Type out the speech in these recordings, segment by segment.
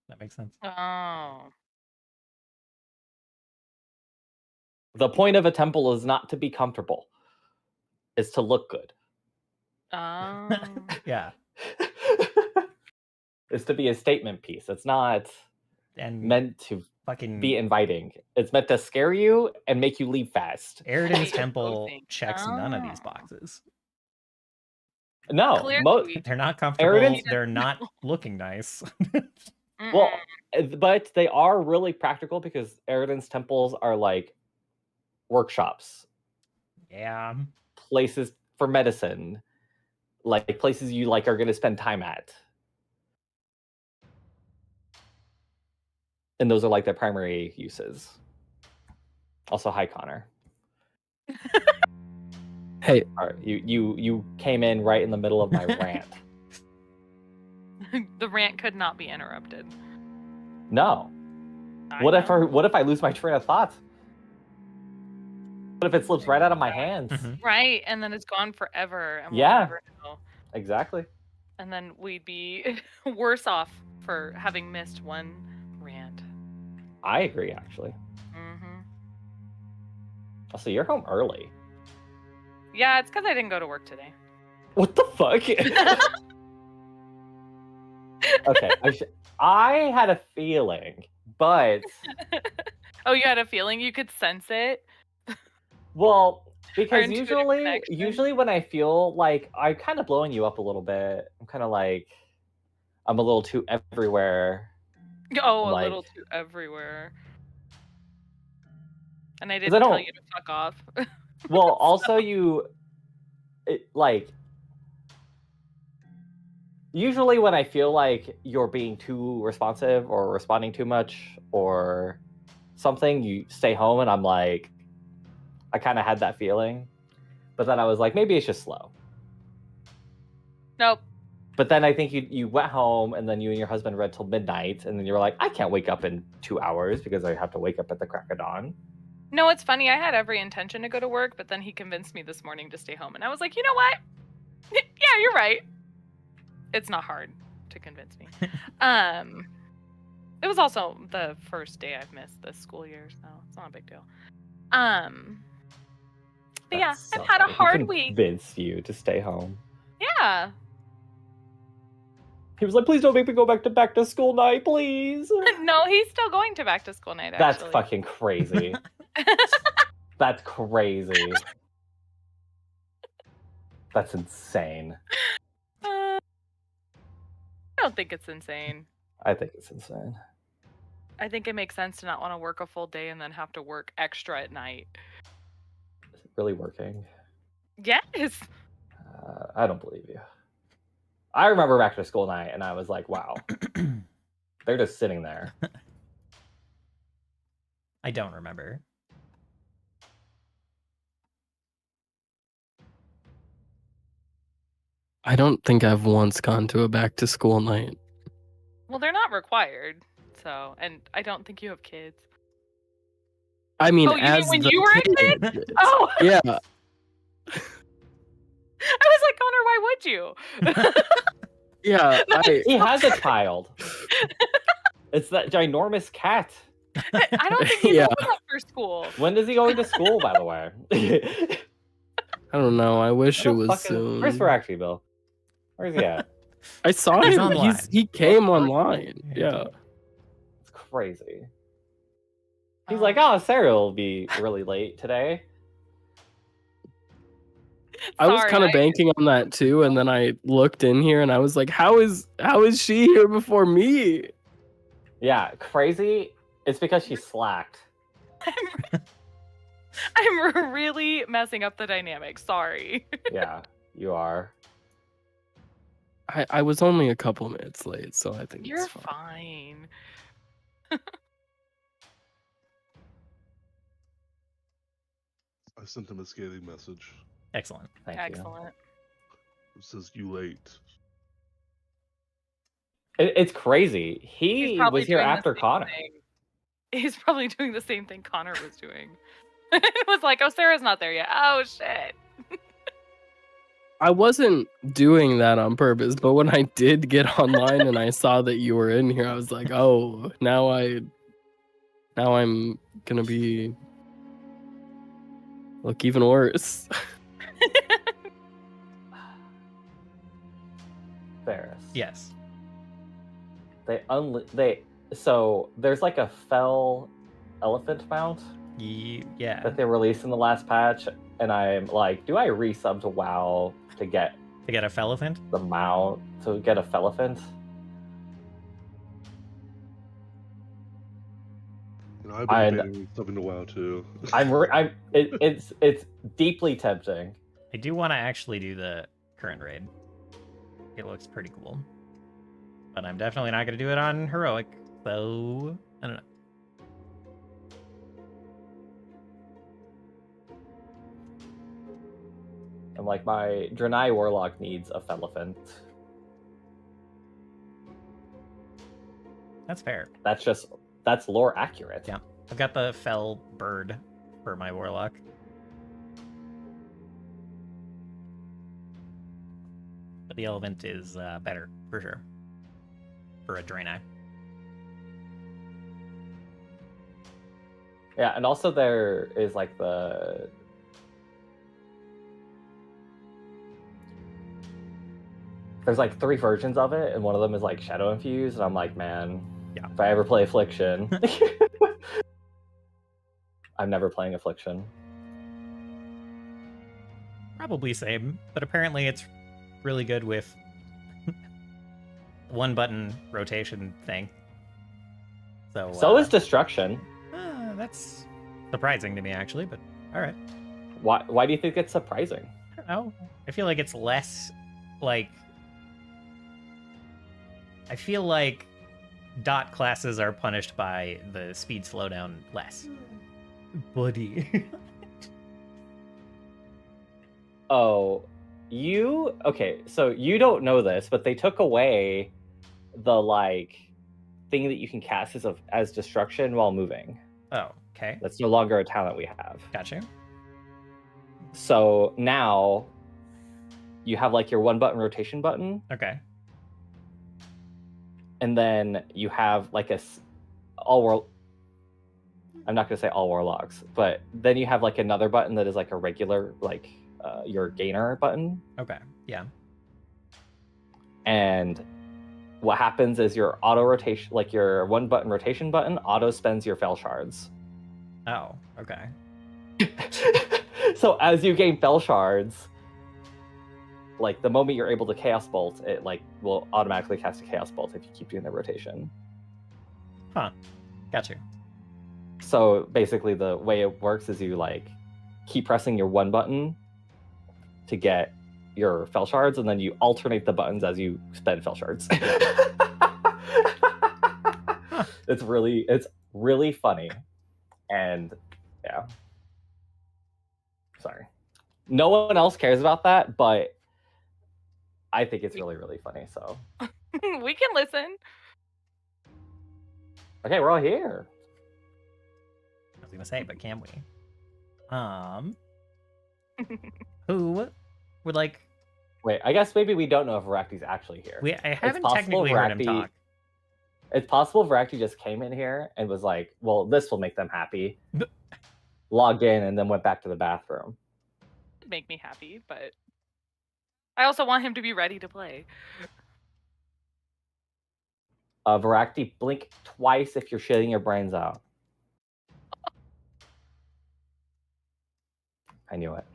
That makes sense. Oh. The point of a temple is not to be comfortable. It's to look good. Oh. Yeah. It's to be a statement piece. It's not And meant to fucking be inviting. It's meant to scare you and make you leave fast. Eridan's Right, temple imposing. checks none of these Oh. boxes. No, Clearly. They're not comfortable. Eridan's- They're not looking nice. Well, but they are really practical because Eridan's temples are like workshops, Yeah. places for medicine, like places you like are going to spend time at. And those are like their primary uses. Also, hi Connor. Hey, All right, you came in right in the middle of my rant. The rant could not be interrupted. No. I What if know. I lose my train of thought? What if it slips right out of my hands? Right, and then it's gone forever, and Yeah. we'll never know. Exactly. And then we'd be worse off for having missed one rant. I agree, actually. Mm-hmm. Also, you're home early. Yeah, it's because I didn't go to work today. What the fuck? Okay, I had a feeling, but Oh, you had a feeling you could sense it? well, because intuitive connection. usually when I feel like I'm kind of blowing you up a little bit, I'm kind of like I'm a little too everywhere. Oh, I'm a like- little too everywhere. And I 'Cause didn't I tell don't- you to fuck off. Well, also usually when I feel like you're being too responsive or responding too much or something, you stay home, and I'm like, I kind of had that feeling, but then I was like, maybe it's just slow. Nope. But then I think you went home, and then you and your husband read till midnight, and then you were like, I can't wake up in 2 hours because I have to wake up at the crack of dawn. No, it's funny. I had every intention to go to work, but then he convinced me this morning to stay home. And I was like, you know what? Yeah, you're right. It's not hard to convince me. It was also the first day I've missed this school year, so it's not a big deal. But yeah, That's I've so had a funny. He hard week. Convinced you to stay home. Yeah. He was like, please don't make me go back to school night, please. No, he's still going to back to school night, That's actually. fucking crazy. That's crazy. That's insane. I don't think it's insane. I think it's insane. I think it makes sense to not want to work a full day and then have to work extra at night. Is it really working? Yes. I don't believe you. I remember back to school night, and I was like, wow. They're just sitting there. I don't remember. I don't think I've once gone to a back to school night. Well, they're not required, so, and I don't think you have kids. I mean, Oh, you mean as when the you were a kid? kid. Oh, Yeah, I was like, Connor, why would you? yeah. He has a child. It's that ginormous cat. I don't think he's Yeah. old enough for school. When is he going to school, by the way? I don't know. I wish it was soon. Where's Bill? Where's he at? I saw He's him. online. He came online. Yeah. It's crazy. He's like, oh, Sarah will be really late today. I was Sorry, kind of banking on that too, and then I looked in here and I was like, how is she here before me? Yeah, crazy. It's because she slacked. I'm really messing up the dynamic. Sorry. Yeah, you are. I was only a couple minutes late, so I think You're it's fine. fine. I sent him a scathing message. Excellent. Thank you. Excellent. It says you late. It's crazy. He's He probably was here doing the after same Connor. thing. He's probably doing the same thing Connor was doing. It was like, oh, Sarah's not there yet. Oh, shit. I wasn't doing that on purpose, but when I did get online and I saw that you were in here, I was like, oh, now I'm gonna be look even worse. Ferris. Yes. So there's like a fell elephant mount Yeah. that they released in the last patch, and I'm like, do I resub to WoW to get To get a Felephant? the mount to get a Felephant? You know, I've been debating something to WoW too. It's deeply tempting. I do want to actually do the current raid. It looks pretty cool. But I'm definitely not going to do it on Heroic, so I don't know. I'm like, my Draenei Warlock needs a Felephant. That's fair. That's lore accurate. Yeah. I've got the Fell Bird for my Warlock. But the Elephant is better, for sure. For a Draenei. Yeah, and also there is like there's like 3 versions of it, and one of them is like shadow infused, and I'm like, man, Yeah. if I ever play Affliction, I'm never playing Affliction. Probably same, but apparently it's really good with one button rotation thing. So is Destruction. that's surprising to me, actually, but all right. Why do you think it's surprising? I don't know. I feel like it's less like. I feel like dot classes are punished by the speed slowdown less. Buddy. Oh, okay, so you don't know this, but they took away the like thing that you can cast as destruction while moving. Oh, okay. That's no longer a talent we have. Gotcha. So now you have like your 1-button rotation button, Okay. and then you have like I'm not gonna say all warlocks, but then you have like another button that is like a regular like your gainer button. Okay. Yeah. And what happens is your auto rotation, like your 1-button rotation button, auto spends your fell shards. Oh, okay. So as you gain fell shards, like the moment you're able to chaos bolt, it like will automatically cast a chaos bolt if you keep doing the rotation. Huh. Gotcha. So basically the way it works is you like keep pressing your 1 button to get your fell shards, and then you alternate the buttons as you spend fell shards. It's really funny. And yeah. Sorry. No one else cares about that, but I think it's really, really funny. So We can listen. okay, we're all here. I was gonna say, but can we? Who would like? Wait, I guess maybe we don't know if Varakti's actually here. I haven't possible technically heard him Varakti- talk. It's possible Varakti just came in here and was like, well, this will make them happy. Logged in and then went back to the bathroom. Make me happy, but I also want him to be ready to play. Varakti, blink twice if you're shitting your brains out. I knew it.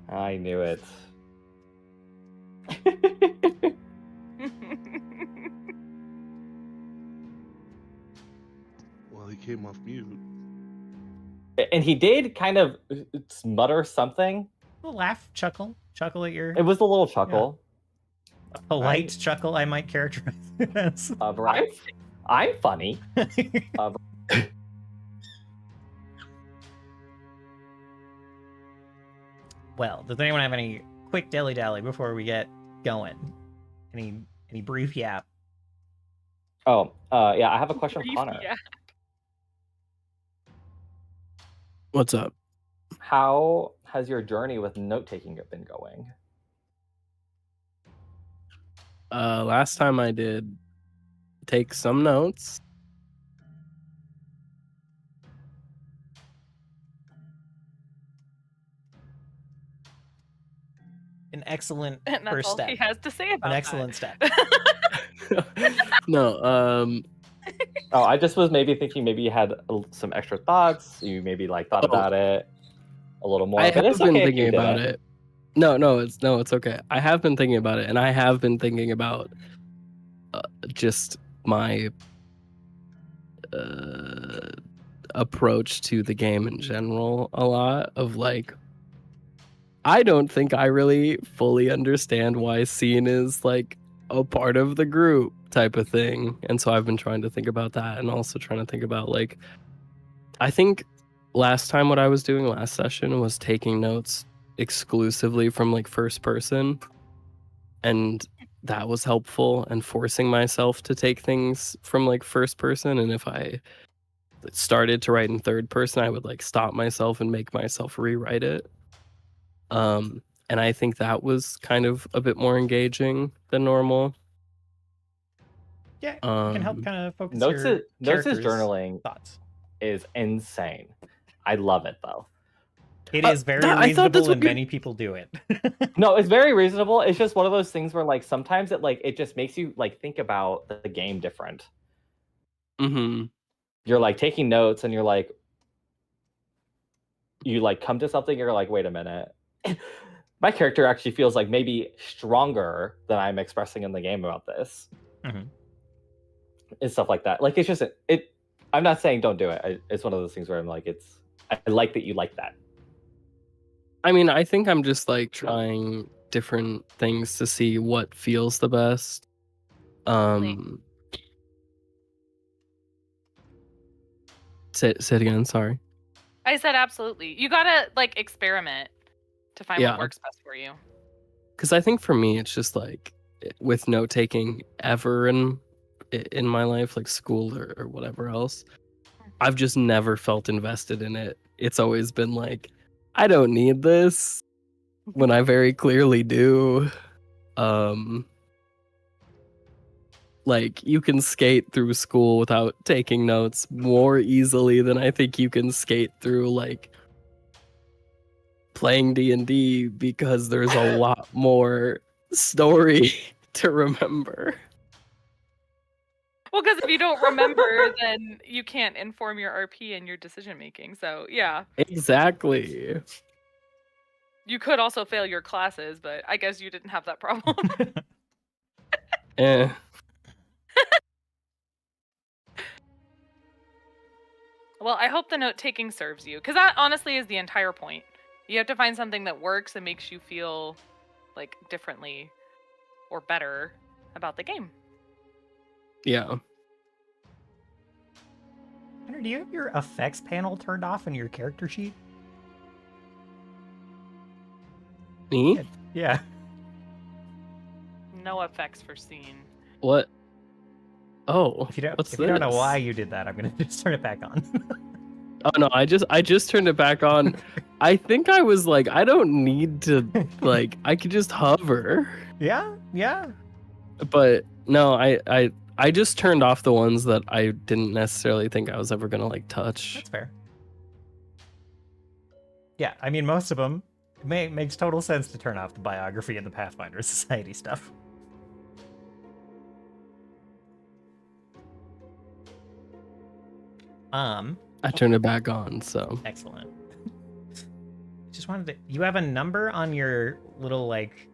I knew it. Well, he came off mute. And he did kind of mutter something. A laugh, chuckle at your. It was a little chuckle. A polite chuckle, I might characterize it as. I'm funny. Well, does anyone have any quick dilly-dally before we get going? Any brief yap? Oh, yeah, I have a question for Connor. Yeah. What's up? how has your journey with note taking been going? Last time I did take some notes. An excellent And that's first all step. he has to say about An that. excellent step. No, Oh, I just was maybe thinking maybe you had some extra thoughts. You maybe like thought about it a little more. I But have it's been okay if thinking you about didn't. it. No, it's okay. I have been thinking about it, and I have been thinking about just my approach to the game in general a lot of like, I don't think I really fully understand why Scene is like a part of the group type of thing. And so I've been trying to think about that, and also trying to think about like, I think last time what I was doing last session was taking notes exclusively from like first person, and that was helpful, and forcing myself to take things from like first person. And if I started to write in third person, I would like stop myself and make myself rewrite it. And I think that was kind of a bit more engaging than normal. Yeah, it can help kind of focus Notes your is character's journaling thoughts. is insane. I love it though. It is very I thought that's reasonable, what and many people do it. No, it's very reasonable. It's just one of those things where like sometimes it just makes you like think about the game different. Mm-hmm. You're like taking notes and you're like you like come to something, you're like, wait a minute. My character actually feels like maybe stronger than I'm expressing in the game about this. Mhm. And stuff like that. Like it's just I'm not saying don't do it. It's one of those things where I'm like, I like that you like that. I mean, I think I'm just like trying different things to see what feels the best. Say it again, sorry. I said absolutely. You gotta like experiment to find Yeah. what works best for you. Because I think for me, it's just like with note taking ever in my life, like school or whatever else, I've just never felt invested in it. It's always been like, I don't need this, when I very clearly do. Like you can skate through school without taking notes more easily than I think you can skate through like playing D&D, because there's a lot more story to remember. Well, because if you don't remember, then you can't inform your RP and your decision making. So yeah, Exactly. you could also fail your classes, but I guess you didn't have that problem. Eh. Well, I hope the note taking serves you, because that honestly is the entire point. You have to find something that works and makes you feel like differently or better about the game. Yeah. Hunter, do you have your effects panel turned off in your character sheet? Me? Yeah. No effects for scene. What? Oh, If you don't, what's if you don't know this? why you did that, I'm gonna just turn it back on. Oh no, I just turned it back on. I think I was like, I don't need to, like, I could just hover. Yeah. But no, I just turned off the ones that I didn't necessarily think I was ever gonna like touch. That's fair. Yeah, I mean, most of them makes total sense to turn off the biography and the Pathfinder Society stuff. I turned it back on, so. Excellent. Just wanted to. You have a number on your little like.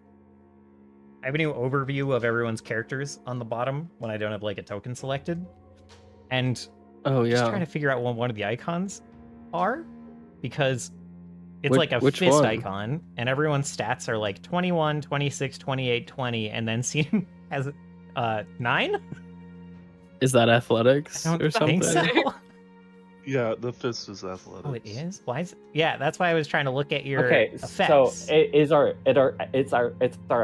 I have a new overview of everyone's characters on the bottom when I don't have like a token selected, and Oh just yeah. trying to figure out what one of the icons are, because it's Which- like a which fist one? icon, and everyone's stats are like 21, 26, 28, 20, and then Scene has 9. Is that athletics I don't or think something? so. Yeah, the fist is athletics. Oh, it is. Why is? Yeah, that's why I was trying to look at your Okay, effects. so it's our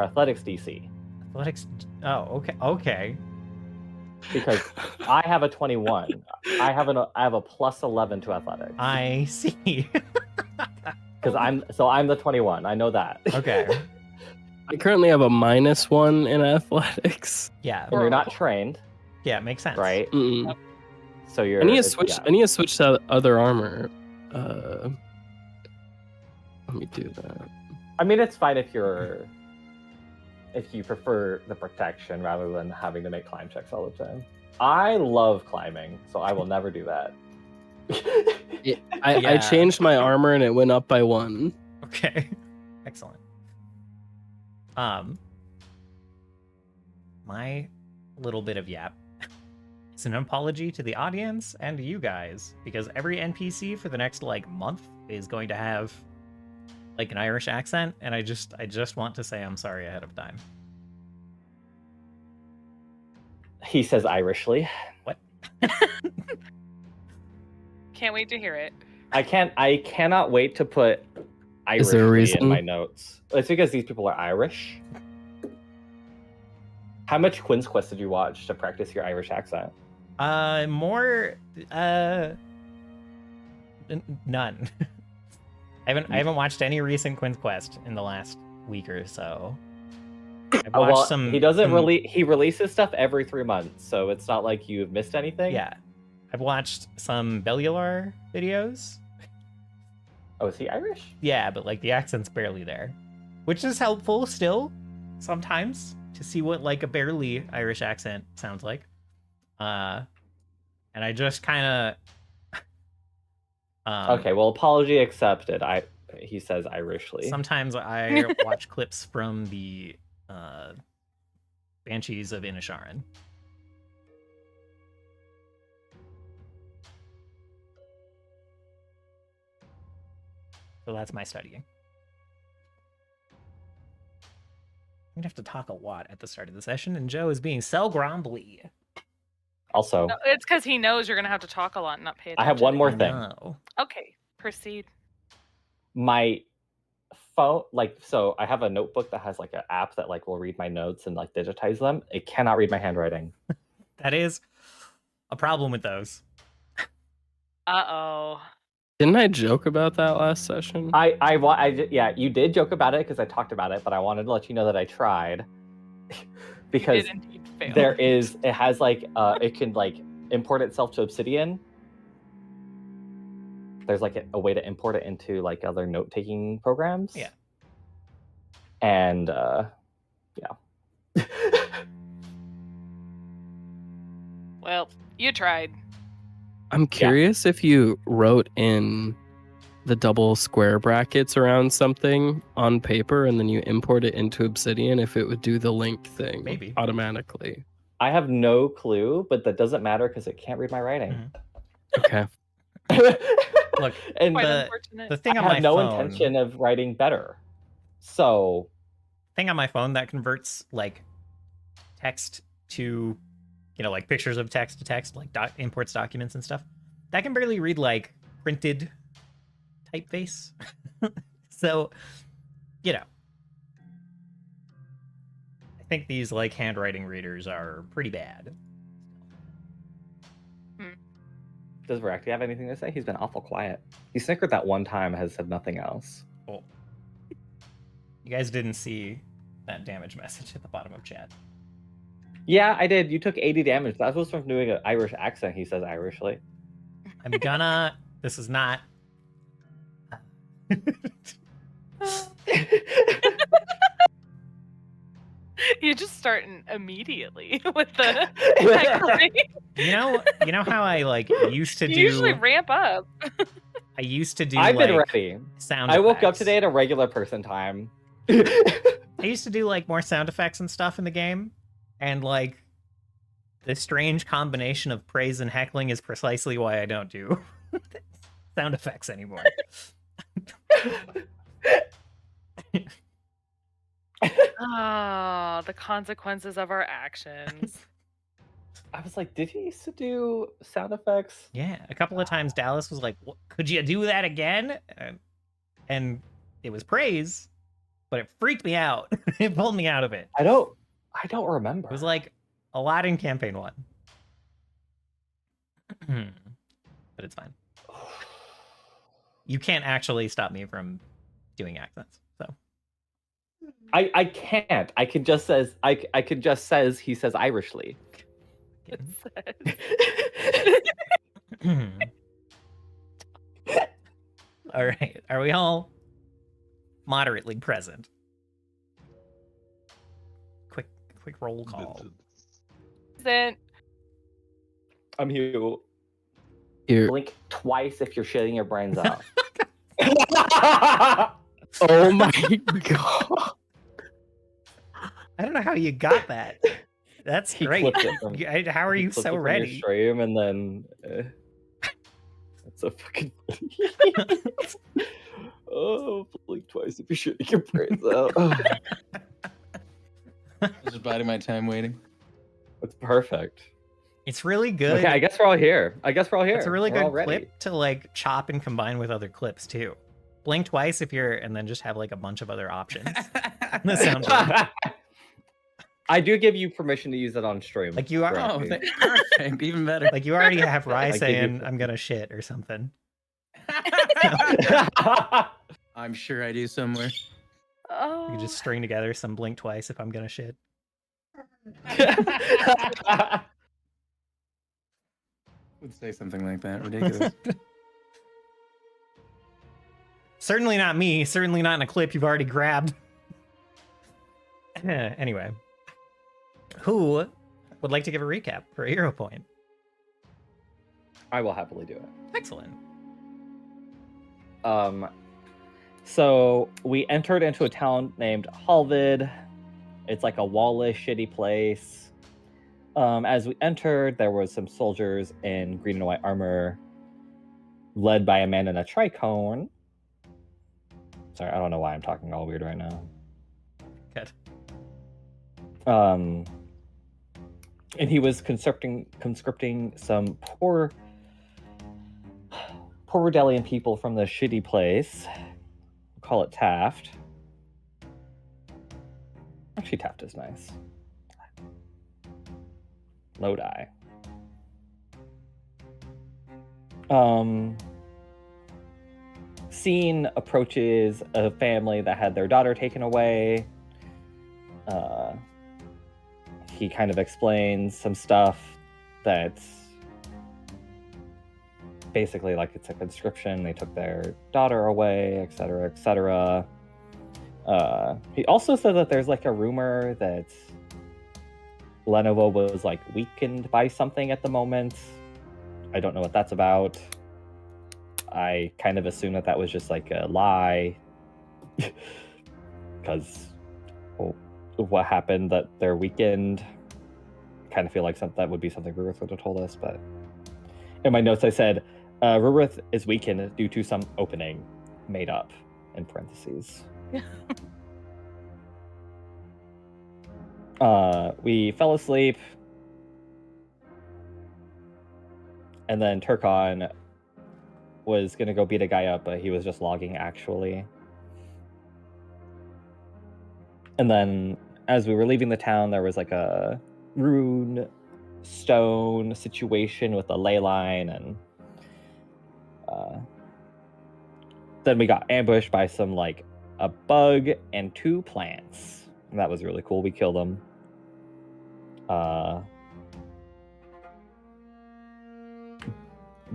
athletics DC Athletics. Oh, okay. because I have a 21. I have a plus 11 to athletics. I see. Because I'm the 21. I know that. Okay. I currently have a -1 in athletics. Yeah. And you're not trained, Yeah, it makes sense. right? Mm-mm. So you're. I need to it's- switch. yeah. I need to switch to other armor. Let me do that. I mean, it's fine if you prefer the protection rather than having to make climb checks all the time. I love climbing, so I will never do that. I Yeah. changed my armor and it went up by 1. Okay. Excellent. My little bit of yap is an apology to the audience and to you guys, because every NPC for the next like month is going to have like an Irish accent, and I just want to say I'm sorry ahead of time. He says Irishly. What? Can't wait to hear it. I cannot wait to put Is there a Irishly reason? in my notes. It's because these people are Irish. How much Quinn's Quest did you watch to practice your Irish accent? More none. I haven't watched any recent Quinn's Quest in the last week or so. I've watched some. He doesn't he releases stuff every 3 months, so it's not like you've missed anything. Yeah, I've watched some Bellular videos. Oh, is he Irish? Yeah, but like the accent's barely there, which is helpful still sometimes to see what like a barely Irish accent sounds like. And I just kind of Okay, well, apology accepted. He says Irishly. sometimes I watch clips from the Banshees of Inisharan. So that's my studying. I'm gonna have to talk a lot at the start of the session, and Joe is being so grumbly. Also, No, it's because he knows you're gonna have to talk a lot and not pay attention. I have one more thing. No. Okay, proceed. My phone, so I have a notebook that has like an app that like will read my notes and like digitize them. It cannot read my handwriting. That is a problem with those. Uh-oh. Didn't I joke about that last session? Yeah, you did joke about it because I talked about it, but I wanted to let you know that I tried because You did indeed fail. it has like it can like import itself to Obsidian. There's like a way to import it into like other note-taking programs. Yeah. And yeah. Well, you tried. I'm curious if you wrote in the double square brackets around something on paper and then you import it into Obsidian, if it would do the link thing Maybe. automatically. I have no clue, but that doesn't matter because it can't read my writing. Okay. Look, And Quite the unfortunate. thing I on have my no phone, intention of writing better. So thing on my phone that converts like text to, like pictures of text to text, like imports documents and stuff. That can barely read like printed typeface. So, I think these like handwriting readers are pretty bad. does Veracti have anything to say? He's been awful quiet. He snickered that one time, has said nothing else. Cool. You guys didn't see that damage message at the bottom of chat. Yeah, I did. You took 80 damage. That was from doing an Irish accent, he says Irishly. I'm gonna. This is not. You're just starting immediedely with the. You know how I like used to You do. usually ramp up. I used to do. I've been like, ready. Sound. I woke up effects. today at a regular person time. I used to do like more sound effects and stuff in the game, and like the strange combination of praise and heckling is precisely why I don't do sound effects anymore. Oh, the consequences of our actions. I was like, did he used to do sound effects? Yeah, a couple of times Dallas was like, "Could you do that again?" And it was praise, but it freaked me out. It pulled me out of it. I don't remember. It was like a lot in campaign 1. But it's fine. You can't actually stop me from doing accents. So I can't. I could just says he says Irishly. It says. all right. Are we all moderately present? Quick roll call. Isn't I'm here. Here. Blink twice if you're shitting your brains out. Oh my god. I don't know how you got that. That's He great. clipped it from- How are He you clipped so it from your ready? Stream and then that's so fucking funny. Oh, blink twice if you're shitting your brains out. Just biding my time waiting. That's perfect. It's really good. Okay, I guess we're all here. It's a really We're all good ready. clip to like chop and combine with other clips too. Blink twice if you're, and then just have like a bunch of other options. That sounds good. I do give you permission to use it on stream. Like you are, Oh, Grumpy. perfect. Even better. like you already have Rye I give you saying, permission. "I'm gonna shit" or something. I'm sure I do somewhere. oh You could just string together some blink twice if I'm gonna shit. Would say something like that. Ridiculous. Certainly not me. Certainly not in a clip you've already grabbed. Anyway, who would like to give a recap for a hero point? I will happily do it. Excellent. So we entered into a town named Halvid. It's like a wallish, shitty place. As we entered, there was some soldiers in green and white armor, led by a man in a tricone. Sorry, I don't know why I'm talking all weird right now. Good. And he was conscripting some poor Rudelian people from the shitty place. We'll call it Taft. Actually, Taft is nice. Lodi. Scene approaches a family that had their daughter taken away. He kind of explains some stuff that's basically like it's a conscription. They took their daughter away, etc., etc. He also said that there's like a rumor that Lenovo was like weakened by something at the moment. I don't know what that's about. I kind of assume that that was just like a lie because what happened that they're weakened. I kind of feel like that would be something Ruth would have told us, but in my notes I said Ruth is weakened due to some opening made up in parentheses. We fell asleep, and then Turkon was gonna go beat a guy up, but he was just logging actually. And then as we were leaving the town, there was like a rune stone situation with a ley line, and then we got ambushed by some like a bug and 2 plants. And that was really cool. We killed them.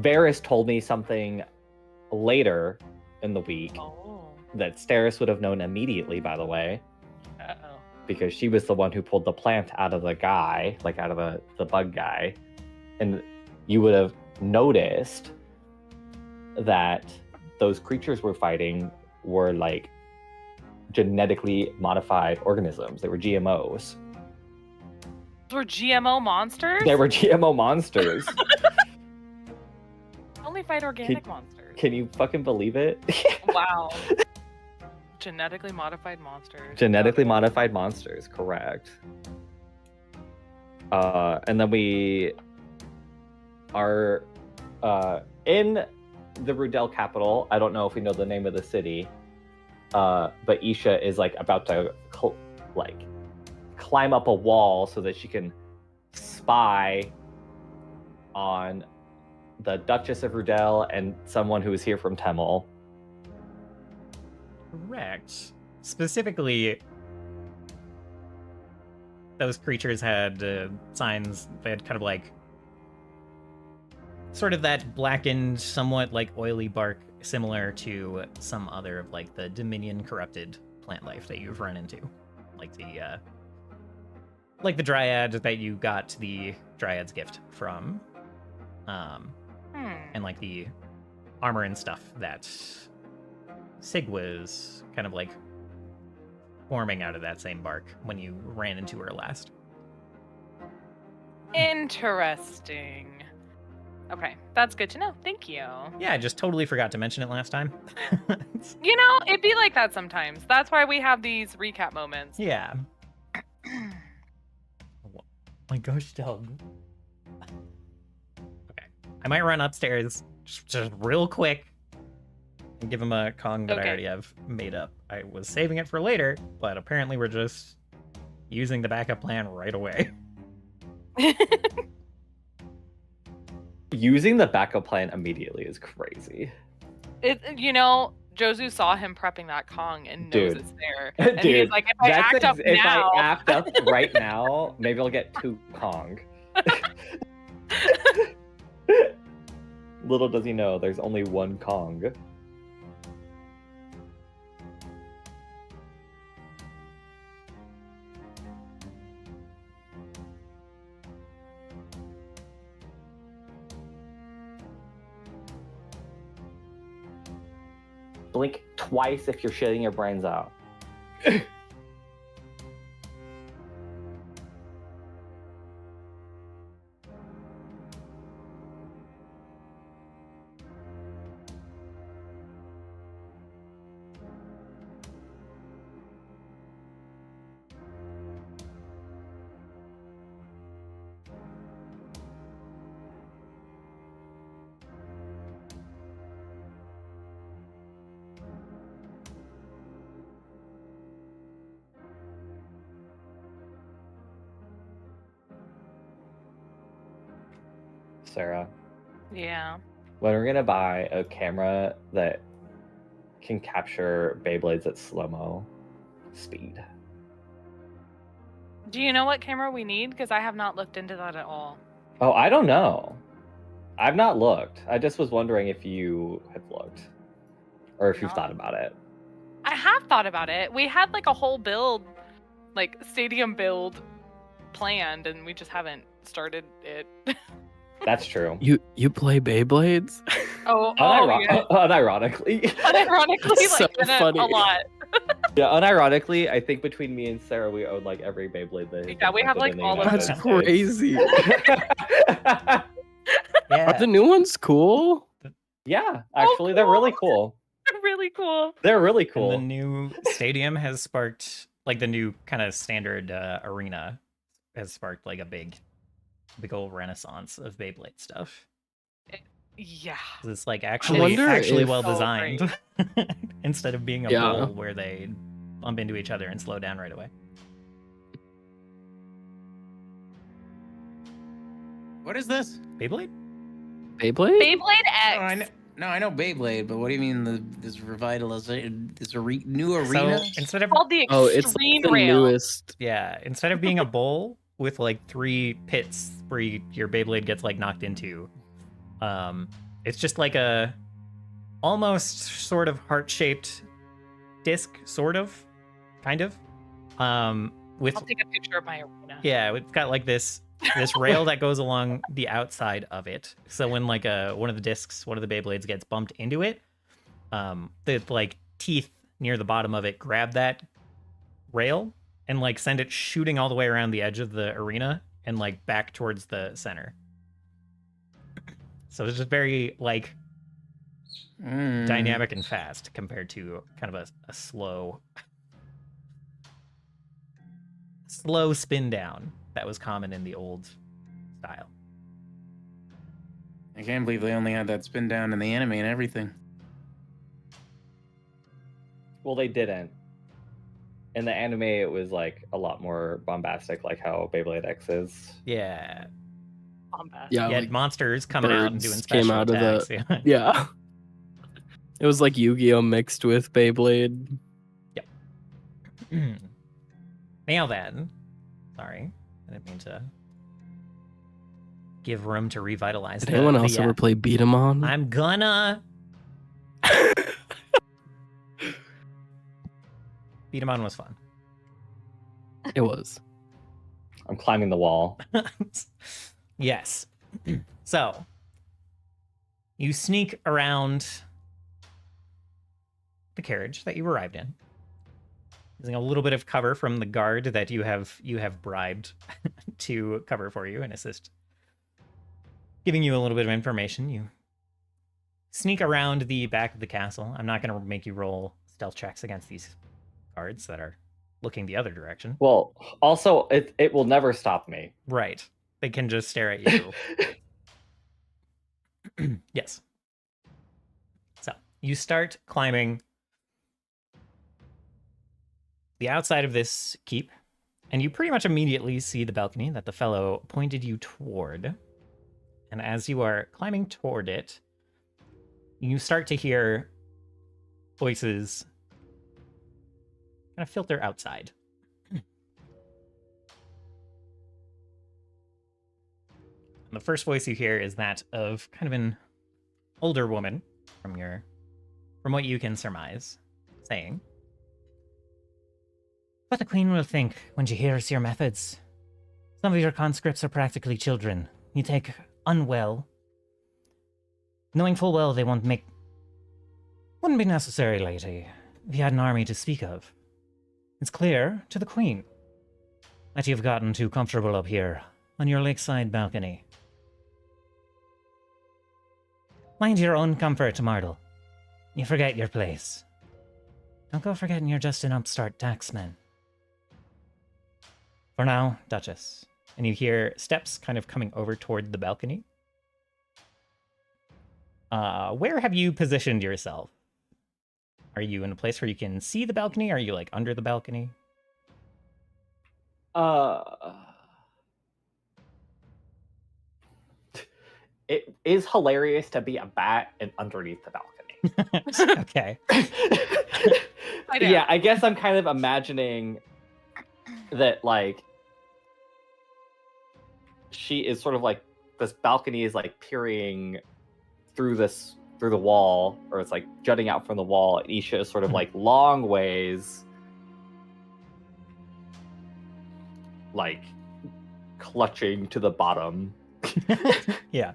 Varys told me something later in the week Oh. that Steris would have known immediately, by the way, Uh-oh. because she was the one who pulled the plant out of the guy, like out of the bug guy. And you would have noticed that those creatures we're fighting were like genetically modified organisms. They were GMOs. Those were GMO monsters? They were GMO monsters. Only fight organic monsters. Can you fucking believe it? Wow. Genetically modified monsters. Genetically modified monsters, correct. And then we are in the Rudel capital. I don't know if we know the name of the city, but Isha is like about to climb up a wall so that she can spy on the Duchess of Rudel and someone who is here from Temel. Correct. Specifically, those creatures had signs. They had kind of like sort of that blackened, somewhat like oily bark, similar to some other of like the Dominion corrupted plant life that you've run into, like the dryad that you got the dryad's gift from, and like the armor and stuff that Sig was kind of like forming out of that same bark when you ran into her last. Interesting. Okay, that's good to know. Thank you. Yeah, I just totally forgot to mention it last time. You know, it'd be like that sometimes. That's why we have these recap moments. Yeah. Oh my gosh, dog. Okay. I might run upstairs just real quick and give him a Kong that I Okay. already have made up. I was saving it for later, but apparently we're just using the backup plan right away. Using the backup plan immediately is crazy. You know, Josu saw him prepping that Kong and knows Dude. it's there. And Dude, he's like, if I act up if now. I act up right now, maybe I'll get 2 Kong. Little does he know, there's only 1 Kong. Blink twice if you're shitting your brains out. Sarah, Yeah. when we're gonna buy a camera that can capture Beyblades at slow-mo speed? Do you know what camera we need? Because I have not looked into that at all. Oh, I don't know. I've not looked. I just was wondering if you have looked. Or if you've No. thought about it. I have thought about it. We had like a whole build, like stadium build planned, and we just haven't started it. That's true. You play Beyblades? Yeah. Unironically. Unironically, So like funny. a lot. Yeah, unironically, I think between me and Sarah, we own like every Beyblade that has Yeah, been we have, printed like, in the all of United That's them. crazy. States. Are the new ones cool? Yeah, actually, they're really cool. Really cool. They're really And cool. the new stadium has sparked, like the new kind of standard arena has sparked like a big old renaissance of Beyblade stuff. Yeah. 'Cause it's like wonder actually if- well So designed instead of being a Yeah. bowl where they bump into each other and slow down right away. What is this? Beyblade? Beyblade? Beyblade X. Oh, I know Beyblade, but what do you mean this revitalization, new arena? So instead of Called the Oh, it's Extreme the Rail. newest. instead of being a bowl with like 3 pits where your Beyblade gets like knocked into, it's just like a almost sort of heart-shaped disc, sort of, kind of, with I'll take a picture of my arena. yeah, it's got like this rail that goes along the outside of it. So when like one of the discs, one of the Beyblades gets bumped into it, the like teeth near the bottom of it grab that rail and like send it shooting all the way around the edge of the arena and like back towards the center. So it's just very like dynamic and fast compared to kind of a slow spin down that was common in the old style. I can't believe they only had that spin down in the anime and everything. Well, they didn't. In the anime, it was like a lot more bombastic, like how Beyblade X is. Yeah. Bombast. Yeah, You had like, monsters coming out and doing birds special came out of attacks. the- Yeah. yeah. It was like Yu-Gi-Oh mixed with Beyblade. Now then, sorry, I didn't mean to give room to revitalize. Did anyone else ever play Beat 'em On? I'm gonna Beat 'em on was fun. It was. I'm climbing the wall. Yes. So you sneak around the carriage that you arrived in, using a little bit of cover from the guard that you have bribed to cover for you and assist, giving you a little bit of information. You sneak around the back of the castle. I'm not going to make you roll stealth checks against these guards that are looking the other direction. Well, also, it will never stop me. Right. They can just stare at you. Yes. So you start climbing the outside of this keep, and you pretty much immediately see the balcony that the fellow pointed you toward. And as you are climbing toward it, you start to hear voices kind of filter outside. And the first voice you hear is that of kind of an older woman from what you can surmise, saying, "What the Queen will think when she hears your methods. Some of your conscripts are practically children. You take unwell, knowing full well they wouldn't be necessary, lady, if you had an army to speak of. It's clear to the Queen that you've gotten too comfortable up here on your lakeside balcony. Mind your own comfort, Mardle. You forget your place. Don't go forgetting you're just an upstart taxman. For now, Duchess." And you hear steps kind of coming over toward the balcony. Where have you positioned yourself? Are you in a place where you can see the balcony? Are you like under the balcony? It is hilarious to be a bat and underneath the balcony. Okay. Yeah, I guess I'm kind of imagining that, like, she is sort of like, this balcony is like peering through the wall, or it's like jutting out from the wall, and Isha is sort of like long ways, like clutching to the bottom. Yeah.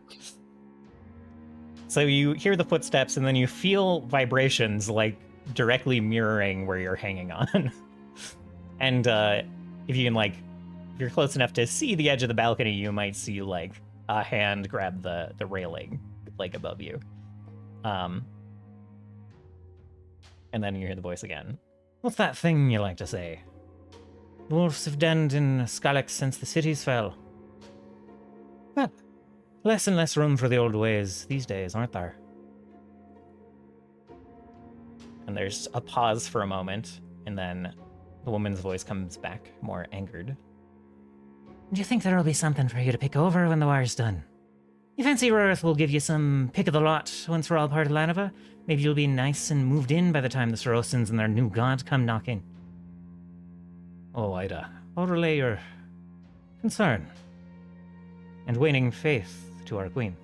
So you hear the footsteps, and then you feel vibrations like directly mirroring where you're hanging on. And if you can, like, if you're close enough to see the edge of the balcony, you might see like a hand grab the railing like above you. And then you hear the voice again. "What's that thing you like to say? The wolves have denned in Skalex since the cities fell. Well, less and less room for the old ways these days, aren't there?" And there's a pause for a moment, and then the woman's voice comes back, more angered. "Do you think there'll be something for you to pick over when the war's done? You fancy Rorith will give you some pick of the lot once we're all part of Lanova? Maybe you'll be nice and moved in by the time the Sorosans and their new god come knocking." "Oh, Ida, I'll relay your concern and waning faith to our queen.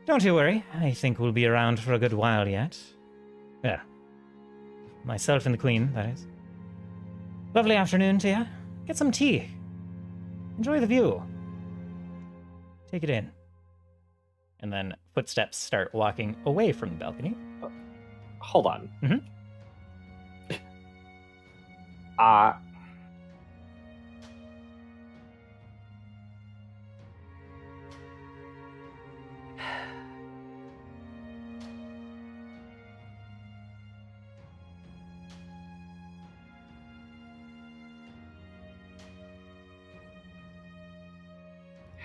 Don't you worry, I think we'll be around for a good while yet. Yeah. Myself and the queen, that is. Lovely afternoon to you. Get some tea. Enjoy the view. Take it in." And then footsteps start walking away from the balcony. Hold on. Mhm.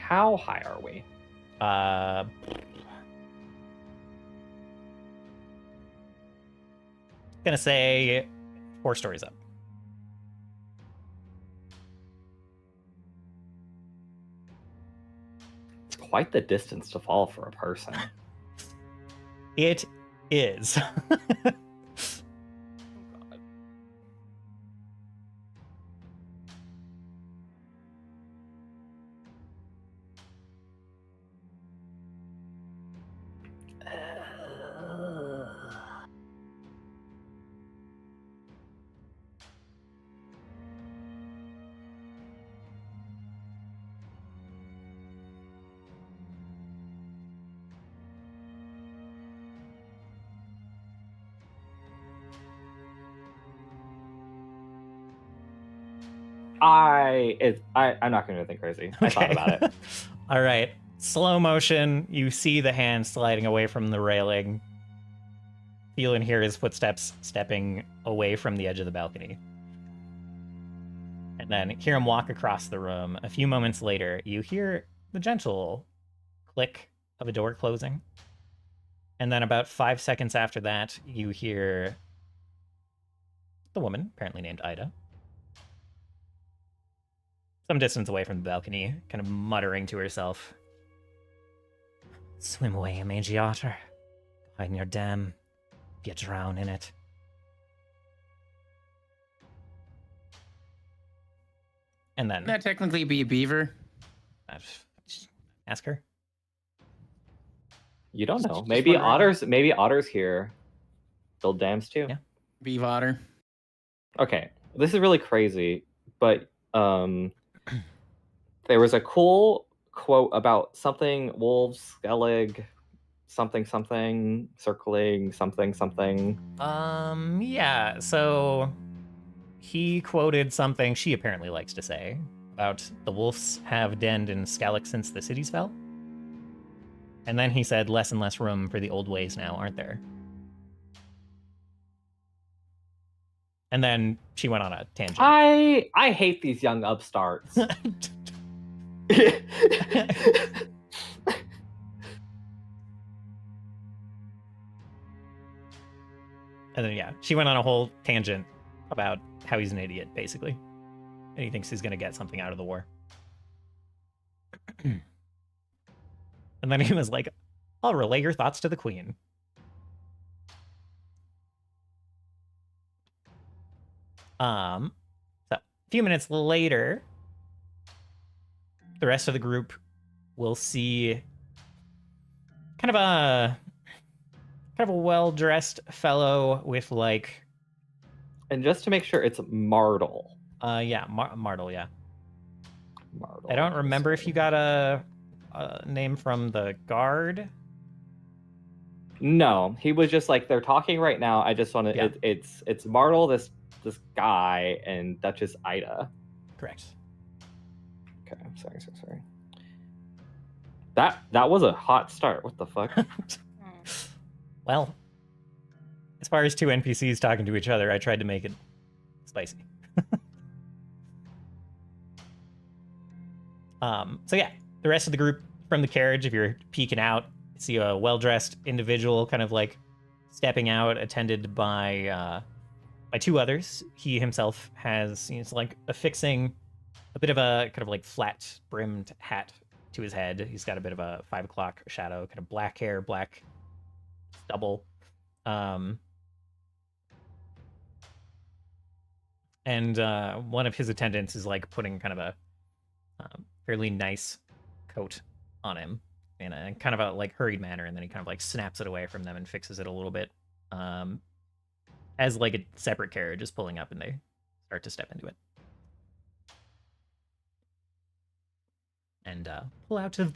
How high are we? Gonna say 4 stories up. It's quite the distance to fall for a person. It is. Oh, God. I'm not gonna do anything crazy. I thought about it. All right. Slow motion. You see the hand sliding away from the railing. Feel and hear his footsteps stepping away from the edge of the balcony. And then hear him walk across the room. A few moments later, you hear the gentle click of a door closing. And then about 5 seconds after that, you hear the woman, apparently named Ida, some distance away from the balcony, kind of muttering to herself. Swim away, you mangy otter. Hide in your dam. You drown in it. And then Wouldn't that technically be a beaver? ask her. You don't know. Just Maybe wondering. otters here build dams too. Yeah. Beav otter. Okay, this is really crazy, but there was a cool quote about something wolves, skellig, something circling something. Yeah, so he quoted something she apparently likes to say about the wolves have denned in Skellig since the cities fell. And then he said less and less room for the old ways now, aren't there? And then she went on a tangent. I hate these young upstarts. And then, yeah, she went on a whole tangent about how he's an idiot, basically. And he thinks he's going to get something out of the war. And then he was like, I'll relay your thoughts to the queen. So, a few minutes later, the rest of the group will see kind of a well-dressed fellow with like, And just to make sure, it's Martle. yeah, Martle, yeah. Martle. I don't remember if you got a name from the guard. No, he was just like, they're talking right now. I just want to. Yeah. It's Martle, this guy, and Duchess Ida. Correct. Okay, sorry. That was a hot start. What the fuck? Well, as far as two NPCs talking to each other, I tried to make it spicy. So yeah, the rest of the group from the carriage, if you're peeking out, see a well-dressed individual kind of like stepping out, attended by two others. He himself he's like affixing a bit of a kind of like flat-brimmed hat to his head. He's got a bit of a 5 o'clock shadow, kind of black hair, black stubble. And one of his attendants is like putting kind of a fairly nice coat on him in a kind of a like hurried manner, and then he kind of like snaps it away from them and fixes it a little bit as like a separate carriage is pulling up and they start to step into it and pull out to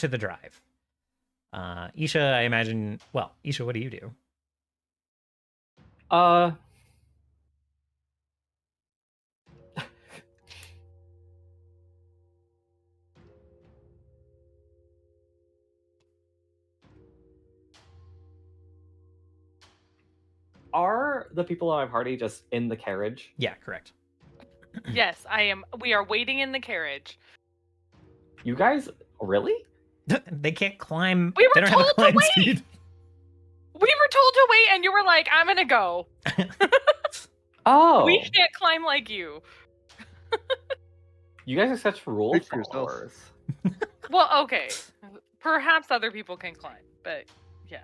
the drive. Isha, I imagine. Well, Isha, what do you do? Are the people in my party just in the carriage? Yeah, correct. Yes, I am. We are waiting in the carriage. You guys really? They can't climb. We were they don't have a told to climb wait! speed. We were told to wait, and you were like, "I'm gonna go." Oh, We can't climb like you. you guys are such rule Speak for yourself. Well, okay. Perhaps other people can climb, but yeah.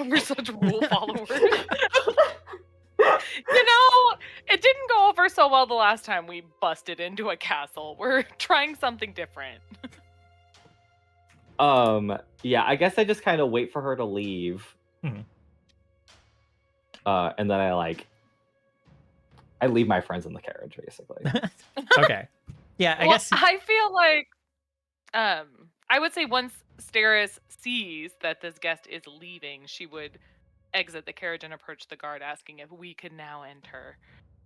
We're such rule followers. You know, it didn't go over so well the last time we busted into a castle. We're trying something different. Yeah, I guess I just kind of wait for her to leave. Mhm. And then I leave my friends in the carriage, basically. Okay. Yeah, I Well, guess. I feel like I would say once Steris sees that this guest is leaving, she would exit the carriage and approach the guard asking if we could now enter.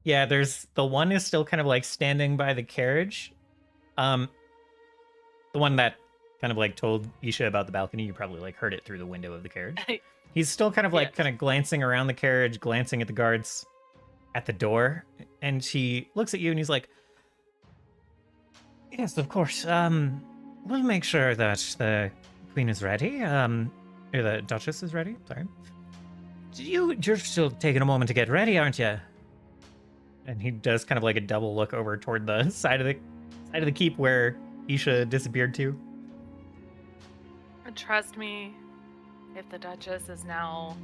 Yeah, there's the one is still kind of like standing by the carriage. The one that kind of like told Isha about the balcony, you probably like heard it through the window of the carriage. He's still kind of like Yes. kind of glancing around the carriage, glancing at the guards at the door, and she looks at you and he's like, "Yes, of course. We'll make sure that the queen is ready. Or the duchess is ready. Sorry. You're still taking a moment to get ready, aren't you?" And he does kind of like a double look over toward the side of the keep where Isha disappeared to. Trust me, if the Duchess is now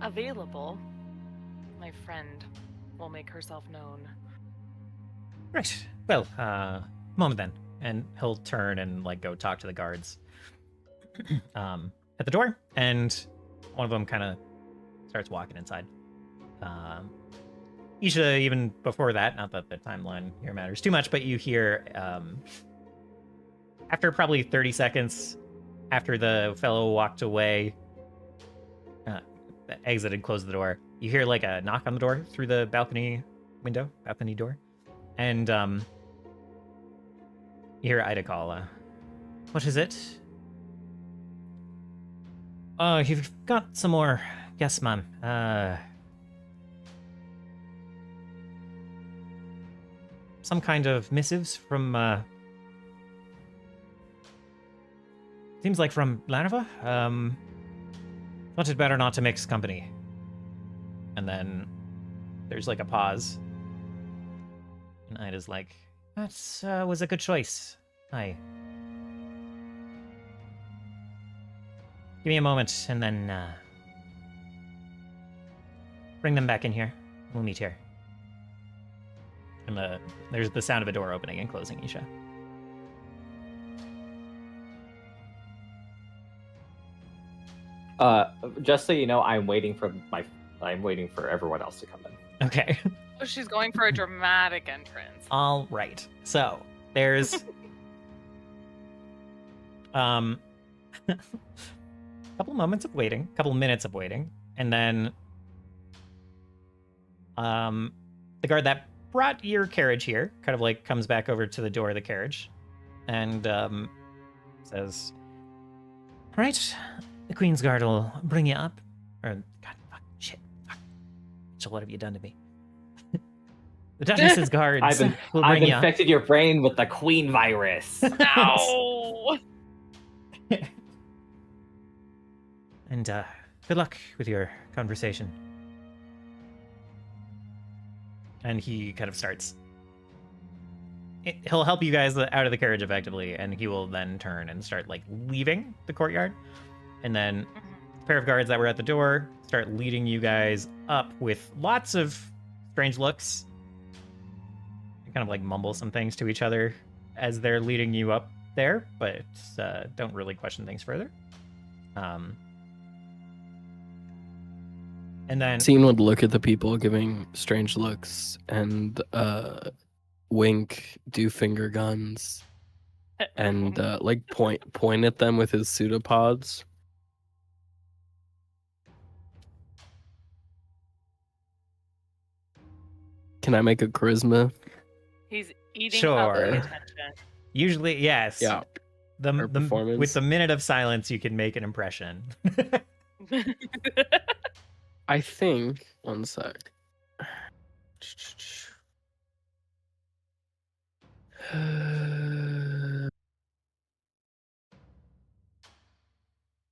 available, my friend will make herself known. Right. Well, moment then. And he'll turn and like go talk to the guards at the door, and one of them kind of starts walking inside. Isha, even before that, not that the timeline here matters too much, but you hear after probably 30 seconds after the fellow walked away, exited, closed the door, you hear like a knock on the door through the balcony door, and you hear Ida call, "What is it?" "Oh, you've got some more guests, ma'am. Some kind of missives from, seems like from Larva. Thought it better not to mix company." And then there's like a pause. And Ida's like, "That was a good choice. Aye. Give me a moment, and then bring them back in here. We'll meet here." And there's the sound of a door opening and closing, Isha. Just so you know, I'm waiting for everyone else to come in. Okay. Oh, she's going for a dramatic entrance. All right. So there's a couple minutes of waiting, and then the guard that brought your carriage here kind of like comes back over to the door of the carriage and says, "All right, the Queen's Guard will bring you up." Or, God, fuck, shit, fuck. So what have you done to me? The Duchess's guards will I've bring you up. infected your brain with the queen virus. Ow! And good luck with your conversation. And he kind of starts. He'll help you guys out of the carriage effectively, and he will then turn and start like leaving the courtyard. And then a pair of guards that were at the door start leading you guys up with lots of strange looks. They kind of like mumble some things to each other as they're leading you up there, but don't really question things further. And then Scene would look at the people giving strange looks and wink, do finger guns, and like point at them with his pseudopods. Can I make a charisma? He's eating Sure. up the attention. usually, yes. Yeah. Her performance. With the minute of silence, you can make an impression. I think. One sec.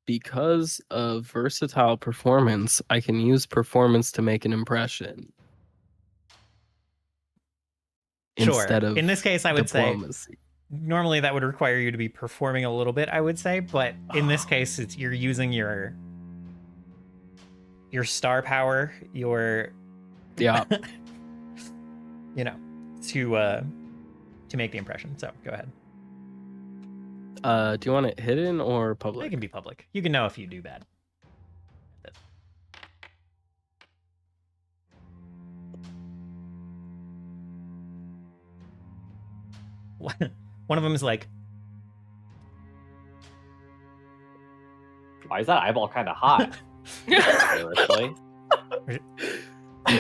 Because of versatile performance, I can use performance to make an impression. Sure. Instead of In this case, I would say diplomacy. normally that would require you to be performing a little bit, I would say, but in this case, you're using your your star power, your Yeah. you know, to make the impression. So go ahead. Do you want it hidden or It public? can be public. You can know if you do bad. One of them is like, Why is that eyeball kind of hot? Seriously. "Are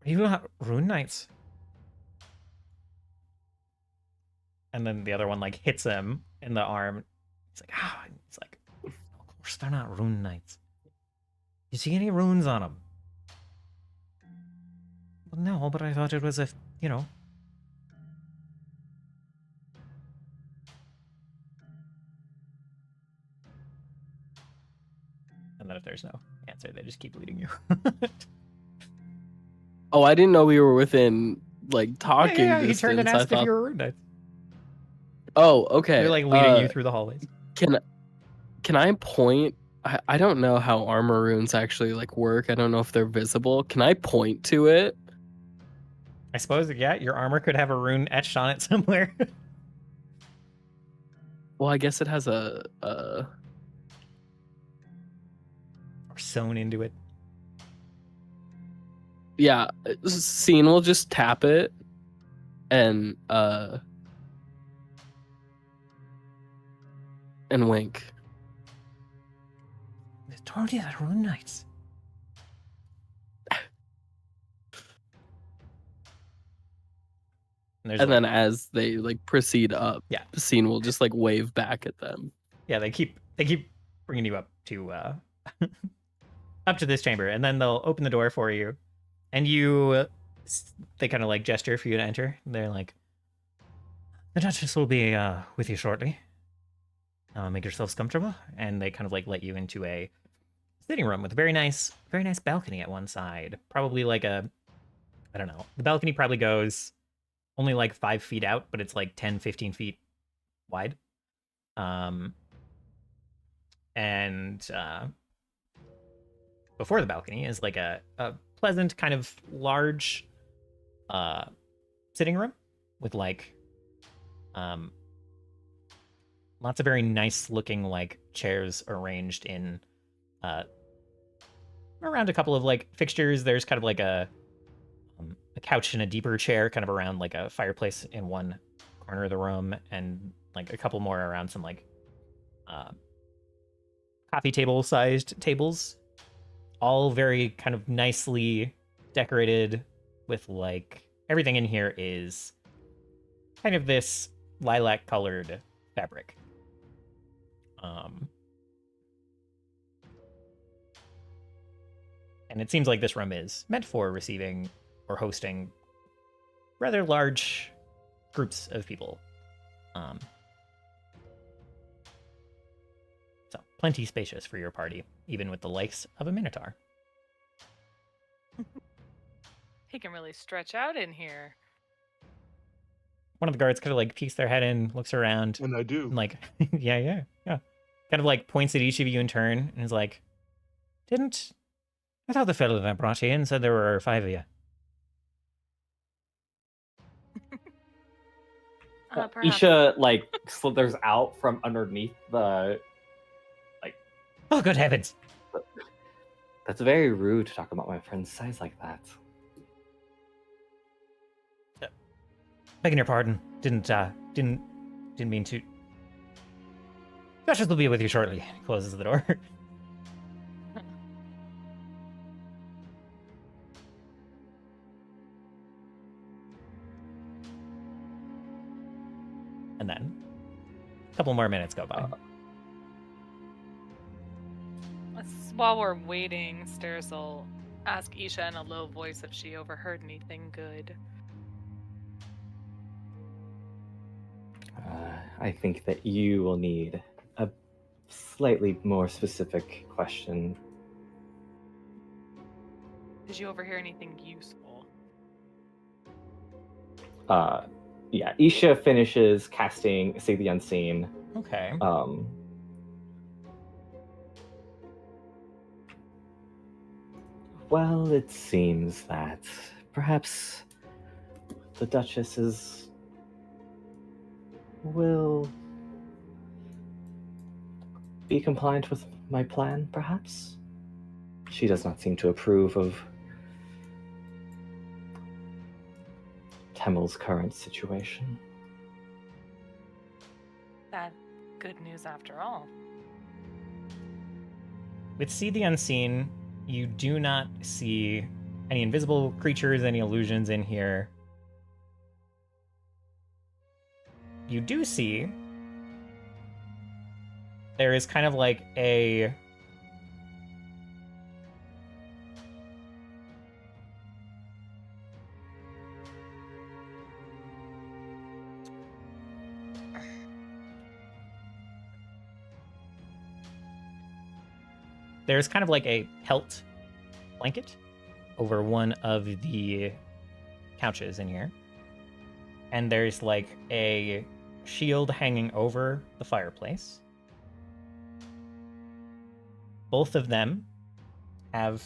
you not Rune Knights?" And then the other one like hits him in the arm. He's like, ah. And he's like, of course they're not Rune Knights. You see any runes on them? Well, no, but I thought it was you know. And then if there's no answer, they just keep leading you. Oh, I didn't know we were within like talking yeah, he distance. turned and I asked if thought. you were Rune Knights. Oh, okay. They're like leading you through the hallways. Can I point? I don't know how armor runes actually like work. I don't know if they're visible. Can I point to it? I suppose, yeah, your armor could have a rune etched on it somewhere. Well, I guess it has a Or sewn into it. yeah. Scene will just tap it, and wink. They told you that Rune Knights. And then as they like proceed up, Yeah. the scene will just like wave back at them. Yeah, they keep bringing you up to up to this chamber, and then they'll open the door for you, and they kind of like gesture for you to enter. They're like, "The Duchess will be with you shortly. Make yourselves comfortable," and they kind of like let you into a sitting room with a very nice balcony at one side. Probably like I don't know. The balcony probably goes only like 5 feet out, but it's like 10, 15 feet wide. And before the balcony is like a pleasant kind of large sitting room with like lots of very nice looking like chairs arranged in around a couple of like fixtures. There's kind of like a couch and a deeper chair kind of around like a fireplace in one corner of the room, and like a couple more around some like coffee table sized tables, all very kind of nicely decorated with like everything in here is kind of this lilac colored fabric. And it seems like this room is meant for receiving or hosting rather large groups of people. So plenty spacious for your party, even with the likes of a minotaur. He can really stretch out in here. One of the guards kind of like peeks their head in, looks around, And I do. and like, yeah. Kind of like points at each of you in turn, and is like, I thought the fellow that brought you in said there were 5 of you. Perhaps. Isha like slithers out from underneath the. Oh, good heavens. That's very rude to talk about my friend's size like that. Begging your pardon. Didn't mean to. Duchess will be with you shortly. He closes the door. And then a couple more minutes go by. While we're waiting, Steris will ask Isha in a low voice if she overheard anything good. I think that you will need a slightly more specific question. Did you overhear anything useful? Yeah, Isha finishes casting See the Unseen. Okay. Well, it seems that perhaps the Duchess will be compliant with my plan, perhaps? She does not seem to approve of Temmel's current situation. That good news after all. With See the Unseen, you do not see any invisible creatures, any illusions in here. You do see there is kind of like a there's kind of like a pelt blanket over one of the couches in here. And there's like a shield hanging over the fireplace. Both of them have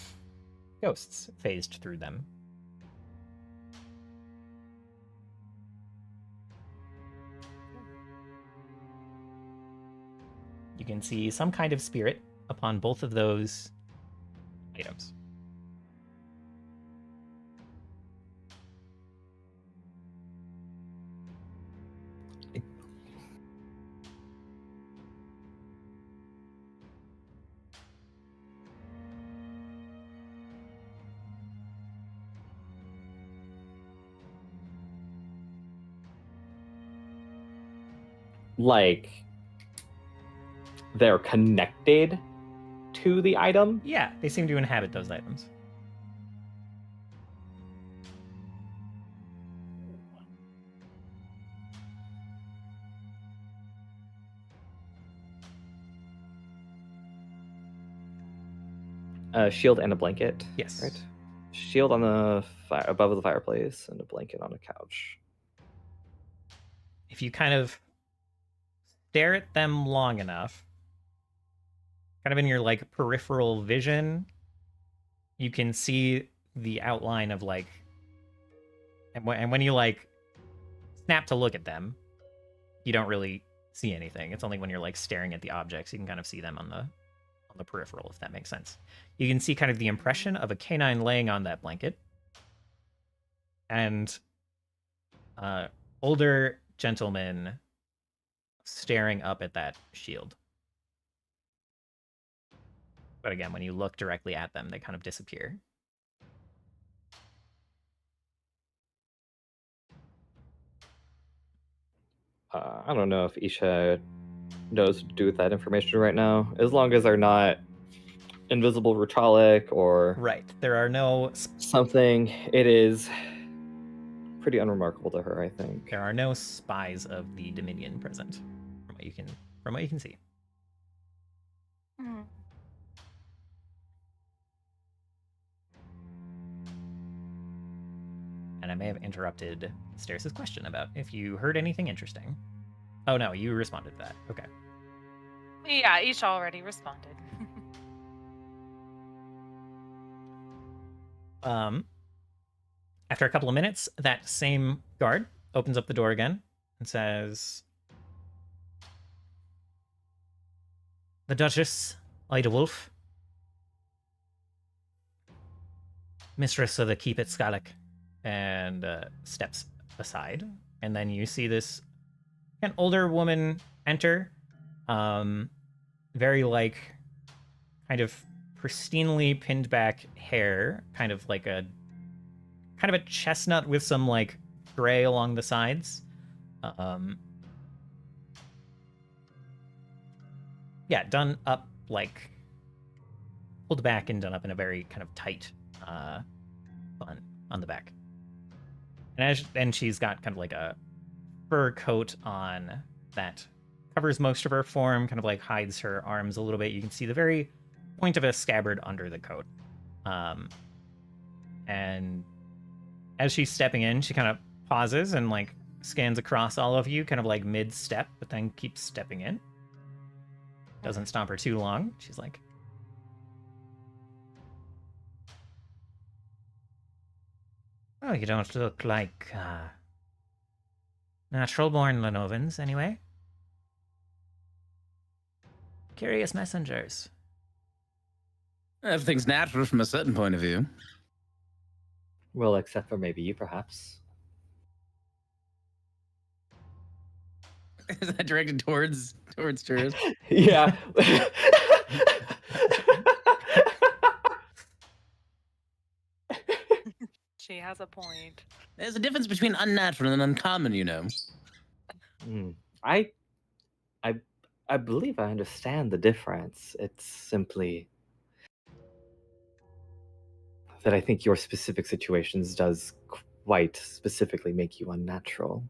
ghosts phased through them. You can see some kind of spirit upon both of those items. Like, they're connected to the item? Yeah, they seem to inhabit those items. A shield and a blanket. Yes. Right. Shield on the fire above the fireplace and a blanket on a couch. If you kind of stare at them long enough, kind of in your like peripheral vision, you can see the outline of like, and when you like snap to look at them, you don't really see anything. It's only when you're like staring at the objects you can kind of see them on the peripheral, if that makes sense. You can see kind of the impression of a canine laying on that blanket, and older gentleman staring up at that shield. But again, when you look directly at them, they kind of disappear. I don't know if Isha knows what to do with that information right now. As long as they're not invisible Ritualic or Right. There are no something, it is pretty unremarkable to her, I think. there are no spies of the Dominion present, from what you can see. Mhm. And I may have interrupted Stairs' question about if you heard anything interesting. Oh no, you responded to that. Okay. Yeah, each already responded. After a couple of minutes, that same guard opens up the door again and says, "The Duchess, Ida Wolf, mistress of the Keep at Skalek," and steps aside. And then you see this an older woman enter, very like kind of pristinely pinned back hair, kind of a chestnut with some like gray along the sides. Yeah, done up like pulled back and done up in a very kind of tight bun on the back. And she's got kind of like a fur coat on that covers most of her form, kind of like hides her arms a little bit. You can see the very point of a scabbard under the coat. And as she's stepping in, she kind of pauses and like scans across all of you, kind of like mid-step, but then keeps stepping in. Doesn't stop her too long. She's like, Oh, you don't look like natural-born Lenovans, anyway. Curious messengers. Everything's natural from a certain point of view. Well, except for maybe you, perhaps. Is that directed towards tourists? Yeah. She has a point. There's a difference between unnatural and uncommon, you know. I, I believe I understand the difference. It's simply that I think your specific situations does quite specifically make you unnatural,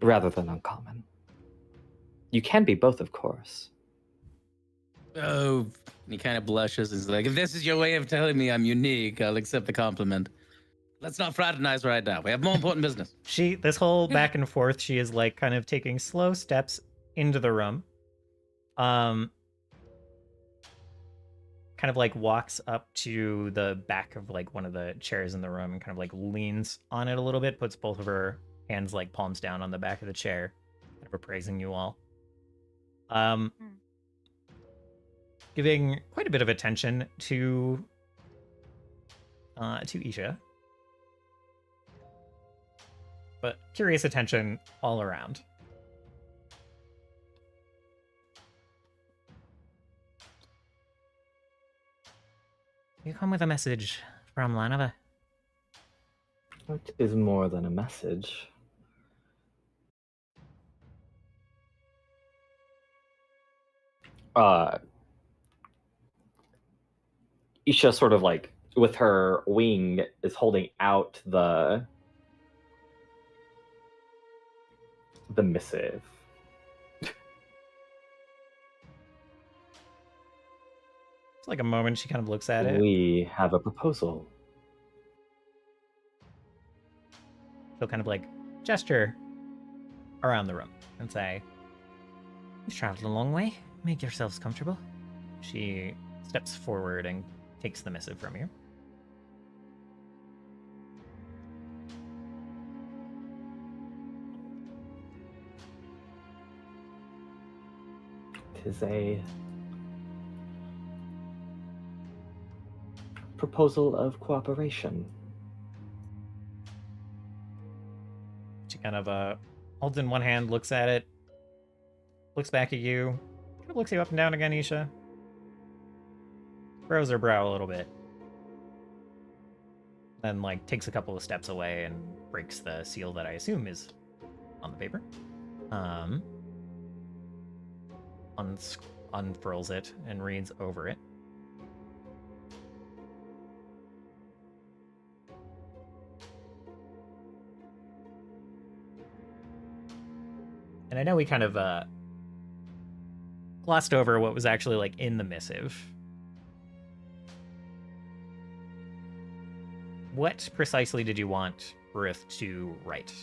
rather than uncommon. You can be both, of course. Oh, he kind of blushes and is like, if this is your way of telling me I'm unique, I'll accept the compliment. Let's not fraternize right now. We have more important business. This whole back and forth, she is like kind of taking slow steps into the room. Kind of like walks up to the back of like one of the chairs in the room and kind of like leans on it a little bit, puts both of her hands like palms down on the back of the chair, kind of appraising you all. Giving quite a bit of attention to Isha. But curious attention all around. You come with a message from Lanova. It is more than a message. Isha sort of like with her wing is holding out the missive. It's like a moment she kind of looks at it. We have a proposal. She'll kind of like gesture around the room and say, "You've traveled a long way. Make yourselves comfortable." She steps forward and takes the missive from you. It is a proposal of cooperation. She kind of holds in one hand, looks at it, looks back at you, kind of looks you up and down again, Isha. Furrows her brow a little bit. Then, like, takes a couple of steps away and breaks the seal that I assume is on the paper. Unfurls it and reads over it. And I know we kind of glossed over what was actually like in the missive. What precisely did you want Rith to write?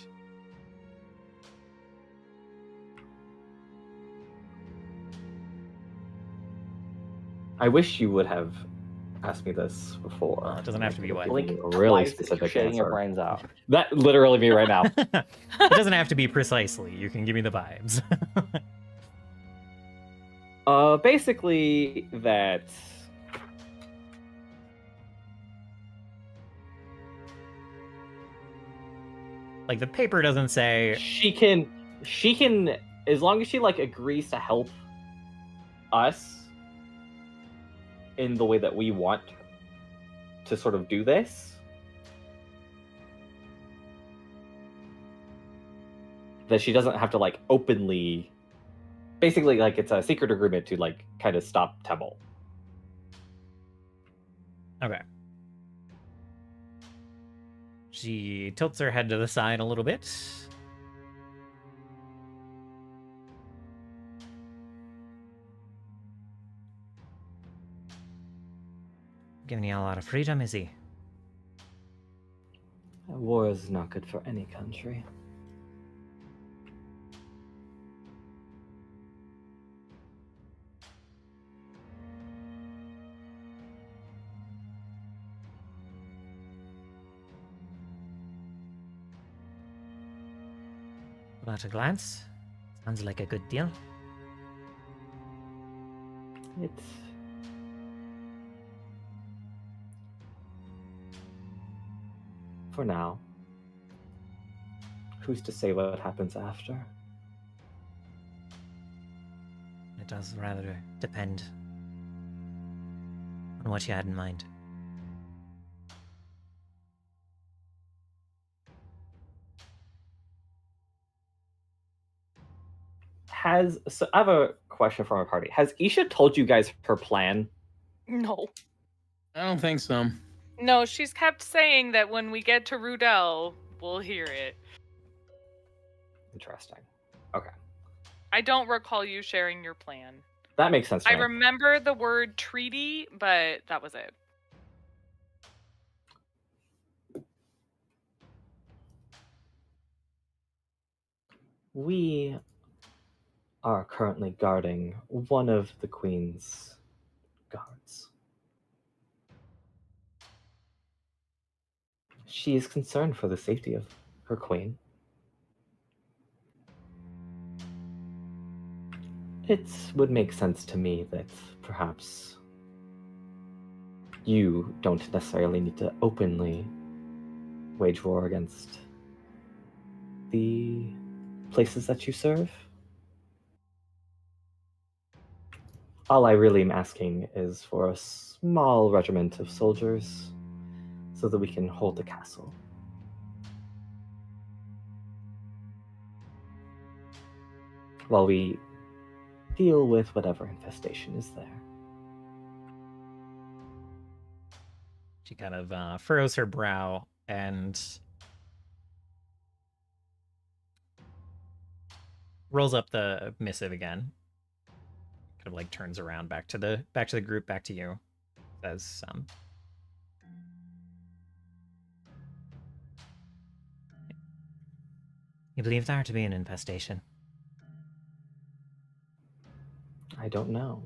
I wish you would have asked me this before. Well, it doesn't have to be what? Like a really specific shitting your answer. brains out. That literally me right now. It doesn't have to be precisely. You can give me the vibes. Basically that Like the paper doesn't say she can as long as she like agrees to help us in the way that we want to sort of do this, that she doesn't have to like openly, basically like it's a secret agreement to like kind of stop Temple. Okay. She tilts her head to the side a little bit. Giving you a lot of freedom, is he? War is not good for any country. Well, at a glance, sounds like a good deal. It's for now. Who's to say what happens after? It does rather depend on what you had in mind. So I have a question for my party. Has Isha told you guys her plan? No. I don't think so. No, she's kept saying that when we get to Rudel, we'll hear it. Interesting. Okay. I don't recall you sharing your plan. That makes sense to I me. remember the word treaty, but that was it. We are currently guarding one of the Queen's guards. She is concerned for the safety of her queen. It would make sense to me that perhaps you don't necessarily need to openly wage war against the places that you serve. All I really am asking is for a small regiment of soldiers so that we can hold the castle. While we deal with whatever infestation is there. She kind of furrows her brow and rolls up the missive again. Kind of like turns around back to the group, back to you. Says, you believe there to be an infestation? I don't know.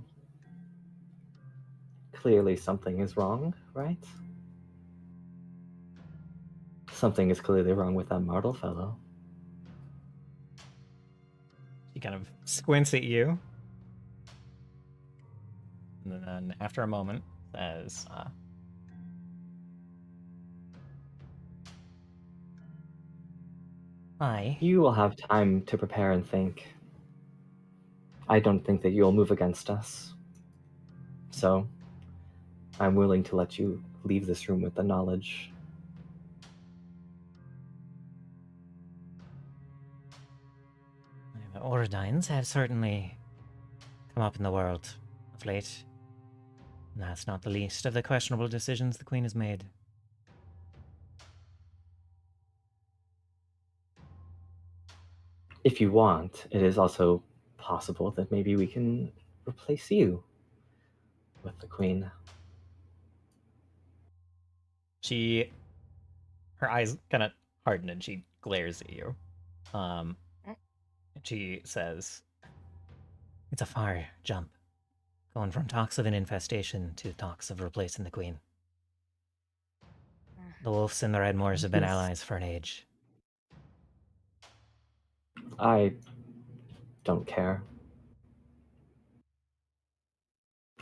Clearly something is wrong, right? Something is clearly wrong with that Martel fellow. She kind of squints at you. And then after a moment says, You will have time to prepare and think. I don't think that you'll move against us. So, I'm willing to let you leave this room with the knowledge. The Oradines have certainly come up in the world of late. And that's not the least of the questionable decisions the Queen has made. If you want, it is also possible that maybe we can replace you with the Queen. Her eyes kind of harden and she glares at you. And she says, it's a far jump, going from talks of an infestation to talks of replacing the Queen. The Wolves and the Redmoors have been Yes. allies for an age. I don't care.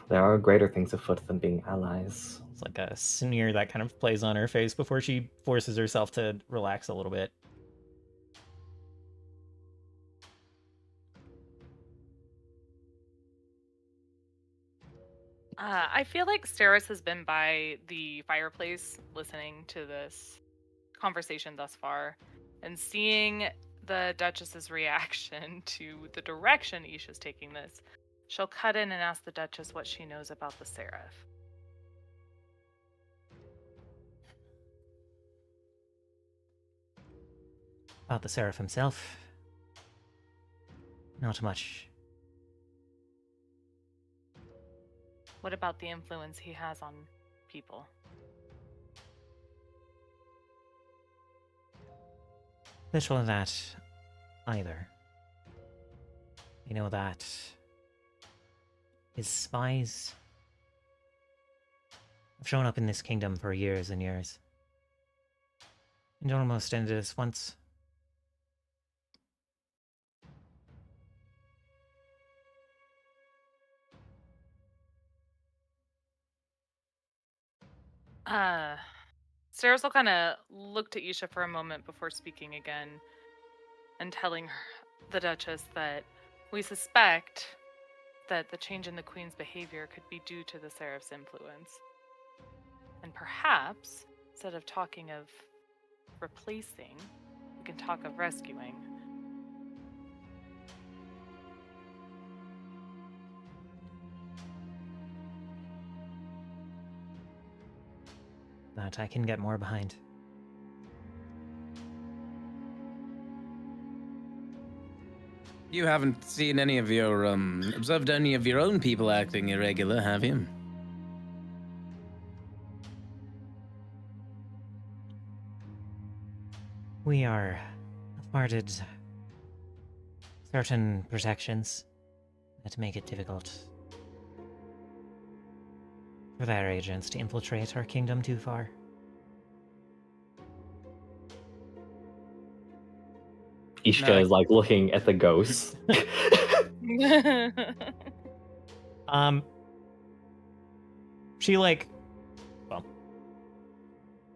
There are greater things afoot than being allies. It's like a sneer that kind of plays on her face before she forces herself to relax a little bit. I feel like Steris has been by the fireplace listening to this conversation thus far and seeing the Duchess's reaction to the direction Isha's taking this. She'll cut in and ask the Duchess what she knows about the Seraph. About the Seraph himself, not much. What about the influence he has on people? Little of that either. You know that his spies have shown up in this kingdom for years and years. And almost ended us once. Saris will kind of look to Isha for a moment before speaking again and telling the Duchess that we suspect that the change in the Queen's behavior could be due to the Seraph's influence. And perhaps, instead of talking of replacing, we can talk of rescuing. That I can get more behind. You haven't seen any of your, observed any of your own people acting irregular, have you? We are afforded certain protections that make it difficult for their agents to infiltrate our kingdom too far. Ishka No, is like looking at the ghosts. She like, well,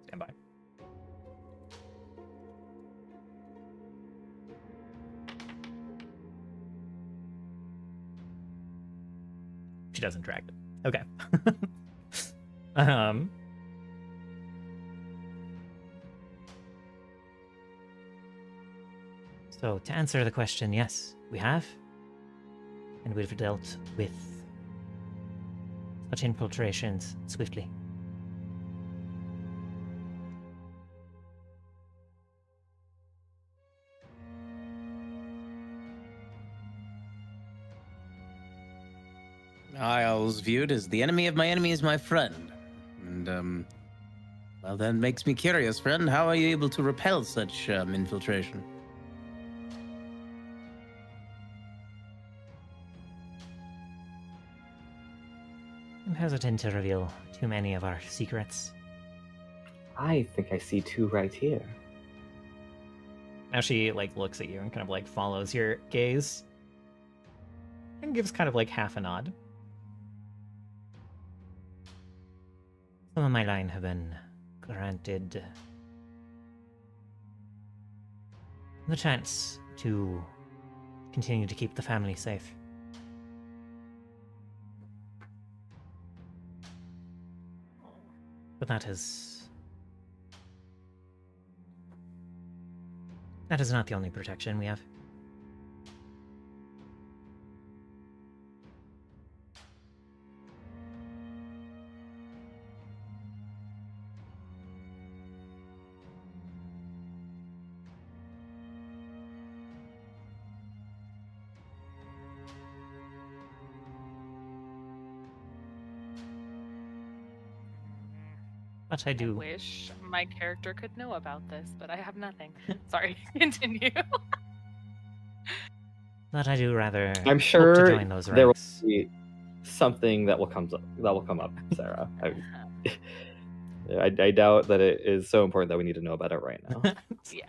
stand by. She doesn't drag it. Okay. So to answer the question, yes, we have. And we've dealt with such infiltrations swiftly. I always viewed as the enemy of my enemy is my friend. And, well, that makes me curious, friend. How are you able to repel such infiltration? I'm hesitant to reveal too many of our secrets. I think I see two right here. Now she like looks at you and kind of like follows your gaze and gives kind of like half a nod. Some of my line have been granted the chance to continue to keep the family safe. But that is not the only protection we have. But I do. I wish my character could know about this, but I have nothing. Sorry, continue. But I do rather I'm hope sure to join those there will ranks. be something that will come up, Sarah. I doubt that it is so important that we need to know about it right now. Yeah.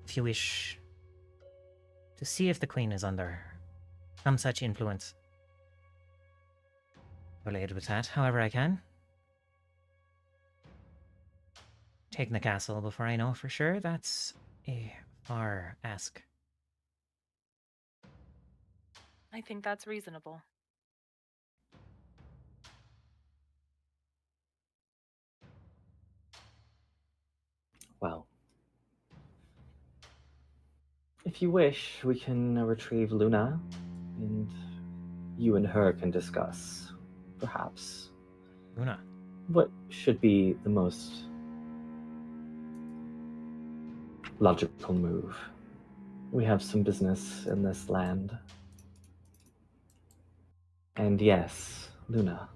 If you wish to see if the Queen is under some such influence, I'll aid with that however I can. Taking the castle before I know for sure, that's a far ask. I think that's reasonable. Well, if you wish, we can retrieve Luna, and you and her can discuss, perhaps, Luna. what should be the most logical move. We have some business in this land. And yes, Luna.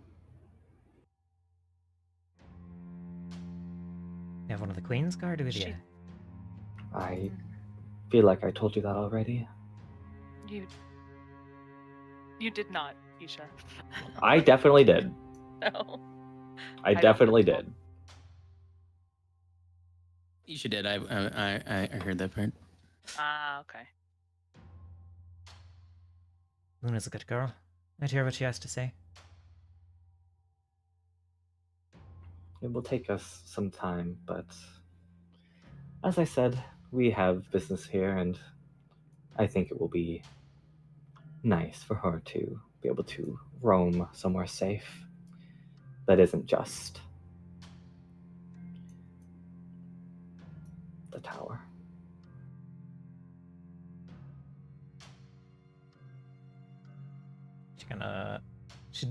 You have one of the Queen's Guard with you? I feel like I told you that already. You did not, Isha. I definitely did. No. I don't definitely recall. did. Isha did. I heard that part. Ah, okay. Luna's a good girl. I'd hear what she has to say. It will take us some time, but as I said, we have business here, and I think it will be nice for her to be able to roam somewhere safe that isn't just the tower. She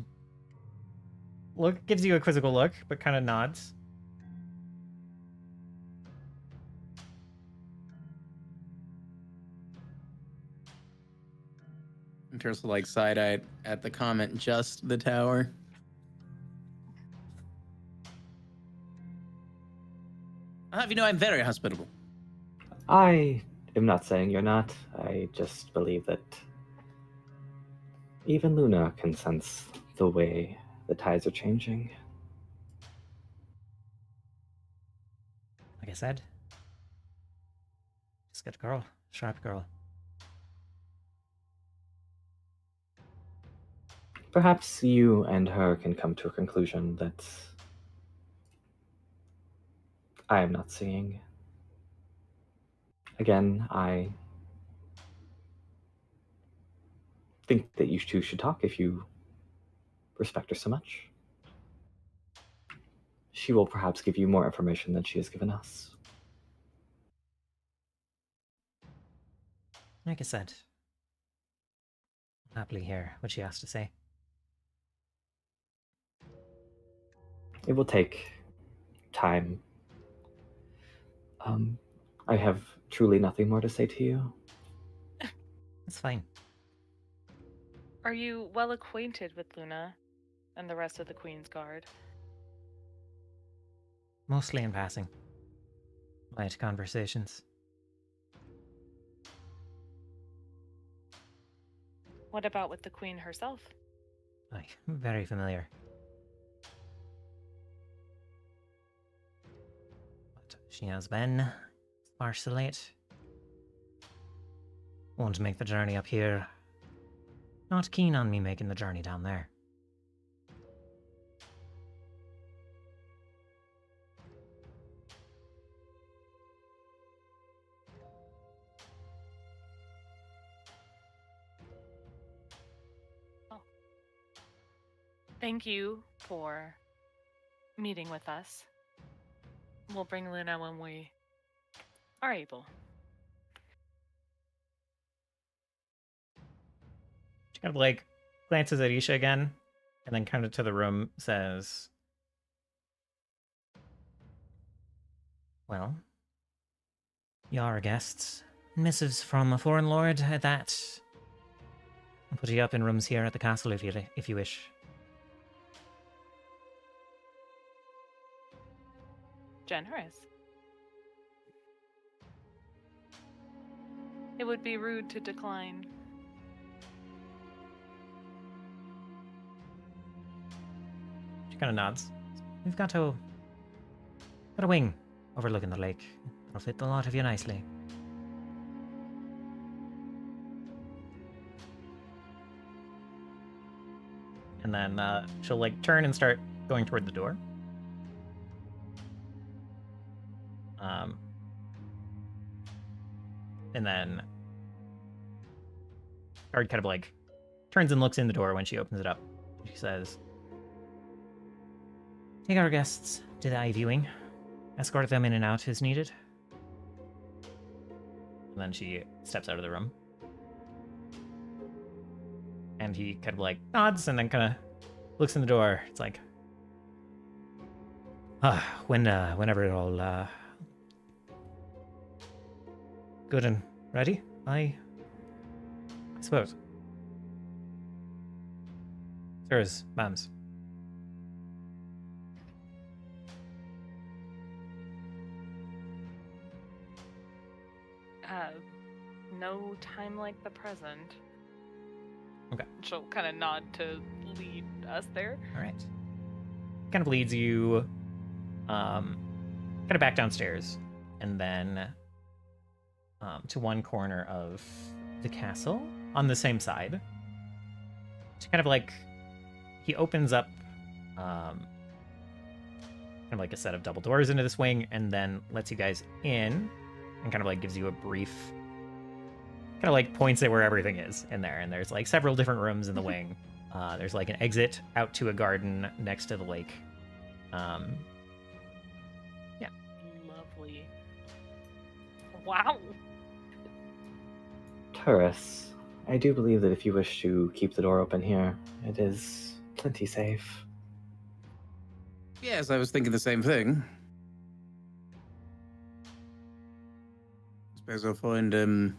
gives you a quizzical look, but kind of nods. In terms of like side eye at the comment, just the tower. I'll have you know I'm very hospitable. I am not saying you're not. I just believe that even Luna can sense the way the tides are changing. Like I said, she's a good girl, sharp girl. Perhaps you and her can come to a conclusion that I am not seeing. Again, I think that you two should talk if you respect her so much. She will perhaps give you more information than she has given us. Like I said, I'll happily hear what she has to say. It will take time. I have truly nothing more to say to you. That's fine. Are you well acquainted with Luna and the rest of the Queen's Guard? Mostly in passing. Light conversations. What about with the Queen herself? Aye, very familiar. But she has been sparse late. Won't make the journey up here. Not keen on me making the journey down there. Thank you for meeting with us. We'll bring Luna when we are able. She kind of like glances at Isha again, and then kind of to the room says, "Well, you're guests. Missives from a foreign lord at that. I'll put you up in rooms here at the castle if you wish." Generous. It would be rude to decline. She kind of nods. We've got a wing overlooking the lake. It'll fit the lot of you nicely. And then she'll like turn and start going toward the door. And then Guard kind of like turns and looks in the door when she opens it up. She says, "Take our guests to the eye viewing. Escort them in and out as needed." And then she steps out of the room. And he kind of like nods and then kind of looks in the door. It's like, whenever it all good and ready, I suppose. Sirs, ma'ams. No time like the present. Okay. She'll kind of nod to lead us there. All right. Kind of leads you, kind of back downstairs, and then to one corner of the castle on the same side. To kind of like, he opens up kind of like a set of double doors into this wing, and then lets you guys in, and kind of like gives you a brief, kind of like points at where everything is in there. And there's like several different rooms in the wing. There's like an exit out to a garden next to the lake. Yeah. Lovely. Wow. Turris, I do believe that if you wish to keep the door open here, it is plenty safe. Yes, I was thinking the same thing. Suppose I'll find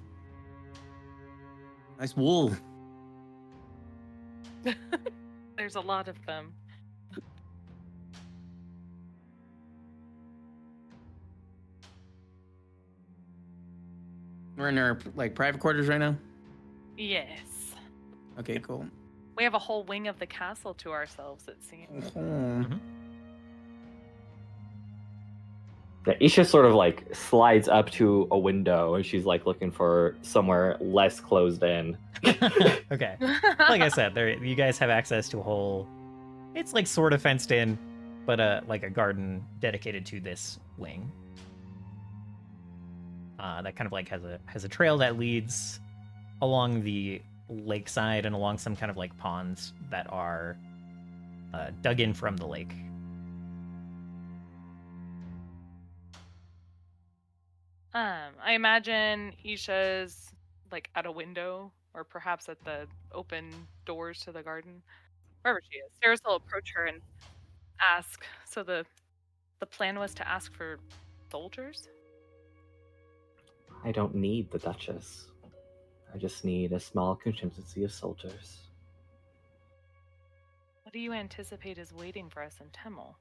nice wool. There's a lot of them. We're in our like private quarters right now. Yes. Okay, cool. We have a whole wing of the castle to ourselves, it seems. Yeah, Isha sort of like slides up to a window and she's like looking for somewhere less closed in. Okay. Like I said, you guys have access to a whole, it's like sort of fenced in, but like a garden dedicated to this wing. That kind of like has a trail that leads along the lakeside and along some kind of like ponds that are dug in from the lake. I imagine Isha's like at a window, or perhaps at the open doors to the garden, wherever she is. Sarah's will approach her and ask. So the plan was to ask for soldiers? I don't need the Duchess. I just need a small contingency of soldiers. What do you anticipate is waiting for us in Temel?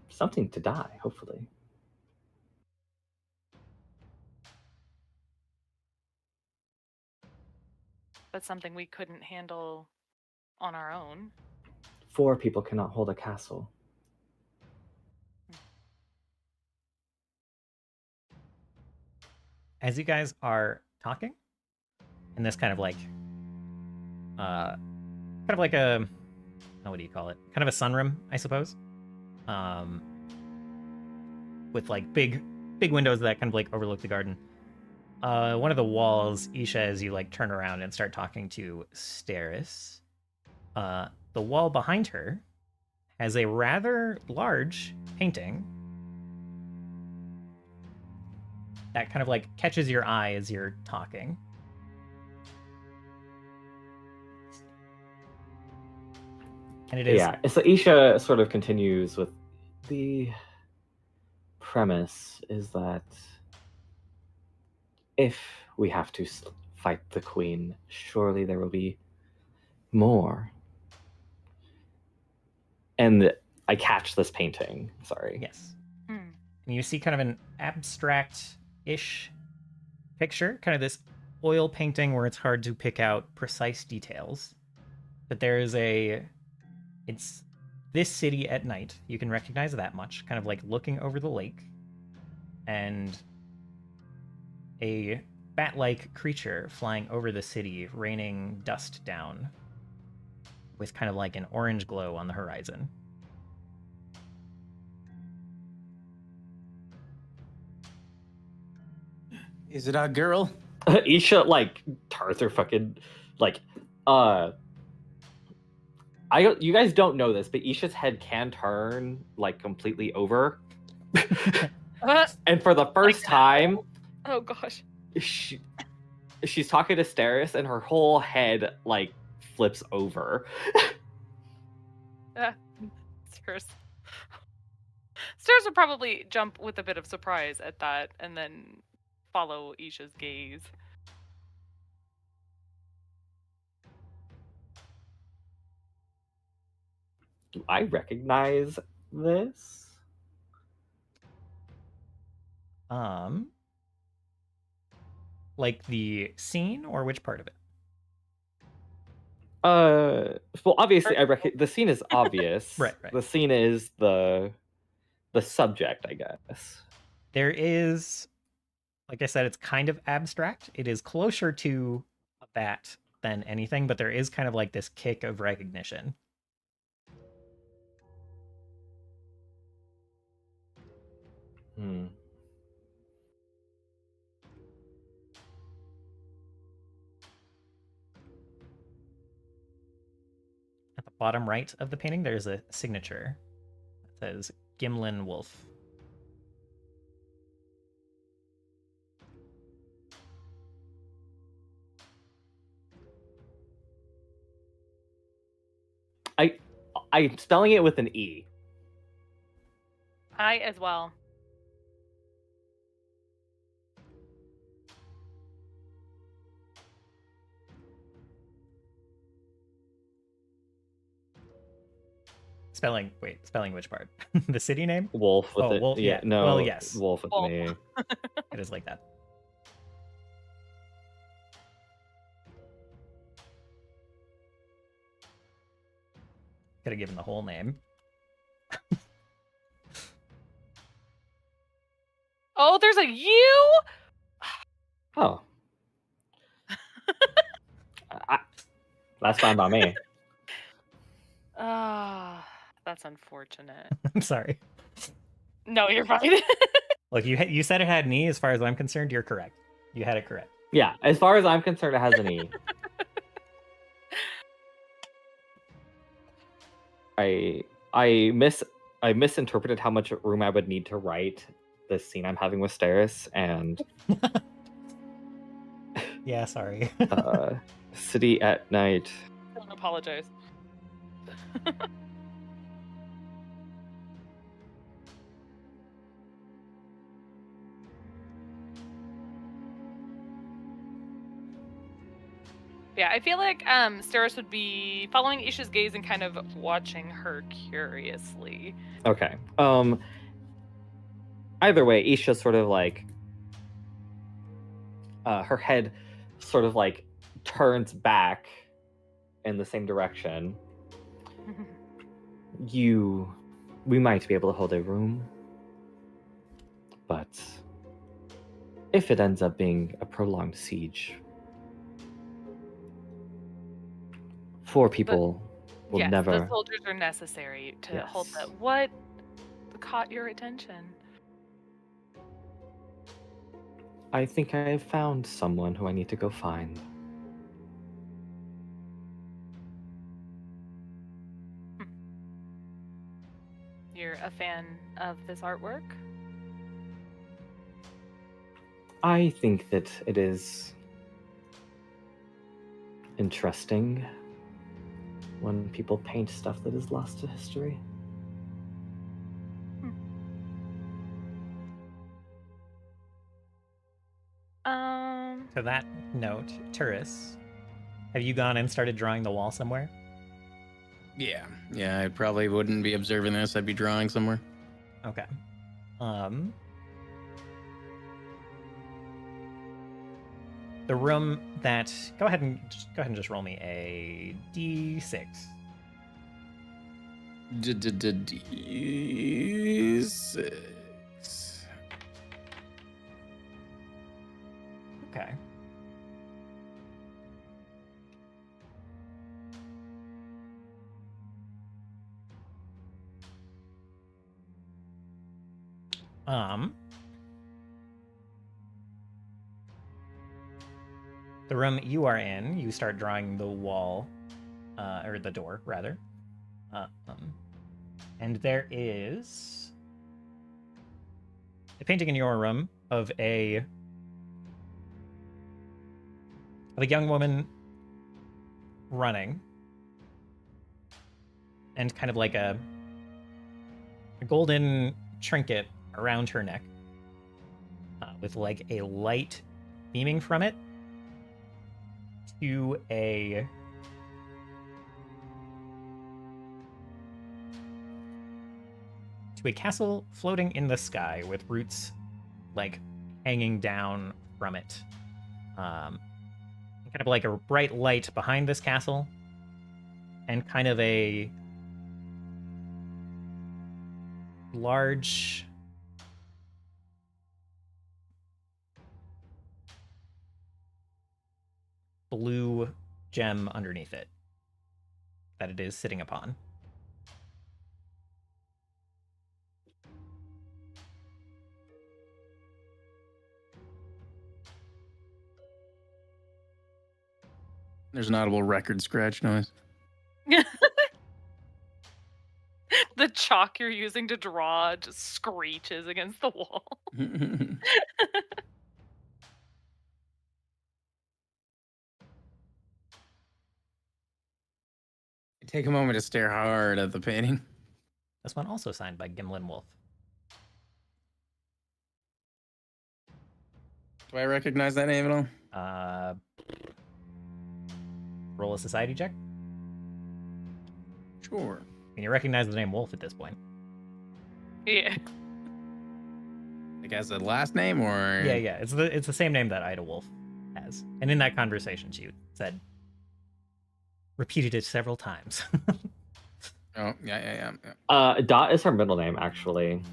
Something to die, hopefully. But something we couldn't handle on our own. 4 people cannot hold a castle. As you guys are talking, in this kind of like a, what do you call it? Kind of a sunroom, I suppose. With like big windows that kind of like overlook the garden. One of the walls, Isha, as you like turn around and start talking to Steris, the wall behind her has a rather large painting that kind of like catches your eye as you're talking. And it is... Yeah, so Isha sort of continues with the premise is that if we have to fight the Queen, surely there will be more. And I catch this painting, sorry. Yes. And you see kind of an abstract-ish picture, kind of this oil painting where it's hard to pick out precise details. But there is it's this city at night. You can recognize that much, kind of like looking over the lake. And a bat-like creature flying over the city, raining dust down with kind of like an orange glow on the horizon. Is it our girl? Isha like turns her fucking like you guys don't know this, but Isha's head can turn like completely over. And for the first time, oh gosh, she's talking to Steris and her whole head like flips over. Stairs would probably jump with a bit of surprise at that and then follow Isha's gaze. Do I recognize this? Like the scene or which part of it? Well, obviously, the scene is obvious. Right. The scene is the subject, I guess. There is, like I said, it's kind of abstract. It is closer to a bat than anything, but there is kind of like this kick of recognition. Hmm. At the bottom right of the painting, there's a signature that says Gimlin Wolf. I'm spelling it with an E. I as well. Spelling which part? The city name? Wolf with Oh, it. wolf, Yeah, yeah. no. Well, yes. Wolf with Wolf. an E. It is like that. Could have given the whole name. Oh, there's a U? Oh. That's fine by me. Ah, that's unfortunate. I'm sorry. No, you're fine. Look, you said it had an E. As far as I'm concerned, you're correct. You had it correct. Yeah, as far as I'm concerned, it has an E. I misinterpreted how much room I would need to write this scene I'm having with Steris, and Yeah, sorry. city at night. Don't apologize. Yeah, I feel like Steris would be following Isha's gaze and kind of watching her curiously. Okay. Either way, Isha sort of like her head sort of like turns back in the same direction. We might be able to hold a room, but if it ends up being a prolonged siege, 4 people will Yes, never. the soldiers are necessary to hold Yes. that. What caught your attention? I think I have found someone who I need to go find. You're a fan of this artwork? I think that it is interesting when people paint stuff that is lost to history. To that note, Turris, have you gone and started drawing the wall somewhere? Yeah, I probably wouldn't be observing this. I'd be drawing somewhere. Okay. The room that go ahead and just roll me a d6. D6. Okay. The room you are in, you start drawing the wall, or the door, rather. And there is a painting in your room of a young woman running, and kind of like a golden trinket around her neck, with like a light beaming from it to a castle floating in the sky with roots like hanging down from it. Kind of like a bright light behind this castle, and kind of a large blue gem underneath it that it is sitting upon. There's an audible record scratch noise. The chalk you're using to draw just screeches against the wall. Take a moment to stare hard at the painting. This one also signed by Gimlin Wolf. Do I recognize that name at all? Roll a society check. Sure. And you recognize the name Wolf at this point. Yeah. Like as a last name or? Yeah. It's the same name that Ida Wolf has. And in that conversation, she repeated it several times. Oh, yeah. Dot is her middle name, actually.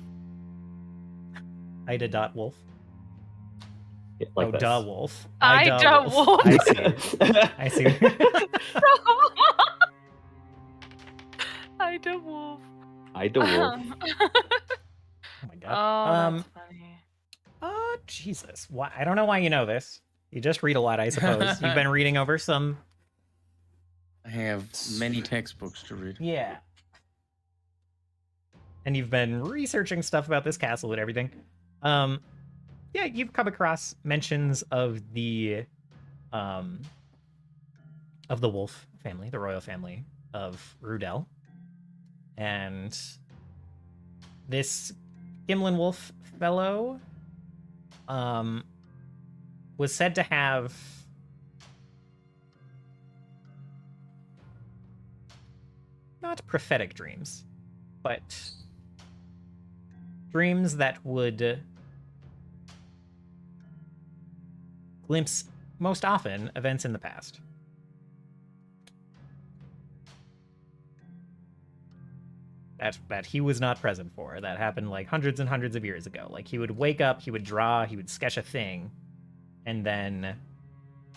Ida Wolf. Yeah, like this. Duh Wolf. Ida Wolf. I see. I see. Ida Wolf. Ida Wolf. Oh my god. Oh, that's funny. Jesus. Why? I don't know why you know this. You just read a lot, I suppose. You've been reading over some. I have many textbooks to read. Yeah. And you've been researching stuff about this castle and everything. Yeah, you've come across mentions of the Wolf family, the royal family of Rudel. And this Gimlin Wolf fellow was said to have not prophetic dreams, but dreams that would glimpse, most often, events in the past. That he was not present for. That happened like hundreds and hundreds of years ago. Like he would wake up, he would draw, he would sketch a thing, and then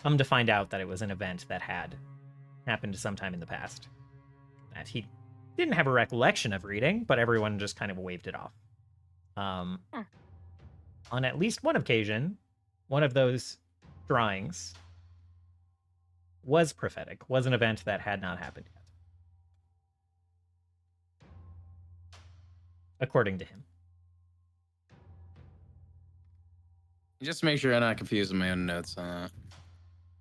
come to find out that it was an event that had happened sometime in the past. That he didn't have a recollection of reading, but everyone just kind of waved it off. On at least one occasion, one of those drawings was prophetic, was an event that had not happened yet. According to him. Just to make sure I'm not confused in my own notes. The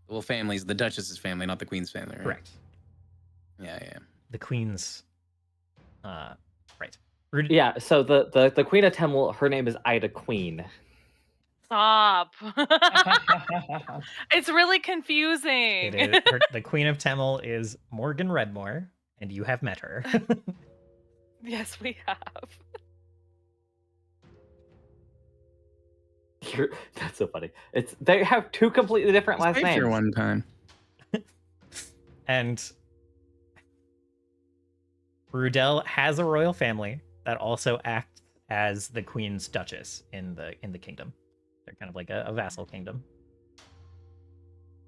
Wolf family's the Duchess's family, not the Queen's family, right? Correct. Yeah. The Queen's right. Yeah, so the Queen of Temel, her name is Ida Queen. Stop. It's really confusing. The Queen of Temel is Morgan Redmore, and you have met her. Yes, we have. That's so funny. They have two completely different last names. Here one time. And Rudel has a royal family that also acts as the Queen's Duchess in the kingdom. They're kind of like a vassal kingdom.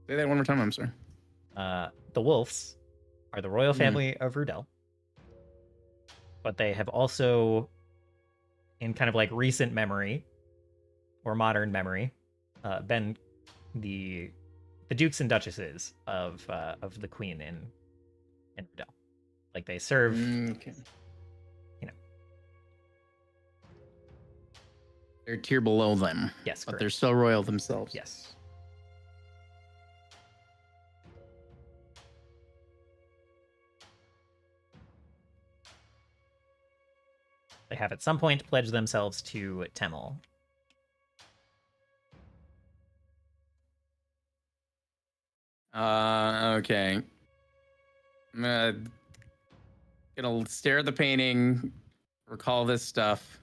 Say that one more time, I'm sorry. The Wolves are the royal family of Rudel. But they have also, in kind of like recent memory, or modern memory, been the dukes and duchesses of the Queen in Rudel. Like they serve, they're a tier below them. Yes, but correct. they're still royal themselves. Yes. They have at some point pledged themselves to Temel. Okay. I'm gonna stare at the painting, recall this stuff,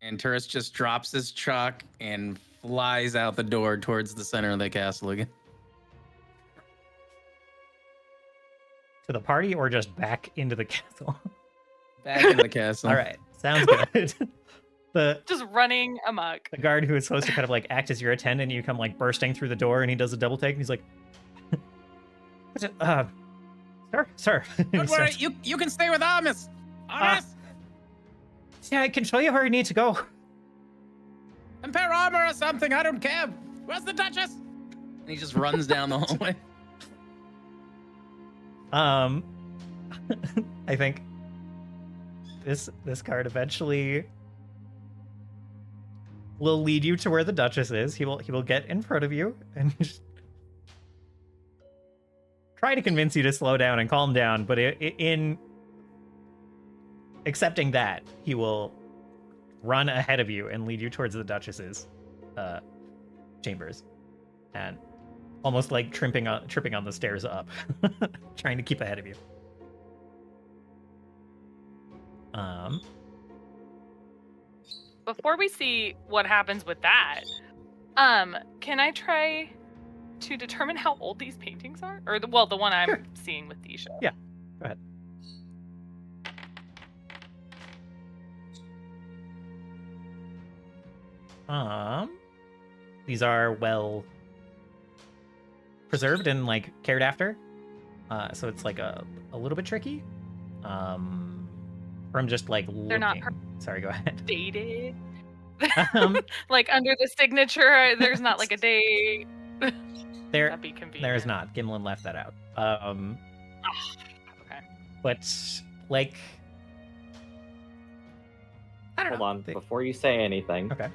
and Turris just drops his chalk and flies out the door towards the center of the castle again. To the party or just back into the castle? Back into the castle. All right, sounds good. The Just running amok. guard who is supposed to kind of like act as your attendant, you come like bursting through the door, and he does a double take, and he's like, sir. And he Don't worry, starts, you can stay with Armis. Armis, yeah, I can show you where you need to go. compare armor or something. I don't care. Where's the Duchess? And he just runs down the hallway. I think this card eventually will lead you to where the Duchess is. He will get in front of you and just try to convince you to slow down and calm down, but in accepting that, he will run ahead of you and lead you towards the Duchess's chambers, and almost like tripping on the stairs up, trying to keep ahead of you. Before we see what happens with that, can I try to determine how old these paintings are? Or the one I'm Sure. seeing with Isha. Yeah. Go ahead. These are well preserved and like cared after. So it's like a little bit tricky. From just like looking. They're not Sorry, go ahead. Dated. Um, Like under the signature, there's not like a date. there, That'd be convenient. there is not. Gimlin left that out. Okay. But like, I don't Hold know. on, before you say anything. Okay.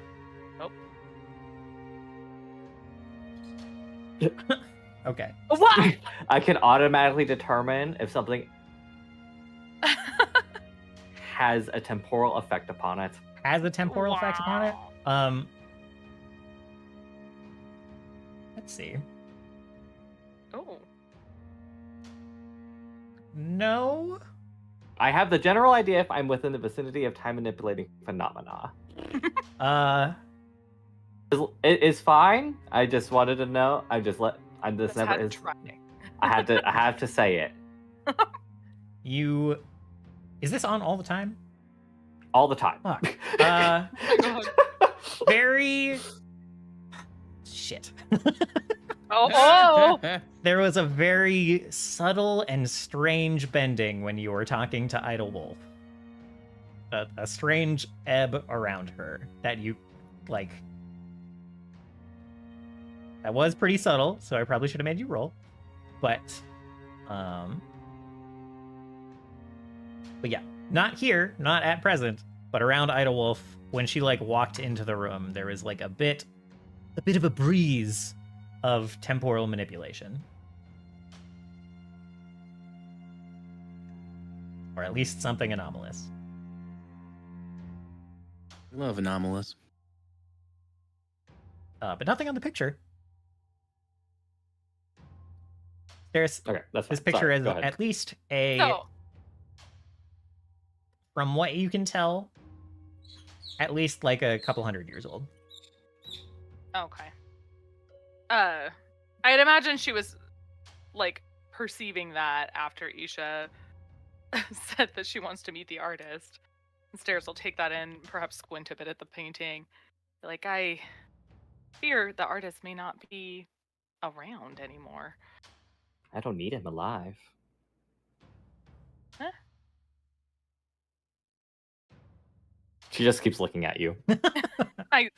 Okay. What? I can automatically determine if something has a temporal effect upon it. Has a temporal effect upon it. Wow. Let's see. Oh. No. I have the general idea if I'm within the vicinity of time manipulating phenomena. It's fine. I just wanted to know. I'm just Let's never have is. try. I have to say it Is this on all the time? all the time. Fuck. Oh my God. Very shit. Oh. There was a very subtle and strange bending when you were talking to Idlewolf. A strange ebb around her that you like. That was pretty subtle, so I probably should have made you roll. But yeah, not here, not at present, but around Idlewolf. When she like walked into the room, there was like a bit of a breeze of temporal manipulation, or at least something anomalous. Love anomalous. But nothing on the picture. There's Okay, that's this fine. picture Sorry, is go ahead. at least a, So, from what you can tell, at least like a couple hundred years old. okay. I'd imagine she was like perceiving that after Isha said that she wants to meet the artist. And Stairs will take that in, perhaps squint a bit at the painting. Like, I fear the artist may not be around anymore. I don't need him alive. Huh? She just keeps looking at you. I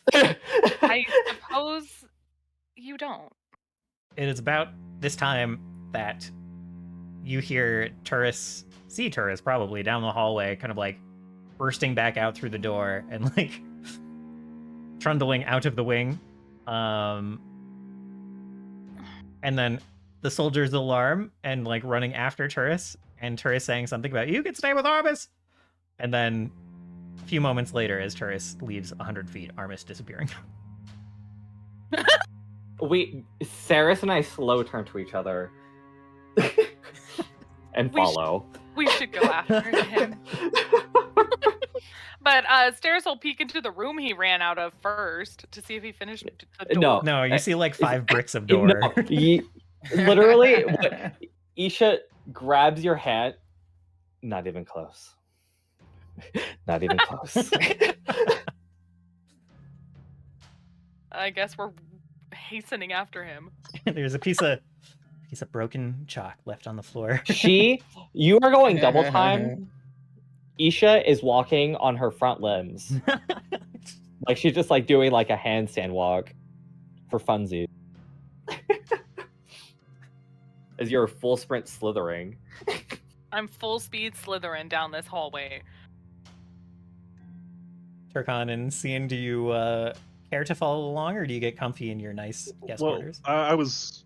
suppose you don't. It is about this time that you hear see Turris probably down the hallway, kind of like bursting back out through the door and like trundling out of the wing. And then the soldiers' alarm and like running after Turris, and Turris saying something about you can stay with Armis. And then a few moments later, as Turris leaves 100 feet, Armis disappearing. Saris and I slow turn to each other and We should- follow. We should go after him. But Stairs will peek into the room he ran out of first to see if he finished the door. No. No, you see like 5 bricks of door. No, literally, Isha grabs your hand. Not even close. Not even close. I guess we're hastening after him. There's a piece of broken chalk left on the floor. You are going double time. Isha is walking on her front limbs. Like she's just like doing like a handstand walk for funsies. As you're full sprint slithering. I'm full speed slithering down this hallway. Turkon and Cian, do you care to follow along, or do you get comfy in your nice guest Well, quarters? I was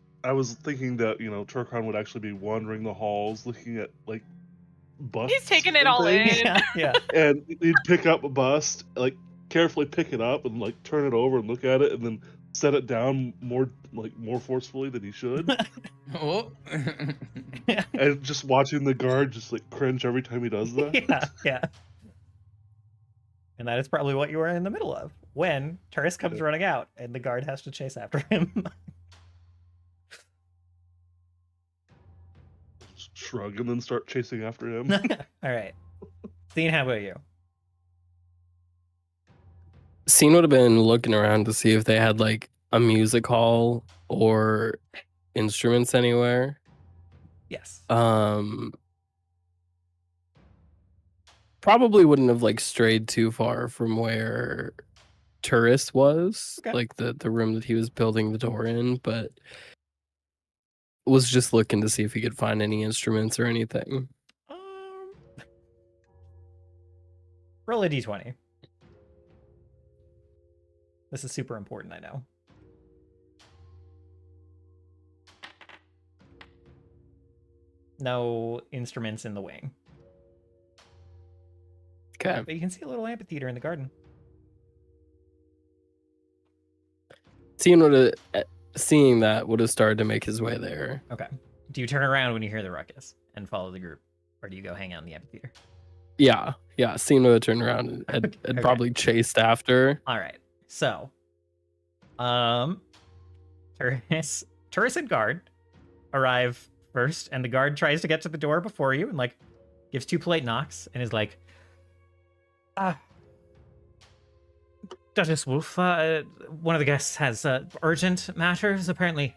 thinking that Turkon would actually be wandering the halls, looking at like busts. He's taking it and all things, in. Yeah. and he'd pick up a bust, like carefully pick it up and like turn it over and look at it, and then set it down more forcefully than he should. Oh. And just watching the guard just like cringe every time he does that. Yeah. And that is probably what you were in the middle of when Turris comes running out and the guard has to chase after him. Just shrug and then start chasing after him. All right. Cian, how about you? Scene would have been looking around to see if they had like a music hall or instruments anywhere. Yes. Probably wouldn't have like strayed too far from where Turris was, Okay. like the room that he was building the door in, but was just looking to see if he could find any instruments or anything. Roll a d20. This is super important, I know. No instruments in the wing. Okay. But you can see a little amphitheater in the garden. Seeing that would have started to make his way there. Okay. Do you turn around when you hear the ruckus and follow the group? Or do you go hang out in the amphitheater? Yeah. Seeing would have turned around and had Okay. probably chased after. All right. So, Turris and guard arrive first, and the guard tries to get to the door before you and like gives 2 polite knocks and is like, Duchess Wolf, one of the guests has urgent matters, apparently.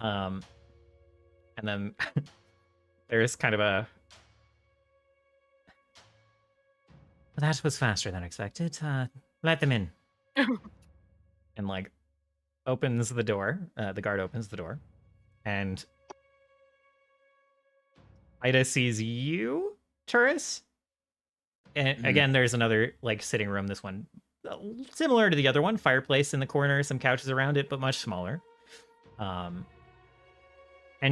And then there's kind of a... That was faster than expected. Let them in. And, like, opens the door. The guard opens the door. And Ida sees you, Turris. And again, there's another like sitting room. This one, similar to the other one, fireplace in the corner, some couches around it, but much smaller. And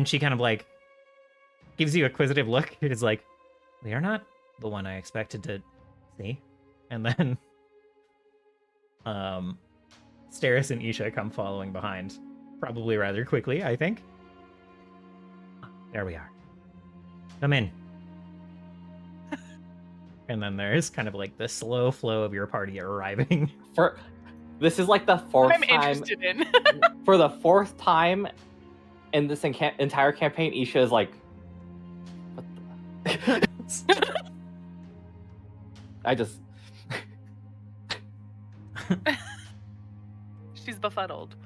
she kind of like gives you a quizzitive look. It is like, "They are not the one I expected to see." And then, Steris and Isha come following behind, probably rather quickly, I think. There we are. Come in. And then there's kind of like the slow flow of your party arriving. This is like the fourth I'm time. interested in. For the fourth time in this entire campaign, Isha is like, what the? I just. She's befuddled.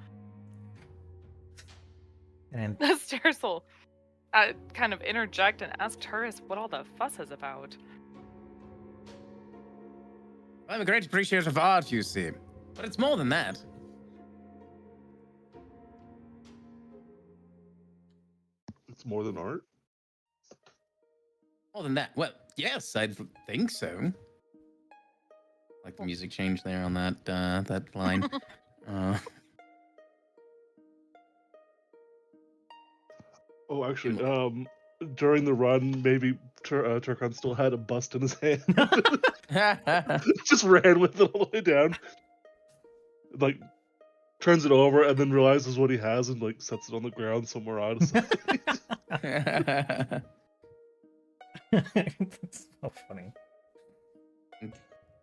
And Stairs will kind of interject and ask Turris what all the fuss is about. I'm a great appreciator of art, you see. But it's more than that. It's more than art. More than that. Well, yes, I think so. Like the music change there on that line. Oh, actually, during the run, maybe Turkon still had a bust in his hand. Just ran with it all the way down. Like, turns it over and then realizes what he has and like sets it on the ground somewhere out of sight. it's so funny.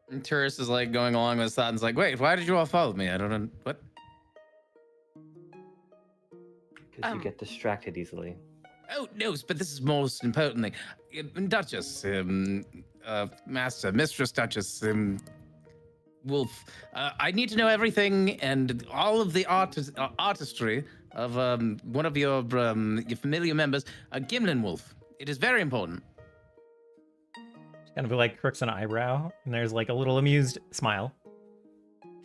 And Turris is like going along with his thought and is like, wait, why did you all follow me? I don't know. What? Because you get distracted easily. Oh, no, but this is most importantly. Duchess, Master, Mistress Duchess, Wolf. I need to know everything and all of the artistry of one of your familiar members, Gimlin Wolf. It is very important. She kind of like crooks an eyebrow, and there's like a little amused smile.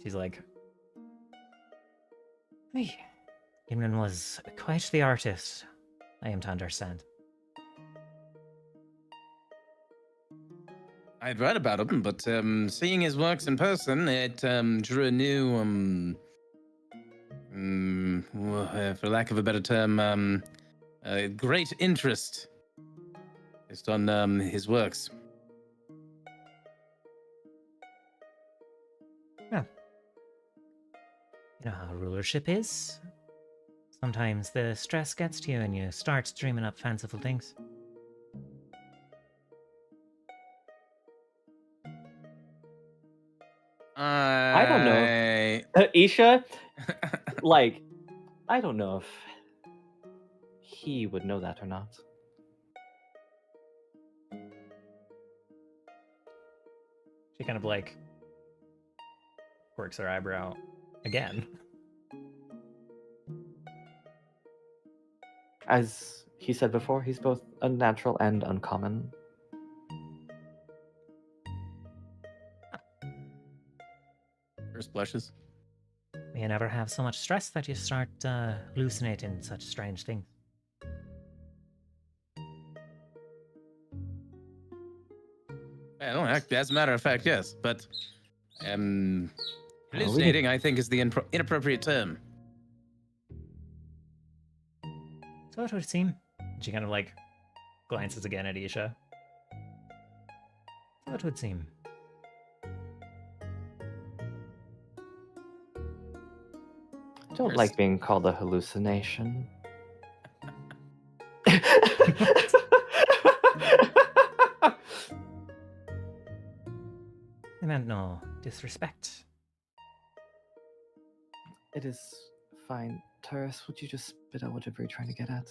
She's like, "Hey, Gimlin was quite the artist, I am to understand." I'd read about him, but seeing his works in person, it drew a new, for lack of a better term, great interest based on his works. Yeah. You know how rulership is? Sometimes the stress gets to you and you start dreaming up fanciful things. I don't know. Isha, like, I don't know if he would know that or not. She kind of like quirks her eyebrow again. As he said before, he's both unnatural and uncommon. First blushes. You never have so much stress that you start hallucinating such strange things. Well, as a matter of fact, yes. But hallucinating, I think, is the inappropriate term. So it would seem. She kind of like glances again at Isha. So it would seem. I don't like being called a hallucination. I meant no disrespect. It is fine. Taurus, would you just spit out whatever you're trying to get at?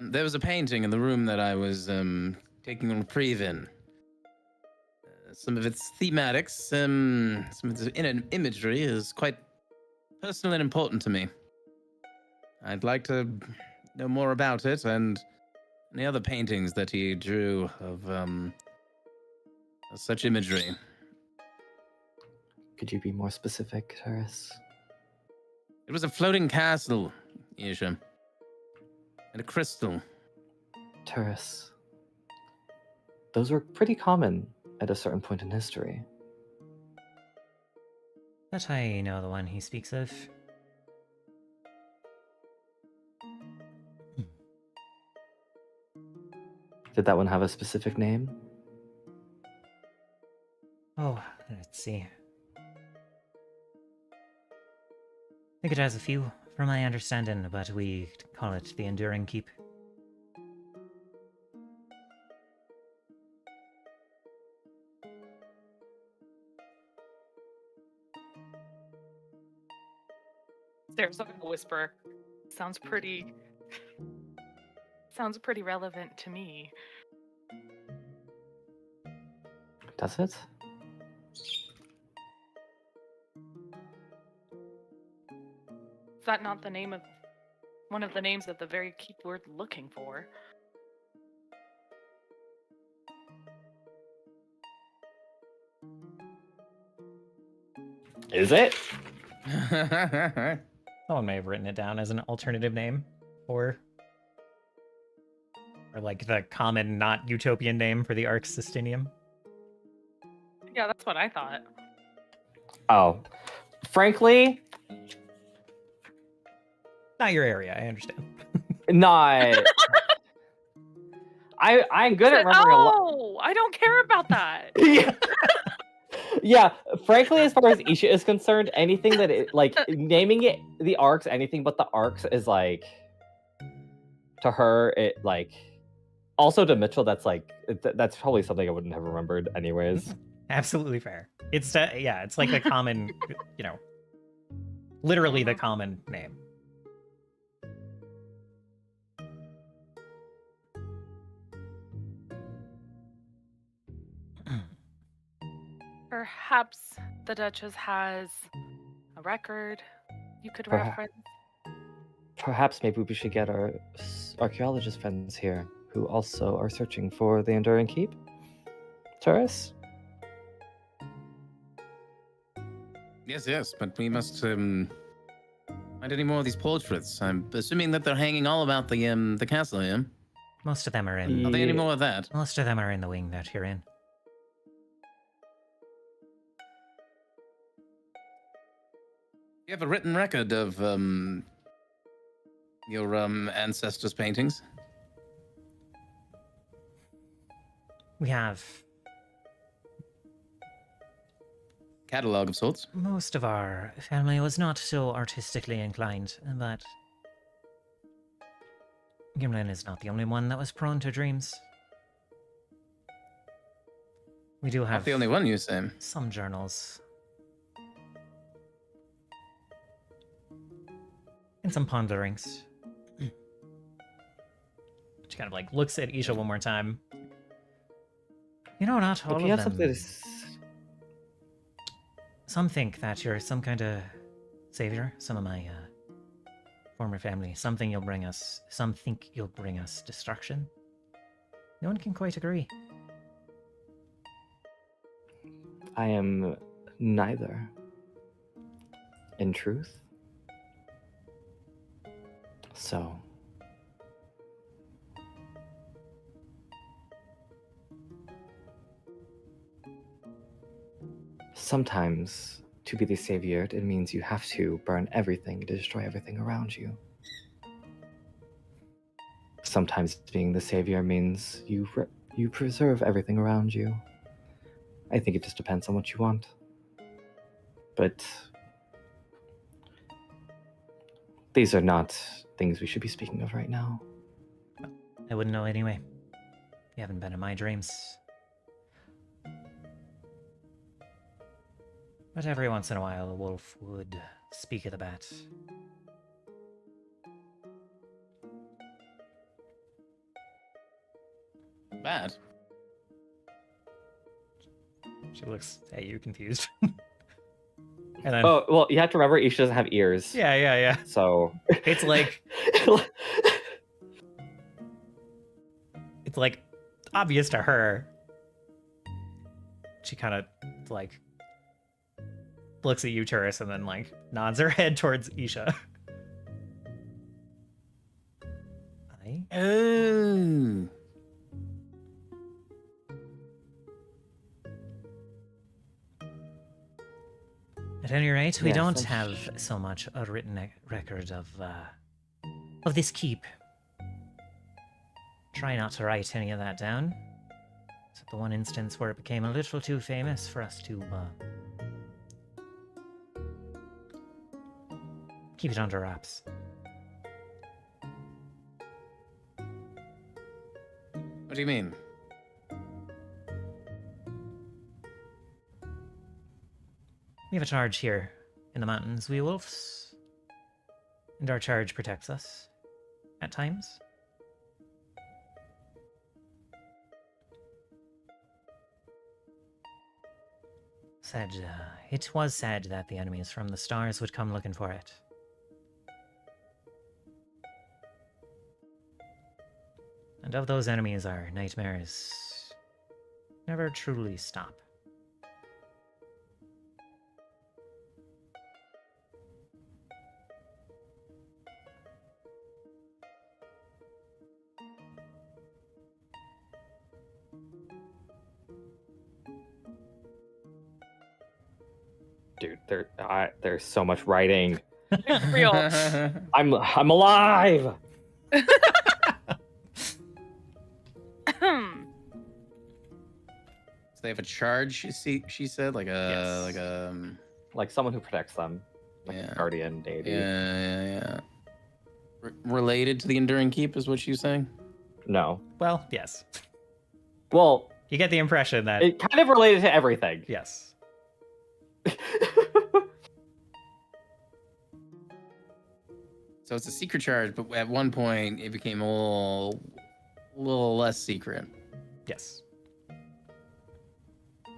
There was a painting in the room that I was taking a reprieve in. Some of its thematics, some of the imagery is quite personal and important to me. I'd like to know more about it and any other paintings that he drew of such imagery. Could you be more specific, Taurus? It was a floating castle, Isha, and a crystal. Taurus. Those were pretty common at a certain point in history. But I know the one he speaks of. Did that one have a specific name? Oh, let's see. I think it has a few, from my understanding, but we call it the Enduring Keep. There's like a whisper. Sounds pretty relevant to me. Does it? Is that not the name of one of the names of the very keep we're looking for? Is it? Someone may have written it down as an alternative name, or like the common, not utopian name for the Arc Systinium. Yeah, that's what I thought. Oh. Frankly, Not your area, I understand. not. I'm good at remembering a lot. Oh, I don't care about that. Yeah. Yeah, frankly, as far as Isha is concerned, anything that it, like naming it the arcs, anything but the arcs is like to her it like also to Mitchell that's like that's probably something I wouldn't have remembered anyways. Absolutely fair. It's yeah, it's like the common, you know, literally the common name. Perhaps the Duchess has a record you could Perhaps. reference. Perhaps maybe we should get our archaeologist friends here, who also are searching for the Enduring Keep. Taurus? Yes, but we must find any more of these portraits. I'm assuming that they're hanging all about the castle here. Most of them are in. Are there any more of that? Most of them are in the wing that you're in. You have a written record of your ancestors' paintings? We have Catalog of sorts. most of our family was not so artistically inclined, but Gimlin is not the only one that was prone to dreams. We do Not have the only one, you say. some journals and some ponderings. She kind of like looks at Isha one more time. You know, not all If of you have them. something to Some think that you're some kind of savior. Some of my former family. Some think you'll bring us destruction. No one can quite agree. I am neither. In truth. So. Sometimes, to be the savior, it means you have to burn everything to destroy everything around you. Sometimes being the savior means you preserve everything around you. I think it just depends on what you want. But these are not things we should be speaking of right now. I wouldn't know anyway. You haven't been in my dreams. But every once in a while, a wolf would speak of the bat. Bad. She looks at you confused. And then, Oh, well, you have to remember Isha doesn't have ears. yeah. So It's like it's like obvious to her. She kind of like looks at you, Turris, and then like nods her head towards Isha. Aye. Oh. At any rate, we Yes, don't I'm have so much a written record of this keep. Try not to write any of that down. Except the one instance where it became a little too famous for us to keep it under wraps. What do you mean? We have a charge here in the mountains, we wolves. And our charge protects us. At times. It was said that the enemies from the stars would come looking for it. And of those enemies, our nightmares never truly stop. dude, there's so much writing. Real. I'm alive. So they have a charge. She said, like a Yes. Like someone who protects them, like Yeah. a guardian deity. yeah. Related to the Enduring Keep is what she's saying. No. Well, yes. Well, You get the impression that it kind of related to everything. yes. So it's a secret charge, but at one point it became a little less secret. Yes.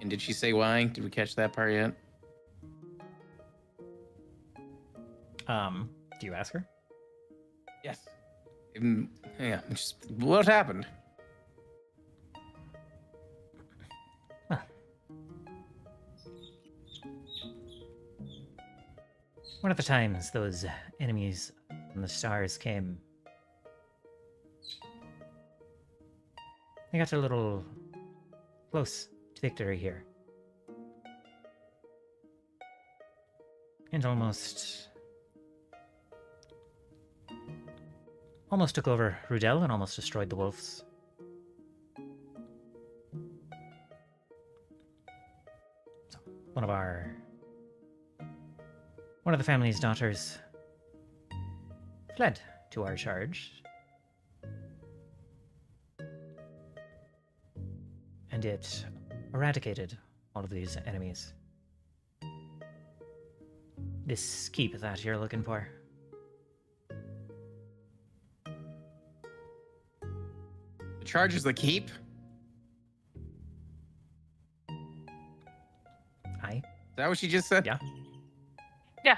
And did she say why? Did we catch that part yet? Do you ask her? Yes. Yeah. Just what happened? Well, one of the times those enemies from the stars came, they got a little close to victory here. And almost took over Rudel and almost destroyed the wolves. So, one of the family's daughters fled to our charge. And it eradicated all of these enemies. This keep that you're looking for. The charge is the keep? Aye. Is that what she just said? Yeah. Yeah.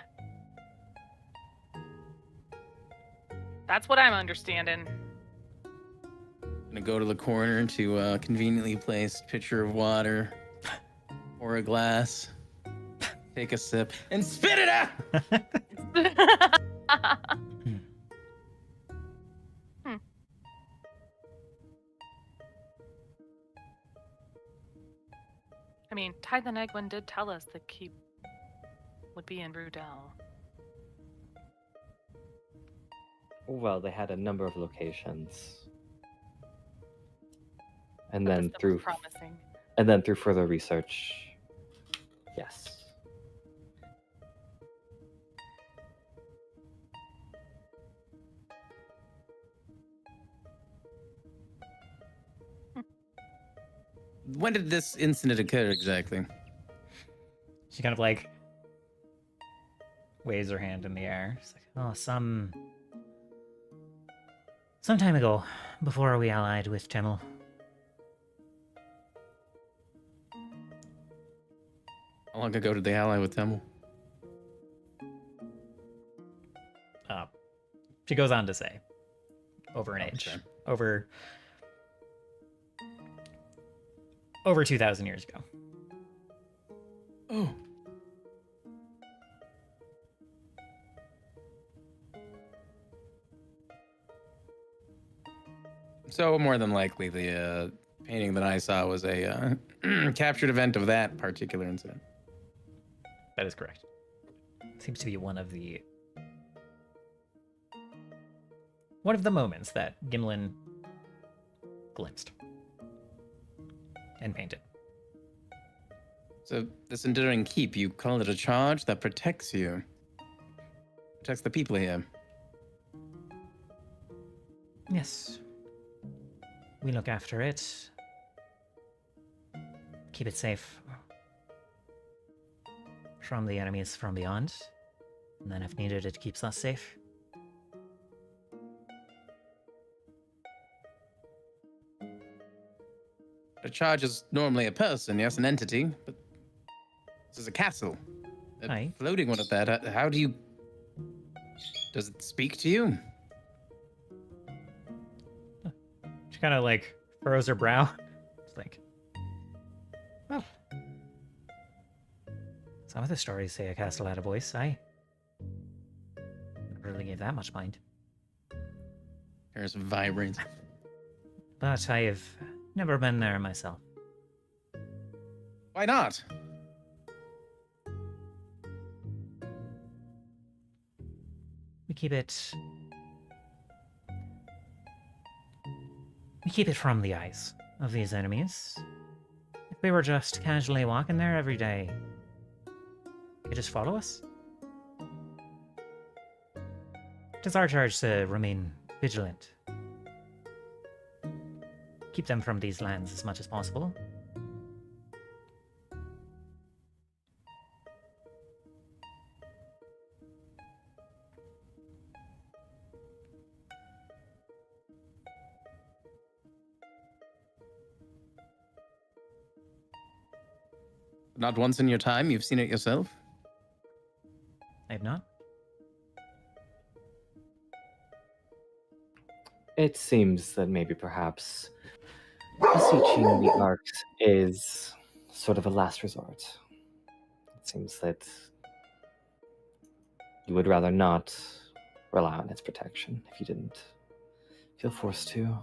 That's what I'm understanding. Gonna go to the corner to a conveniently placed pitcher of water, pour a glass, take a sip, and spit it out! I mean, Ty the Negwin did tell us the keep would be in Rudel. Well, they had a number of locations. And But then this looks through promising. further research, yes. When did this incident occur exactly? She kind of like waves her hand in the air. She's like, oh, some time ago, before we allied with Temel. How long ago did they ally with Temel? She goes on to say, over an age, Okay. over 2,000 years ago. Oh. So more than likely, the painting that I saw was a captured event of that particular incident. That is correct. Seems to be one of the moments that Gimlin glimpsed and painted. So this enduring keep, you call it a charge that protects you. Protects the people here. Yes. We look after it. Keep it safe from the enemies from beyond. And then if needed, it keeps us safe. A charge is normally a person, yes, an entity, but this is a castle. A Aye. floating one at that. How do you... Does it speak to you? She kind of like furrows her brow. It's like, well, some of the stories say a castle had a voice. I never really gave that much mind. There's vibrant. But I have never been there myself. Why not? We keep it from the eyes of these enemies. If we were just casually walking there every day, they could just follow us. It is our charge to remain vigilant. Keep them from these lands as much as possible. Not once in your time, you've seen it yourself? I have not. It seems that maybe perhaps beseeching the arcs is sort of a last resort. It seems that you would rather not rely on its protection if you didn't feel forced to.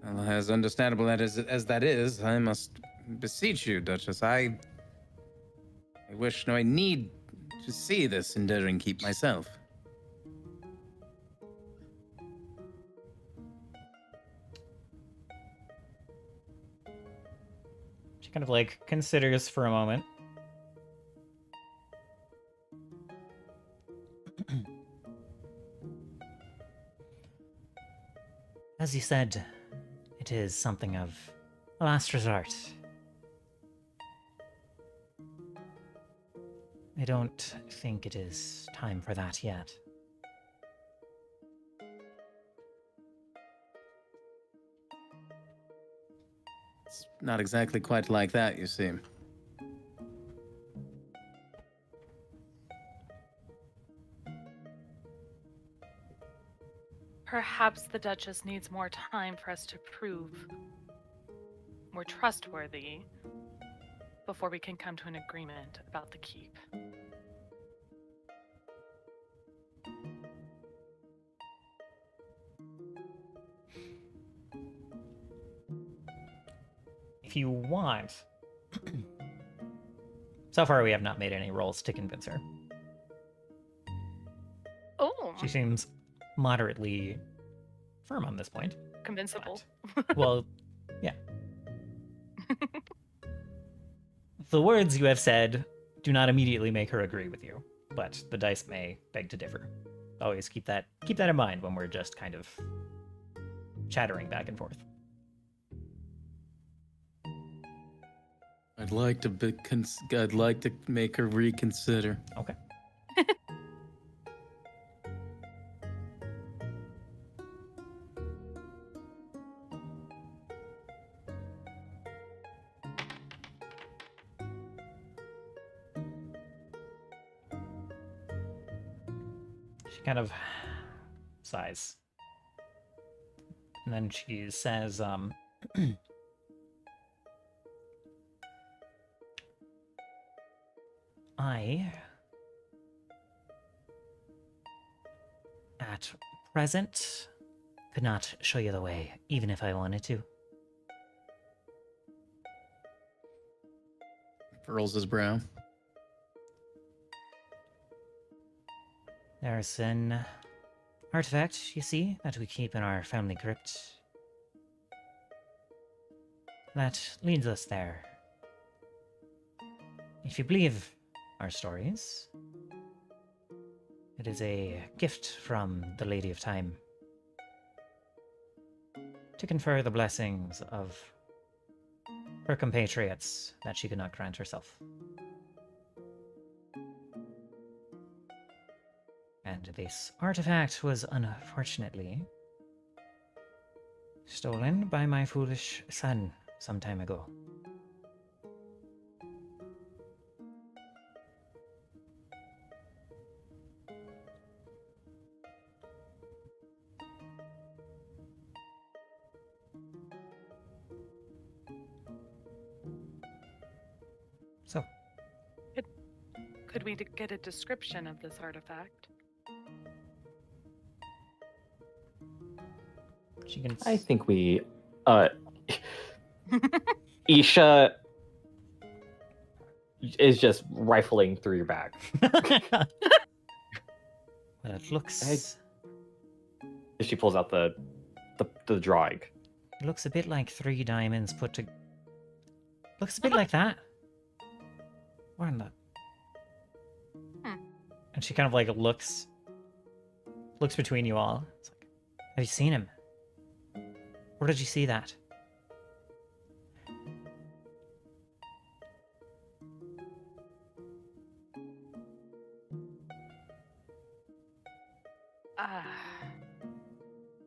Well, as understandable as that is, I must beseech you, Duchess. I wish no I need to see this enduring keep myself. She kind of like considers for a moment. As you said, it is something of a last resort. I don't think it is time for that yet. It's not exactly quite like that, you see. Perhaps the Duchess needs more time for us to prove we're trustworthy before we can come to an agreement about the keep. If you want... So far, we have not made any rolls to convince her. Oh, She seems moderately firm on this point. convincible. but- well, yeah. The words you have said do not immediately make her agree with you, but the dice may beg to differ. Always keep that in mind when we're just kind of chattering back and forth. I'd like to make her reconsider. Okay. She kind of sighs. And then she says, I, at present, could not show you the way, even if I wanted to. Furls his brow. There's an artifact, you see, that we keep in our family crypt. That leads us there. If you believe our stories, it is a gift from the Lady of Time to confer the blessings of her compatriots that she could not grant herself. And this artifact was unfortunately stolen by my foolish son some time ago. So, Could we get a description of this artifact? she can. I think we, Isha is just rifling through your bag. Well, it looks. She pulls out the drawing. It looks a bit like 3 diamonds put to. Looks a bit like that. Where in the? And she kind of like looks between you all. It's like, have you seen him? Where did you see that?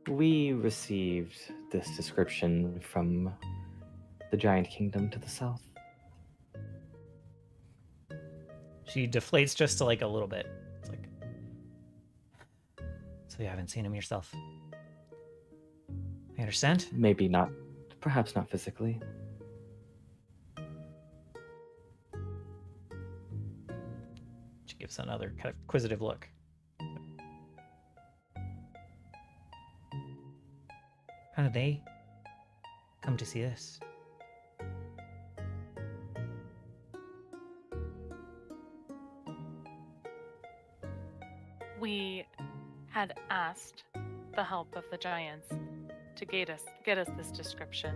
We received this description from the giant kingdom to the south. She deflates just to like a little bit. It's like, so you haven't seen him yourself. I understand. Maybe not, perhaps not physically. She gives another kind of inquisitive look. How did they come to see this? We had asked the help of the giants to get us this description.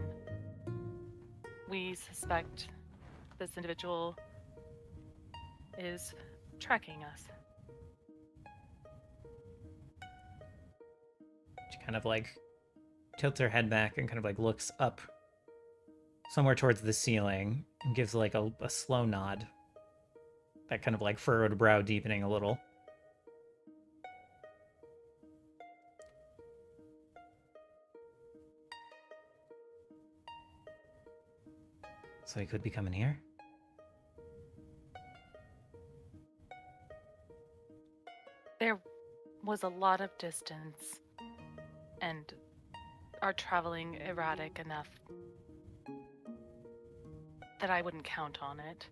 We suspect this individual is tracking us. She kind of like tilts her head back and kind of like looks up somewhere towards the ceiling and gives like a slow nod. That kind of like furrowed brow deepening a little. So he could be coming here? There was a lot of distance, and our traveling erratic enough that I wouldn't count on it.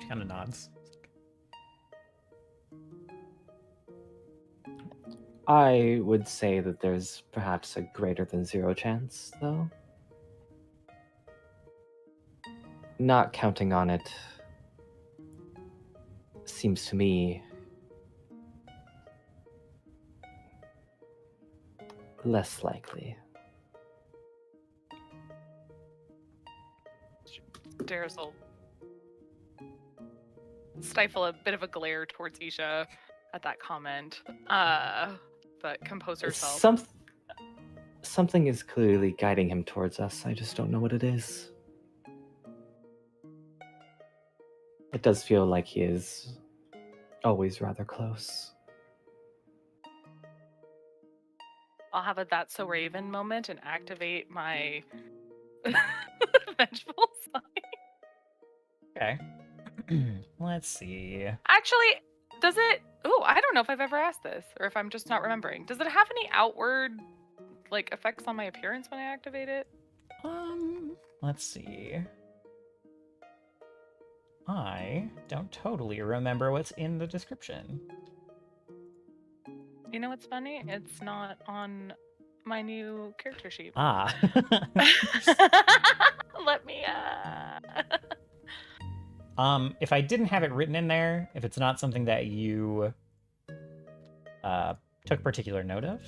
She kind of nods. I would say that there's perhaps a greater than 0 chance, though. Not counting on it seems to me less likely. Darius will stifle a bit of a glare towards Isha at that comment, but compose herself. Something is clearly guiding him towards us. I just don't know what it is. It does feel like he is always rather close. I'll have a That's So Raven moment and activate my vengeful sign. Okay. Let's see. Actually, does it... Oh, I don't know if I've ever asked this, or if I'm just not remembering. Does it have any outward, like, effects on my appearance when I activate it? Let's see. I don't totally remember what's in the description. You know what's funny? It's not on my new character sheet. Ah. Let me, If I didn't have it written in there, if it's not something that you took particular note of.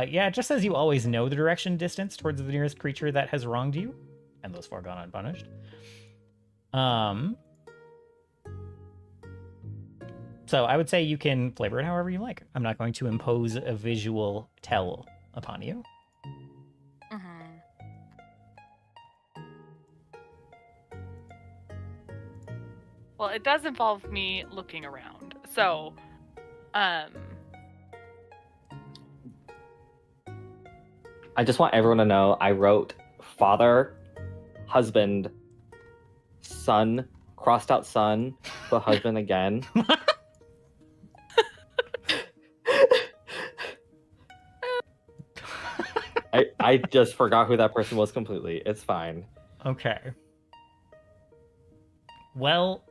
Yeah, it just says you always know the direction distance towards the nearest creature that has wronged you, and those four gone unpunished. So I would say you can flavor it however you like. I'm not going to impose a visual tell upon you. Well, it does involve me looking around. So, I just want everyone to know I wrote father, husband, son, crossed out son, but husband again. I just forgot who that person was completely. It's fine. Okay. Well,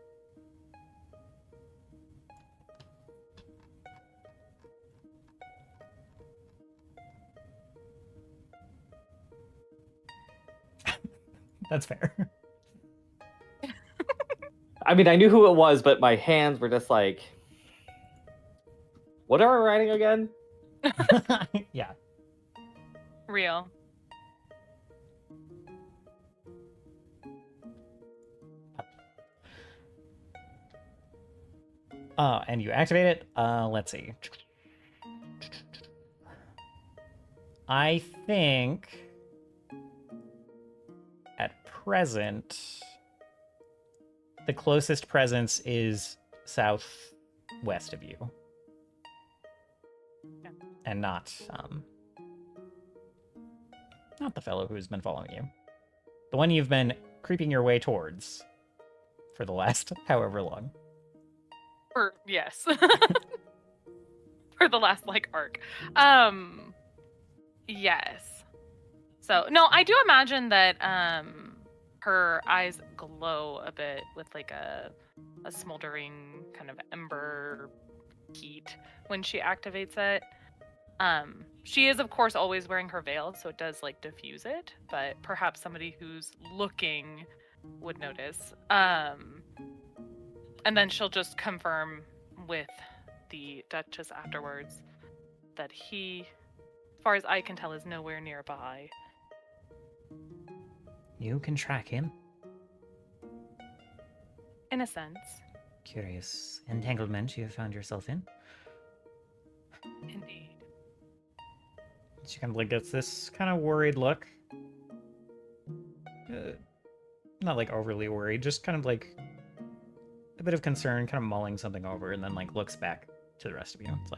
that's fair. I mean, I knew who it was, but my hands were just like, what are we writing again? Yeah. real. And you activate it. Let's see. I think at present, the closest presence is southwest of you. Yeah. And not the fellow who's been following you. The one you've been creeping your way towards for the last however long. Yes. For the last arc. Yes. So no, I do imagine that her eyes glow a bit with a smoldering kind of ember heat when she activates it. She is of course always wearing her veil, so it does diffuse it, but perhaps somebody who's looking would notice. And then she'll just confirm with the Duchess afterwards that he, as far as I can tell, is nowhere nearby. You can track him. In a sense. Curious entanglement you have found yourself in. Indeed. She kind of gets this kind of worried look. Not overly worried, just kind of a bit of concern, kind of mulling something over, and then looks back to the rest of you. It's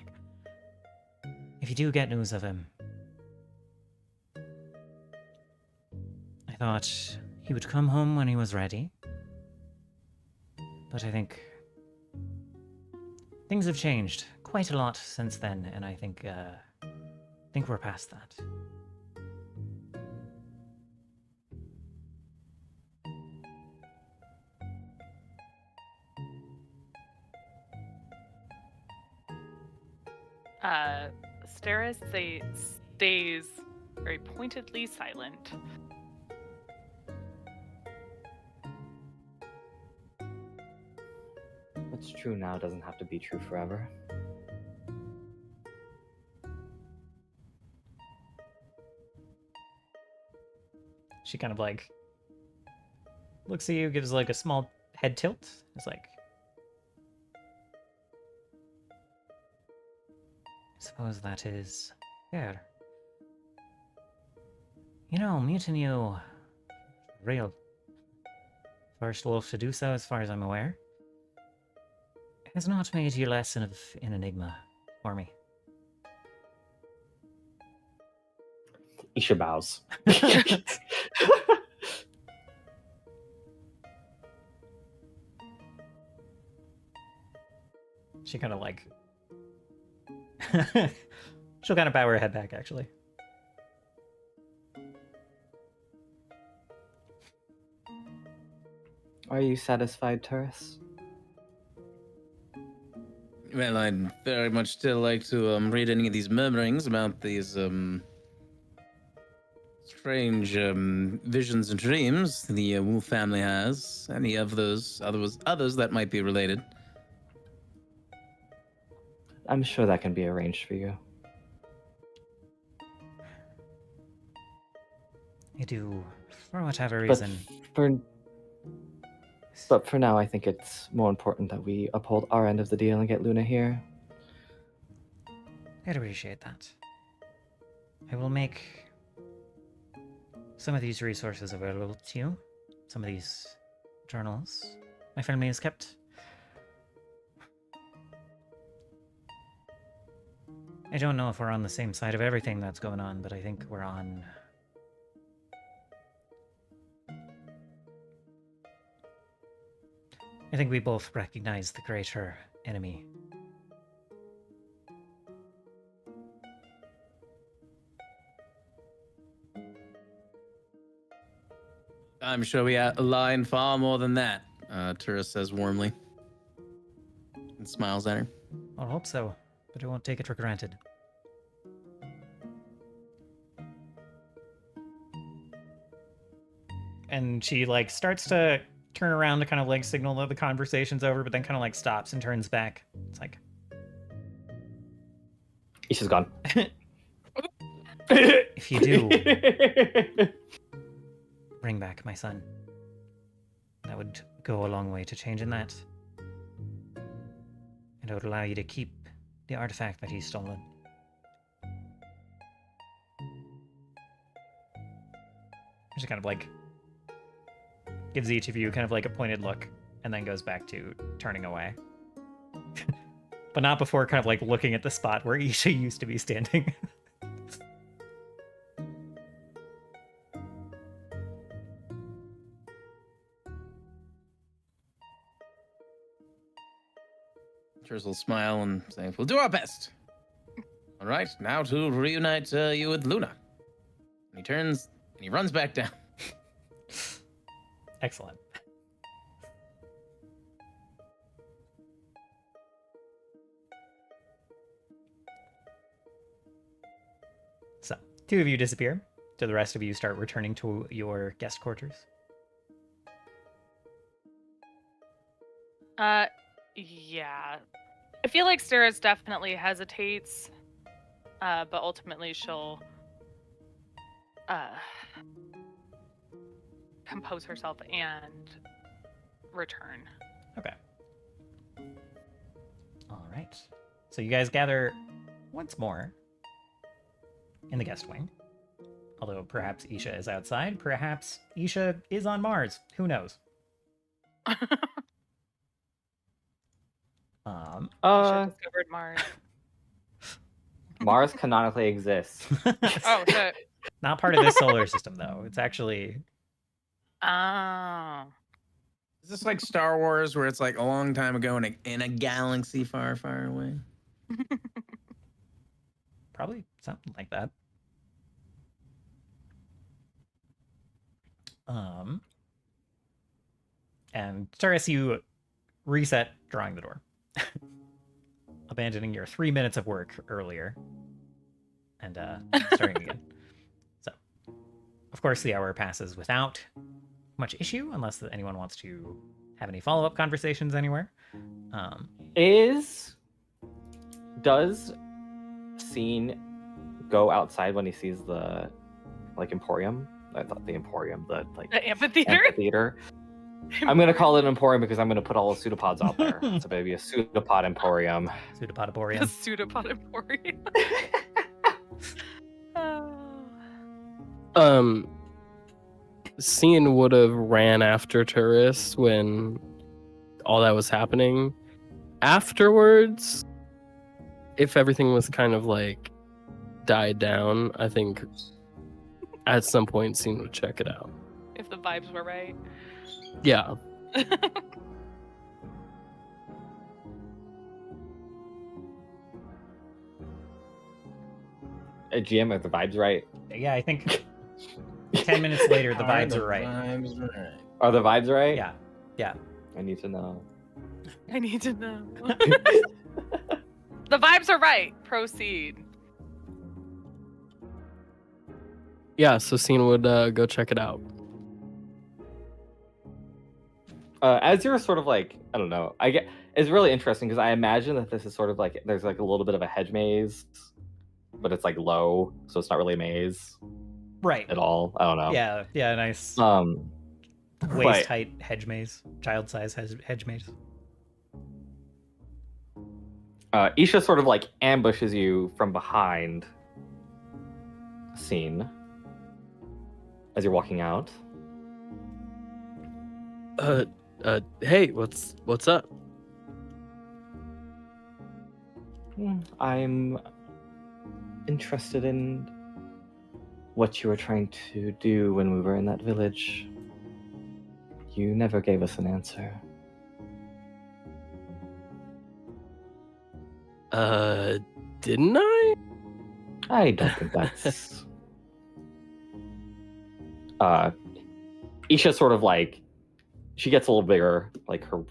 if you do get news of him, I thought he would come home when he was ready. But I think things have changed quite a lot since then, and I think we're past that. Steris stays very pointedly silent. What's true now doesn't have to be true forever. She kind of looks at you, gives a small head tilt. It's I suppose that is fair. You know, meeting you, real first wolf to do so, as far as I'm aware, has not made you less of an enigma for me. Isha bows. She kind of she'll kind of bow her head back, actually. Are you satisfied, Turris? Well, I'd very much still like to read any of these murmurings about these strange visions and dreams the Wolf family has. Any of those others that might be related. I'm sure that can be arranged for you. You do, for whatever reason. But for now, I think it's more important that we uphold our end of the deal and get Luna here. I'd appreciate that. I will make some of these resources available to you. Some of these journals my family has kept. I don't know if we're on the same side of everything that's going on, but I think we're on... I think we both recognize the greater enemy. I'm sure we align far more than that, Turris says warmly. And smiles at her. I hope so, but I won't take it for granted. And she starts to turn around to kind of signal that the conversation's over, but then kind of stops and turns back. It's Isha's gone. If you do bring back my son, that would go a long way to changing that. And it would allow you to keep the artifact that he's stolen. She kind of gives each of you kind of a pointed look and then goes back to turning away. But not before kind of like looking at the spot where Isha used to be standing. Tears will smile and say, "We'll do our best." All right, now to reunite you with Luna. And he turns and he runs back down. Excellent. So, two of you disappear. Do the rest of you start returning to your guest quarters? Yeah. I feel like Steris definitely hesitates, but ultimately she'll compose herself and return. Okay. All right. So you guys gather once more in the guest wing. Although perhaps Isha is outside, perhaps Isha is on Mars. Who knows? Isha discovered Mars. Mars canonically exists. Oh shit. Not part of this solar system, though. It's actually Oh. Is this like Star Wars, where it's like a long time ago in a galaxy far, far away? probably something like that. And Taurus, you reset drawing the door, abandoning your 3 minutes of work earlier, and starting again. So, of course, the hour passes without much issue, unless anyone wants to have any follow-up conversations anywhere. Does Scene go outside when he sees the Emporium? I thought the Emporium, the amphitheater. I'm gonna call it an Emporium because I'm gonna put all the pseudopods out there. So maybe a pseudopod Emporium. Pseudopodoporium. A pseudopod emporium. Cian would have ran after Turris when all that was happening. Afterwards, if everything was kind of like died down, I think at some point Cian would check it out. If the vibes were right. Yeah. GM, are the vibes right? Yeah, I think 10 minutes later, the vibes are right. Are the vibes right? Yeah, yeah. I need to know. I need to know. The vibes are right. Proceed. Yeah, so Cian would go check it out. As you're sort of like, I don't know, it's really interesting because I imagine that this is sort of like there's like a little bit of a hedge maze, but it's like low, so it's not really a maze, Right. at all. I don't know. Yeah, nice. Waist height hedge maze, child size hedge maze. Isha sort of like ambushes you from behind Scene as you're walking out. Hey, what's up? I'm interested in what you were trying to do when we were in that village. You never gave us an answer. Didn't I? I don't think that's... Isha sort of like, she gets a little bigger, like her,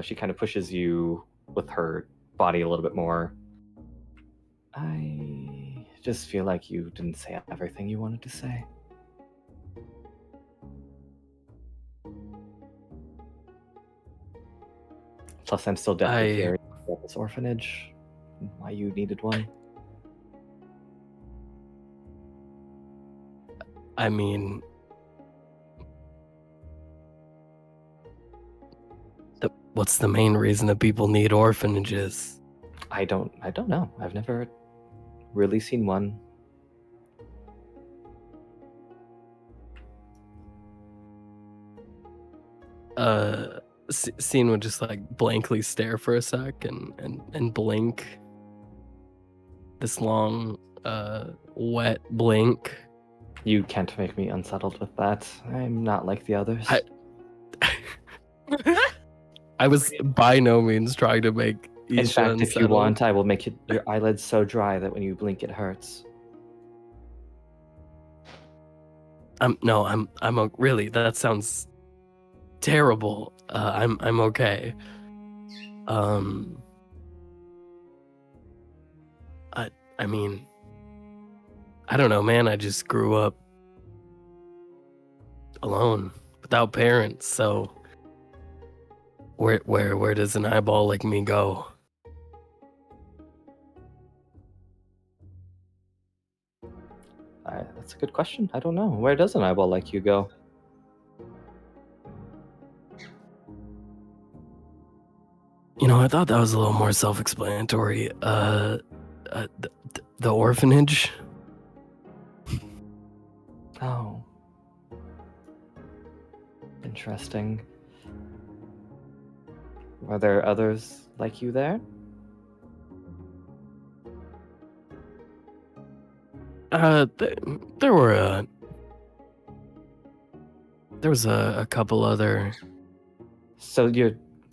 she kind of pushes you with her body a little bit more. I just feel like you didn't say everything you wanted to say. Plus, I'm still definitely curious about this orphanage, and why you needed one. I mean, what's the main reason that people need orphanages? I don't know. I've never really seen one. Scene would just like blankly stare for a sec and blink. This long, wet blink. You can't make me unsettled with that. I'm not like the others. I was by no means trying to make In Isha fact, if you unsettled. want, I will make your eyelids so dry that when you blink, it hurts. Really, that sounds terrible. I'm okay. I mean, I don't know, man. I just grew up alone without parents, so where does an eyeball like me go? That's a good question. I don't know. Where does an eyeball like you go? You know, I thought that was a little more self-explanatory. The orphanage. Oh. Interesting. Are there others like you there? There was a couple other. So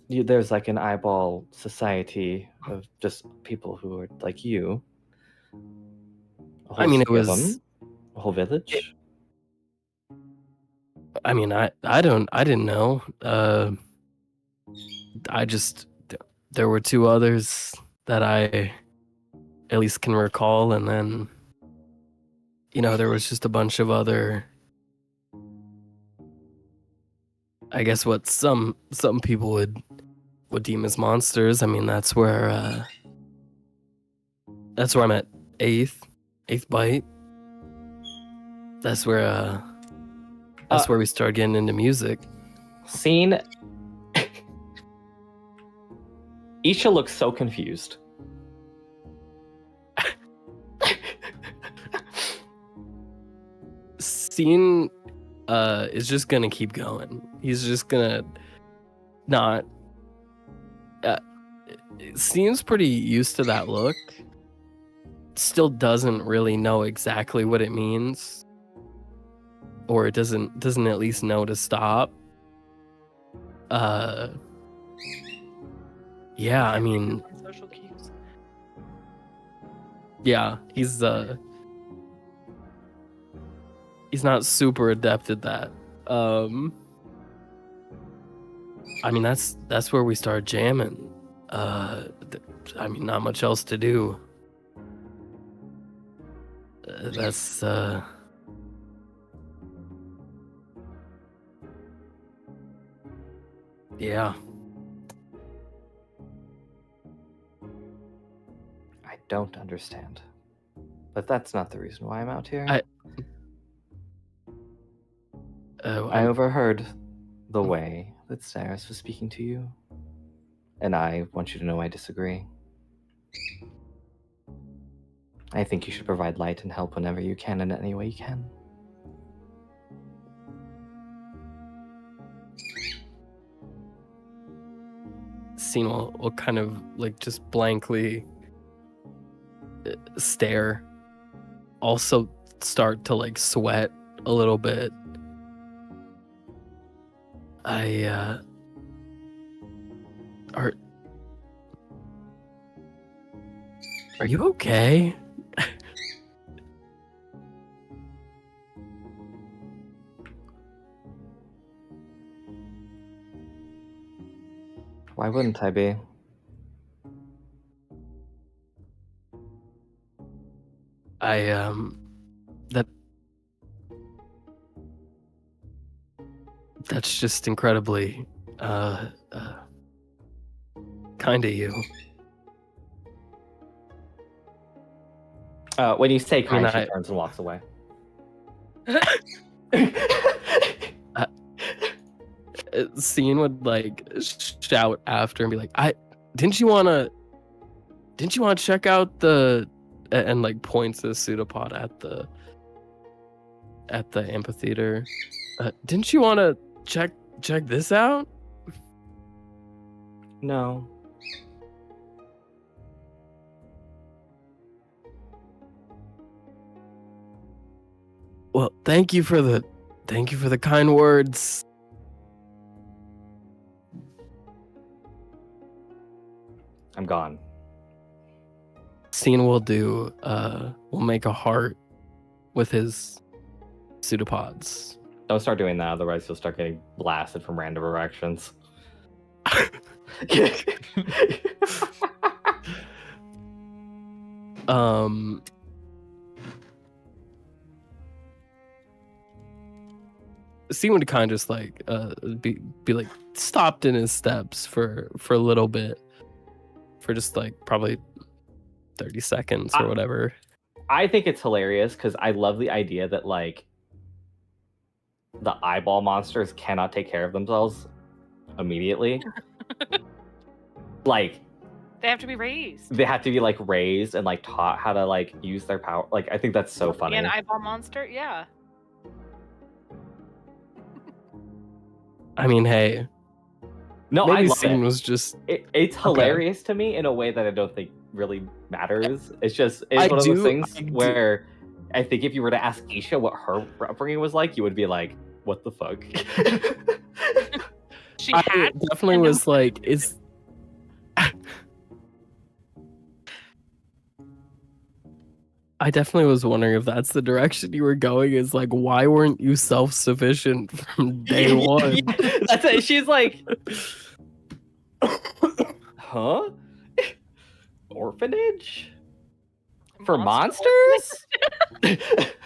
there's like an eyeball society of just people who are like you. I mean, it slew of was. them? A whole village. I mean, I didn't know. There were two others that I at least can recall, and then there was just a bunch of other. I guess what some people would deem as monsters. I mean, that's where I met Eighth Bite. That's where we started getting into music. Scene. Isha looks so confused. Scene is just gonna keep going. He's just gonna not. Seems pretty used to that look. Still doesn't really know exactly what it means, or it doesn't at least know to stop. Yeah, I mean, Social cues. yeah, he's not super adept at that. I mean, that's where we started jamming. I mean, not much else to do. That's yeah. I don't understand. But that's not the reason why I'm out here. I overheard the way that Cyrus was speaking to you, and I want you to know I disagree. I think you should provide light and help whenever you can in any way you can. Scene will kind of like just blankly stare. Also start to like sweat a little bit. Are you okay? Why wouldn't I be? That's just incredibly kind of you. When you say kind, I mean, she turns and walks away. Scene would like shout after and be like, didn't you want to check out the," and like points a pseudopod at the amphitheater. Didn't you want to check this out? No. Well, thank you for the kind words. I'm gone. Scene will will make a heart with his pseudopods. Don't start doing that, otherwise you'll start getting blasted from random directions. Scene would kind of just like be like stopped in his steps for a little bit, for just like probably 30 seconds or whatever. I think it's hilarious because I love the idea that like the eyeball monsters cannot take care of themselves immediately. Like They have to be raised. they have to be like raised and like taught how to like use their power. Like I think that's so funny. An eyeball monster, yeah. I mean, hey, No, maybe I love Scene it. it's It's hilarious to me in a way that I don't think really matters. It's just I one of do- those things I do- where I think if you were to ask Isha what her upbringing was like, you would be like, "What the fuck?" She I had definitely and was like, is I definitely was wondering if that's the direction you were going. Is like, why weren't you self-sufficient from day one? That's it. She's like, "Huh? Orphanage for monster monsters?"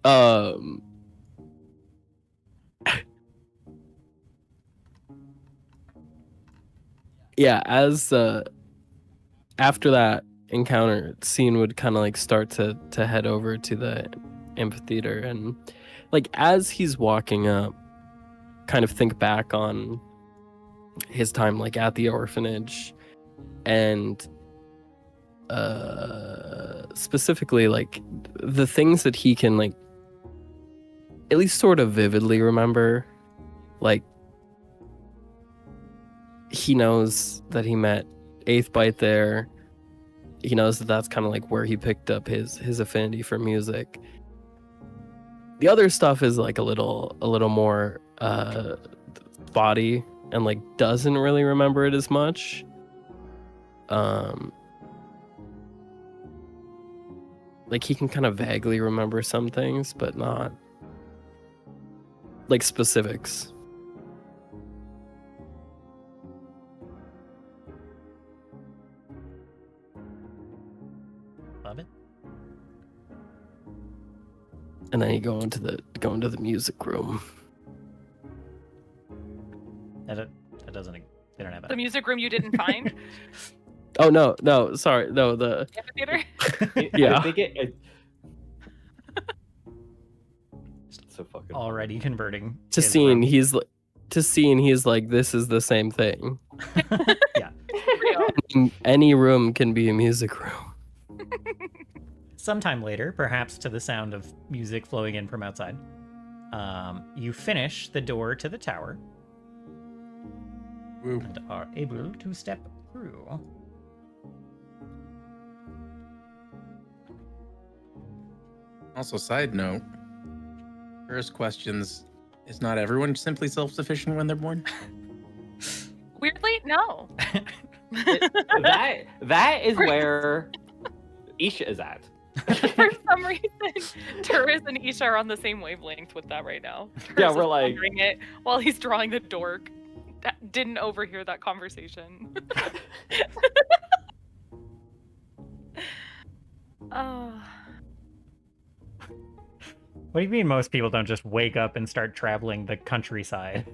um yeah, as after that encounter, Scene would kind of like start to head over to the amphitheater, and like as he's walking up, kind of think back on his time like at the orphanage, and specifically like the things that he can like at least sort of vividly remember. Like he knows that he met Eighth Bite there. He knows that that's kind of like where he picked up his affinity for music. The other stuff is like a little more spotty and like doesn't really remember it as much. Like he can kind of vaguely remember some things, but not like specifics. Love it. And then you go into the music room. That doesn't. They don't have the a. music room you didn't find. Oh no, sorry, no, the Amphitheater. Yeah. I think it so fucking Already converting to his Scene, room. he's like this is the same thing. Yeah. Any room can be a music room. Sometime later, perhaps to the sound of music flowing in from outside, you finish the door to the tower Woo. and are able to step through. Also, side note, first questions, is not everyone simply self-sufficient when they're born? Weirdly, no. that is where Isha is at. For some reason, Turris and Isha are on the same wavelength with that right now. Yeah, Turris we're is like- wondering it while he's drawing the dork. Didn't overhear that conversation. Oh. What do you mean most people don't just wake up and start traveling the countryside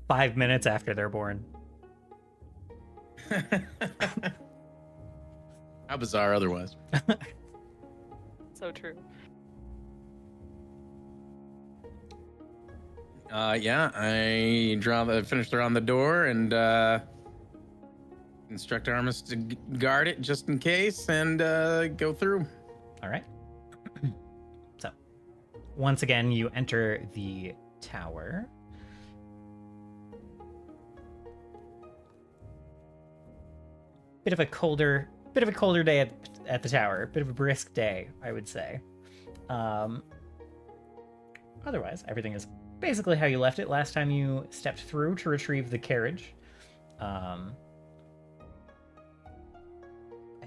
5 minutes after they're born? How bizarre otherwise. So true. Yeah, I finished around the door and instruct Armus to guard it just in case and go through. All right. So, once again, you enter the tower. Bit of a colder day at the tower. Bit of a brisk day, I would say. Otherwise, everything is basically how you left it last time you stepped through to retrieve the carriage. I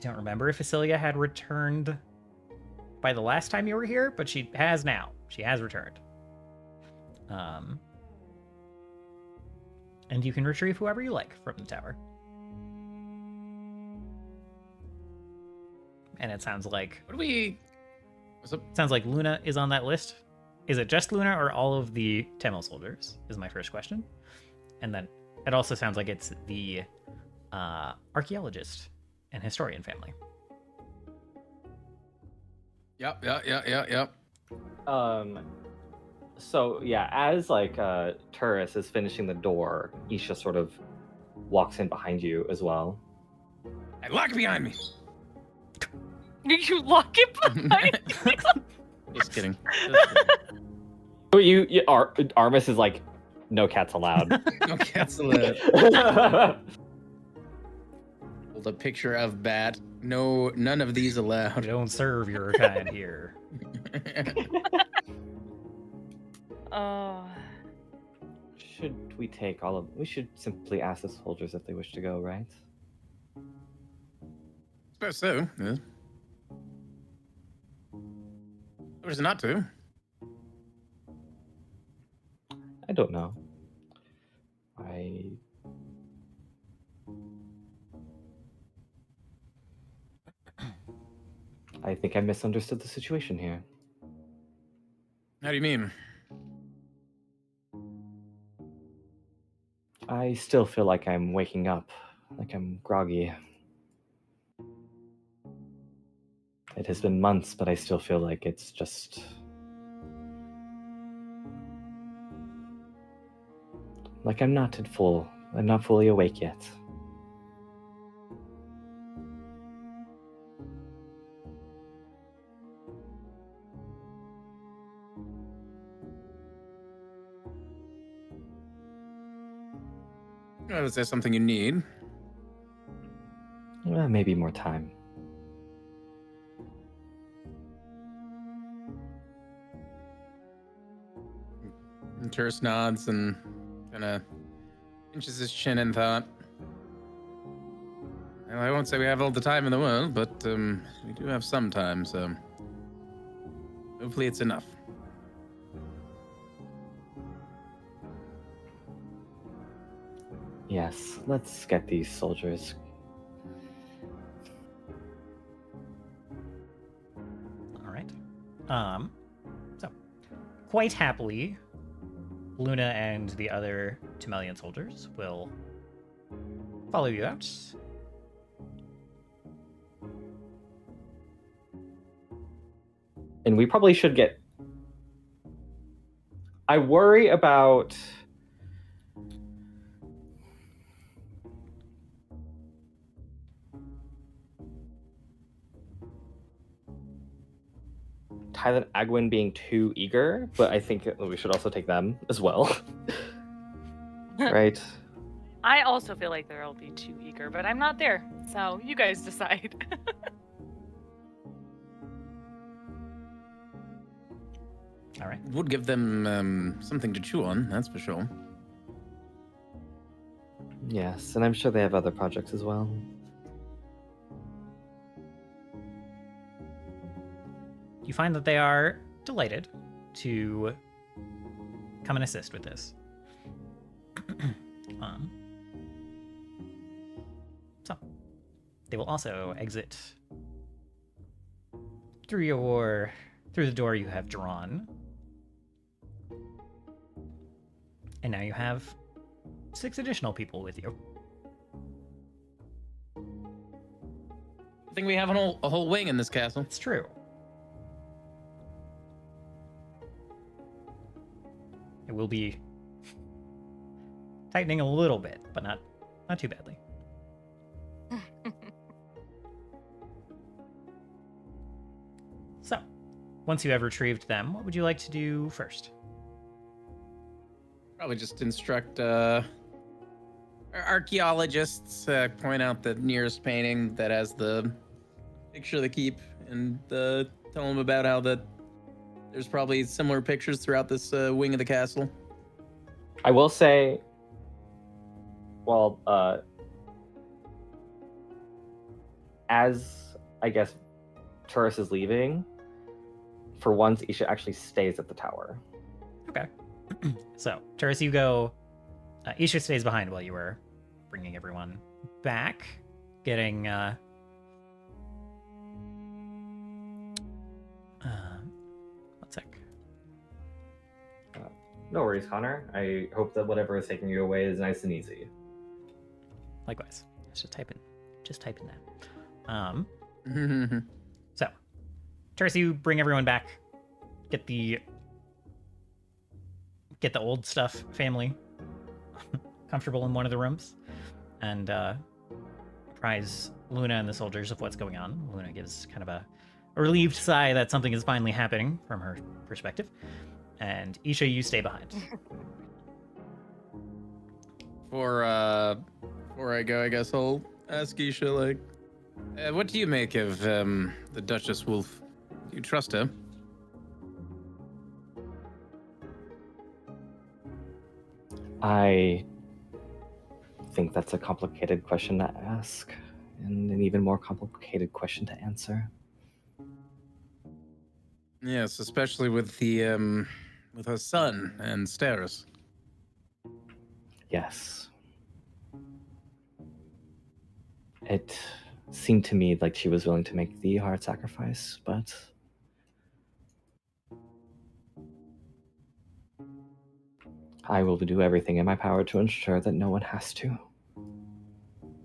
don't remember if Facilia had returned by the last time you were here, but she has now. She has returned. And you can retrieve whoever you like from the tower. And it sounds like... What's up? Sounds like Luna is on that list. Is it just Luna or all of the Tamil soldiers, is my first question. And then it also sounds like it's the archaeologist and historian family. Yep. So yeah, as like Turris is finishing the door, Isha sort of walks in behind you as well. And lock it behind me. You lock it behind me. Just kidding. Armis is like, no cats allowed. No cats allowed. Hold a picture of bat. No, none of these allowed. You don't serve your kind here. Oh. Should we take all of... We should simply ask the soldiers if they wish to go, right? Suppose so. Yeah. Or is it not to? I don't know. I think I misunderstood the situation here. How do you mean? I still feel like I'm waking up, like I'm groggy. It has been months, but I still feel like it's just... like I'm not fully awake yet. Well, is there something you need? Well, maybe more time. And Terse nods and kind of pinches his chin in thought. Well, I won't say we have all the time in the world, but we do have some time, so hopefully it's enough. Yes, let's get these soldiers. All right. So, quite happily, Luna and the other Temelian soldiers will follow you out. And we probably should get... I worry about... Tyler and Agwin being too eager, but I think we should also take them as well. Right? I also feel like they'll be too eager, but I'm not there, so you guys decide. All right. Would give them something to chew on, that's for sure. Yes, and I'm sure they have other projects as well. You find that they are delighted to come and assist with this. So, they will also exit through the door you have drawn. And now you have 6 additional people with you. I think we have a whole wing in this castle. It's true. It will be tightening a little bit, but not too badly. So, once you have retrieved them, what would you like to do first? Probably just instruct our archaeologists, point out the nearest painting that has the picture of the keep, and tell them about how there's probably similar pictures throughout this wing of the castle. I will say, well, as I guess Turris is leaving, for once, Isha actually stays at the tower. Okay. So, Turris, you go. Isha stays behind while you were bringing everyone back, getting. One sec. No worries, Connor. I hope that whatever is taking you away is nice and easy. Likewise. Just type in that. So, Turris, you bring everyone back. Get the old stuff family comfortable in one of the rooms, and apprise Luna and the soldiers of what's going on. Luna gives kind of a relieved sigh that something is finally happening from her perspective. And Isha, you stay behind. Before I go, I guess I'll ask Isha, like, what do you make of the Duchess Wolf? Do you trust her? I think that's a complicated question to ask, and an even more complicated question to answer. Yes, especially with the with her son and Steris. Yes. It seemed to me like she was willing to make the hard sacrifice, but I will do everything in my power to ensure that no one has to.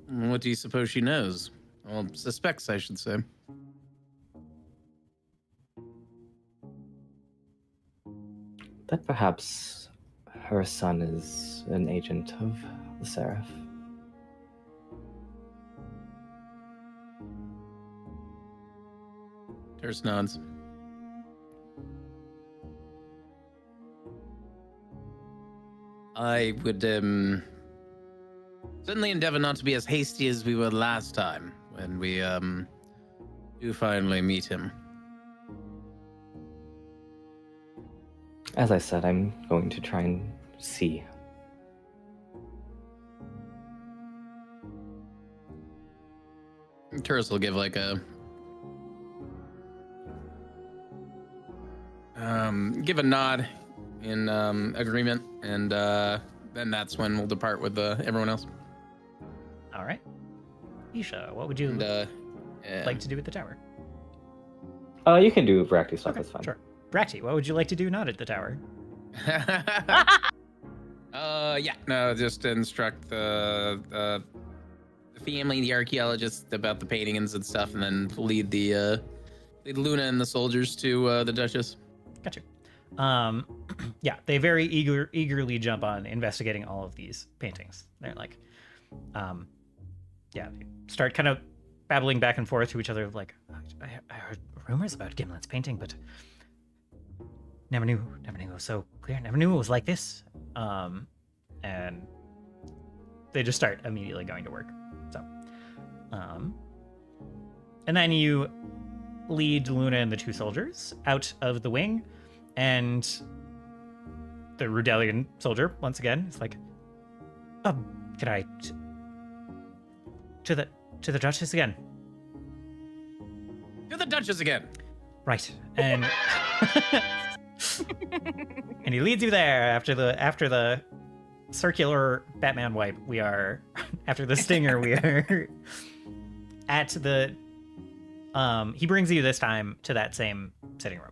What do you suppose she knows? Well, suspects, I should say. That perhaps her son is an agent of the Seraph. Terrace nods. I would certainly endeavor not to be as hasty as we were last time when we do finally meet him. As I said, I'm going to try and see. Turris will give like a give a nod in agreement, and then that's when we'll depart with everyone else. All right. Isha, what would you like to do at the tower? You can do Bracty stuff, that's fine. Sure. Bracty, what would you like to do not at the tower? Yeah, no, just instruct the family, the archaeologists about the paintings and stuff, and then lead lead Luna and the soldiers to the Duchess. Gotcha. Yeah, they very eagerly jump on investigating all of these paintings. They're like, yeah, they start kind of babbling back and forth to each other, like, I heard rumors about Gimlet's painting, but never knew it was so clear. Never knew it was like this. And they just start immediately going to work. So, and then you lead Luna and the two soldiers out of the wing, and the Rudelian soldier once again is like, can I to the Duchess again? To the Duchess again. Right, and and he leads you there after the circular Batman wipe. We are after the stinger. We are at the. He brings you this time to that same sitting room.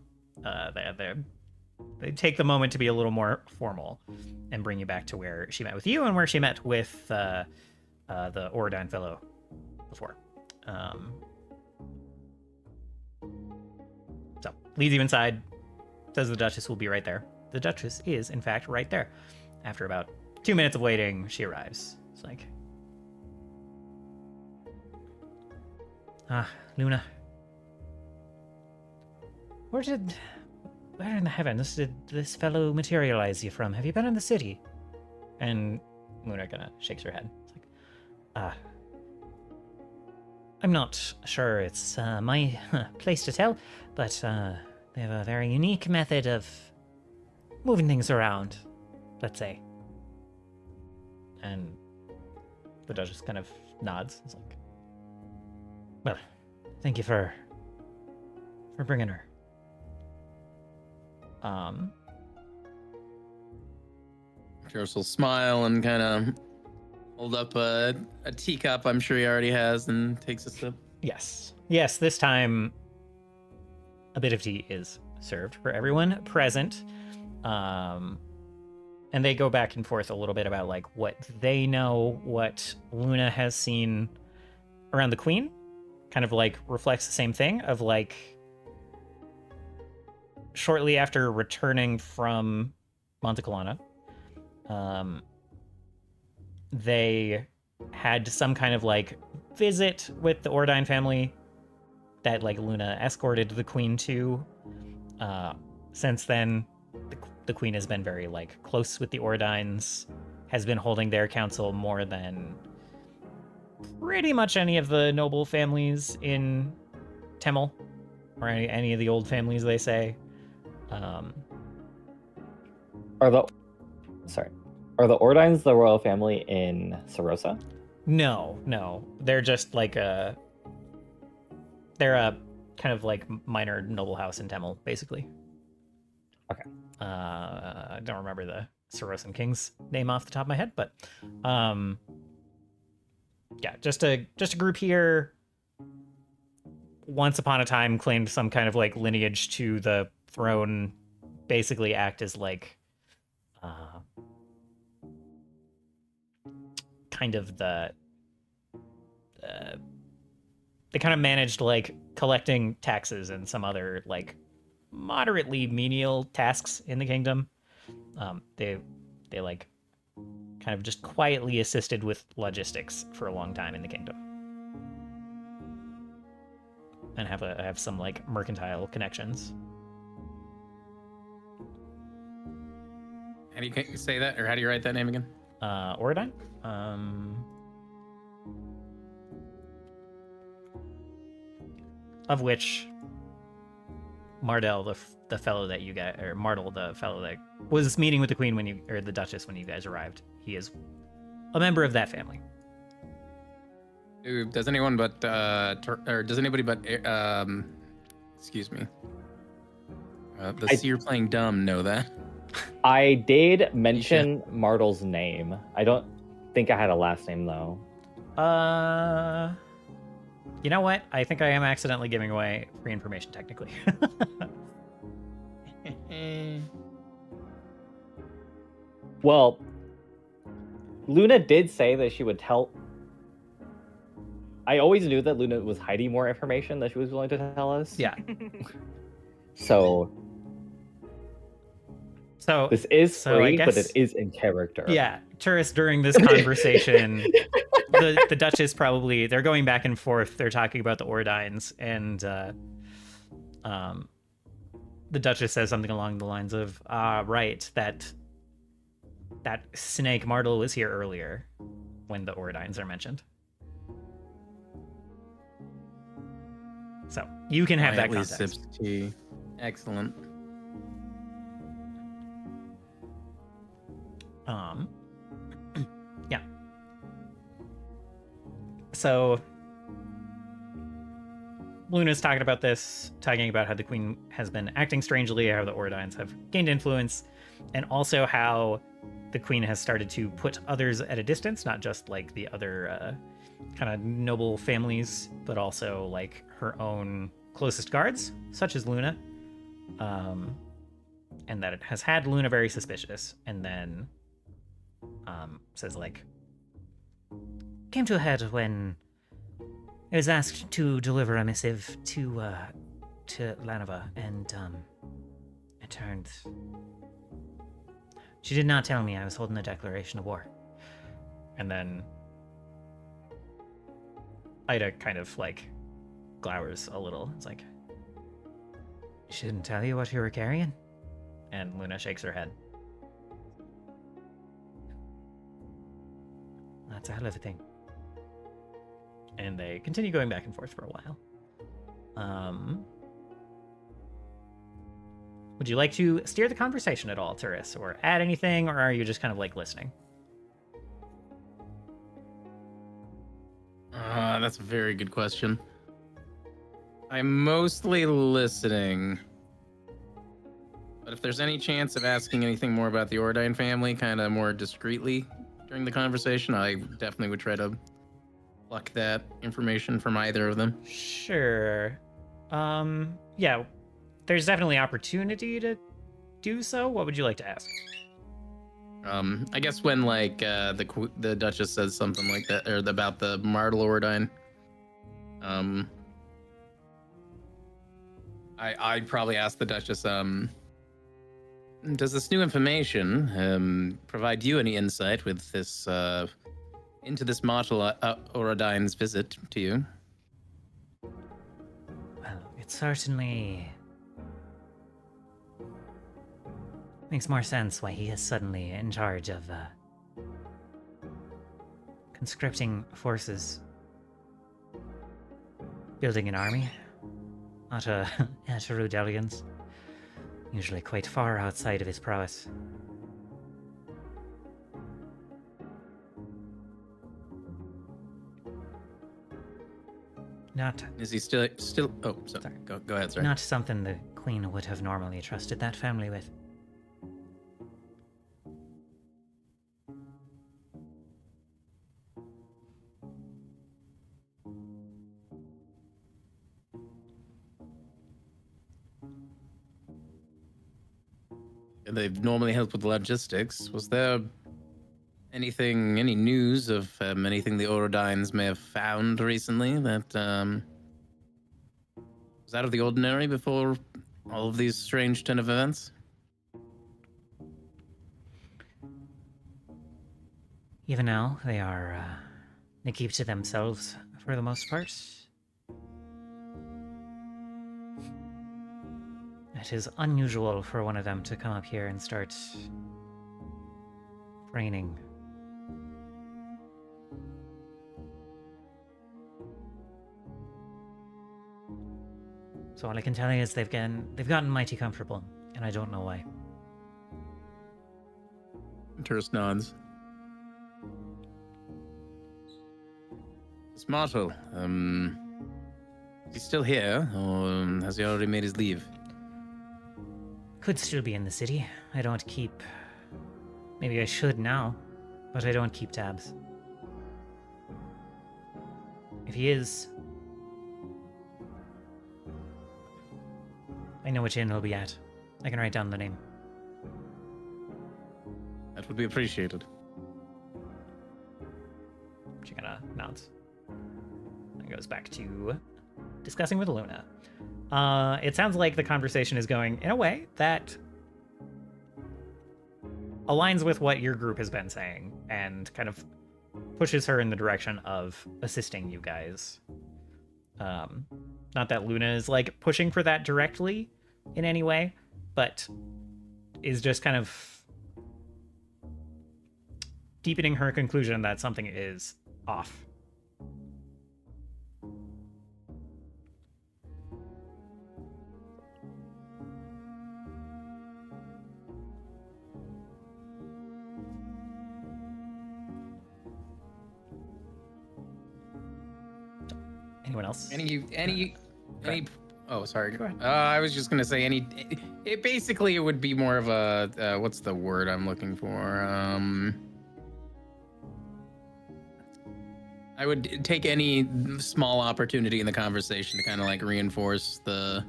They take the moment to be a little more formal and bring you back to where she met with you and where she met with the Oradine fellow before. So leads you inside. Says the Duchess will be right there. The Duchess is, in fact, right there. After about 2 minutes of waiting, she arrives. It's like, Luna. Where in the heavens did this fellow materialize you from? Have you been in the city? And Luna kind of shakes her head. It's like, I'm not sure it's my place to tell, but they have a very unique method of moving things around, let's say. And the Duchess kind of nods. It's like, well, thank you for bringing her. Joris will smile and kind of hold up a teacup I'm sure he already has and takes a sip. Yes. Yes, this time a bit of tea is served for everyone present. And they go back and forth a little bit about like what they know, what Luna has seen around the Queen. Kind of like reflects the same thing of like shortly after returning from Montecalana, they had some kind of like visit with the Ordine family that like Luna escorted the Queen to. Since then, the Queen has been very like close with the Ordines, has been holding their council more than pretty much any of the noble families in Temel, or any of the old families, they say. Are the Ordines the royal family in Sarosa? No. They're just like they're a kind of like minor noble house in Temel, basically. Okay. I don't remember the Sarosan king's name off the top of my head, but yeah, just a group here. Once upon a time claimed some kind of like lineage to the throne, basically act as like kind of they kind of managed like collecting taxes and some other like moderately menial tasks in the kingdom. They like kind of just quietly assisted with logistics for a long time in the kingdom, and have some like mercantile connections. How do you say that, or how do you write that name again? Oridine? Of which Mardel, the fellow that you got, or Martel, the fellow that was meeting with the Queen or the Duchess when you guys arrived, he is a member of that family. Does anybody but excuse me, the seer playing dumb know that? I did mention Martel's name. I don't think I had a last name though. You know what? I think I am accidentally giving away free information technically. Well, Luna did say that she would tell. I always knew that Luna was hiding more information than she was willing to tell us. Yeah. So this is free, but it is in character. Yeah, tourists during this conversation, the Duchess probably, they're going back and forth. They're talking about the Ordines, and the Duchess says something along the lines of, right, that snake Martel was here earlier when the Ordines are mentioned. So you can have that context. Sips tea. Excellent. Yeah. So Luna's talking about how the Queen has been acting strangely, how the Ordines have gained influence, and also how the Queen has started to put others at a distance, not just like the other kind of noble families, but also like her own closest guards, such as Luna. And that it has had Luna very suspicious, and then says like, came to a head when I was asked to deliver a missive to Lanova, and it turned. She did not tell me I was holding a declaration of war. And then Ida kind of like glowers a little. It's like, Shouldn't tell you what you were carrying. And Luna shakes her head. That's a hell of a thing. And they continue going back and forth for a while. Would you like to steer the conversation at all, Turris, or add anything, or are you just kind of like listening? That's a very good question. I'm mostly listening. But if there's any chance of asking anything more about the Ordine family, kind of more discreetly during the conversation, I definitely would try to pluck that information from either of them. Sure. Yeah, there's definitely opportunity to do so. What would you like to ask? I guess when like the Duchess says something like that, or about the Martel Ordine, I'd probably ask the Duchess, does this new information provide you any insight with this into this Martel Ordine's visit to you? Well, it certainly makes more sense why he is suddenly in charge of conscripting forces, building an army, not a Rudelians, usually quite far outside of his prowess. Not Is he still? Oh, sorry. Go ahead. Sorry. Not something the Queen would have normally trusted that family with. They normally help with logistics. Was there any news of anything the Orodines may have found recently that was out of the ordinary before all of these strange turn of events? Even now, they keep to themselves for the most part. It is unusual for one of them to come up here and start reigning. So all I can tell you is they've gotten mighty comfortable, and I don't know why. Turris nods. It's Martel. Is he still here, or has he already made his leave? Could still be in the city. I don't keep... Maybe I should now, but I don't keep tabs. If he is... I know which inn he'll be at. I can write down the name. That would be appreciated. She kind of nods. And goes back to discussing with Luna. It sounds like the conversation is going in a way that aligns with what your group has been saying and kind of pushes her in the direction of assisting you guys. Not that Luna is like pushing for that directly in any way, but is just kind of deepening her conclusion that something is off. Anyone else? Any oh, sorry. Go ahead. I was just gonna say it would be more of a what's the word I'm looking for? I would take any small opportunity in the conversation to kind of like reinforce the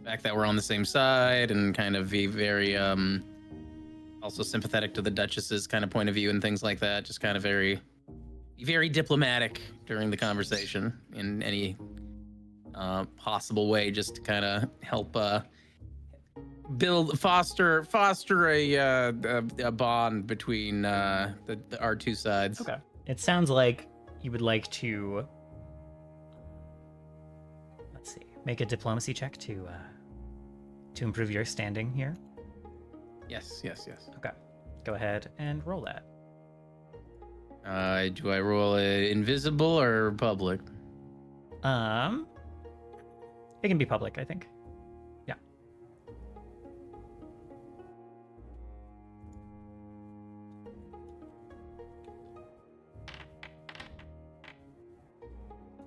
fact that we're on the same side and kind of be very also sympathetic to the Duchess's kind of point of view and things like that. Just kind of very diplomatic during the conversation in any possible way, just to kind of help foster a bond between our two sides. Okay. It sounds like you would like to, let's see, make a diplomacy check to to improve your standing here. Yes. Okay. Go ahead and roll that. Do I roll invisible or public? It can be public, I think. Yeah.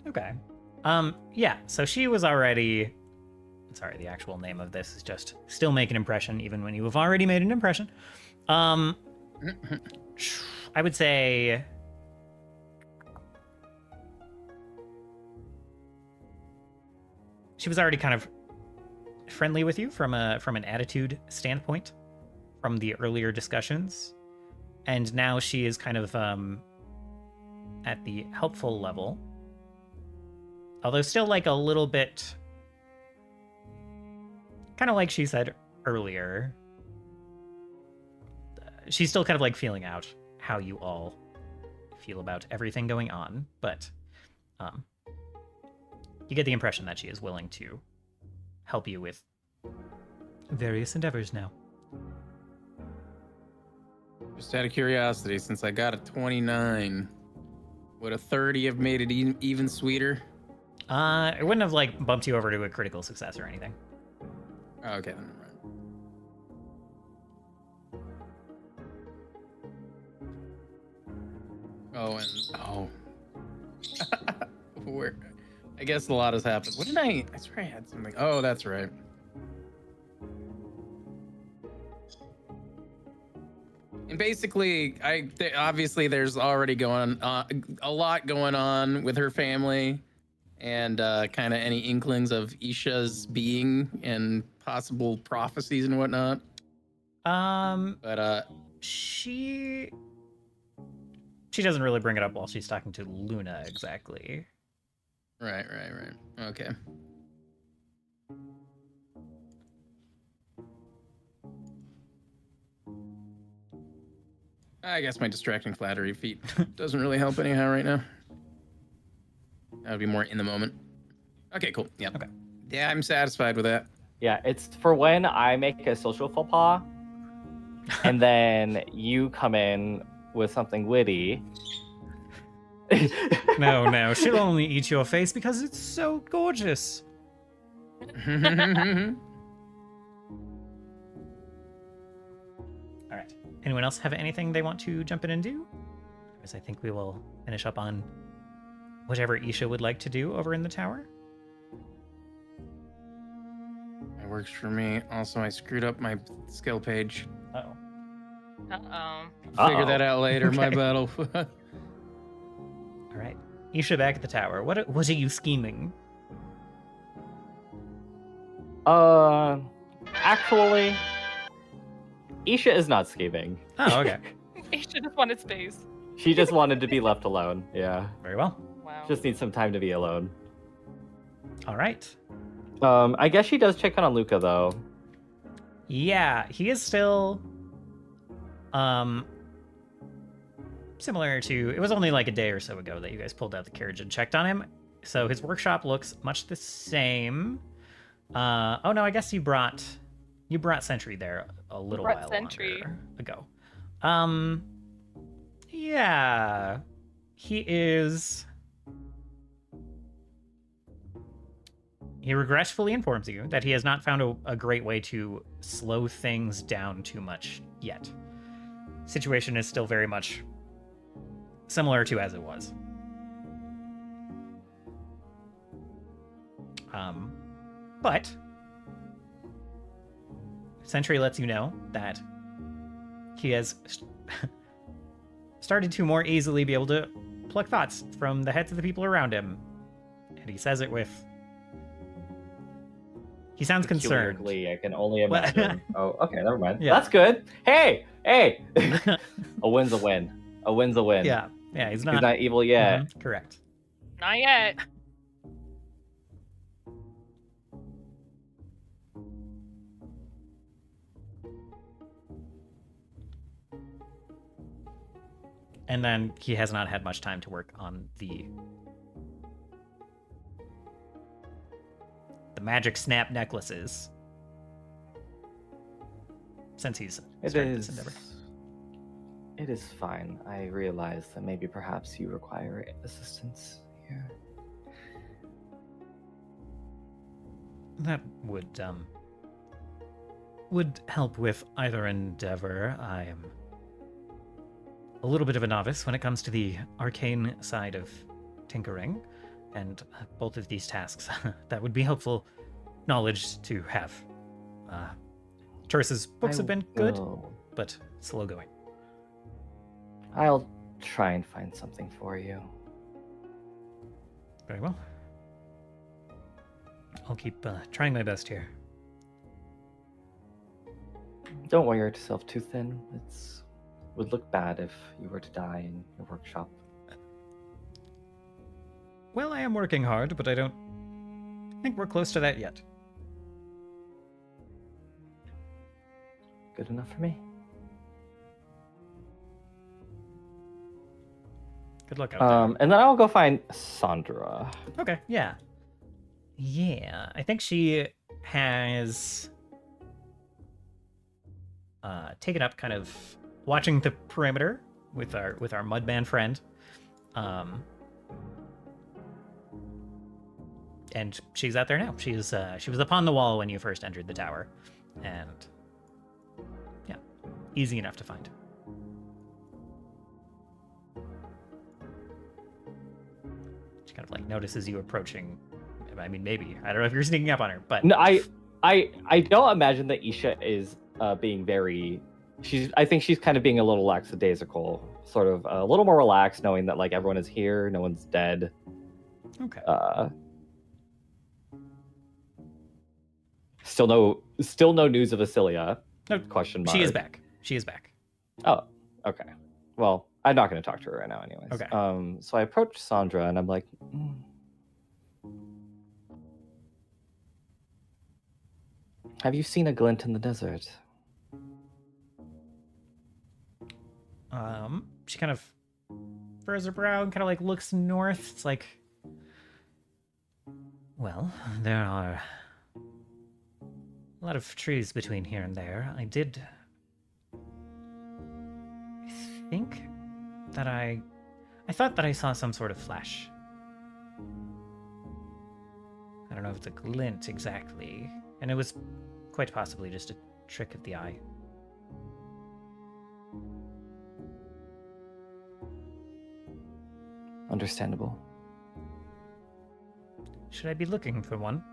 Okay. Yeah, so she was already... Sorry, the actual name of this is just still make an impression, even when you have already made an impression. I would say... She was already kind of friendly with you from an attitude standpoint from the earlier discussions. And now she is kind of at the helpful level. Although still like a little bit, kind of like she said earlier, she's still kind of like feeling out how you all feel about everything going on, but you get the impression that she is willing to help you with various endeavors now. Just out of curiosity, since I got a 29, would a 30 have made it even sweeter? It wouldn't have like bumped you over to a critical success or anything. Oh, okay, then never mind. Where? I guess a lot has happened. What did I swear I had something. Oh, that's right. And basically, obviously there's already a lot going on with her family, and kind of any inklings of Isha's being and possible prophecies and whatnot. But she doesn't really bring it up while she's talking to Luna exactly. Right. Okay. I guess my distracting flattery feat doesn't really help anyhow right now. That would be more in the moment. Okay, cool. Yeah. Okay. Yeah, I'm satisfied with that. Yeah, it's for when I make a social faux pas, and then you come in with something witty. No, she'll only eat your face because it's so gorgeous. All right. Anyone else have anything they want to jump in and do? Because I think we will finish up on whatever Isha would like to do over in the tower. It works for me. Also, I screwed up my skill page. Uh-oh. Figure that out later. Okay. My battle. All right. Isha back at the tower. What are you scheming? Actually, Isha is not scheming. Oh, okay. Aisha just wanted space. She just wanted to be left alone. Yeah. Very well. Wow. Just needs some time to be alone. All right. I guess she does check on Luca though. Yeah, he is still similar to, it was only like a day or so ago that you guys pulled out the carriage and checked on him. So his workshop looks much the same. Oh no, I guess you brought Sentry there a little while Sentry longer ago. Yeah, he regretfully informs you that he has not found a great way to slow things down too much yet. Situation is still very much similar to as it was. But Sentry lets you know that he has started to more easily be able to pluck thoughts from the heads of the people around him. And he says it with... He sounds concerned. I can only imagine. Oh, okay, never mind. Yeah. That's good. Hey! A win's a win. A win's a win. Yeah, he's not evil yet. Mhm, correct. Not yet. And then he has not had much time to work on the magic snap necklaces. since he's It started this is. endeavor. It is fine. I realize that maybe perhaps you require assistance here. That would help with either endeavor. I am a little bit of a novice when it comes to the arcane side of tinkering, and both of these tasks that would be helpful knowledge to have. Terrace's books have been good, but slow going. I'll try and find something for you. Very well. I'll keep trying my best here. Don't wear yourself too thin. Would look bad if you were to die in your workshop. Well, I am working hard, but I don't think we're close to that yet. Good enough for me. Good luck out there. And then I'll go find Sandra. Okay, yeah. Yeah, I think she has taken up kind of watching the perimeter with our mudman friend. And she's out there now. She was upon the wall when you first entered the tower. And yeah, easy enough to find. She kind of like notices you approaching. I mean, maybe. I don't know if you're sneaking up on her, but No, I don't imagine that Isha is being very. I think she's kind of being a little lackadaisical, sort of a little more relaxed, knowing that like everyone is here, no one's dead. okay. Still no news of Asilia. No, Question mark. She is back. She is back. Oh, okay. Well, I'm not going to talk to her right now, anyways. Okay. So I approach Sandra and I'm like, have you seen a glint in the desert? She kind of furrows her brow and kind of like looks north. It's like, well, there are a lot of trees between here and there. I think that I thought that I saw some sort of flash. I don't know if it's a glint exactly, and it was quite possibly just a trick of the eye. Understandable. Should I be looking for one?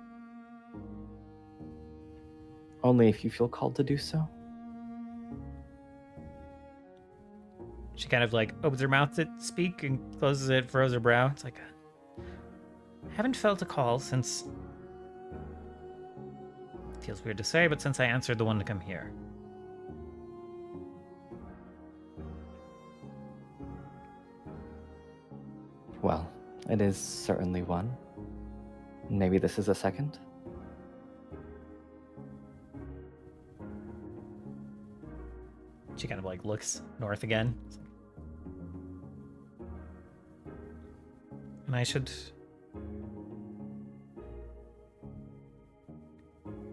Only if you feel called to do so. She kind of like opens her mouth to speak and closes it, furrows her brow. It's like, I haven't felt a call since. Feels weird to say, but since I answered the one to come here. Well, it is certainly one. Maybe this is a second. She kind of like looks north again. And I should.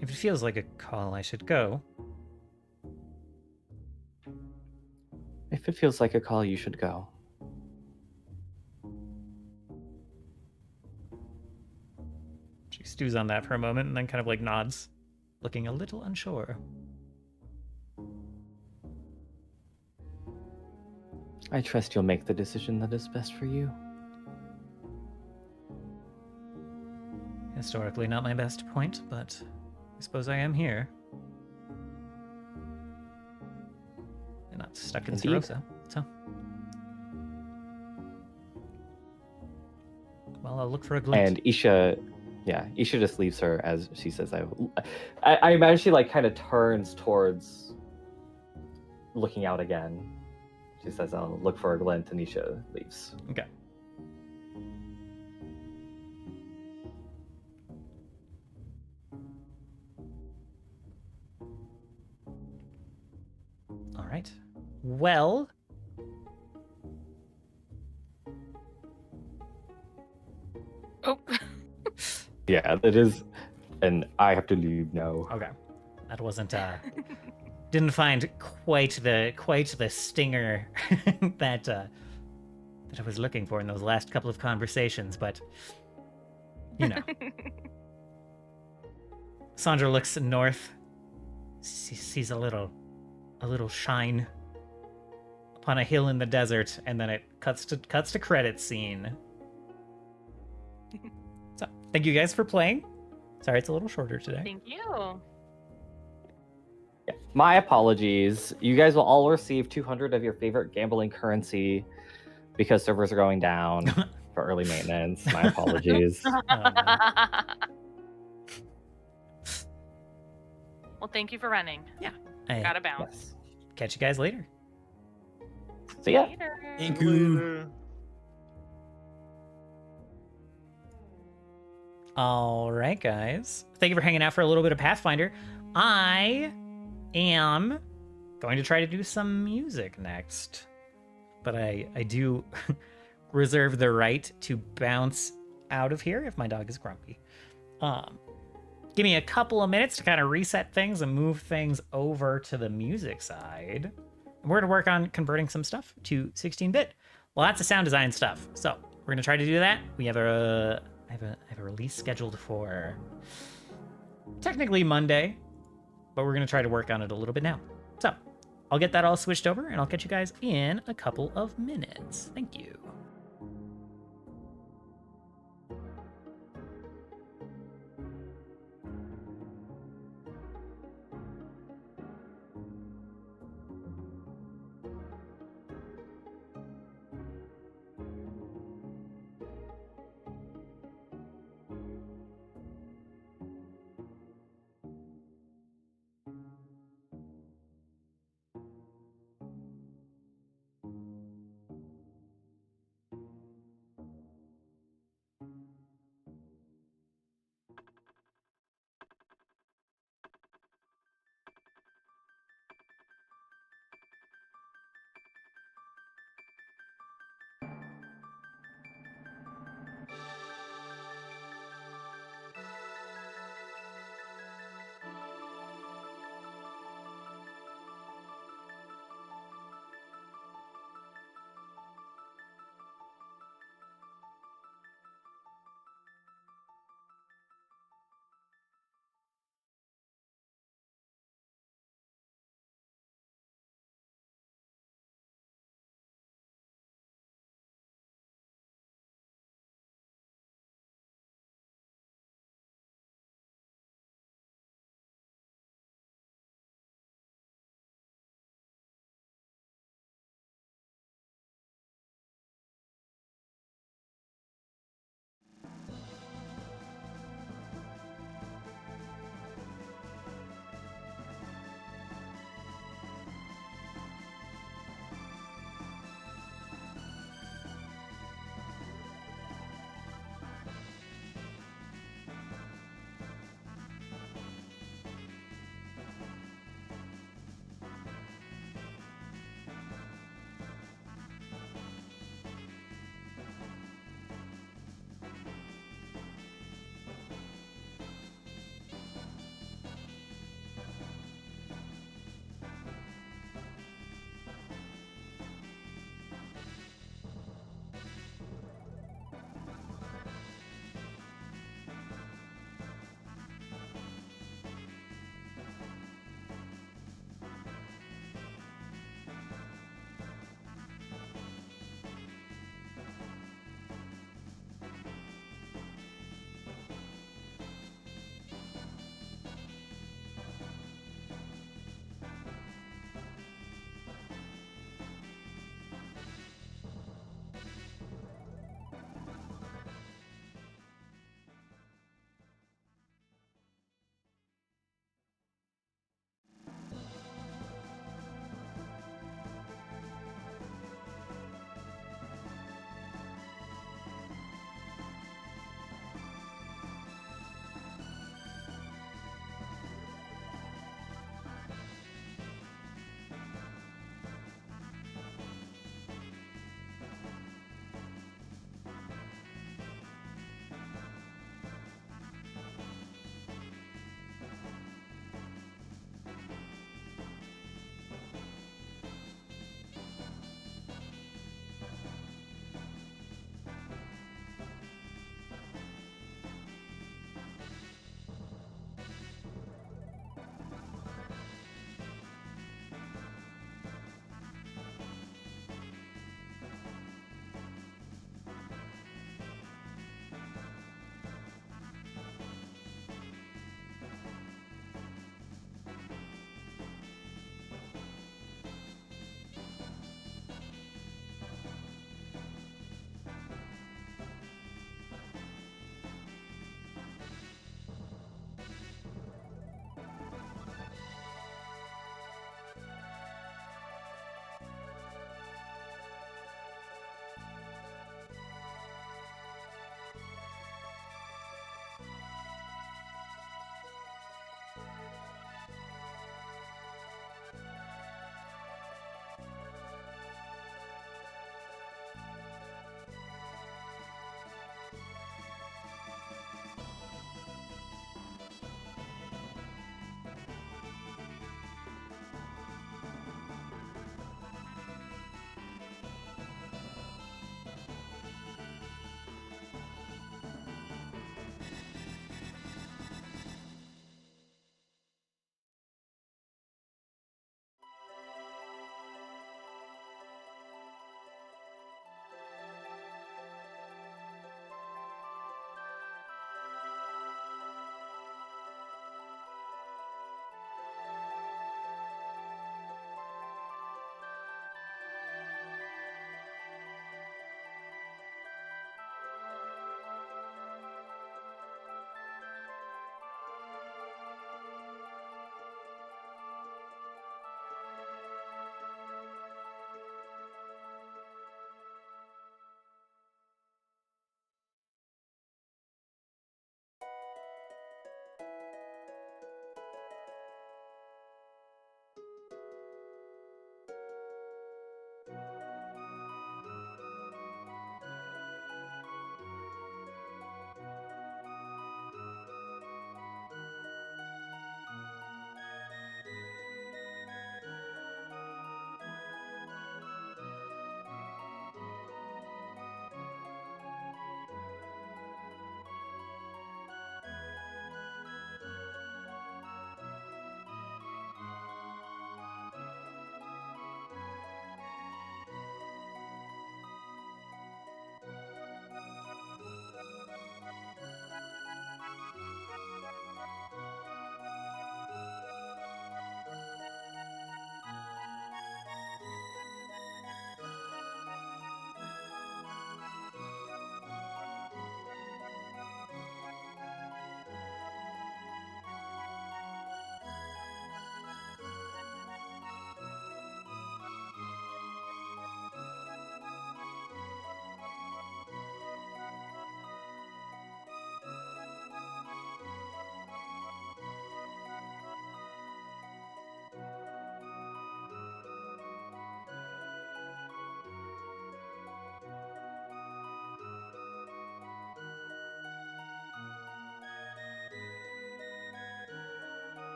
If it feels like a call, I should go. If it feels like a call, you should go. She stews on that for a moment and then kind of like nods, looking a little unsure. I trust you'll make the decision that is best for you. Historically, not my best point, but I suppose I am here. And not stuck in Indeed. Serosa, so. Well, I'll look for a glint. And Isha just leaves her as she says, I imagine she like kind of turns towards looking out again. She says, I'll look for a glint, and Isha leaves. Okay. All right. Well. Oh. Yeah, that is, and I have to leave now. Okay. That wasn't didn't find quite the stinger that I was looking for in those last couple of conversations, but you know. Sandra looks north, sees a little shine upon a hill in the desert, and then it cuts to credit scene. So, thank you guys for playing. Sorry, it's a little shorter today. Thank you. Yeah. My apologies. You guys will all receive 200 of your favorite gambling currency because servers are going down for early maintenance. My apologies. Oh, man. Well, thank you for running. I Gotta bounce. Yes. catch you guys later. See ya. Later. Thank you. Later. All right, guys. Thank you for hanging out for a little bit of Pathfinder. I am going to try to do some music next, but I do reserve the right to bounce out of here if my dog is grumpy. Give me a couple of minutes to kind of reset things and move things over to the music side. And we're going to work on converting some stuff to 16-bit. Lots of sound design stuff. So we're going to try to do that. We have I have a release scheduled for technically Monday, but we're going to try to work on it a little bit now. So I'll get that all switched over, and I'll catch you guys in a couple of minutes. Thank you.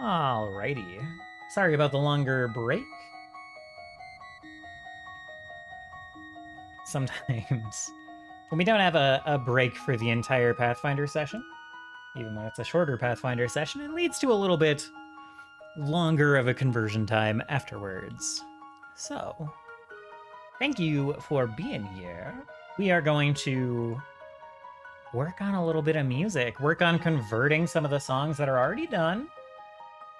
Alrighty. Sorry about the longer break. Sometimes when we don't have a break for the entire Pathfinder session, even when it's a shorter Pathfinder session, it leads to a little bit longer of a conversion time afterwards. So, thank you for being here. We are going to work on a little bit of music, work on converting some of the songs that are already done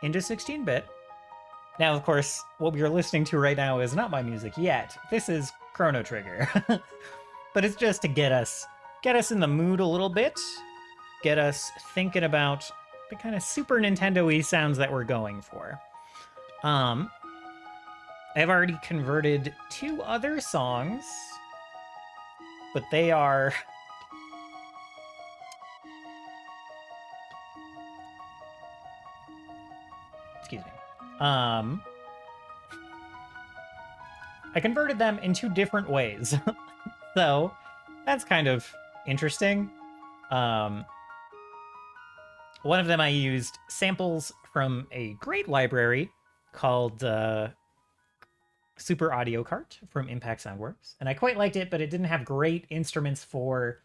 into 16-bit. Now, of course, what we are listening to right now is not my music yet. This is Chrono Trigger. But it's just to get us in the mood a little bit, get us thinking about the kind of Super Nintendo-y sounds that we're going for. I've already converted 2 other songs, but they are... Excuse me. I converted them in 2 different ways. So, that's kind of interesting. One of them I used samples from a great library called Super Audio Cart from Impact Soundworks. And I quite liked it, but it didn't have great instruments for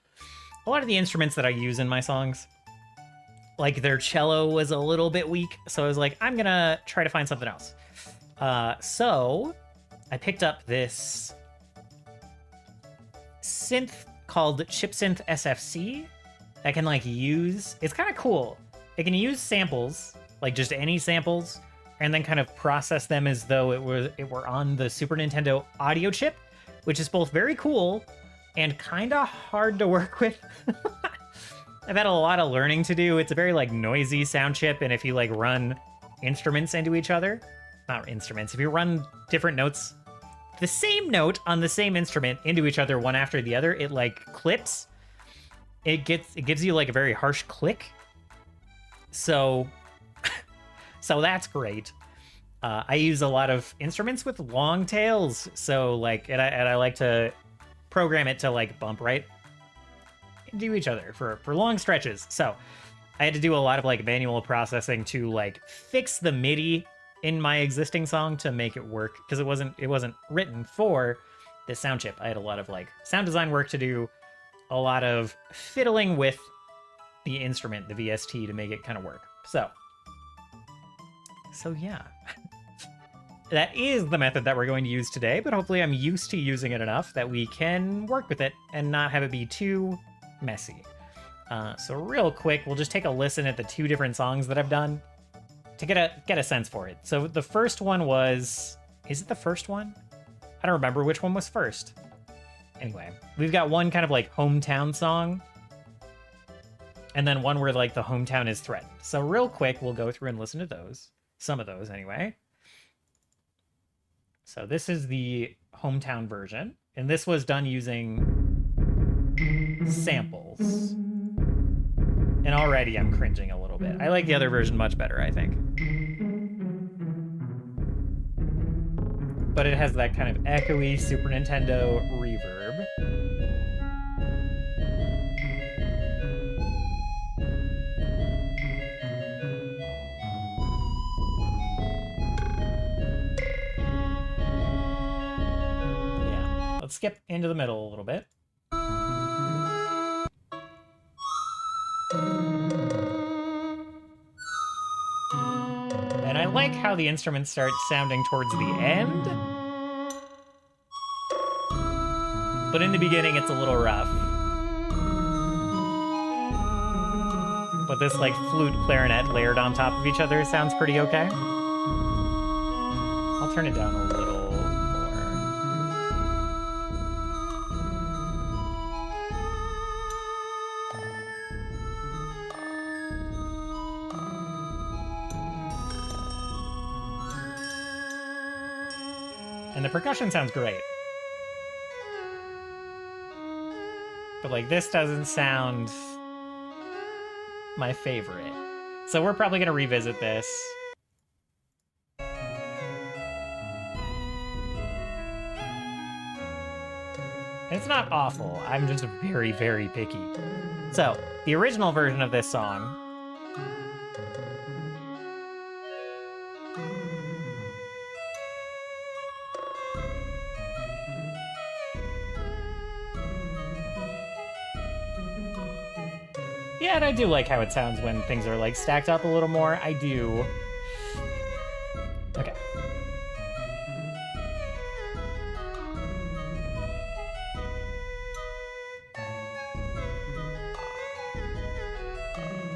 a lot of the instruments that I use in my songs. Like, their cello was a little bit weak, so I was like, I'm gonna try to find something else. So I picked up this synth called Chipsynth SFC that can, like, use... It's kind of cool. It can use samples, like just any samples, and then kind of process them as though it were on the Super Nintendo audio chip, which is both very cool and kind of hard to work with. I've had a lot of learning to do. It's a very, like, noisy sound chip, and if you, like, run instruments into each other, not instruments, if you run different notes, the same note on the same instrument into each other one after the other, it, like, clips. It gives you, like, a very harsh click. So that's great. I use a lot of instruments with long tails, so, like, and I like to program it to, like, bump right into each other for long stretches. So I had to do a lot of, like, manual processing to, like, fix the MIDI in my existing song to make it work, because it wasn't written for this sound chip. I had a lot of, like, sound design work to do, a lot of fiddling with the instrument, the VST, to make it kind of work. So yeah. That is the method that we're going to use today, but hopefully I'm used to using it enough that we can work with it and not have it be too messy. So real quick, we'll just take a listen at the 2 different songs that I've done to get a sense for it. So the first one was... Is it the first one? I don't remember which one was first. Anyway, we've got one kind of, like, hometown song, and then one where, like, the hometown is threatened. So real quick, we'll go through and listen to those. Some of those, anyway. So this is the hometown version, and this was done using samples. And already I'm cringing a little bit. I like the other version much better, I think. But it has that kind of echoey Super Nintendo reverb. skip into the middle a little bit. And I like how the instruments start sounding towards the end. But in the beginning, it's a little rough. But this like flute clarinet layered on top of each other sounds pretty okay. I'll turn it down a little more. And the percussion sounds great. But like this doesn't sound my favorite. So we're probably gonna revisit this. It's not awful. I'm just very, very picky. So, the original version of this song yeah, and I do like how it sounds when things are like stacked up a little more. I do. Okay.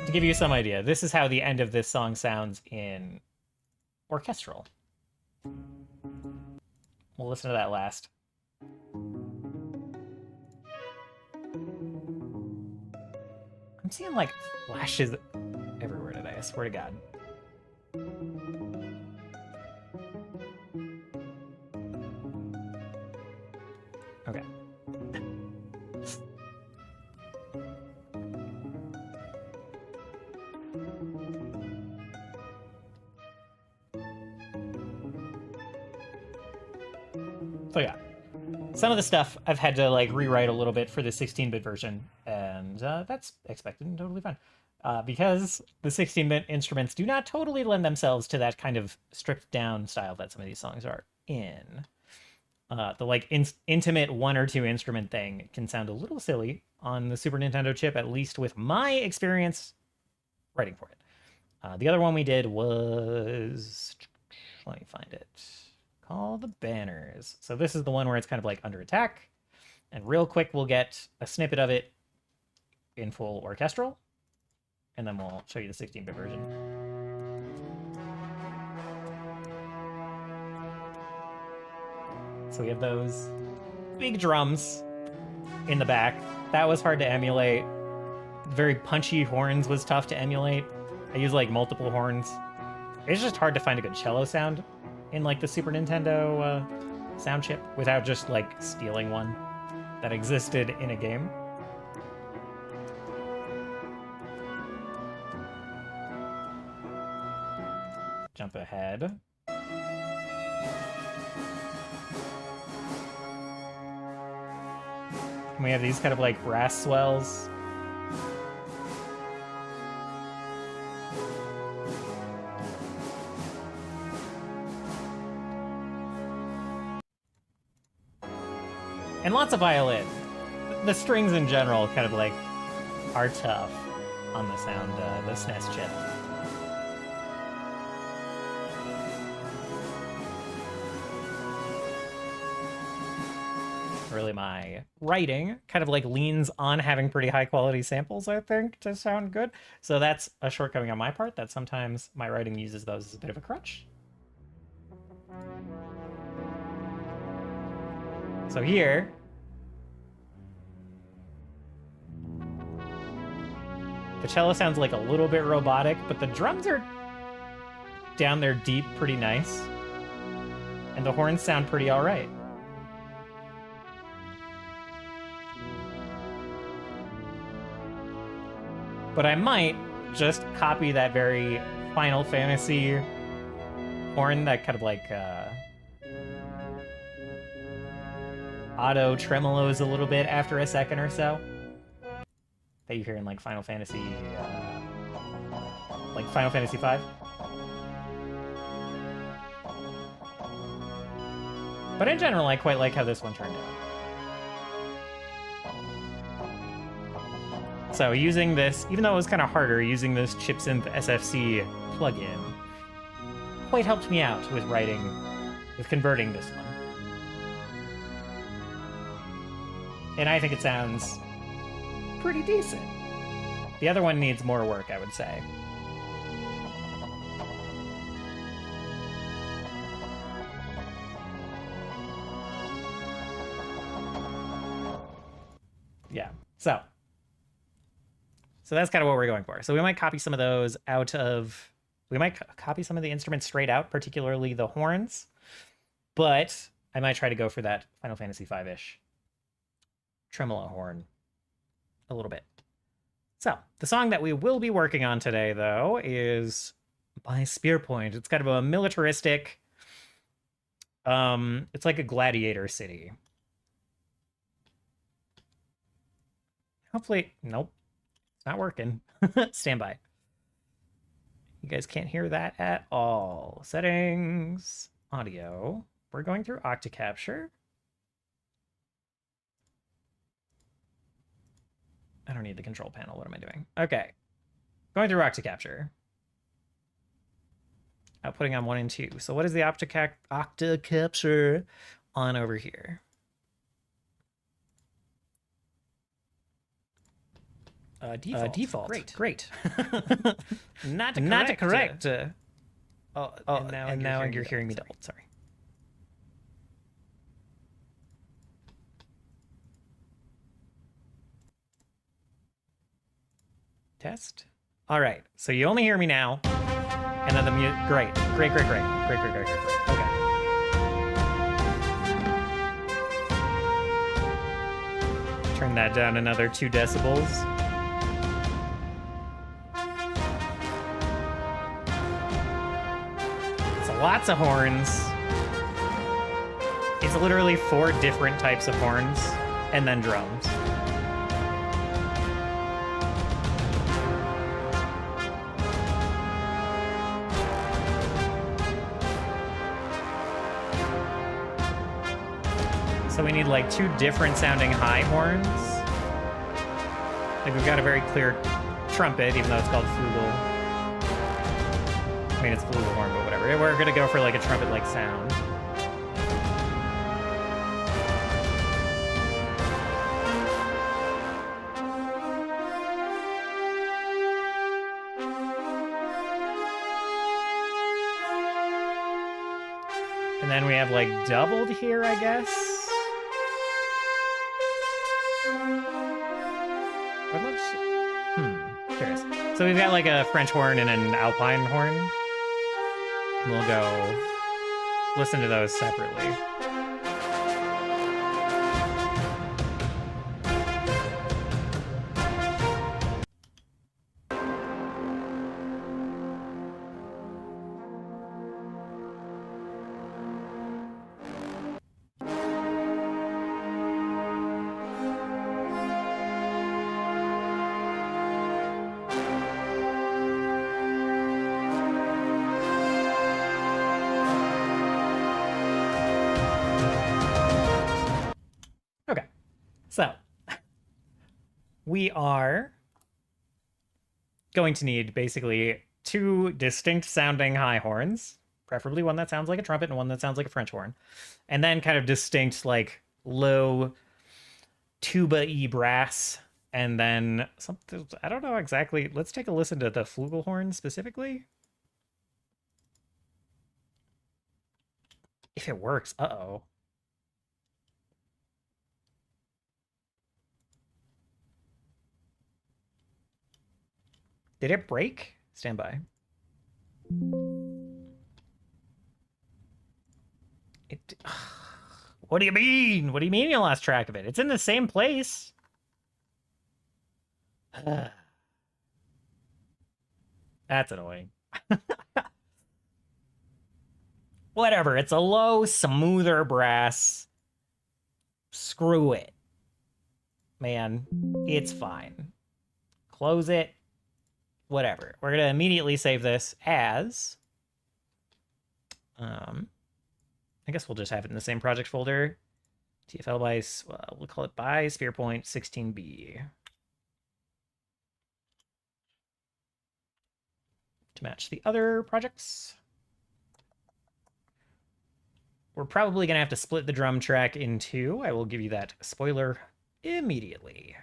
To give you some idea, this is how the end of this song sounds in orchestral. We'll listen to that last. I'm seeing like flashes everywhere today, I swear to God. Okay. So yeah, some of the stuff I've had to like rewrite a little bit for the 16-bit version, and that's expected and totally fine. Because the 16-bit instruments do not totally lend themselves to that kind of stripped down style that some of these songs are in. The like intimate one or two instrument thing can sound a little silly on the Super Nintendo chip, at least with my experience writing for it. The other one we did was, let me find it, called The Banners. So this is the one where it's kind of like under attack, and real quick we'll get a snippet of it in full orchestral, and then we'll show you the 16-bit version. So we have those big drums in the back. That was hard to emulate. Very punchy horns was tough to emulate. I use like multiple horns. It's just hard to find a good cello sound in like the Super Nintendo sound chip without just like stealing one that existed in a game. Jump ahead. And we have these kind of like brass swells. And lots of violin. The strings in general kind of like are tough on the sound, the SNES chip. Really, my writing kind of like leans on having pretty high quality samples, I think, to sound good. So that's a shortcoming on my part, that sometimes my writing uses those as a bit of a crutch. So here, the cello sounds like a little bit robotic, but the drums are down there deep pretty nice. And the horns sound pretty all right. But I might just copy that very Final Fantasy horn that kind of like auto tremolos a little bit after a second or so that you hear in like Final Fantasy V. But in general, I quite like how this one turned out. So using this, even though it was kind of harder, using this ChipSynth SFC plugin quite helped me out with converting this one. And I think it sounds pretty decent. The other one needs more work, I would say. Yeah, so that's kind of what we're going for. So we might copy some of those out of... We might copy some of the instruments straight out, particularly the horns. But I might try to go for that Final Fantasy V-ish tremolo horn a little bit. So the song that we will be working on today, though, is by Spearpoint. It's kind of a militaristic... it's like a gladiator city. Hopefully... Nope. It's not working. Stand by. You guys can't hear that at all. Settings. Audio. We're going through Octocapture. I don't need the control panel. What am I doing? Okay. Going through Octocapture. Outputting on 1 and 2. So what is the Octocapture on over here? Default. Great. Not correct. And now you're hearing me double. Sorry. Test. All right. So you only hear me now, and then the mute. Great. Okay. Turn that down another 2 decibels. Lots of horns. It's literally 4 different types of horns, and then drums. So we need like 2 different sounding high horns. Like we've got a very clear trumpet, even though it's called flugel. I mean, it's flugelhorn, but whatever. We're gonna go for like a trumpet-like sound. And then we have like doubled here, I guess. Curious. So we've got like a French horn and an Alpine horn. And we'll go listen to those separately. So, we are going to need basically 2 distinct sounding high horns, preferably one that sounds like a trumpet and one that sounds like a French horn, and then kind of distinct like low tuba-y brass, and then something, I don't know exactly. Let's take a listen to the flugelhorn specifically. If it works, uh-oh. Did it break? Stand by. It. What do you mean? What do you mean you lost track of it? It's in the same place. That's annoying. Whatever. It's a low, smoother brass. Screw it. Man, it's fine. Close it. Whatever. We're going to immediately save this as... I guess we'll just have it in the same project folder. TFL by... we'll call it by Spearpoint 16B. to match the other projects. We're probably going to have to split the drum track in two. I will give you that spoiler immediately,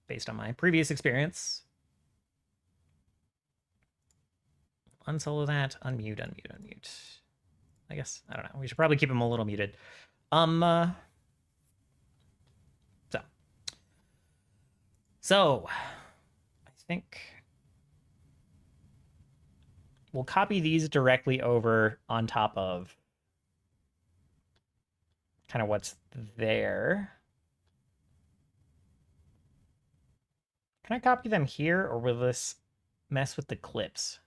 based on my previous experience. Unsolo that, unmute, unmute, unmute. I guess, I don't know. We should probably keep him a little muted. So, I think we'll copy these directly over on top of kind of what's there. Can I copy them here, or will this mess with the clips?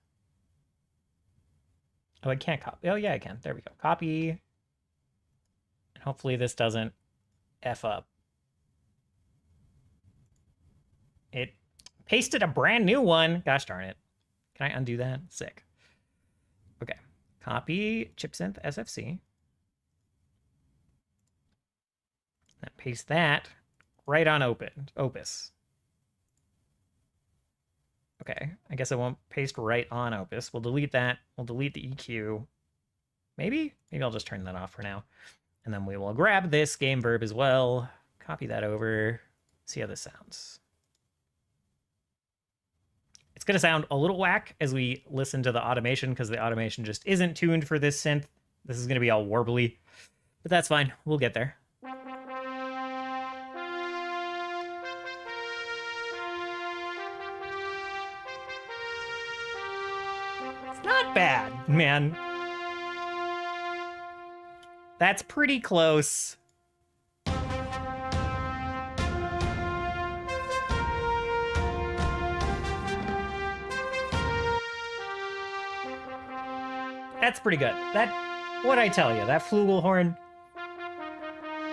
Oh, I can't copy. Oh, yeah, I can. There we go. Copy. And hopefully this doesn't F up. It pasted a brand new one. Gosh darn it. Can I undo that? Sick. Okay. Copy chipsynth SFC. And paste that right on Opus. Okay, I guess I won't paste right on Opus. We'll delete that. We'll delete the EQ. Maybe I'll just turn that off for now. And then we will grab this game verb as well. Copy that over. See how this sounds. It's going to sound a little whack as we listen to the automation because the automation just isn't tuned for this synth. This is going to be all warbly, but that's fine. We'll get there. It's not bad, man. That's pretty close. That's pretty good. What'd I tell you? That flugelhorn,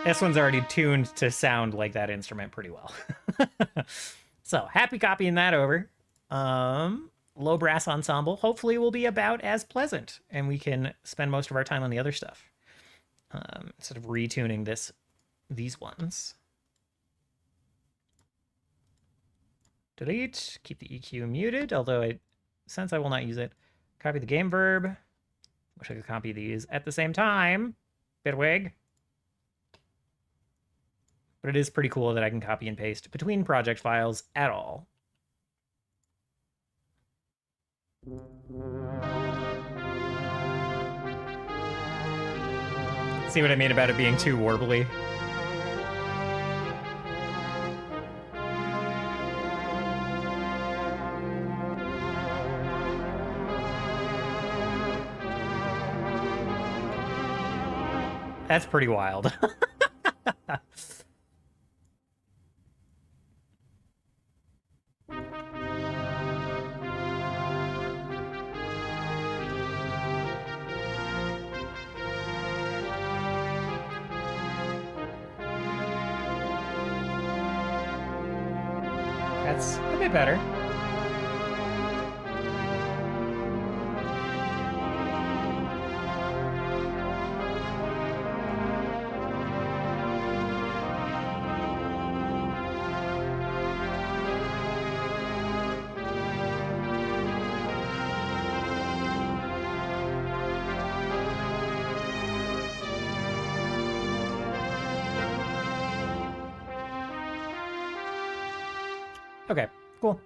this one's already tuned to sound like that instrument pretty well. So, happy copying that over. Low brass ensemble hopefully will be about as pleasant, and we can spend most of our time on the other stuff. Instead of retuning these ones. Delete, keep the EQ muted, although since I will not use it, copy the game verb. Wish I could copy these at the same time, Bitwig. But it is pretty cool that I can copy and paste between project files at all. See what I mean about it being too warbly? That's pretty wild. That's a bit better. Okay, cool.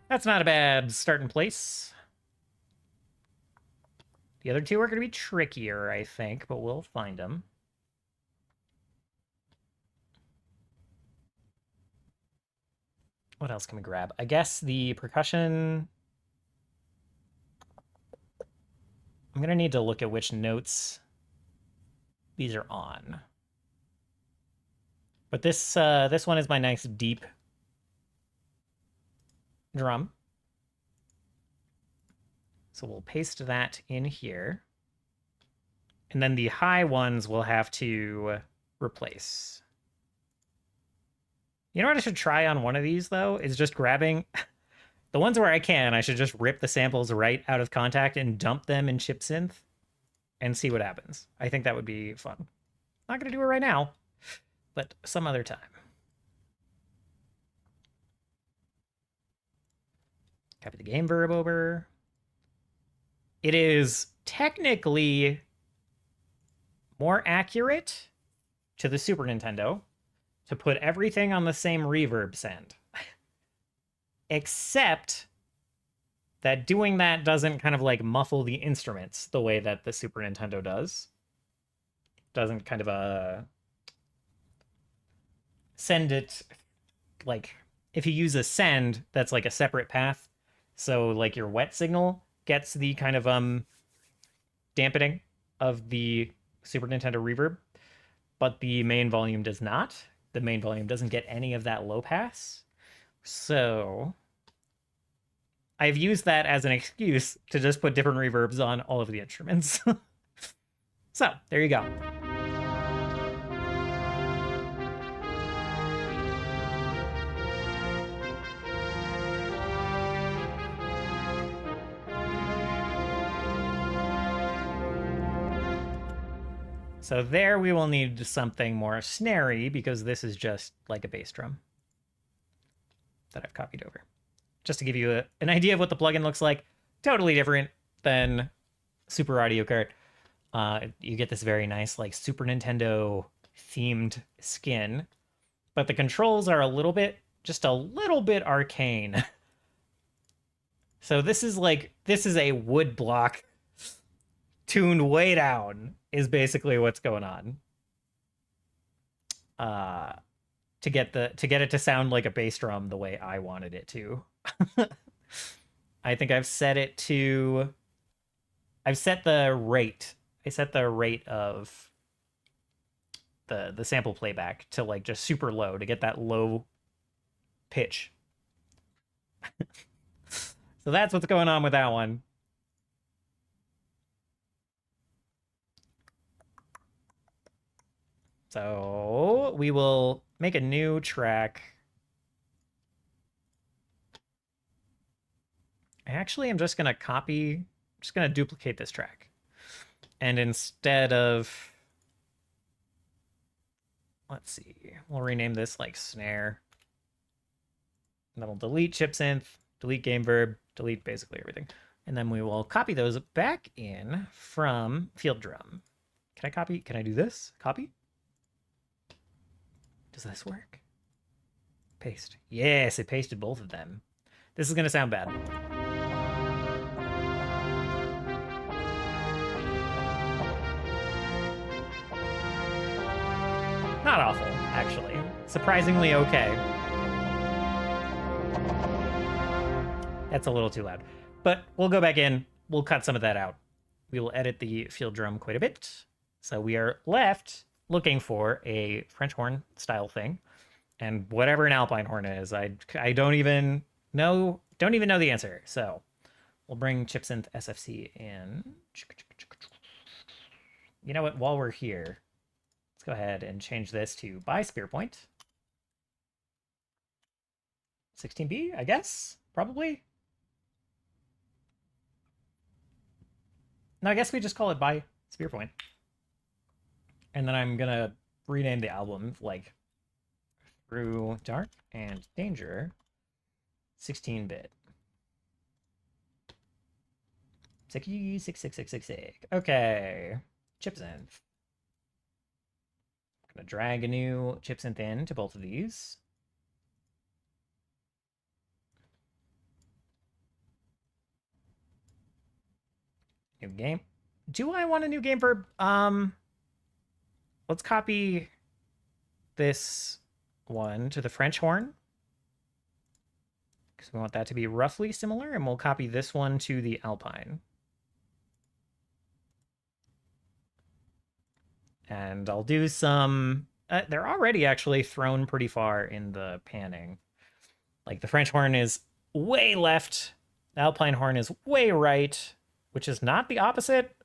That's not a bad starting place. The other two are going to be trickier, I think, but we'll find them. What else can we grab? I guess the percussion... I'm going to need to look at which notes these are on. But this one is my nice deep drum. So we'll paste that in here. And then the high ones we'll have to replace. You know what I should try on one of these, though? Is just grabbing... the ones where I can, I should just rip the samples right out of Contact and dump them in chipsynth and see what happens. I think that would be fun. Not going to do it right now, but some other time. Copy the game verb over. it is technically more accurate to the Super Nintendo to put everything on the same reverb send. Except that doing that doesn't kind of like muffle the instruments the way that the Super Nintendo does. Doesn't kind of send it like if you use a send that's like a separate path, so like your wet signal gets the kind of dampening of the Super Nintendo reverb, but the main volume does not. The main volume doesn't get any of that low pass. So I've used that as an excuse to just put different reverbs on all of the instruments. So there you go. So there we will need something more snarey because this is just like a bass drum that I've copied over. Just to give you an idea of what the plugin looks like, totally different than Super Audio Kart. You get this very nice like Super Nintendo themed skin, but the controls are just a little bit arcane. So this is a wood block tuned way down is basically what's going on. To get it to sound like a bass drum the way I wanted it to. I think I've set the rate. I set the rate of the sample playback to like just super low to get that low pitch. So that's what's going on with that one. So we will make a new track. Actually, I'm just going to duplicate this track. And instead of, let's see, we'll rename this like snare. And then we'll delete chip synth, delete game verb, delete basically everything. And then we will copy those back in from field drum. Can I do this? Copy? Does this work? Paste. Yes, it pasted both of them. This is going to sound bad. Not awful, actually. Surprisingly okay. That's a little too loud. But we'll go back in. We'll cut some of that out. We will edit the field drum quite a bit. So we are left looking for a French horn style thing. And whatever an Alpine horn is, I don't even know the answer. So we'll bring chipsynth SFC in. You know what? While we're here, let's go ahead and change this to by spear point. 16B, I guess? Probably? No, I guess we just call it by spear point. And then I'm gonna rename the album like Through Dark and Danger 16-bit. 666666. Okay. Chipsynth. I'm gonna drag a new chipsynth in to both of these. New game. Do I want a new game verb? Let's copy this one to the French horn, because we want that to be roughly similar, and we'll copy this one to the Alpine. And I'll do some... they're already actually thrown pretty far in the panning. Like the French horn is way left, the Alpine horn is way right, which is not the opposite.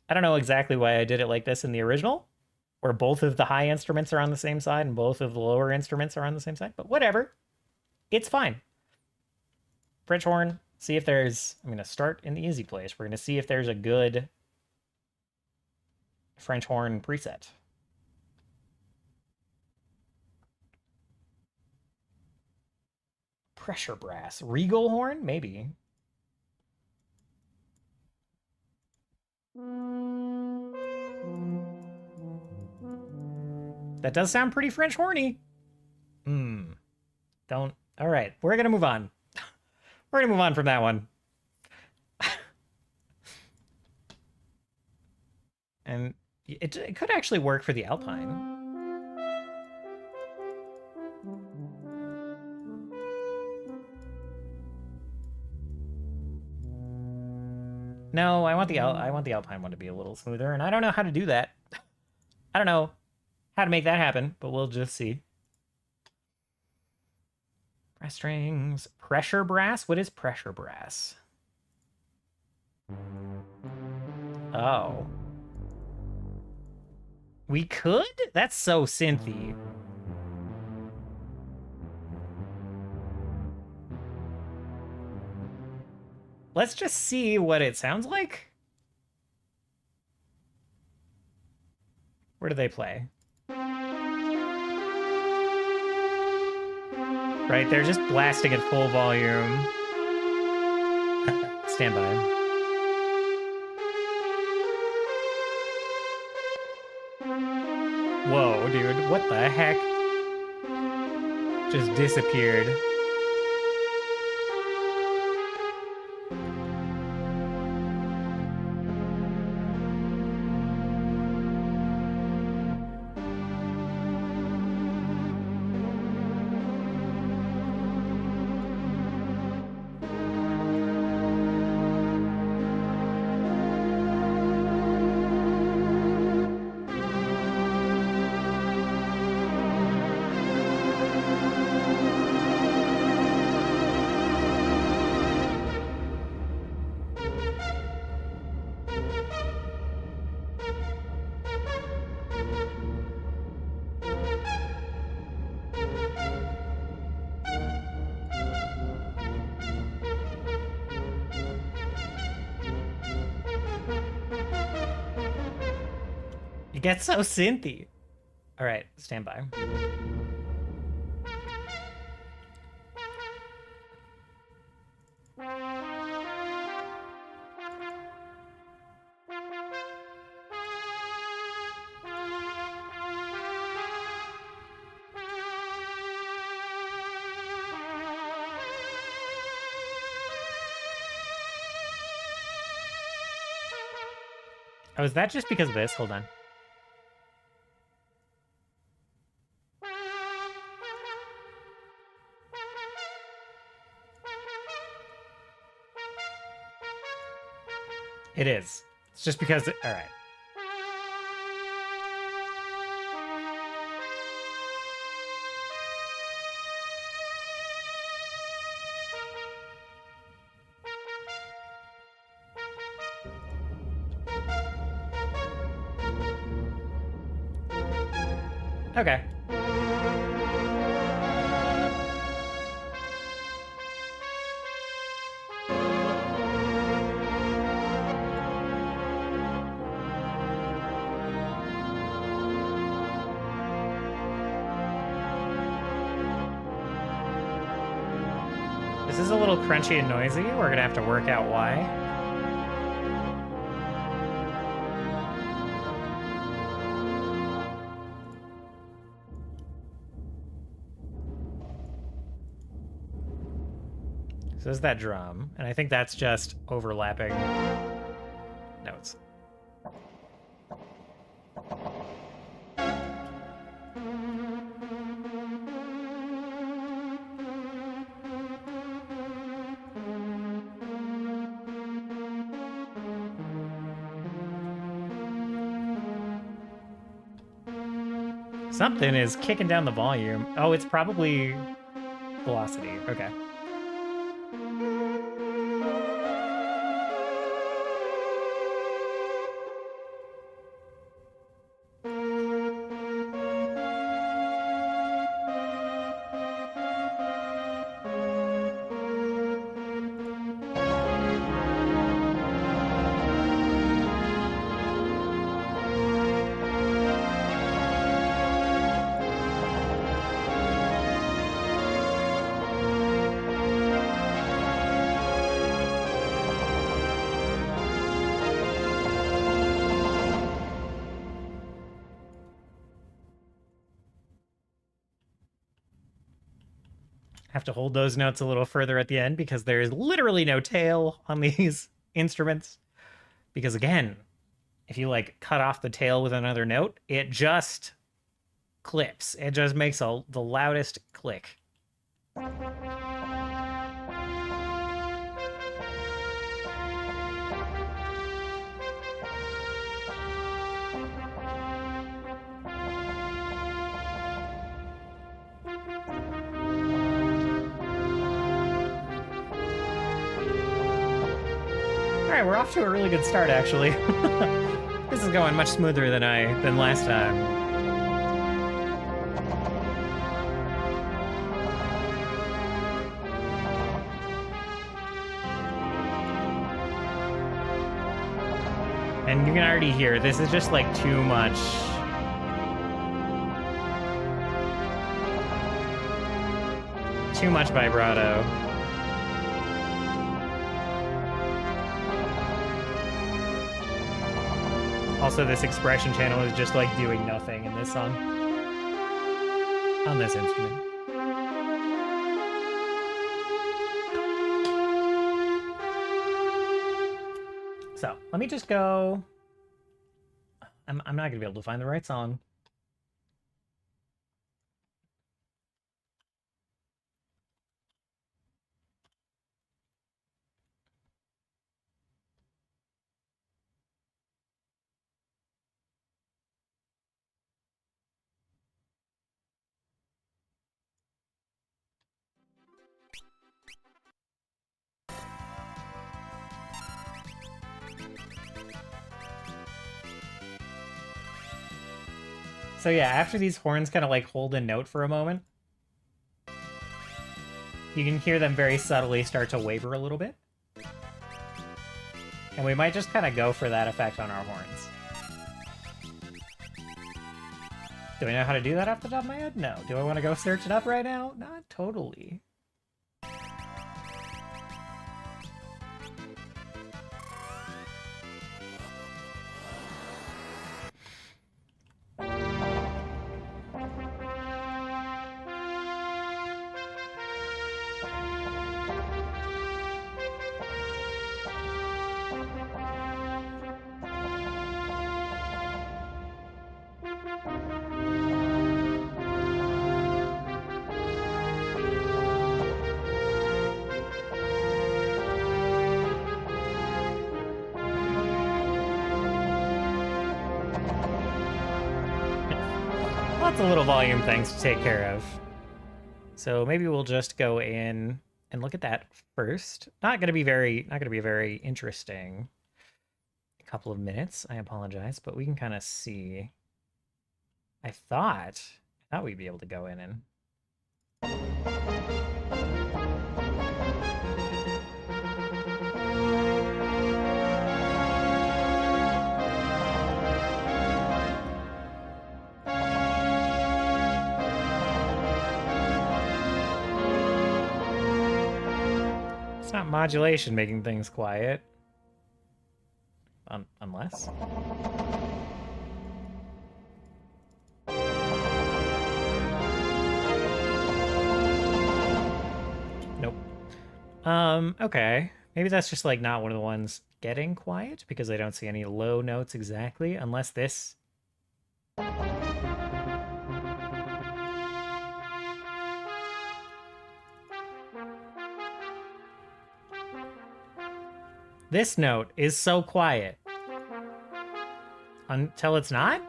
I don't know exactly why I did it like this in the original, where both of the high instruments are on the same side and both of the lower instruments are on the same side, but whatever. It's fine. French horn, see if there's... I'm going to start in the easy place. We're going to see if there's a good French horn preset. Pressure brass. Regal horn? Maybe. That does sound pretty French horny. Don't. All right, we're gonna move on. We're gonna move on from that one. And it could actually work for the Alpine. No, I want the Alpine one to be a little smoother, and I don't know how to do that. I don't know how to make that happen, but we'll just see. Brass strings. Pressure brass? What is pressure brass? Oh. We could? That's so synthy. Let's just see what it sounds like. Where do they play? Right, they're just blasting at full volume. Stand by. Whoa, dude, what the heck? Just disappeared. It gets so synthy. All right, stand by. Oh, is that just because of this? Hold on. It is. It's just because... All right. Okay. This is a little crunchy and noisy. We're gonna have to work out why. So is that drum, and I think that's just overlapping notes. Something is kicking down the volume. Oh, it's probably velocity. Okay. have to hold those notes a little further at the end because there is literally no tail on these instruments. Because again, if you like cut off the tail with another note, it just clips. It just makes the loudest click. All right, we're off to a really good start, actually. This is going much smoother than last time. And you can already hear this is just like too much. Too much vibrato. Also, this expression channel is just like doing nothing in this song. On this instrument. So, let me just go. I'm not going to be able to find the right song. So yeah, after these horns kind of like hold a note for a moment, you can hear them very subtly start to waver a little bit. And we might just kind of go for that effect on our horns. Do I know how to do that off the top of my head? No. Do I want to go search it up right now? Not totally. Lots of little volume things to take care of. So maybe we'll just go in and look at that first. Not gonna be very interesting. A couple of minutes, I apologize, but we can kind of see. I thought we'd be able to go in and it's not modulation making things quiet. Unless. Nope. Okay. Maybe that's just like not one of the ones getting quiet because I don't see any low notes exactly, unless this. This note is so quiet. Until it's not?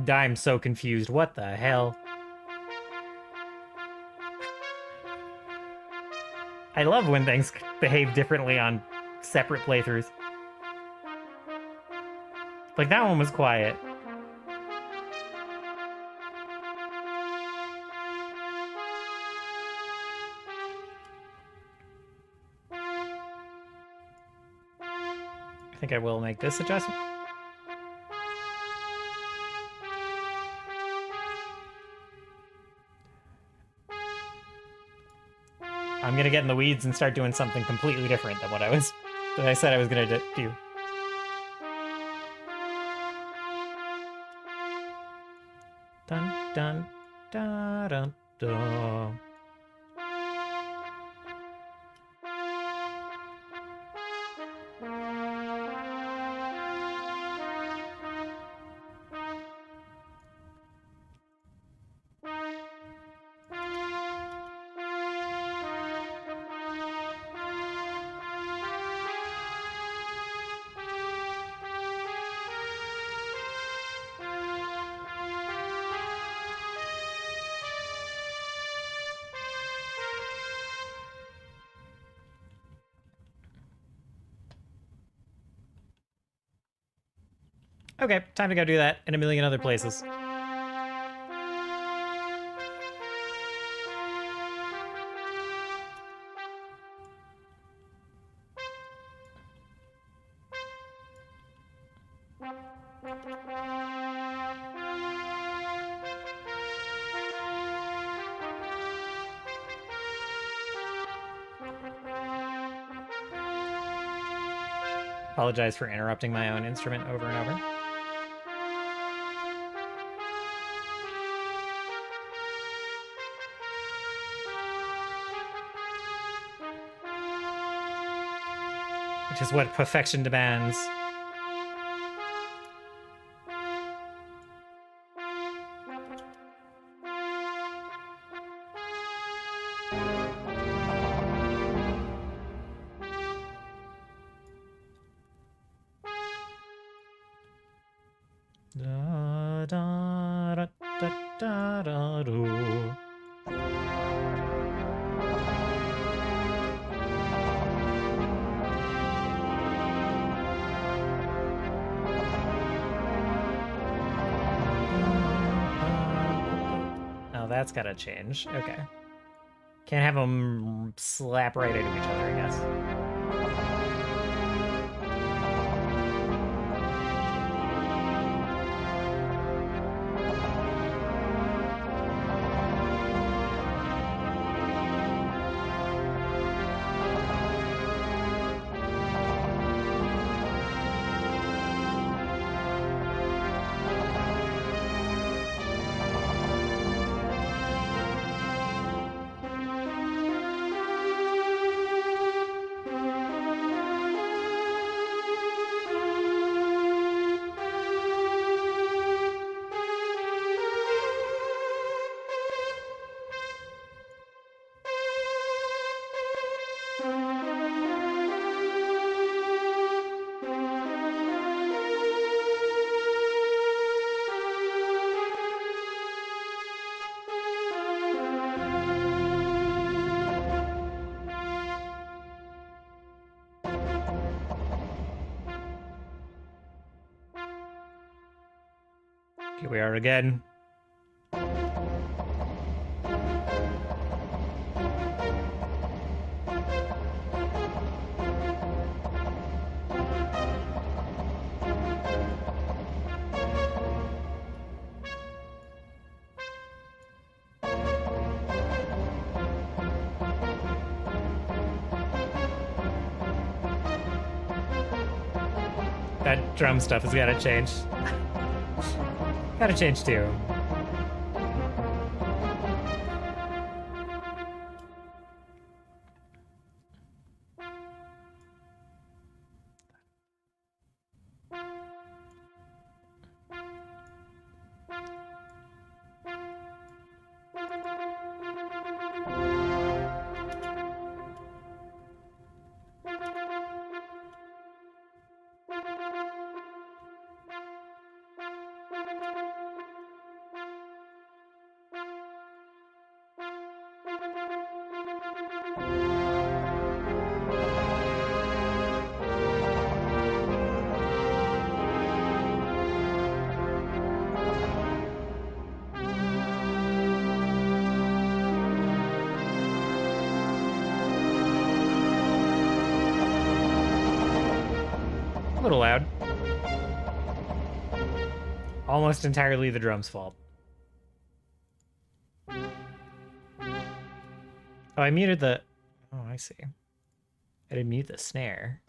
I'm so confused. What the hell? I love when things behave differently on separate playthroughs. Like, that one was quiet. I think I will make this adjustment. I'm gonna get in the weeds and start doing something completely different than what I said I was gonna do. Dun dun da dun dun. Okay, time to go do that in a million other places. Apologize for interrupting my own instrument over and over. Which is what perfection demands. Da da da da da da do. Oh, that's gotta change. Okay. Can't have them slap right into each other, I guess. Here we are again. That drum stuff has gotta change. Gotta change too. A little loud. Almost entirely the drum's fault. Oh, I muted the... Oh, I see. I didn't mute the snare.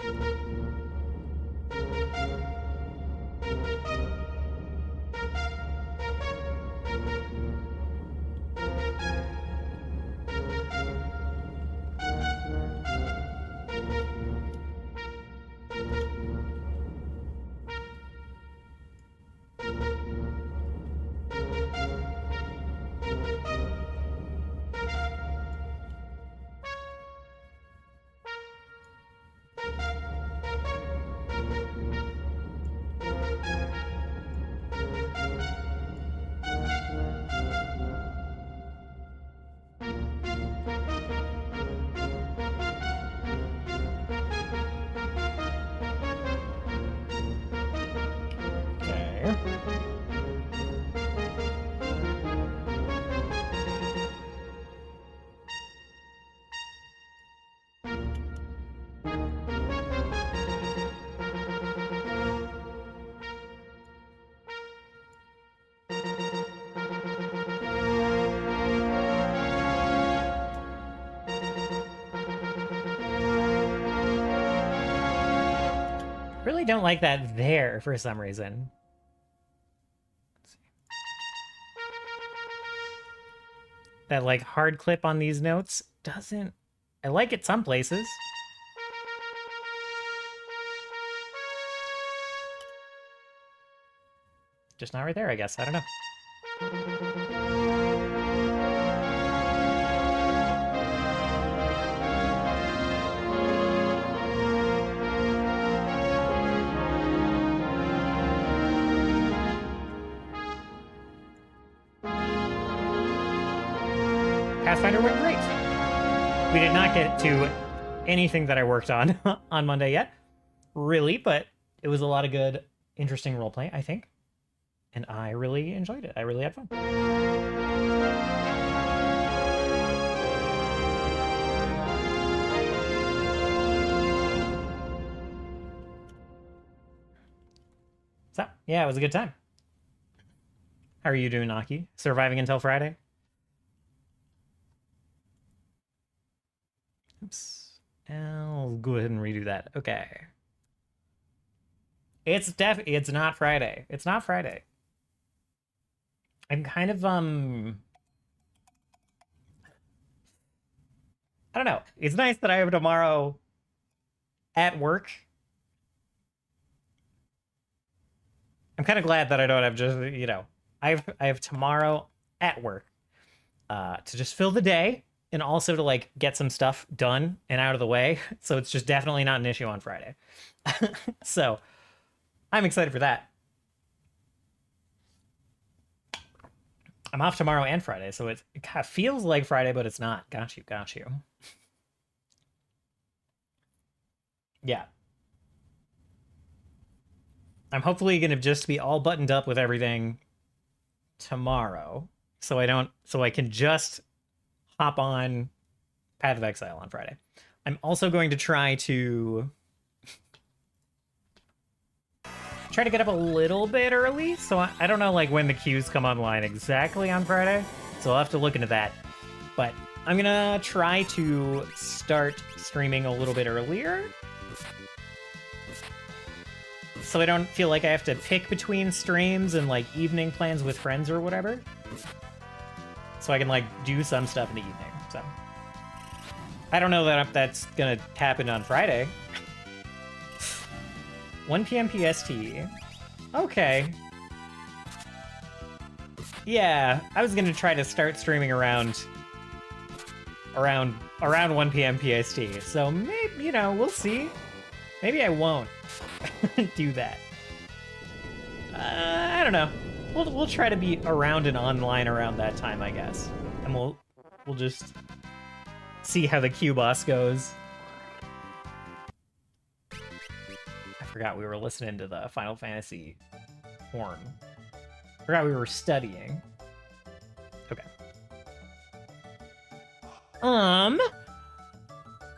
Okay. Really don't like that there for some reason. Let's see. That like hard clip on these notes doesn't. I like it some places. Just not right there, I guess. I don't know. Pathfinder went great. We did not get to anything that I worked on on Monday yet, really, but it was a lot of good, interesting roleplay, I think. And I really enjoyed it. I really had fun. So, yeah, it was a good time. How are you doing, Naki? Surviving until Friday? Oops. I'll go ahead and redo that. Okay. It's not Friday. It's not Friday. I'm kind of I don't know. It's nice that I have tomorrow at work. I'm kind of glad that I don't have just, you know, I have tomorrow at work to just fill the day and also to like get some stuff done and out of the way. So it's just definitely not an issue on Friday. So I'm excited for that. I'm off tomorrow and Friday, so it kind of feels like Friday, but it's not. Got you. Yeah. I'm hopefully going to just be all buttoned up with everything tomorrow, so I can just hop on Path of Exile on Friday. I'm also going to try to get up a little bit early, so I don't know like when the queues come online exactly on Friday, so I'll have to look into that. But I'm gonna try to start streaming a little bit earlier, so I don't feel like I have to pick between streams and like evening plans with friends or whatever. So I can like do some stuff in the evening. So I don't know that that's gonna happen on Friday. 1 p.m. PST. Okay. Yeah, I was gonna try to start streaming around 1 p.m. PST. So maybe, you know, we'll see. Maybe I won't do that. I don't know. We'll try to be around and online around that time, I guess. And we'll just see how the Q boss goes. I forgot we were listening to the Final Fantasy horn. Forgot we were studying. Okay.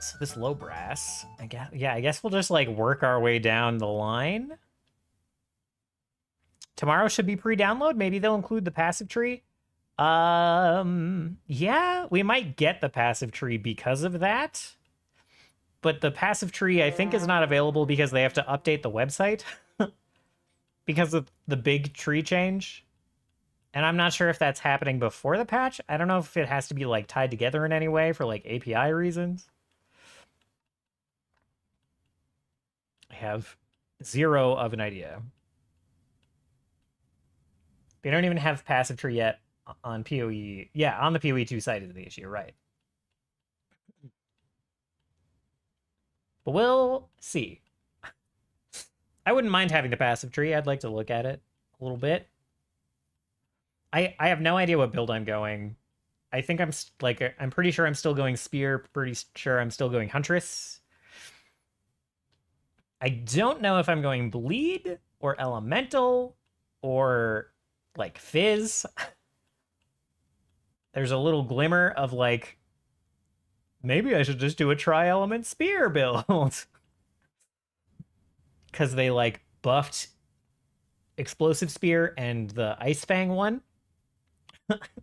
So this low brass, I guess we'll just like work our way down the line. Tomorrow should be pre-download. Maybe they'll include the passive tree. Yeah, we might get the passive tree because of that. but the passive tree I think is not available because they have to update the website because of the big tree change. And I'm not sure if that's happening before the patch. I don't know if it has to be like tied together in any way for like API reasons. I have zero of an idea. They don't even have passive tree yet on PoE. Yeah, on the PoE2 site is the issue, right? But we'll see. I wouldn't mind having the passive tree. I'd like to look at it a little bit. I have no idea what build I'm going. I think I'm pretty sure I'm still going Spear, pretty sure I'm still going Huntress. I don't know if I'm going Bleed or Elemental or like Fizz. There's a little glimmer of like, maybe I should just do a Tri-Element Spear build. Because they like buffed Explosive Spear and the Ice Fang one.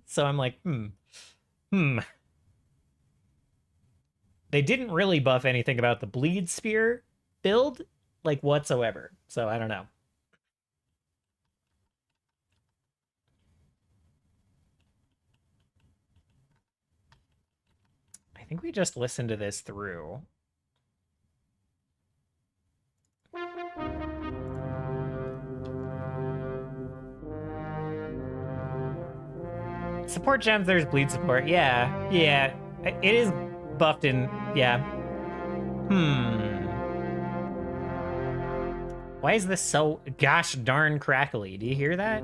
So I'm like, They didn't really buff anything about the Bleed Spear build, like, whatsoever. So I don't know. I think we just listened to this through. Support gems, there's bleed support. Yeah. It is buffed in, yeah. Why is this so gosh darn crackly? Do you hear that?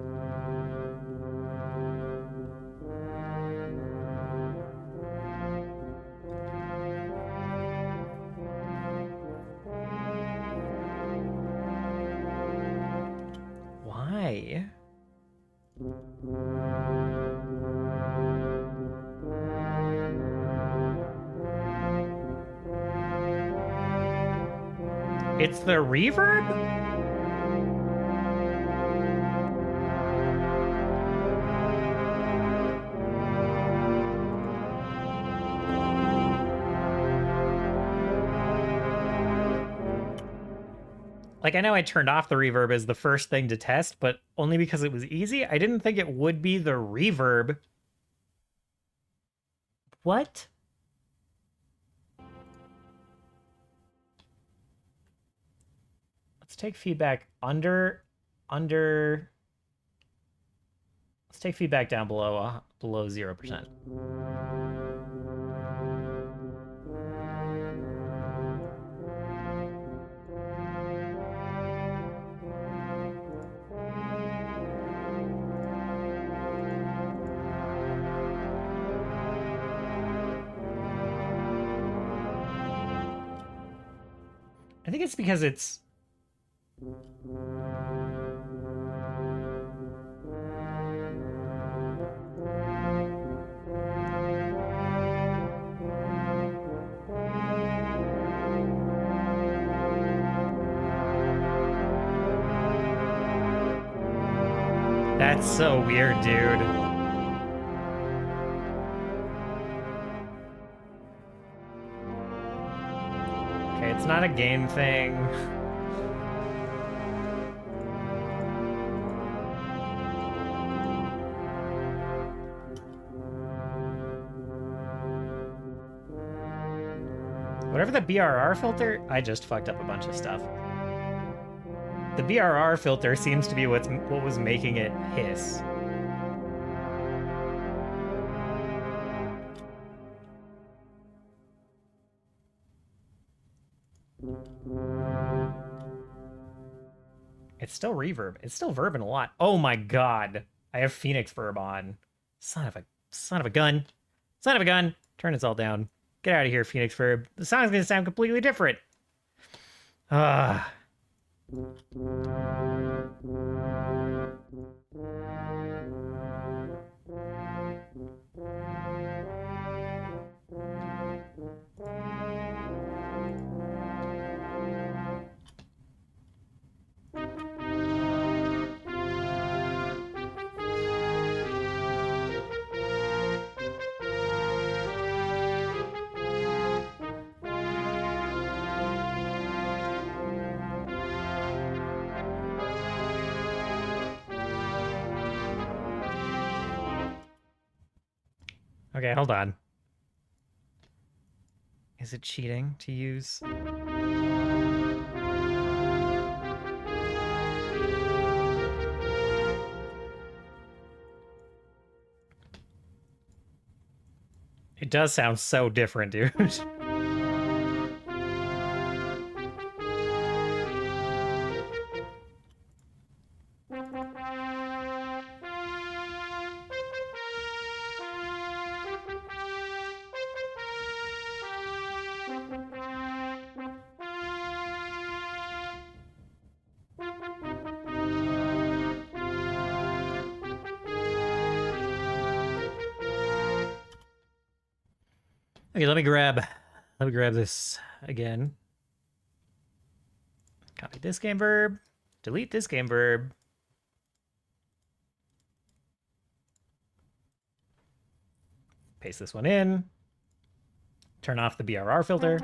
Why? It's the reverb? Like, I know I turned off the reverb as the first thing to test, but only because it was easy. I didn't think it would be the reverb. What? Let's take feedback under. Let's take feedback down below 0%. I think it's because it's... That's so weird, dude. Okay, it's not a game thing. Whatever the BRR filter, I just fucked up a bunch of stuff. The BRR filter seems to be what was making it hiss. It's still reverb. It's still verbing a lot. Oh my god. I have Phoenix Verb on. Son of a gun. Son of a gun. Turn this all down. Get out of here, Phoenix Verb. The song's gonna sound completely different. Ah. Okay, hold on. Is it cheating to use? It does sound so different, dude. Okay, let me grab this again. Copy this game verb. Delete this game verb. Paste this one in. Turn off the BRR filter.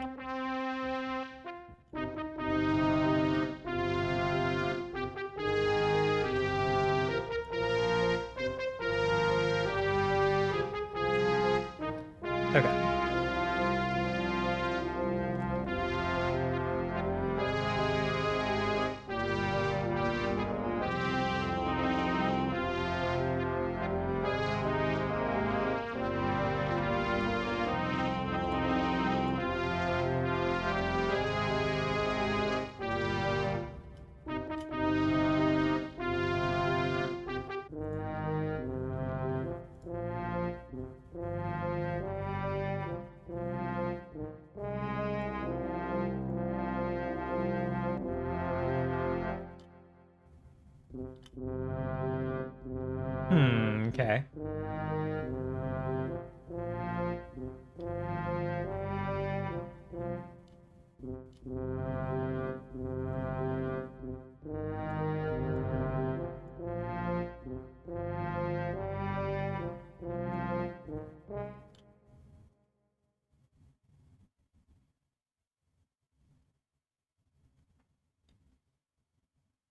Okay. Okay.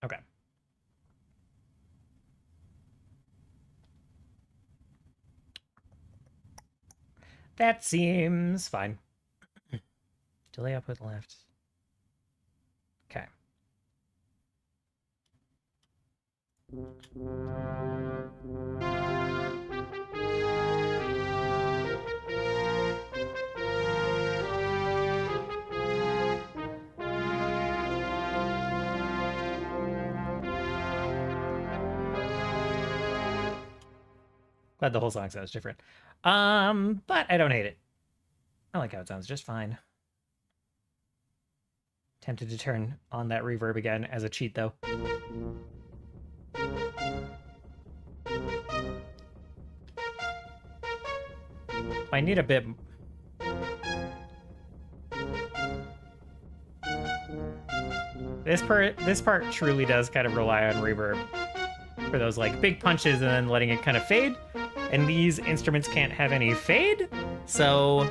Okay. That seems fine. Delay output left. Okay. Glad the whole song sounds different. But I don't hate it. I like how it sounds just fine. Tempted to turn on that reverb again as a cheat, though. I need a bit. This part truly does kind of rely on reverb for those like big punches and then letting it kind of fade. And these instruments can't have any fade, so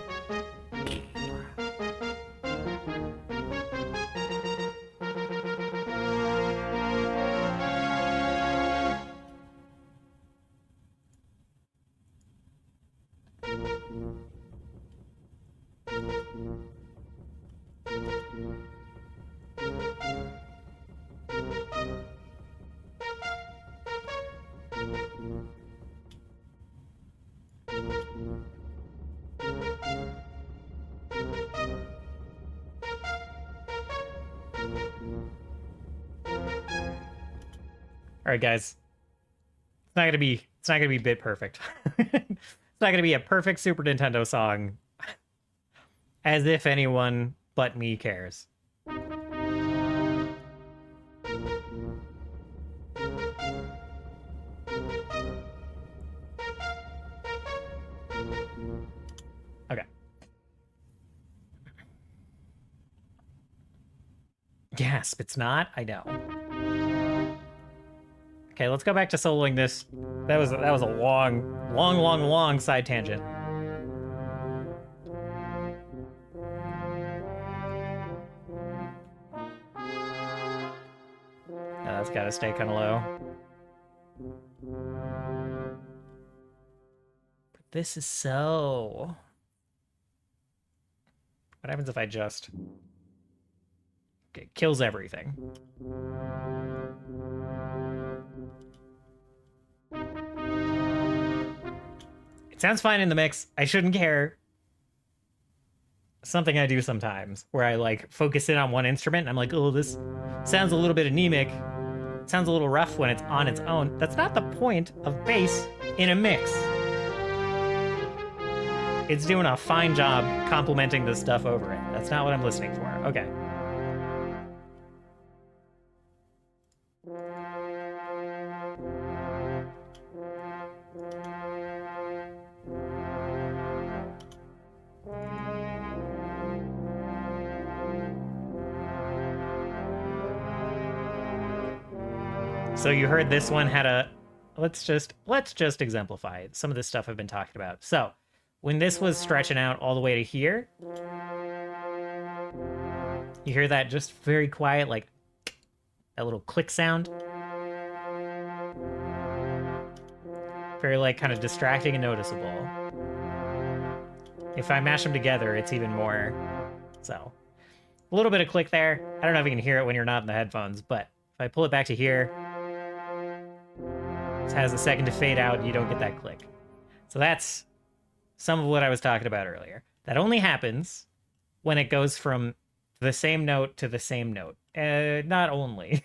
all right, guys. It's not gonna be bit perfect. It's not gonna be a perfect Super Nintendo song, as if anyone but me cares. Okay. Gasp! It's not. I know. Okay, let's go back to soloing this. That was a long side tangent. That's gotta stay kind of low. Put this is so... What happens if I just... It kills everything. It sounds fine in the mix. I shouldn't care. Something I do sometimes, where I like focus in on one instrument and I'm like, oh, this sounds a little bit anemic. It sounds a little rough when it's on its own. That's not the point of bass in a mix. It's doing a fine job complementing the stuff over it. That's not what I'm listening for. Okay. So you heard this one had a... Let's just exemplify it. Some of this stuff I've been talking about. So when this was stretching out all the way to here, you hear that just very quiet, like that little click sound. Very like kind of distracting and noticeable. If I mash them together, it's even more. So a little bit of click there. I don't know if you can hear it when you're not in the headphones, but if I pull it back to here, it has a second to fade out, you don't get that click. So that's some of what I was talking about earlier. That only happens when it goes from the same note to the same note. Not only.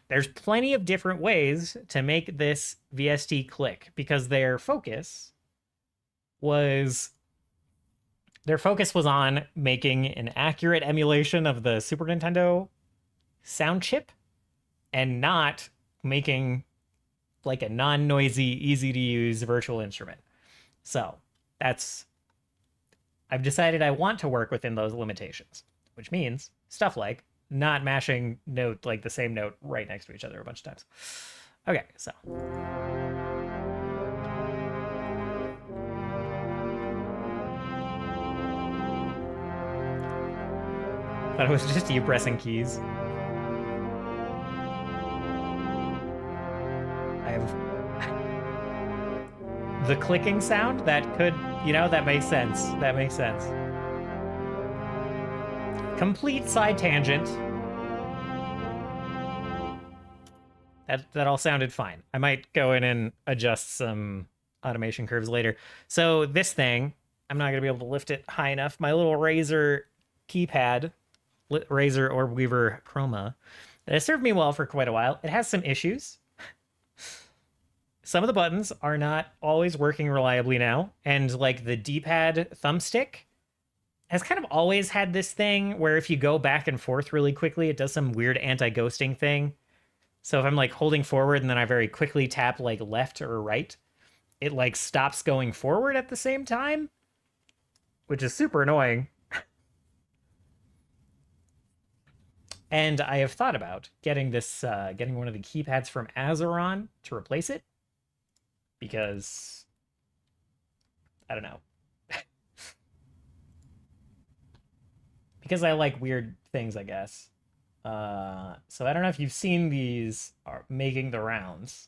There's plenty of different ways to make this VST click, because their focus was on making an accurate emulation of the Super Nintendo sound chip and not making like a non-noisy, easy-to-use virtual instrument. So that's... I've decided I want to work within those limitations, which means stuff like not mashing note, like the same note right next to each other a bunch of times. Okay, so... Thought it was just you pressing keys. The clicking sound, that could, that makes sense. That makes sense. Complete side tangent. That all sounded fine. I might go in and adjust some automation curves later. So this thing, I'm not going to be able to lift it high enough. My little Razer keypad, Razer Orb Weaver Chroma, that has served me well for quite a while. It has some issues. Some of the buttons are not always working reliably now, and like the D-pad thumbstick has kind of always had this thing where if you go back and forth really quickly, it does some weird anti-ghosting thing. So if I'm like holding forward and then I very quickly tap like left or right, it like stops going forward at the same time, which is super annoying. And I have thought about getting one of the keypads from Azeron to replace it. Because, I don't know. Because I like weird things, I guess. So I don't know if you've seen these are making the rounds.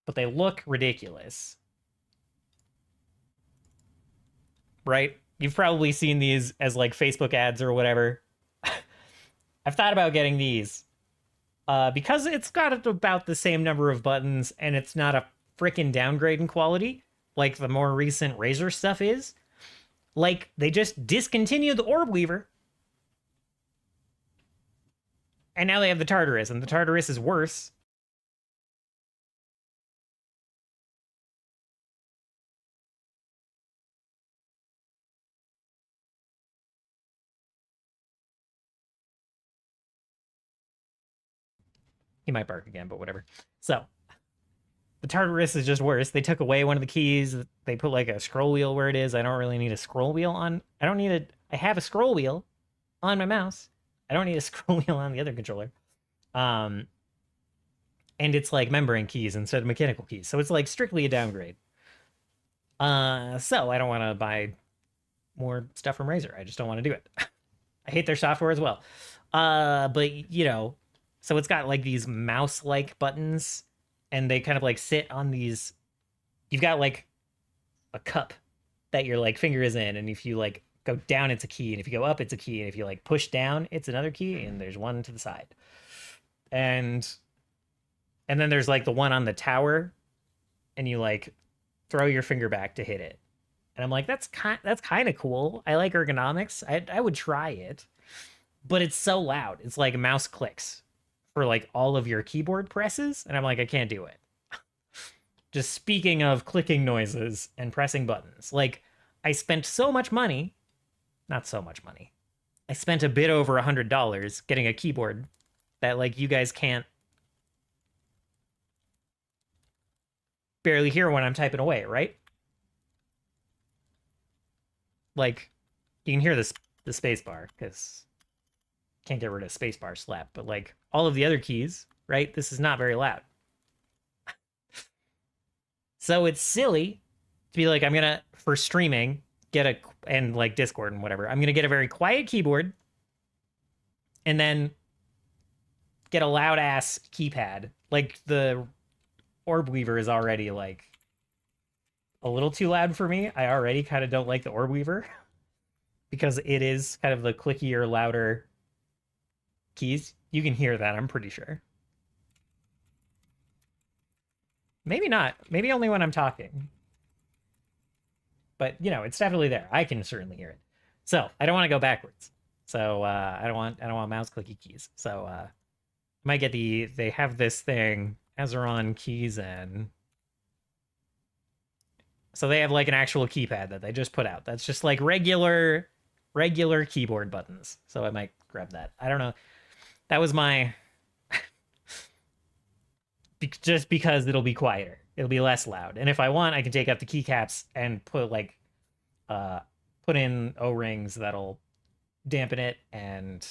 But they look ridiculous. Right? You've probably seen these as like Facebook ads or whatever. I've thought about getting these. Because it's got about the same number of buttons and it's not a frickin' downgrade in quality like the more recent Razer stuff is. Like, they just discontinued the Orb Weaver. And now they have the Tartarus, and the Tartarus is worse. He might bark again, but whatever. So, the Tartarus is just worse. They took away one of the keys. They put like a scroll wheel where it is. I don't really need a scroll wheel on... I have a scroll wheel on my mouse. I don't need a scroll wheel on the other controller. And it's like membrane keys instead of mechanical keys. So it's like strictly a downgrade. So I don't want to buy more stuff from Razer. I just don't want to do it. I hate their software as well. But, so it's got like these mouse-like buttons and they kind of like sit on these. You've got like a cup that your like finger is in, and if you like go down, it's a key, and if you go up, it's a key, and if you like push down, it's another key, and there's one to the side, and then there's like the one on the tower, and you like throw your finger back to hit it, and I'm like, that's kind of cool. I like ergonomics. I would try it, but it's so loud. It's like mouse clicks for like all of your keyboard presses, and I'm like, I can't do it. Just speaking of clicking noises and pressing buttons, like I spent so much money, not so much money. I spent a bit over $100 getting a keyboard that like you guys can't barely hear when I'm typing away, right? Like you can hear the space bar because can't get rid of space bar slap, but like all of the other keys, right? This is not very loud. So it's silly to be like, I'm gonna, for streaming, and like Discord and whatever, I'm gonna get a very quiet keyboard and then get a loud ass keypad. Like the Orb Weaver is already like a little too loud for me. I already kind of don't like the Orb Weaver because it is kind of the clickier, louder keys. You can hear that, I'm pretty sure. Maybe not. Maybe only when I'm talking. But, you know, it's definitely there. I can certainly hear it. So, I don't want to go backwards. So, I don't want mouse clicky keys. So, might get they have this thing, Azeron keys in. So they have like an actual keypad that they just put out. That's just like regular keyboard buttons. So I might grab that. I don't know. That was my just because it'll be quieter. It'll be less loud. And if I want, I can take out the keycaps and put like put in O-rings that'll dampen it, and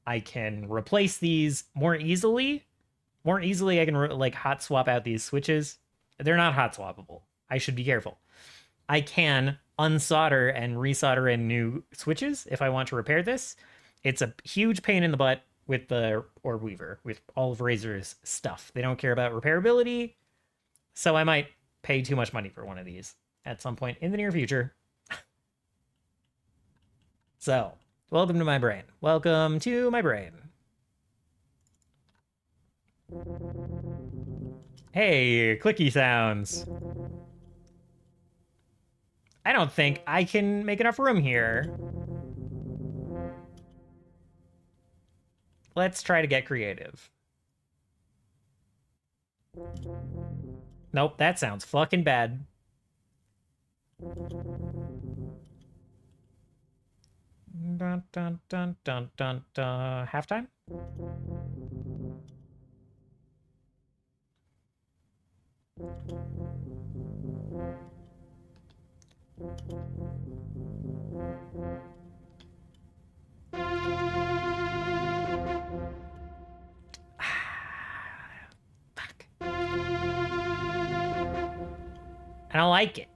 I can replace these more easily. More easily I can like hot swap out these switches. They're not hot swappable. I should be careful. I can unsolder and resolder in new switches if I want to repair this. It's a huge pain in the butt with the Orb Weaver, with all of Razor's stuff. They don't care about repairability, so I might pay too much money for one of these at some point in the near future. So, welcome to my brain. Welcome to my brain. Hey, clicky sounds. I don't think I can make enough room here. Let's try to get creative. Nope, that sounds fucking bad. Dun dun dun dun dun dun. Halftime? Fuck. I don't like it.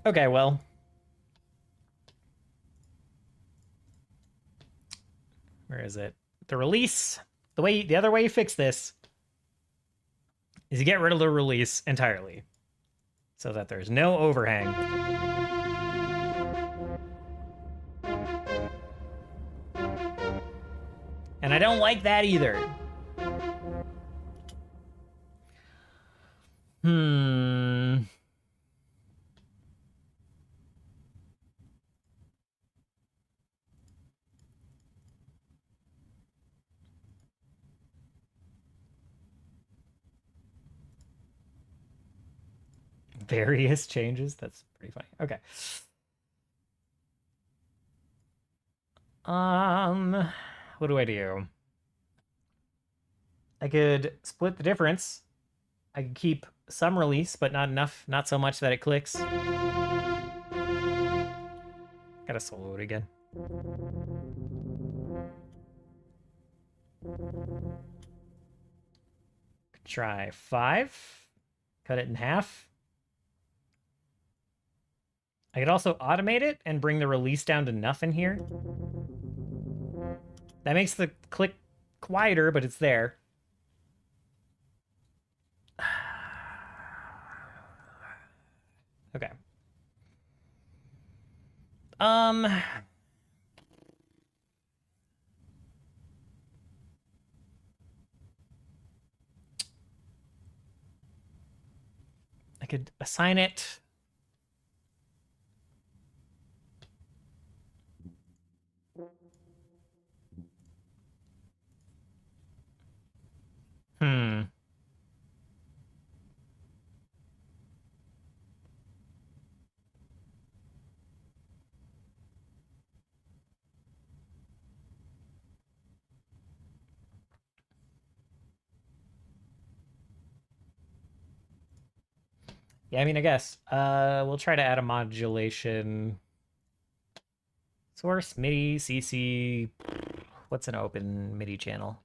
Okay, well. Where is it? The release. The other way you fix this is you get rid of the release entirely so that there's no overhang. And I don't like that either. Various changes. That's pretty funny. Okay. What do I do? I could split the difference. I could keep some release, but not enough, not so much that it clicks. Gotta solo it again. Try 5. Cut it in half. I could also automate it and bring the release down to nothing here. That makes the click quieter, but it's there. Okay. I could assign it. Hmm. Yeah, I mean, I guess. We'll try to add a modulation. Source, MIDI, CC. What's an open MIDI channel?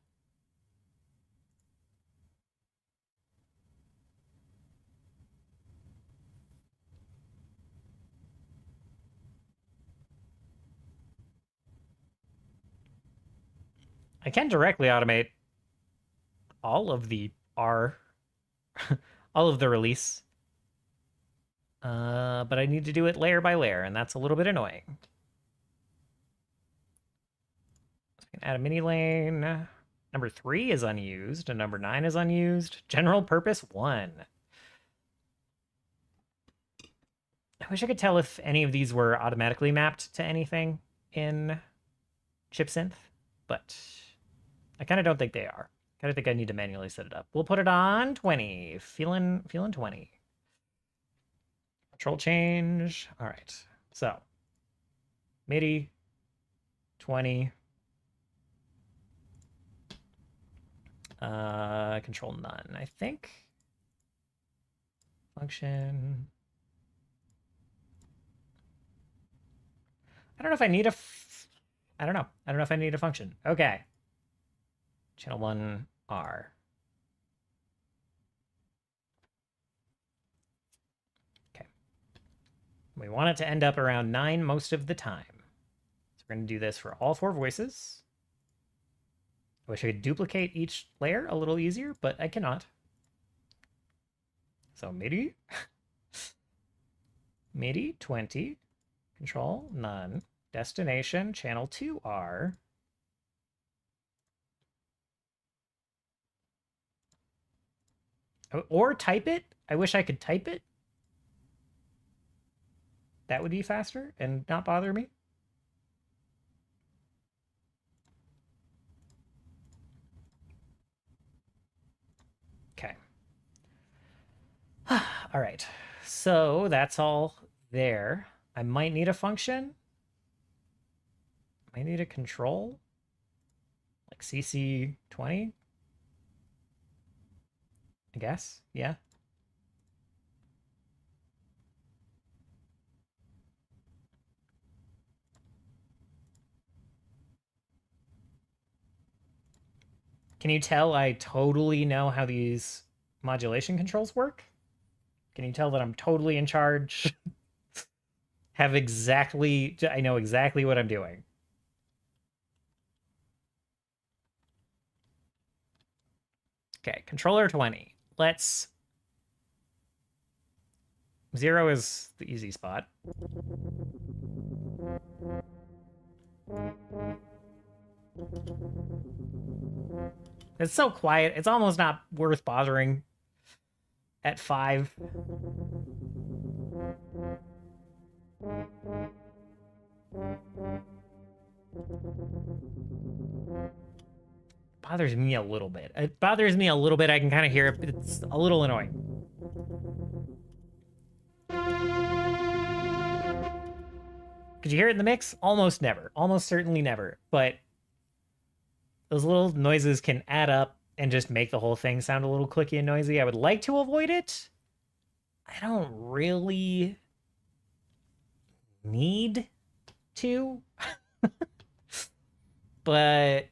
I can directly automate all of the R, all of the release. But I need to do it layer by layer, and that's a little bit annoying. So we can add a mini lane. Number 3 is unused, and number 9 is unused. General purpose 1. I wish I could tell if any of these were automatically mapped to anything in ChipSynth, but I kind of don't think they are. Kind of think I need to manually set it up. We'll put it on 20. Feeling 20. Control change. All right. So MIDI 20. Control none, I think. Function. I don't know if I need a. I don't know. I don't know if I need a function. Okay. Channel 1 R. Okay. We want it to end up around 9 most of the time. So we're going to do this for all 4 voices. I wish I could duplicate each layer a little easier, but I cannot. So MIDI. MIDI 20. Control none. Destination channel 2R. Or type it. I wish I could type it. That would be faster and not bother me. Okay. All right. So that's all there. I might need a function. I need a control. Like CC20. I guess. Yeah. Can you tell I totally know how these modulation controls work? Can you tell that I'm totally in charge? I know exactly what I'm doing. Okay, controller 20. Let's... 0 is the easy spot. It's so quiet. It's almost not worth bothering at 5. Bothers me a little bit. It bothers me a little bit. I can kind of hear it, but it's a little annoying. Could you hear it in the mix? Almost never. Almost certainly never. But those little noises can add up and just make the whole thing sound a little clicky and noisy. I would like to avoid it. I don't really need to. but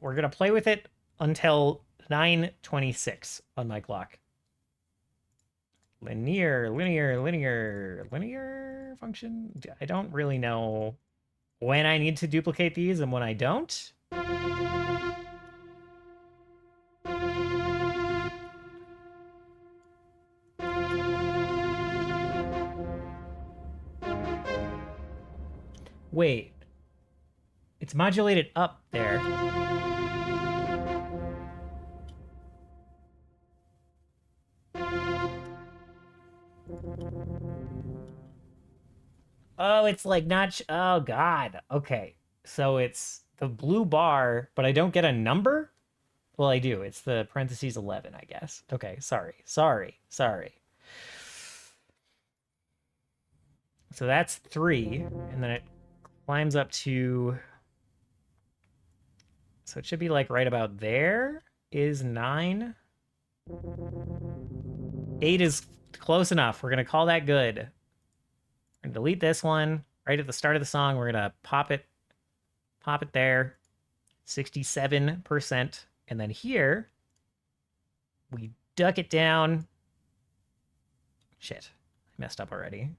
we're gonna play with it until 9:26 on my clock. Linear function. I don't really know when I need to duplicate these and when I don't. Wait. It's modulated up there. Oh, it's like not. Oh, God. Okay. So it's the blue bar, but I don't get a number? Well, I do. It's the parentheses 11, I guess. Okay. Sorry. So that's 3. And then it climbs up to. So it should be like right about there is 9. 8 is close enough. We're going to call that good. We're going to delete this one right at the start of the song. We're going to pop it there. 67%. And then here, we duck it down. Shit, I messed up already.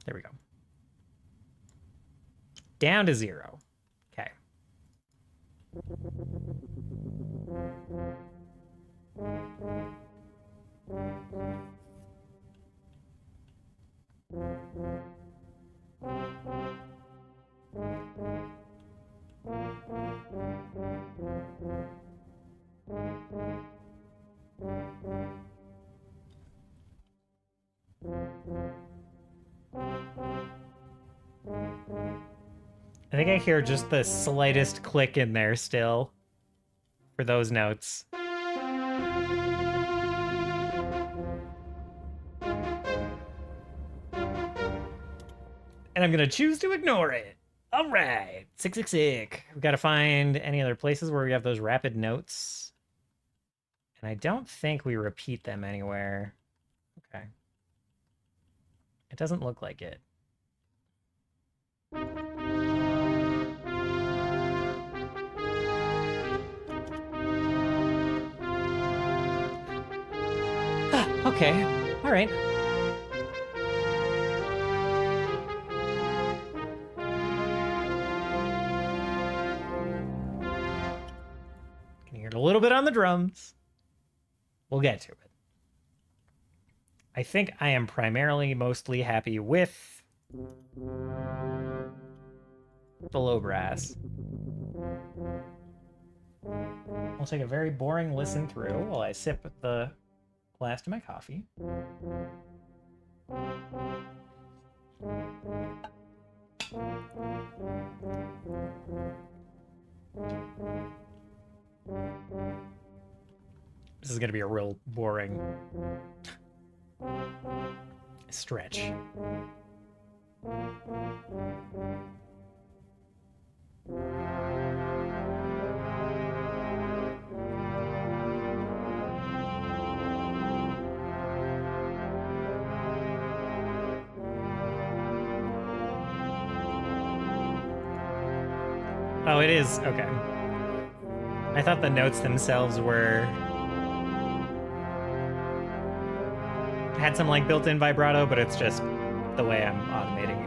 There we go. Down to 0. Okay. I think I hear just the slightest click in there still for those notes. And I'm going to choose to ignore it. All right. Sick. We've got to find any other places where we have those rapid notes. And I don't think we repeat them anywhere. Okay. It doesn't look like it. Okay. All right. Can hear it a little bit on the drums. We'll get to it. I think I am primarily mostly happy with the low brass. I'll take a very boring listen through while I sip the last of my coffee. This is going to be a real boring stretch. Oh, it is. Okay. I thought the notes themselves had some like built-in vibrato, but it's just the way I'm automating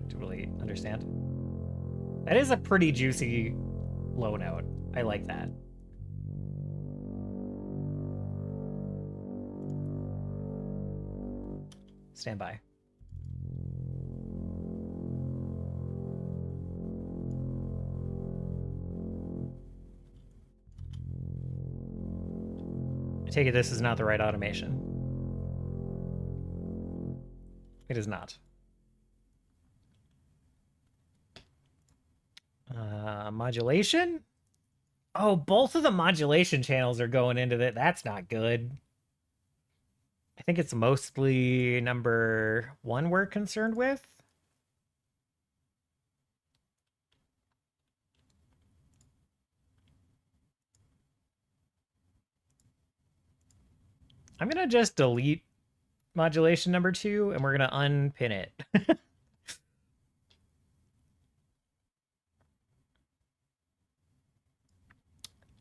to really understand. That is a pretty juicy low note. I like that. Stand by. I take it this is not the right automation. It is not. Modulation? Oh, both of the modulation channels are going into that. That's not good. I think it's mostly number 1 we're concerned with. I'm going to just delete modulation number 2, and we're going to unpin it.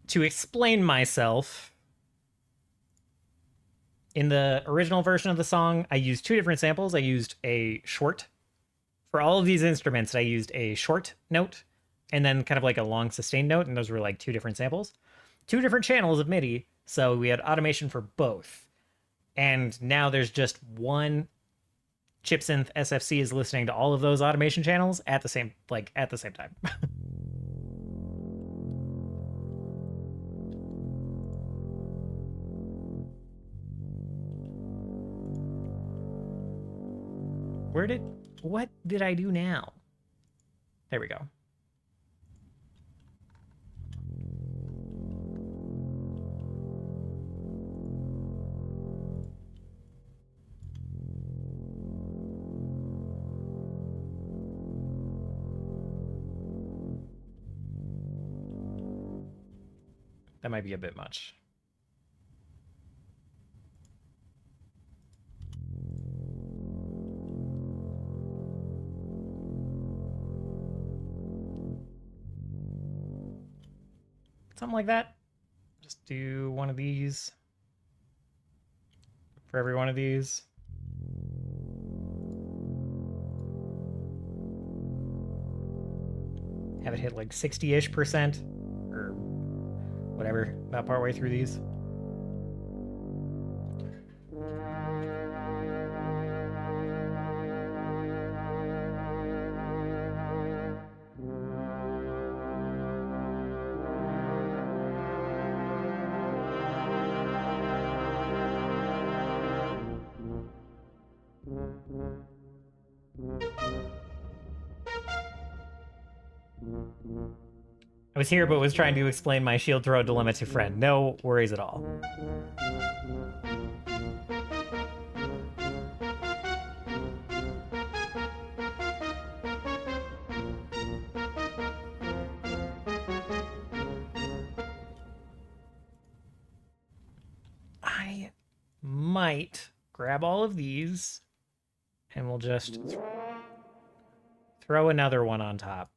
To explain myself, in the original version of the song, I used 2 different samples. I used a short. For all of these instruments, I used a short note and then kind of like a long sustained note, and those were like 2 different samples. 2 different channels of MIDI, so we had automation for both. And now there's just one chipsynth SFC is listening to all of those automation channels at the same time. What did I do now? There we go. That might be a bit much. Something like that. Just do one of these for every one of these. Have it hit like 60-ish% or whatever, about partway through these. I was here, but was trying to explain my shield throw dilemma to friend. No worries at all. I might grab all of these, and we'll just throw another one on top.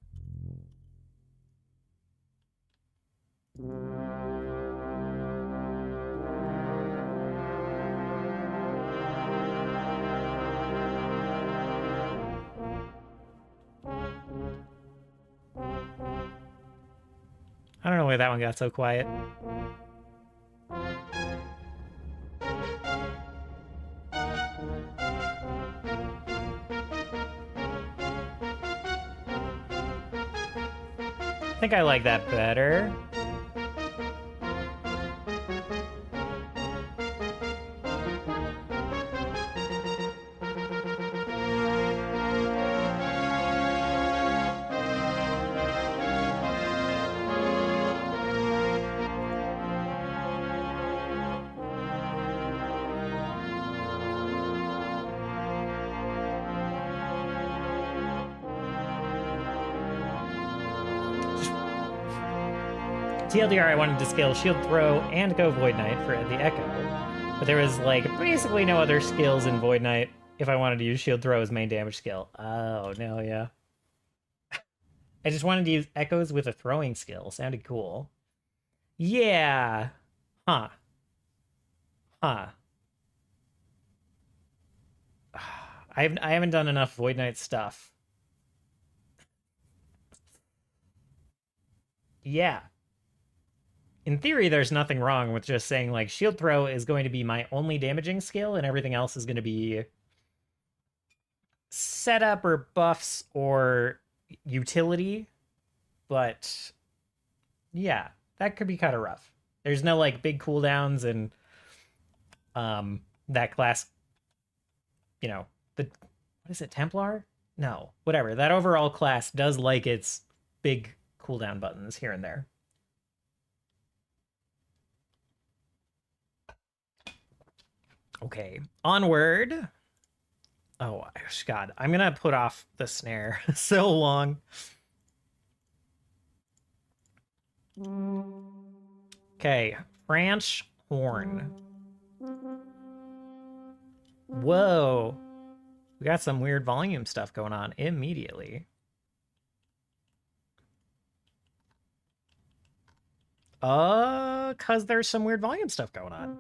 I don't know why that one got so quiet. I think I like that better. TLDR, I wanted to scale Shield Throw and go Void Knight for the Echo, but there was like basically no other skills in Void Knight if I wanted to use Shield Throw as main damage skill. Oh, no, yeah. I just wanted to use Echoes with a throwing skill. Sounded cool. Yeah. Huh. Huh. I haven't done enough Void Knight stuff. Yeah. In theory, there's nothing wrong with just saying, like, Shield Throw is going to be my only damaging skill, and everything else is going to be setup or buffs or utility. But, yeah, that could be kind of rough. There's no, like, big cooldowns, and that class, you know, what is it, Templar? No, whatever. That overall class does like its big cooldown buttons here and there. Okay, onward. Oh, God, I'm gonna put off the snare so long. Okay, French horn. Whoa. We got some weird volume stuff going on immediately. Cause there's some weird volume stuff going on.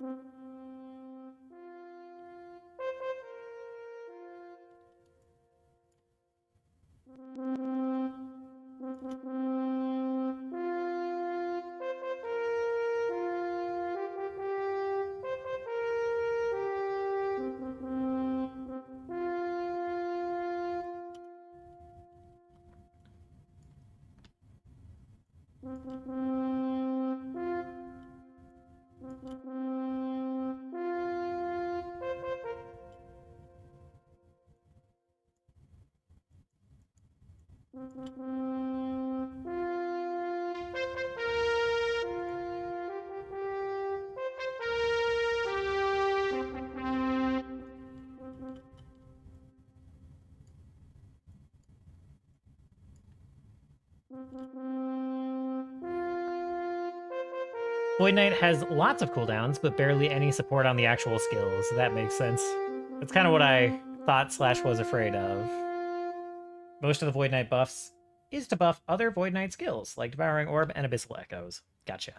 Void Knight has lots of cooldowns, but barely any support on the actual skills. That makes sense. That's kind of what I thought / was afraid of. Most of the Void Knight buffs is to buff other Void Knight skills, like Devouring Orb and Abyssal Echoes. Gotcha.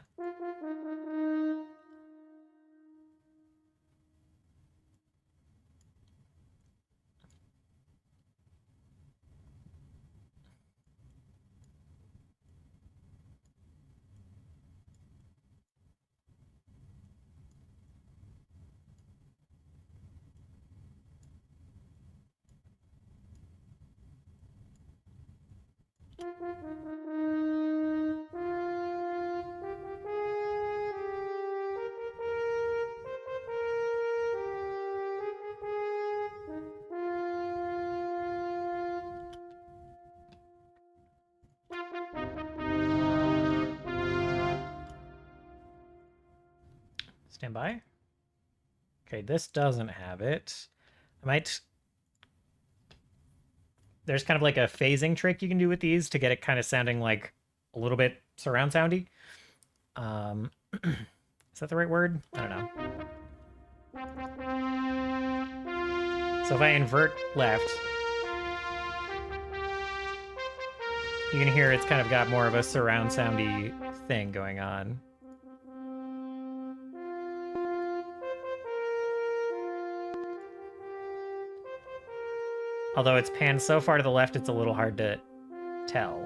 Stand by. Okay, this doesn't have it. I might... There's kind of like a phasing trick you can do with these to get it kind of sounding like a little bit surround soundy. Is that the right word? I don't know. So if I invert left, you can hear it's kind of got more of a surround soundy thing going on. Although it's panned so far to the left, it's a little hard to tell.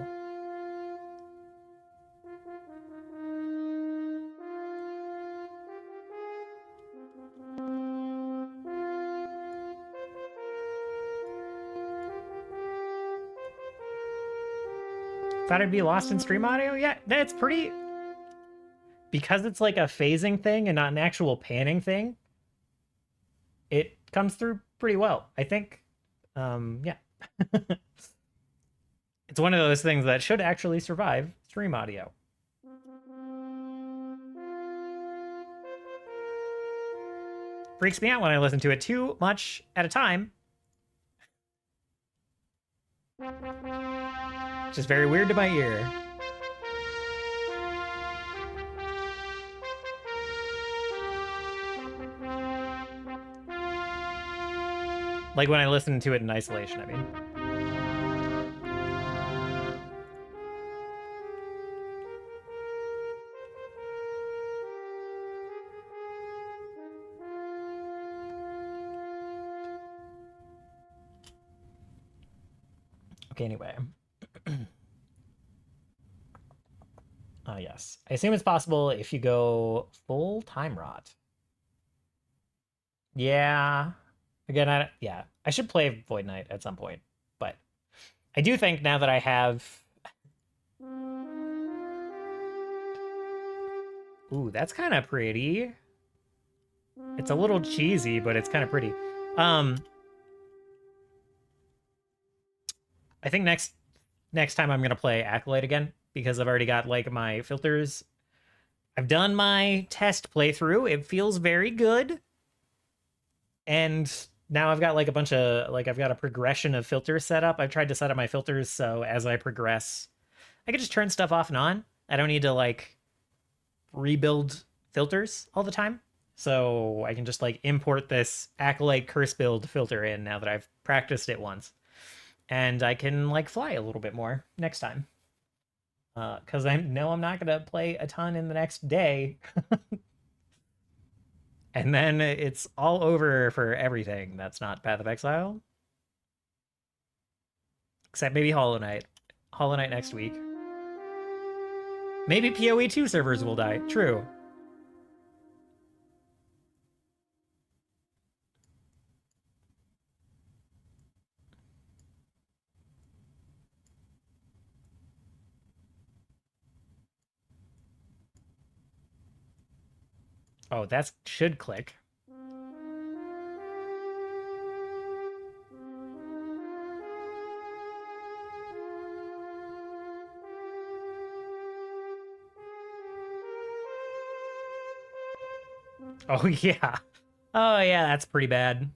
Thought it'd be lost in stream audio? Yeah, that's pretty... Because it's like a phasing thing and not an actual panning thing, it comes through pretty well, I think. Yeah. It's one of those things that should actually survive stream audio. Freaks me out when I listen to it too much at a time. It's just very weird to my ear. Like when I listen to it in isolation, I mean. Okay, anyway. Yes. I assume it's possible if you go full time rot. Yeah. Again, I should play Void Knight at some point, but I do think now that I have... Ooh, that's kind of pretty. It's a little cheesy, but it's kind of pretty. I think next time I'm going to play Acolyte again, because I've already got, like, my filters. I've done my test playthrough. It feels very good. And now I've got, like, a bunch of, like, I've got a progression of filters set up. I've tried to set up my filters so as I progress, I can just turn stuff off and on. I don't need to, like, rebuild filters all the time. So I can just like import this Acolyte curse build filter in now that I've practiced it once. And I can like fly a little bit more next time. Because I know I'm not going to play a ton in the next day. And then it's all over for everything that's not Path of Exile. Except maybe Hollow Knight. Hollow Knight next week. Maybe PoE 2 servers will die. True. Oh, that should click. Oh, yeah. Oh, yeah, that's pretty bad.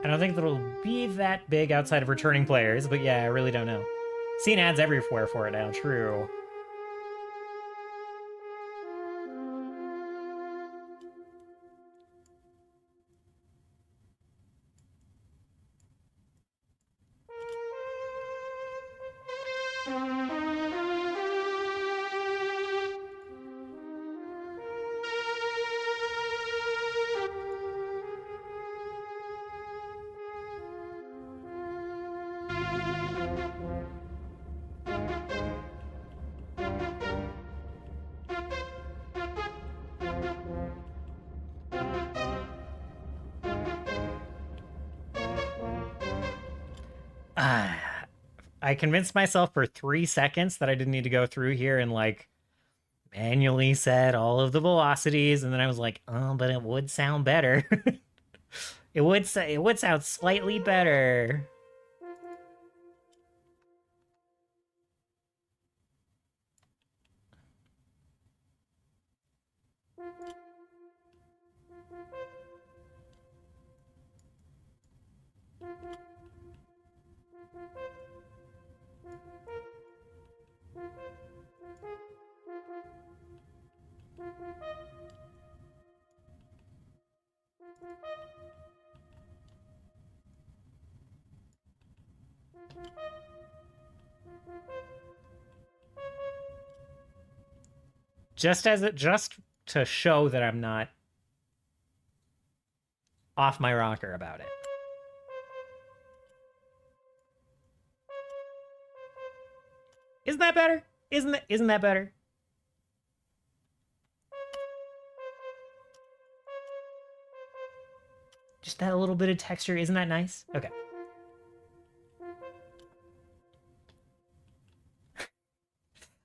I don't think it'll be that big outside of returning players, but yeah, I really don't know. Seeing ads everywhere for it now, true. I convinced myself for 3 seconds that I didn't need to go through here and like manually set all of the velocities, and then I was like, oh, but it would sound better. It would sound slightly better. Just to show that I'm not off my rocker about it. Isn't that better? Isn't that better? Just that little bit of texture, isn't that nice? Okay.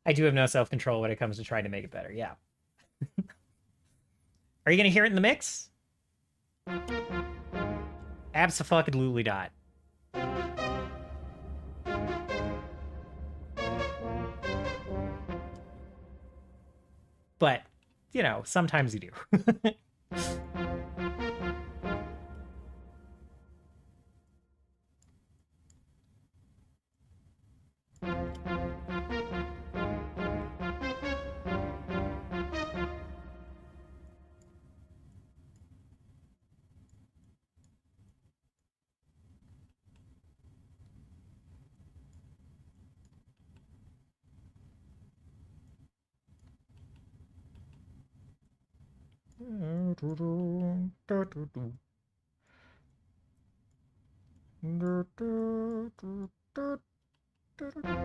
I do have no self-control when it comes to trying to make it better, yeah. Are you gonna hear it in the mix? Abso-fucking-lutely not. But, you know, sometimes you do.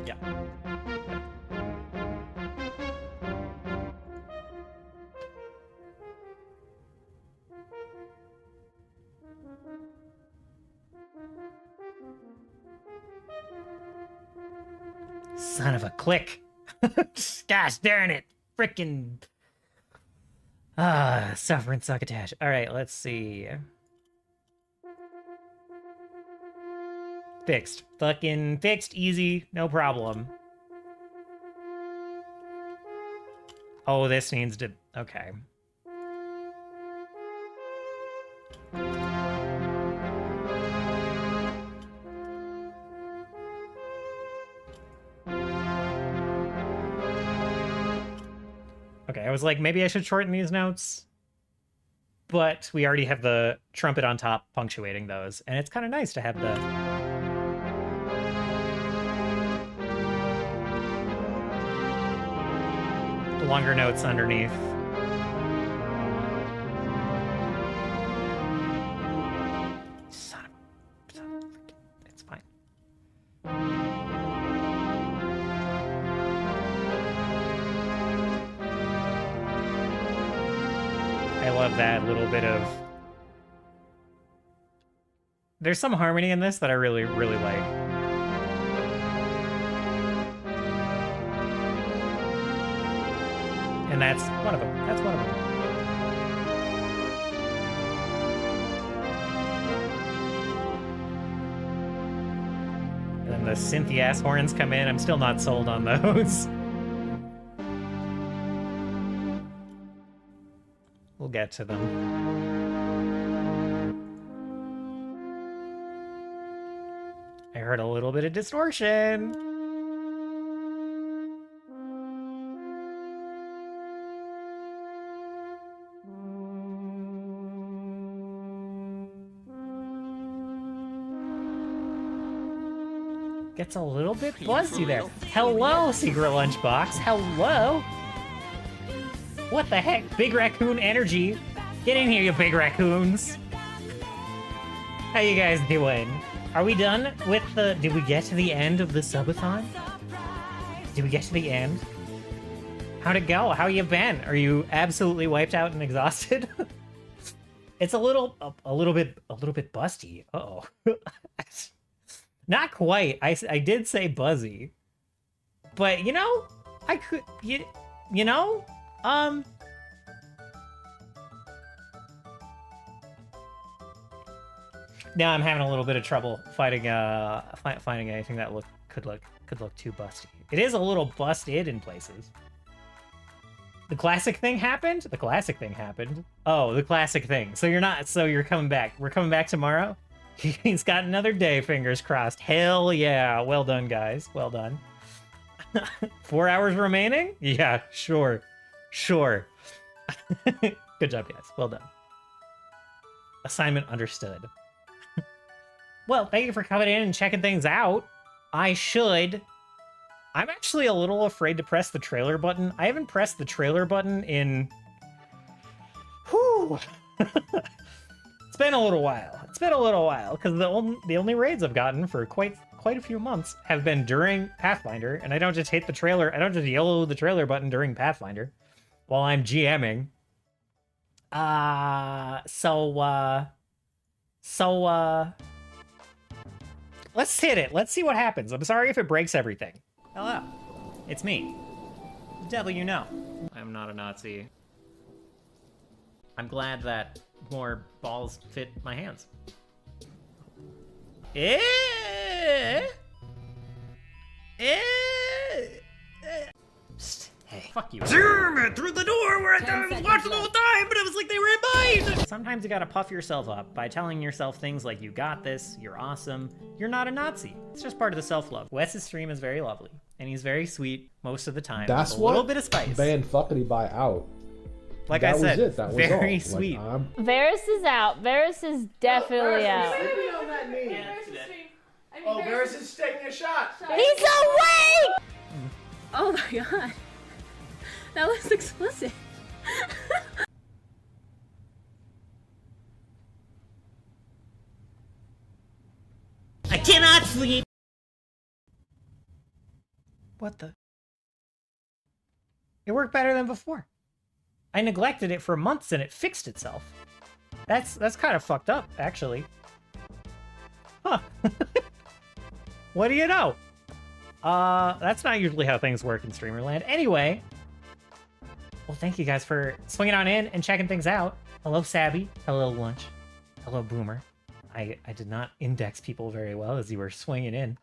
Yeah. Son of a click. Gosh darn it. Frickin'. Suffering succotash. Alright, let's see. Fixed. Fucking fixed, easy, no problem. Oh, this needs to... Okay. Okay, I was like, maybe I should shorten these notes. But we already have the trumpet on top punctuating those. And it's kind of nice to have the longer notes underneath. Son of a... It's fine. I love that little bit of... There's some harmony in this that I really, really like. And that's one of them. That's one of them. And then the synthy ass horns come in. I'm still not sold on those. We'll get to them. I heard a little bit of distortion. Gets a little bit buzzy there. Hello, Secret Lunchbox. Hello. What the heck? Big raccoon energy. Get in here, you big raccoons. How you guys doing? Are we done with the... Did we get to the end of the subathon? Did we get to the end? How'd it go? How you been? Are you absolutely wiped out and exhausted? It's a little bit busty. Uh-oh. Not quite. I did say buzzy. But, you know, I could... You know? Now I'm having a little bit of trouble finding anything that could look too busty. It is a little busted in places. The classic thing happened? The classic thing happened. Oh, the classic thing. So you're coming back. We're coming back tomorrow? He's got another day, fingers crossed. Hell yeah. Well done, guys. Well done. 4 hours remaining? Yeah, sure. Sure. Good job, guys. Well done. Assignment understood. Well, thank you for coming in and checking things out. I'm actually a little afraid to press the trailer button. I haven't pressed the trailer button in... Whew. It's been a little while. It's been a little while, because the only raids I've gotten for quite a few months have been during Pathfinder, and I don't just hit the trailer, I don't just yellow the trailer button during Pathfinder while I'm GMing. Let's hit it. Let's see what happens. I'm sorry if it breaks everything. Hello. It's me. The devil you know. I'm not a Nazi. I'm glad that more balls fit my hands. Psst. Hey. Fuck you. Damn it! Through the door where I thought I was watching the whole time, but it was like they were in mine! Sometimes you gotta puff yourself up by telling yourself things like, you got this, you're awesome, you're not a Nazi. It's just part of the self-love. Wes's stream is very lovely, and he's very sweet most of the time. That's with a little bit of spice. Banned fuckity by out. Like that I said, was it. That was very all. sweet. Like, Varys is out. Varys is definitely out. Oh, Varys is taking a shot. He's awake! Oh my god. That looks explicit. I cannot sleep! What the? It worked better than before. I neglected it for months and it fixed itself. That's kind of fucked up, actually. Huh. What do you know? That's not usually how things work in Streamerland. Anyway, well, thank you guys for swinging on in and checking things out. Hello, Sabby. Hello, Lunch. Hello, Boomer. I did not index people very well as you were swinging in.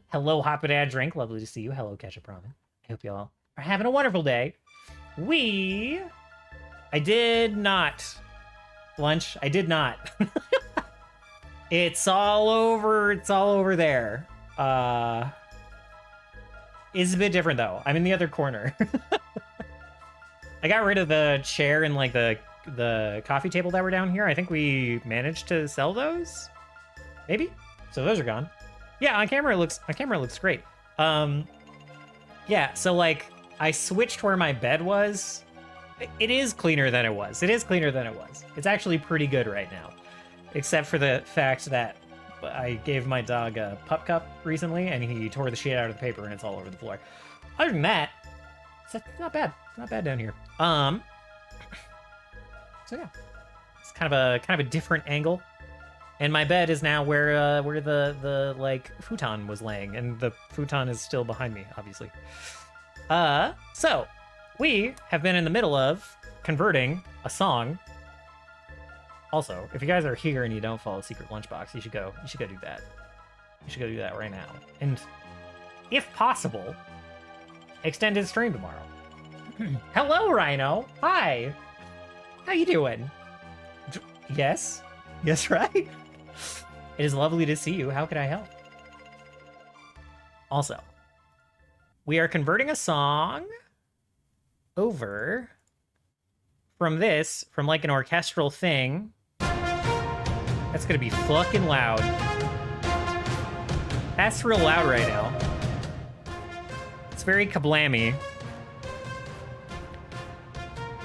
Hello, Hoppidad Drink. Lovely to see you. Hello, Ketchup Ramen. I hope y'all are having a wonderful day. I did not. Lunch, I did not. It's all over there. It's a bit different though. I'm in the other corner. I got rid of the chair and like the coffee table that were down here. I think we managed to sell those. Maybe? So those are gone. Yeah, on camera it looks great. Yeah, so like I switched where my bed was. It is cleaner than it was. It's actually pretty good right now. Except for the fact that I gave my dog a pup cup recently, and he tore the shit out of the paper, and it's all over the floor. Other than that, it's not bad. Not bad down here. So yeah, it's kind of a different angle, and my bed is now where the like futon was laying, and the futon is still behind me, obviously. So we have been in the middle of converting a song. Also, if you guys are here and you don't follow Secret Lunchbox, you should go do that. You should go do that right now. And if possible, extend his stream tomorrow. Hello, Rhino. Hi. How you doing? Yes? Yes, right? It is lovely to see you. How can I help? Also, we are converting a song over from like an orchestral thing. That's gonna be fucking loud. That's real loud right now. It's very kablammy.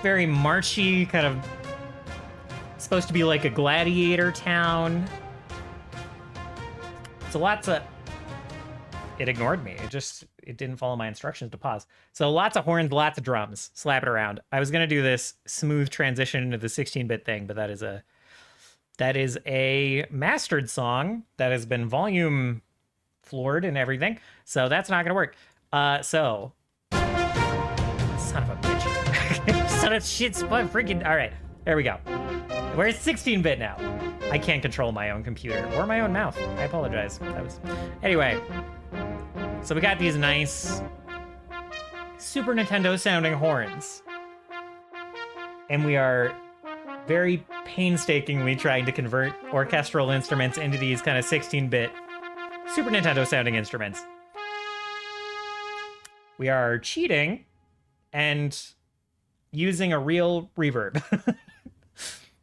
Very marchy, kind of supposed to be like a gladiator town. So lots of... It ignored me. It didn't follow my instructions to pause. So lots of horns, lots of drums. Slap it around. I was gonna do this smooth transition into the 16-bit thing, but that is a mastered song that has been volume floored and everything. So that's not gonna work. So son of a bitch. Son of shit spud freaking. All right, there we go. We're 16-bit now. I can't control my own computer or my own mouth. I apologize. Anyway. So we got these nice Super Nintendo sounding horns. And we are very painstakingly trying to convert orchestral instruments into these kind of 16-bit Super Nintendo sounding instruments. We are cheating and using a real reverb.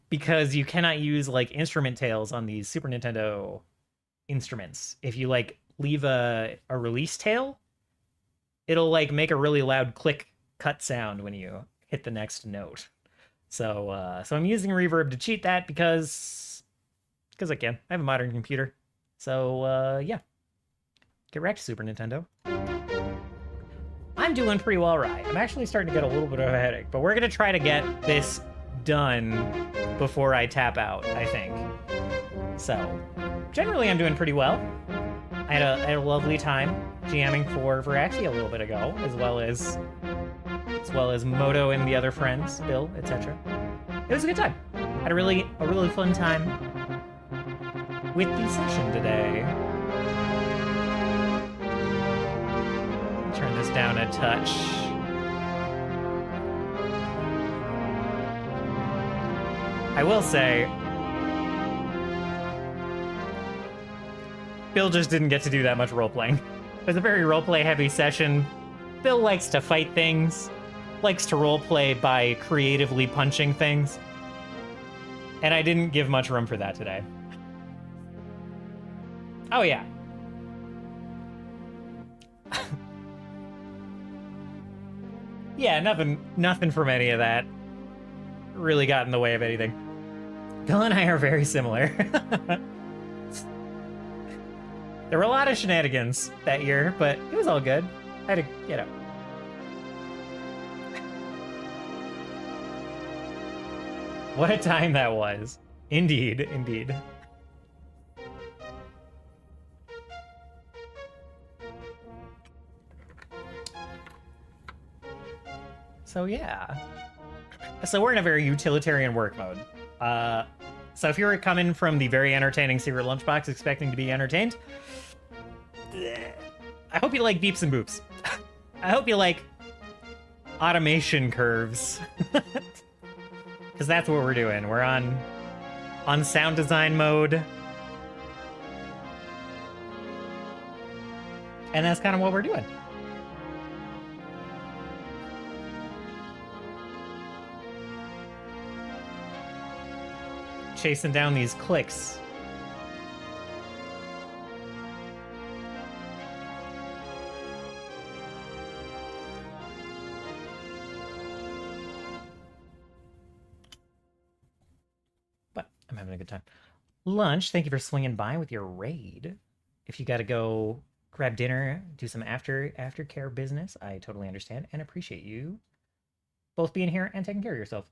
Because you cannot use like instrument tails on these Super Nintendo instruments. If you like leave a release tail, it'll like make a really loud click cut sound when you hit the next note. So I'm using reverb to cheat that because I can. I have a modern computer. So yeah. Get wrecked, Super Nintendo. I'm doing pretty well, right? I'm actually starting to get a little bit of a headache, but we're gonna try to get this done before I tap out, I think. So generally I'm doing pretty well. I had a lovely time jamming for Viraxi a little bit ago, as well as Moto and the other friends, Bill, etc. It was a good time. Had a really fun time with the session today. Turn this down a touch. I will say, Bill just didn't get to do that much role-playing. It was a very role-play heavy session. Bill likes to fight things, likes to role-play by creatively punching things. And I didn't give much room for that today. Oh yeah. Yeah, nothing from any of that really got in the way of anything. Bill and I are very similar. There were a lot of shenanigans that year, but it was all good. I had to, you know. What a time that was. Indeed, indeed. So yeah. So we're in a very utilitarian work mode. So if you're coming from the very entertaining Secret Lunchbox expecting to be entertained, I hope you like beeps and boops. I hope you like automation curves. Because that's what we're doing. We're on sound design mode. And that's kind of what we're doing. Chasing down these clicks. But I'm having a good time. Lunch, thank you for swinging by with your raid. If you got to go grab dinner, do some aftercare business, I totally understand and appreciate you both being here and taking care of yourself.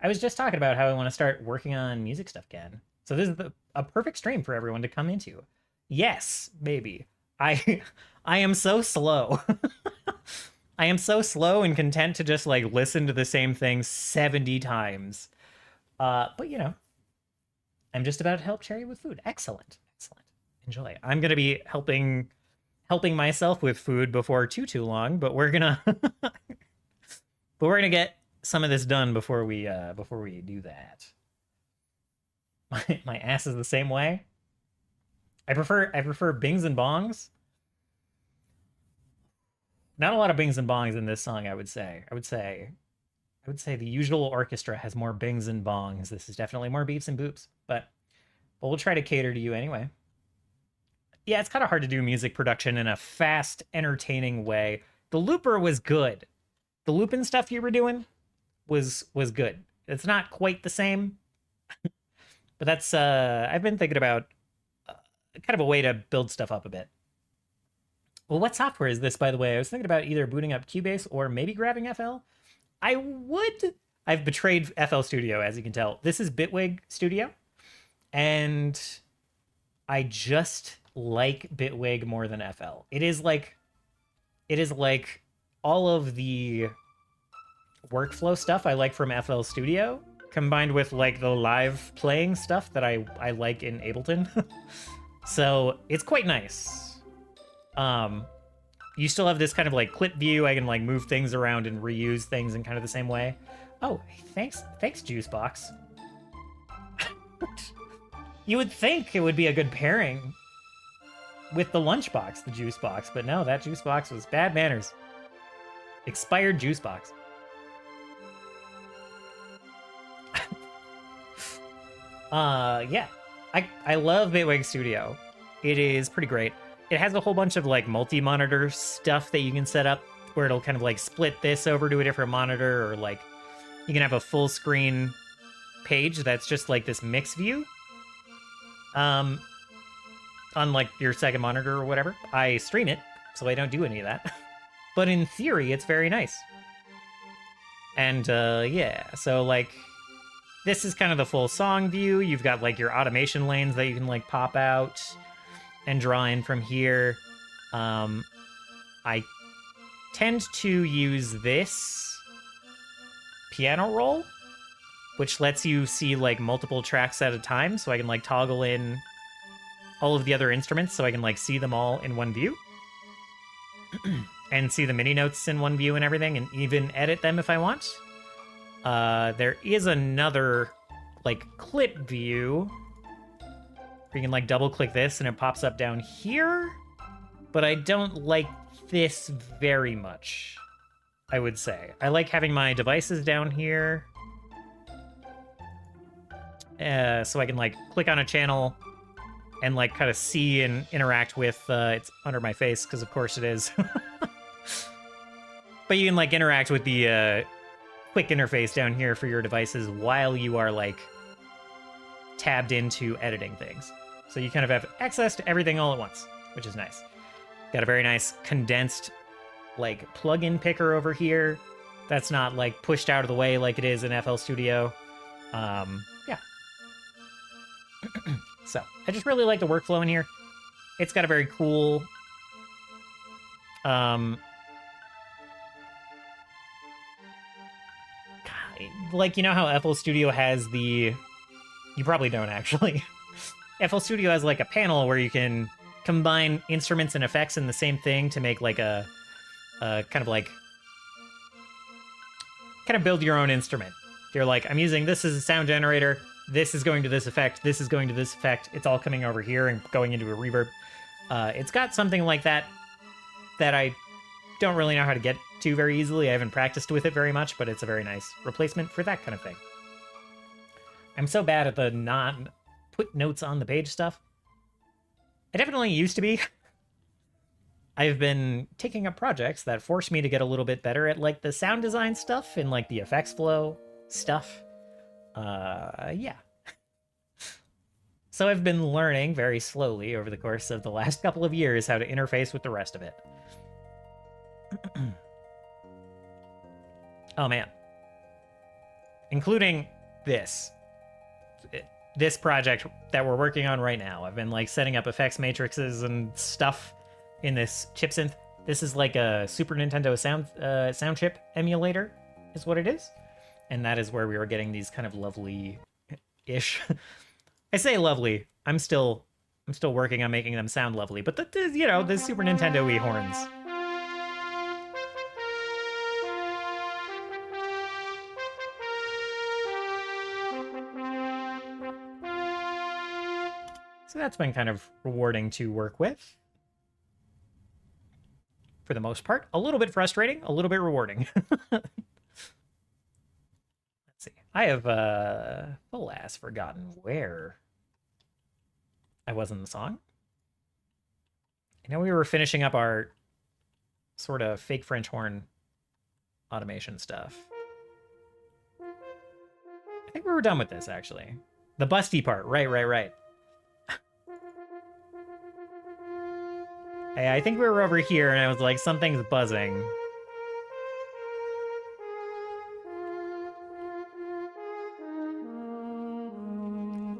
I was just talking about how I want to start working on music stuff again. So this is a perfect stream for everyone to come into. Yes, baby. I am so slow. I am so slow and content to just like listen to the same thing 70 times. But you know, I'm just about to help Cherry with food. Excellent. Excellent. Enjoy. I'm going to be helping myself with food before too long, but we're going to get some of this done before we do that. My ass is the same way. I prefer bings and bongs. Not a lot of bings and bongs in this song, I would say. I would say the usual orchestra has more bings and bongs. This is definitely more beeps and boops, but we'll try to cater to you anyway. Yeah, it's kind of hard to do music production in a fast, entertaining way. The looper was good. The looping stuff you were doing was good. It's not quite the same, but that's I've been thinking about kind of a way to build stuff up a bit. Well, what software is this, by the way? I was thinking about either booting up Cubase or maybe grabbing FL. I've betrayed FL Studio, as you can tell. This is Bitwig Studio, and I just like Bitwig more than FL. It is like all of the workflow stuff I like from FL Studio combined with like the live playing stuff that I like in Ableton. So it's quite nice. You still have this kind of like clip view. I can like move things around and reuse things in kind of the same way. Oh, thanks Juicebox. You would think it would be a good pairing with the lunchbox, the juice box, but no, that juice box was bad manners. Expired juice box. Yeah. I love Bitwig Studio. It is pretty great. It has a whole bunch of like multi-monitor stuff that you can set up where it'll kind of like split this over to a different monitor, or like you can have a full screen page that's just like this mix view. On like your second monitor or whatever. I stream it, so I don't do any of that. But in theory, it's very nice. And yeah, so like this is kind of the full song view. You've got like your automation lanes that you can like pop out and draw in from here. I tend to use this piano roll, which lets you see like multiple tracks at a time, so I can like toggle in all of the other instruments so I can like see them all in one view and see the MIDI notes in one view and everything, and even edit them if I want. There is another like clip view where you can like double click this and it pops up down here, but I don't like this very much, I would say. I like having my devices down here, so I can like click on a channel and like kind of see and interact with, it's under my face because of course it is. But you can like interact with the quick interface down here for your devices while you are like tabbed into editing things. So you kind of have access to everything all at once, which is nice. Got a very nice condensed like plugin picker over here that's not like pushed out of the way like it is in FL Studio. Yeah. So I just really like the workflow in here. It's got a very cool like, you know how FL Studio has the... You probably don't, actually. FL Studio has, like, a panel where you can combine instruments and effects in the same thing to make, like, a kind of, like... Kind of build your own instrument. You're like, I'm using this as a sound generator, this is going to this effect, this is going to this effect, it's all coming over here and going into a reverb. It's got something like that that I don't really know how to get to very easily. I haven't practiced with it very much, but it's a very nice replacement for that kind of thing. I'm so bad at the not put notes on the page stuff. I definitely used to be. I've been taking up projects that force me to get a little bit better at, like, the sound design stuff and, like, the effects flow stuff. Yeah. So I've been learning very slowly over the course of the last couple of years how to interface with the rest of it. Oh, man. Including this. This project that we're working on right now. I've been, like, setting up effects matrices and stuff in this chip synth. This is like a Super Nintendo sound chip emulator, is what it is. And that is where we were getting these kind of lovely-ish. I say lovely. I'm still working on making them sound lovely, but the Super Nintendo-y horns. So that's been kind of rewarding to work with. For the most part. A little bit frustrating, a little bit rewarding. Let's see. I have full ass forgotten where I was in the song. I know we were finishing up our sort of fake French horn automation stuff. I think we were done with this, actually. The busty part. Right. Hey, I think we were over here, and I was like, something's buzzing.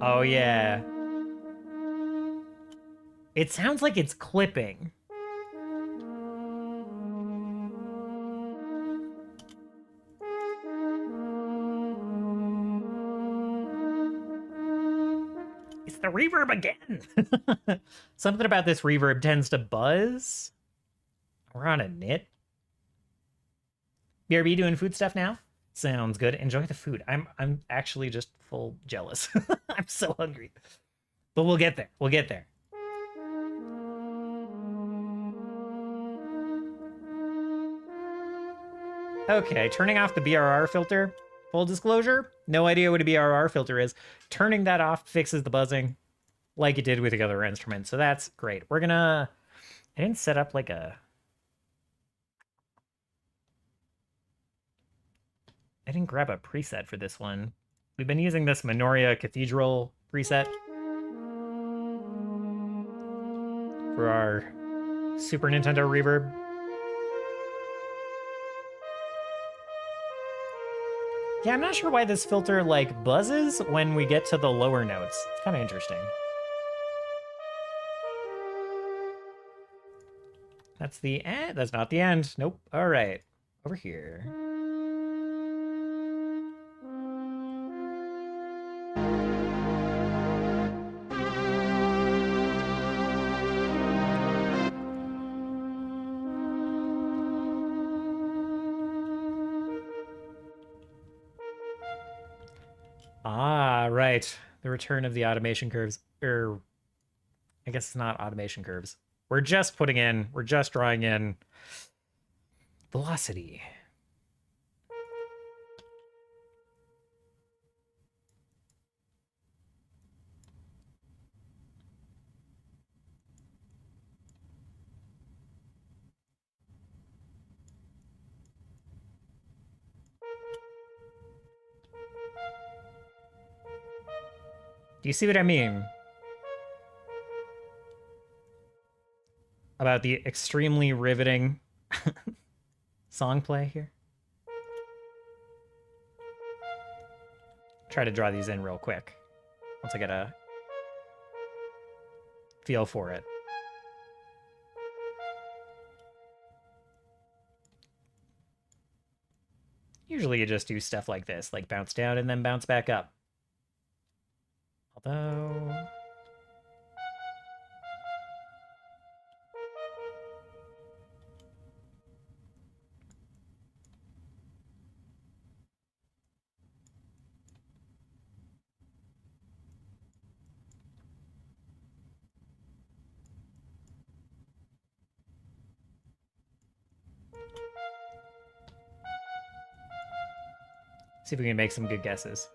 Oh, yeah. It sounds like it's clipping. It's the reverb again. Something about this reverb tends to buzz. We're on a knit. BRB doing food stuff now? Sounds good. Enjoy the food. I'm actually just full jealous. I'm so hungry. But we'll get there. We'll get there. Okay, turning off the BRR filter. Full disclosure, no idea what a BRR filter is. Turning that off fixes the buzzing like it did with the other instruments, so that's great. We're gonna... I didn't set up like a... I didn't grab a preset for this one. We've been using this Minoria Cathedral preset for our Super Nintendo reverb. Yeah, I'm not sure why this filter, like, buzzes when we get to the lower notes. It's kind of interesting. That's the end. That's not the end. Nope. All right. Over here. Ah, right. The return of the automation curves. I guess it's not automation curves. We're just drawing in velocity. Do you see what I mean? About the extremely riveting song play here? Try to draw these in real quick once I get a feel for it. usually you just do stuff like this, like bounce down and then bounce back up. Although... see if we can make some good guesses.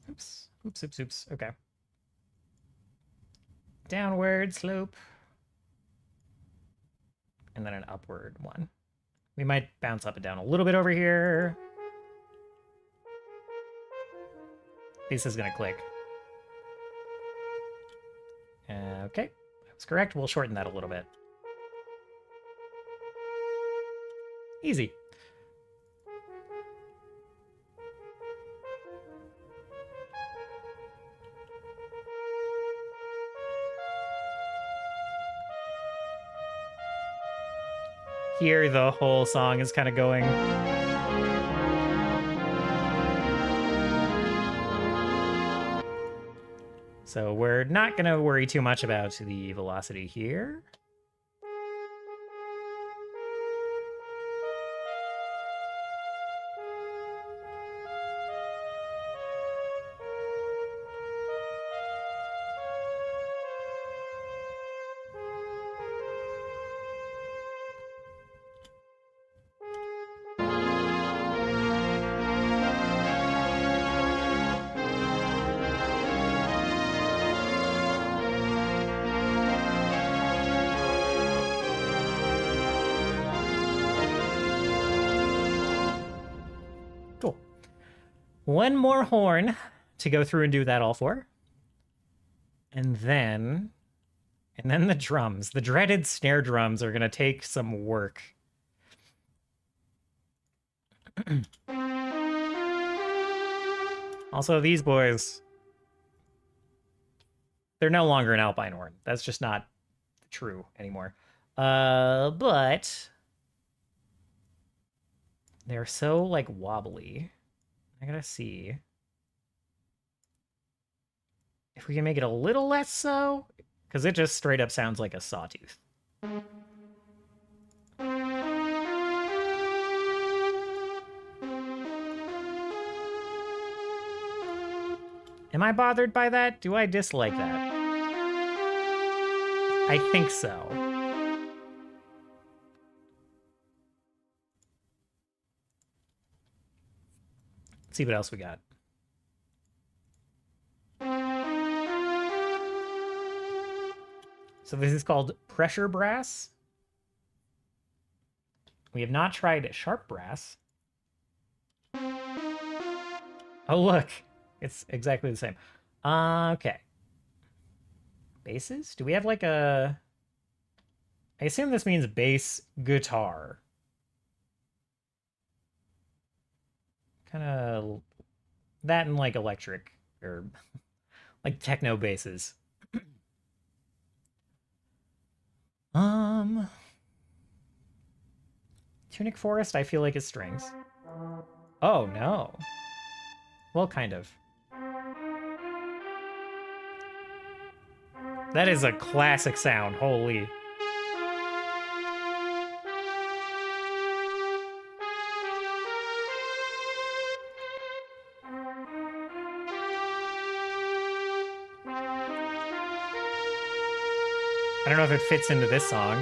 Oops. Oops, oops, oops. Okay. Downward slope. And then an upward one. We might bounce up and down a little bit over here. This is going to click. Okay, that's correct. We'll shorten that a little bit. Easy. Here, the whole song is kind of going. So we're not going to worry too much about the velocity here. Cool. One more horn to go through and do that all for. And then the drums. The dreaded snare drums are going to take some work. Also, these boys, they're no longer an alpine horn. That's just not true anymore. But they're so, like, wobbly. I gotta see if we can make it a little less so, because it just straight up sounds like a sawtooth. Am I bothered by that? Do I dislike that? I think so. Let's see what else we got. So this is called pressure brass. We have not tried sharp brass. Oh, look. It's exactly the same. Okay. Basses? Do we have like a... I assume this means bass guitar. Kind of that and like electric or like techno basses. Tunic Forest, I feel like is strings. Oh no. Well, kind of. That is a classic sound, holy. I don't know if it fits into this song.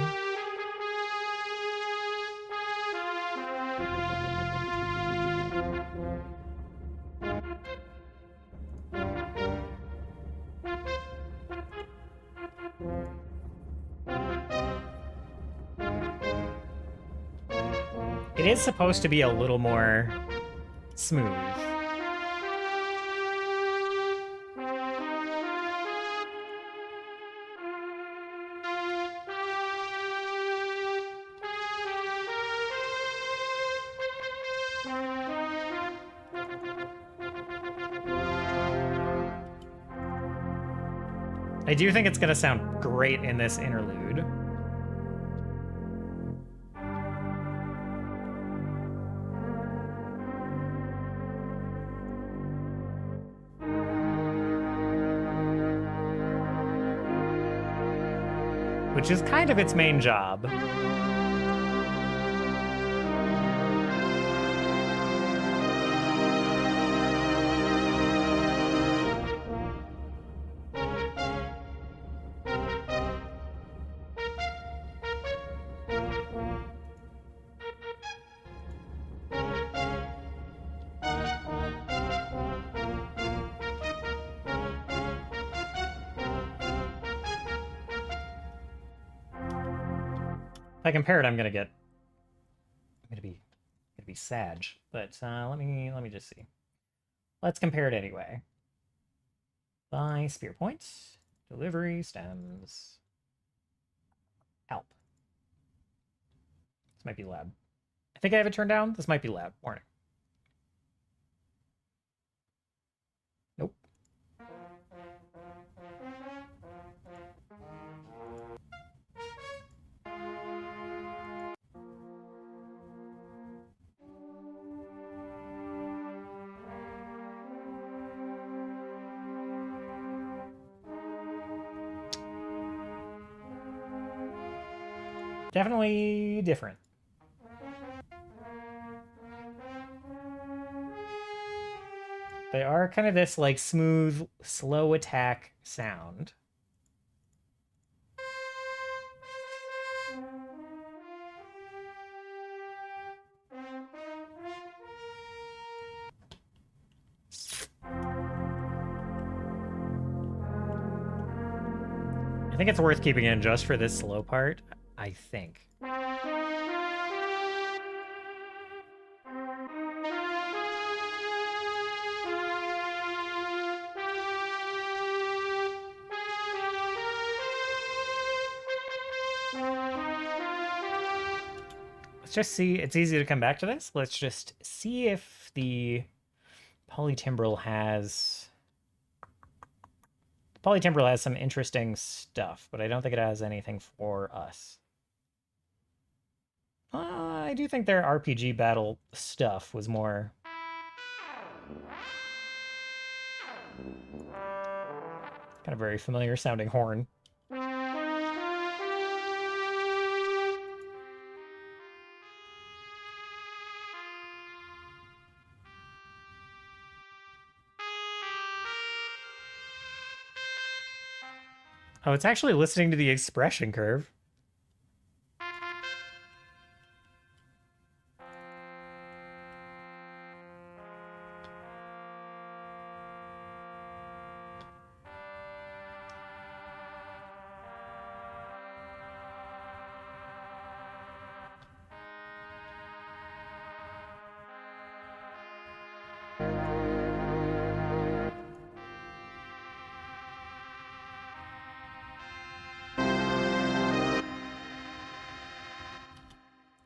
It is supposed to be a little more smooth. I do think it's going to sound great in this interlude. Which is kind of its main job. If I compare it, I'm gonna be sad. But let me just see. Let's compare it anyway. By spear points, delivery, stems, help. This might be loud. I think I have it turned down. This might be loud. Warning. Nope. Definitely different. They are kind of this like smooth, slow attack sound. I think it's worth keeping in just for this slow part. I think. Let's just see. It's easy to come back to this. Let's just see if the polytimbral has... The polytimbral has some interesting stuff, but I don't think it has anything for us. I do think their RPG battle stuff was more... kind of very familiar sounding horn. Oh, it's actually listening to the expression curve.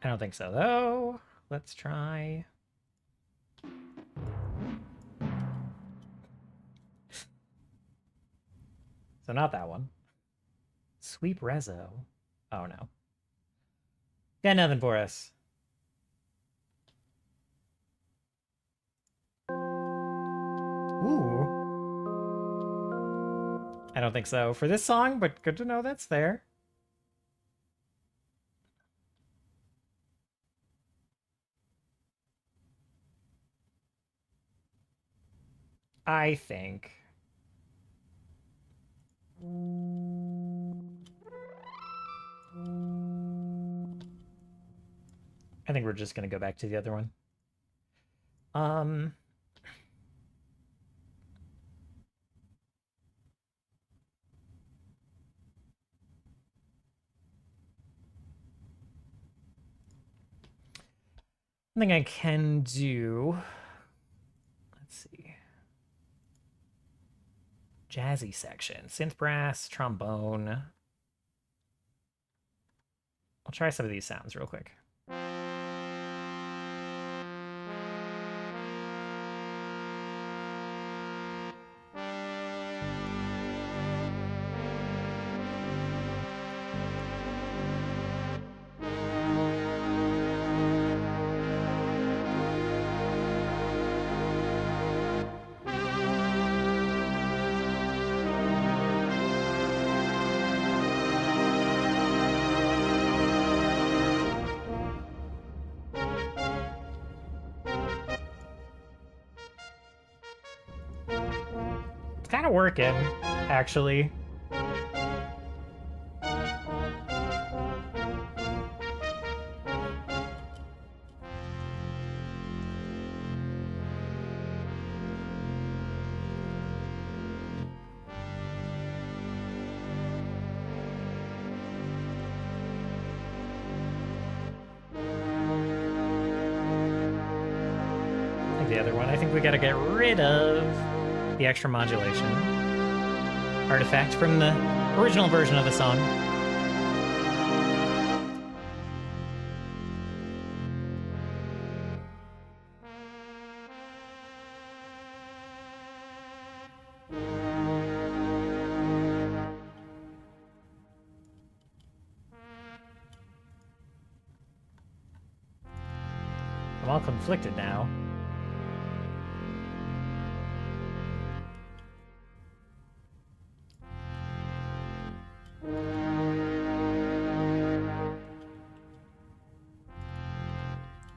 I don't think so, though. Let's try... So not that one. Sweep Rezo. Oh, no. Got nothing for us. Ooh. I don't think so for this song, but good to know that's there. I think. I think we're just going to go back to the other one. Something I can do. Let's see. Jazzy section. Synth brass, trombone. I'll try some of these sounds real quick. It's kind of working, actually. The other one. I think we gotta get rid of the extra modulation artifact from the original version of the song. I'm all conflicted now.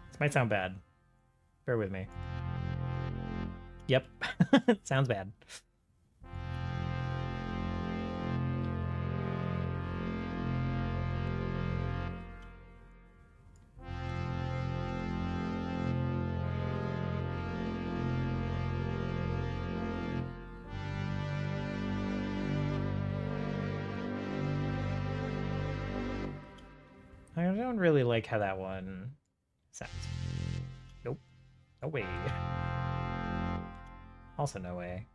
This might sound bad. Bear with me. Yep. Sounds bad. I don't really like how that one sounds. Nope. No way. Also no way.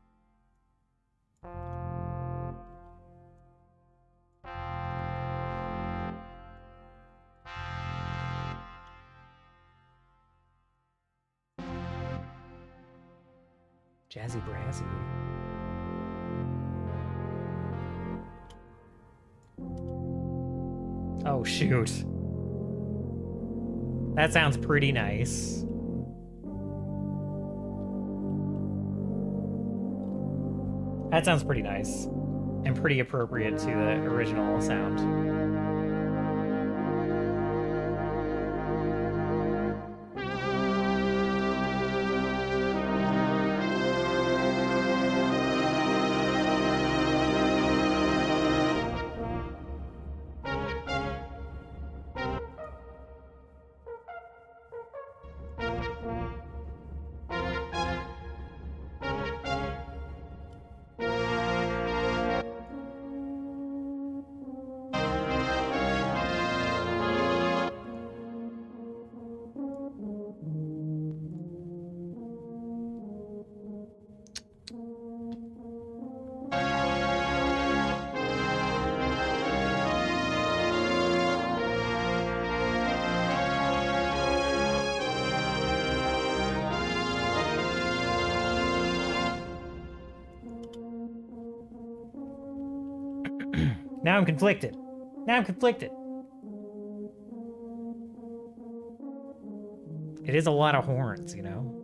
Jazzy Brassy. Oh, shoot. That sounds pretty nice. That sounds pretty nice. And pretty appropriate to the original sound. Now I'm conflicted. Now I'm conflicted. It is a lot of horns, you know?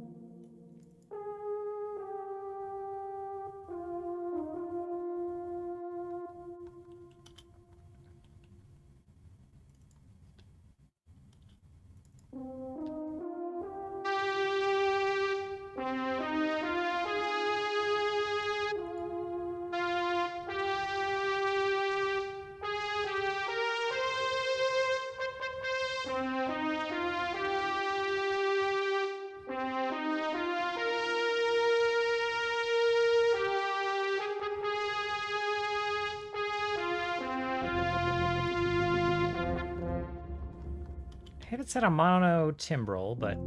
I had it set on mono timbral, but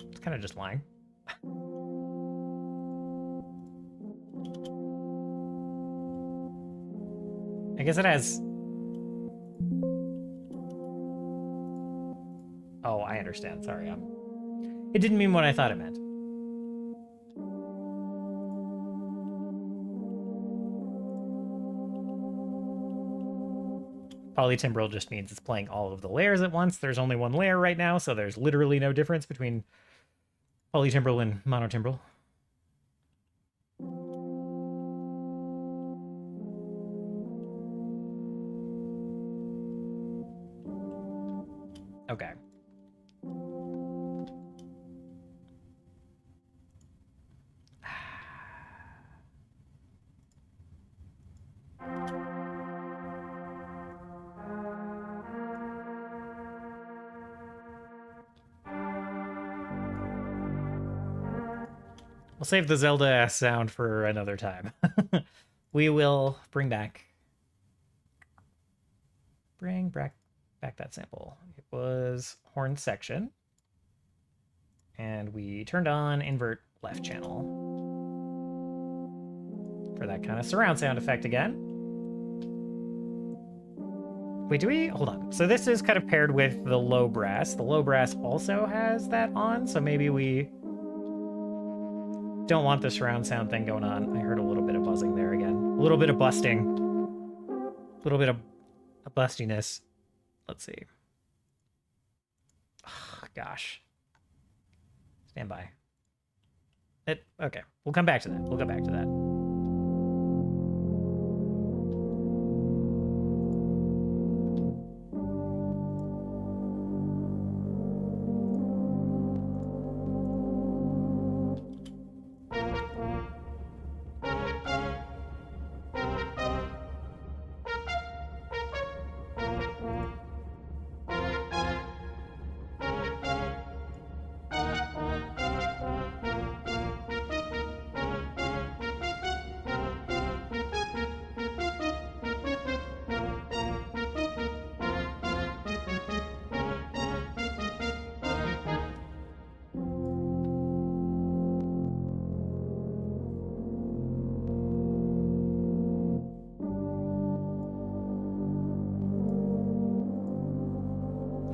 it's kind of just lying. I guess it has. Oh, I understand. Sorry, it didn't mean what I thought it meant. Polytimbral just means it's playing all of the layers at once. There's only one layer right now, so there's literally no difference between polytimbral and monotimbral. Okay. We'll save the Zelda sound for another time. We will bring back that sample. It was horn section. And we turned on invert left channel for that kind of surround sound effect again. Wait, hold on. So this is kind of paired with the low brass. The low brass also has that on, so maybe we don't want the surround sound thing going on. I heard a little bit of buzzing there again. A little bit of busting. A little bit of bustiness. Let's see. Oh, gosh. Stand by. Okay, we'll come back to that. We'll come back to that.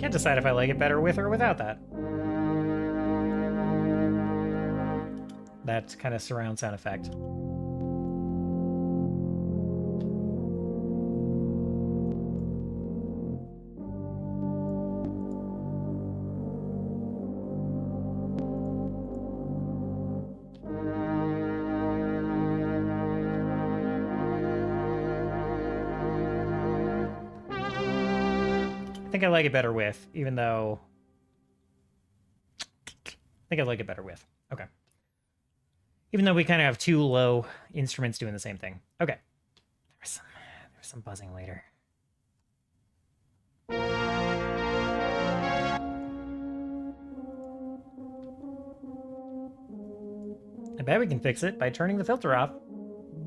Can't decide if I like it better with or without that. That kind of surround sound effect. I think I like it better with, even though... I think I like it better with. Okay. Even though we kind of have two low instruments doing the same thing. Okay. There's some buzzing later. I bet we can fix it by turning the filter off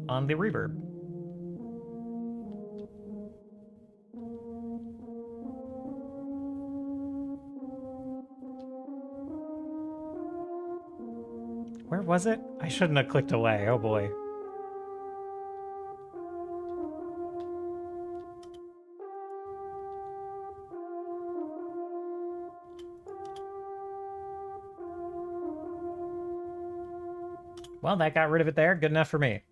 on the reverb. Where was it? I shouldn't have clicked away. Oh boy. Well, that got rid of it there. Good enough for me.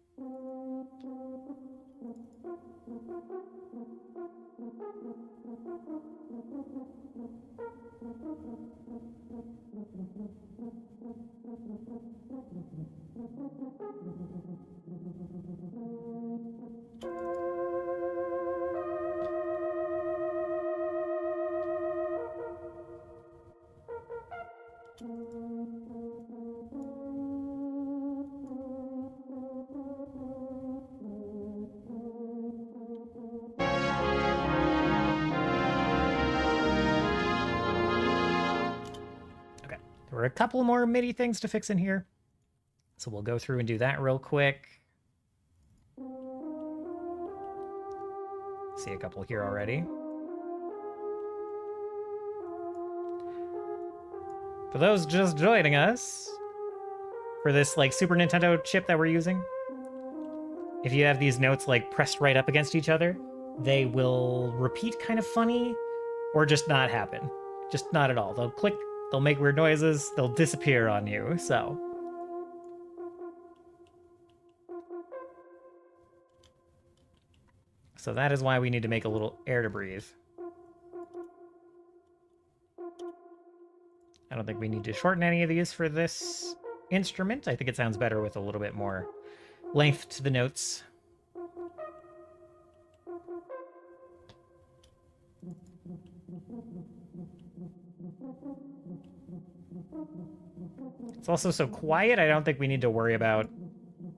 There were a couple more MIDI things to fix in here. So we'll go through and do that real quick. See a couple here already. For those just joining us, for this like Super Nintendo chip that we're using, if you have these notes like pressed right up against each other, they will repeat kind of funny or just not happen. Just not at all. They'll click, they'll make weird noises, they'll disappear on you, so. So that is why we need to make a little air to breathe. I don't think we need to shorten any of these for this instrument. I think it sounds better with a little bit more length to the notes. It's also so quiet, I don't think we need to worry about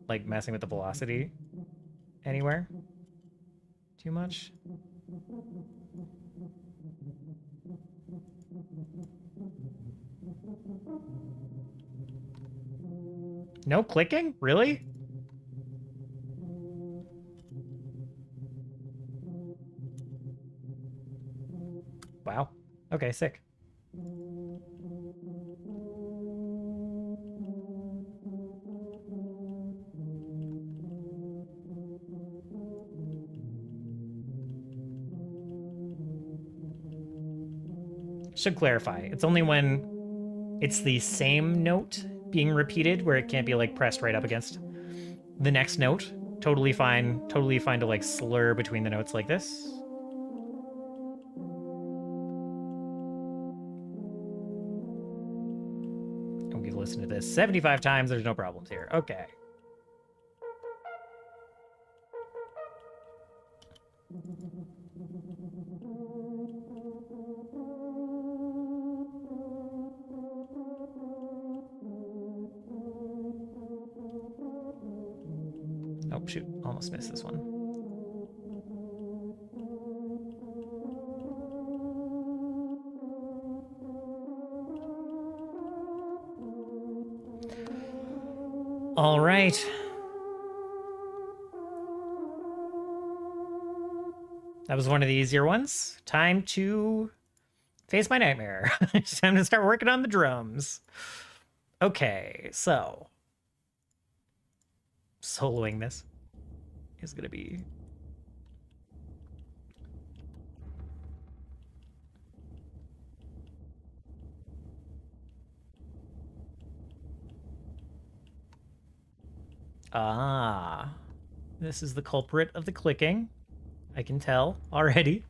like messing with the velocity anywhere too much. No clicking? Really? Wow. Okay, sick. Should clarify. It's only when it's the same note being repeated where it can't be like pressed right up against the next note. Totally fine to like slur between the notes like this. And we listen to this 75 times, there's no problems here. Okay. Oh, shoot. Almost missed this one. All right. That was one of the easier ones. Time to face my nightmare. It's time to start working on the drums. Okay, so soloing this is going to be... Ah, this is the culprit of the clicking. I can tell already.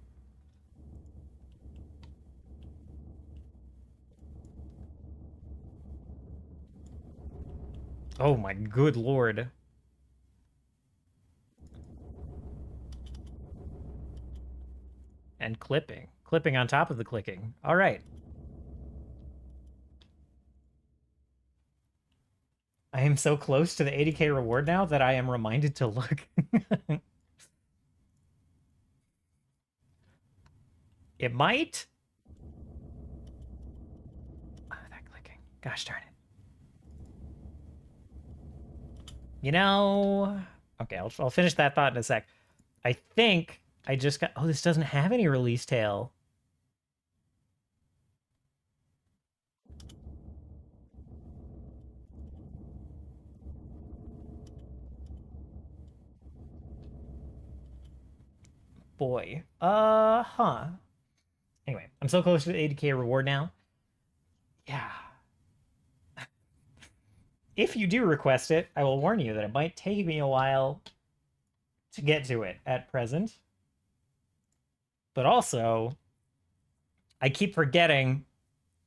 Oh my good lord. And clipping. Clipping on top of the clicking. All right. I am so close to the 80k reward now that I am reminded to look. It might. Oh, that clicking. Gosh darn it. You know... Okay, I'll finish that thought in a sec. I think I just got... Oh, this doesn't have any release tail. Boy. Huh. Anyway, I'm so close to the 80k reward now. Yeah. If you do request it, I will warn you that it might take me a while to get to it at present. But also, I keep forgetting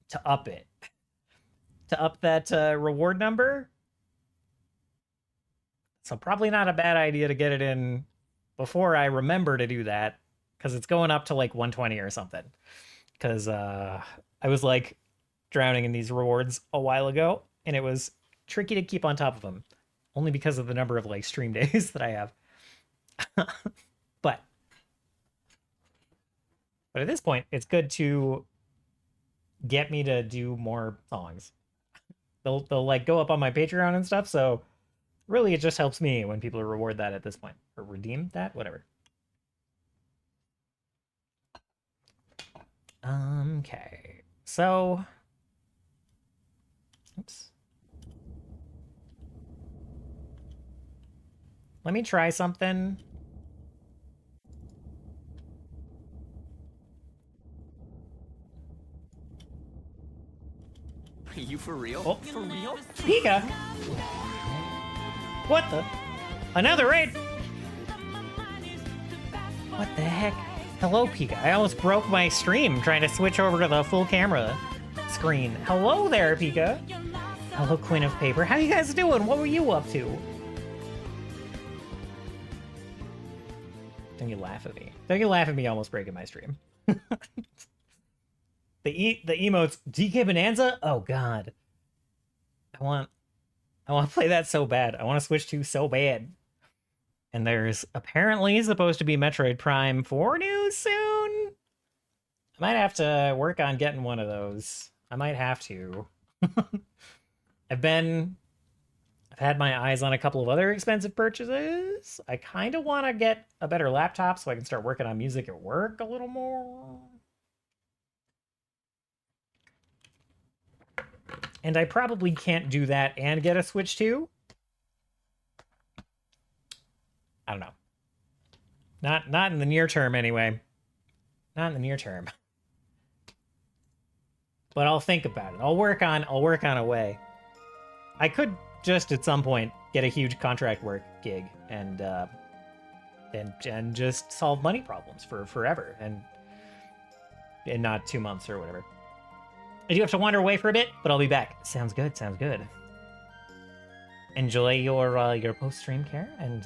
to up it. To up that reward number. So probably not a bad idea to get it in before I remember to do that, because it's going up to like 120 or something. Because I was like drowning in these rewards a while ago, and it was tricky to keep on top of them, only because of the number of like stream days that I have. but at this point, it's good to get me to do more songs. They'll like go up on my Patreon and stuff, so really it just helps me when people reward that at this point, or redeem that, whatever. Okay, so oops. Let me try something. Are you for real? Oh. For real? Pika! What the? Another raid! What the heck? Hello, Pika. I almost broke my stream trying to switch over to the full camera screen. Hello there, Pika. Hello, Queen of Paper. How you guys doing? What were you up to? Don't you laugh at me. Don't you laugh at me almost breaking my stream. The emotes, DK Bonanza? Oh god. I want to play that so bad. I want to switch to so bad. And there's apparently supposed to be Metroid Prime 4 news soon. I might have to work on getting one of those. I might have to. I've had my eyes on a couple of other expensive purchases. I kind of want to get a better laptop so I can start working on music at work a little more. And I probably can't do that and get a Switch 2. I don't know. Not in the near term anyway. Not in the near term. But I'll think about it. I'll work on a way. I could just at some point get a huge contract work gig and just solve money problems for forever and in not 2 months or whatever. I do have to wander away for a bit, but I'll be back. Sounds good. Sounds good. Enjoy your post-stream care and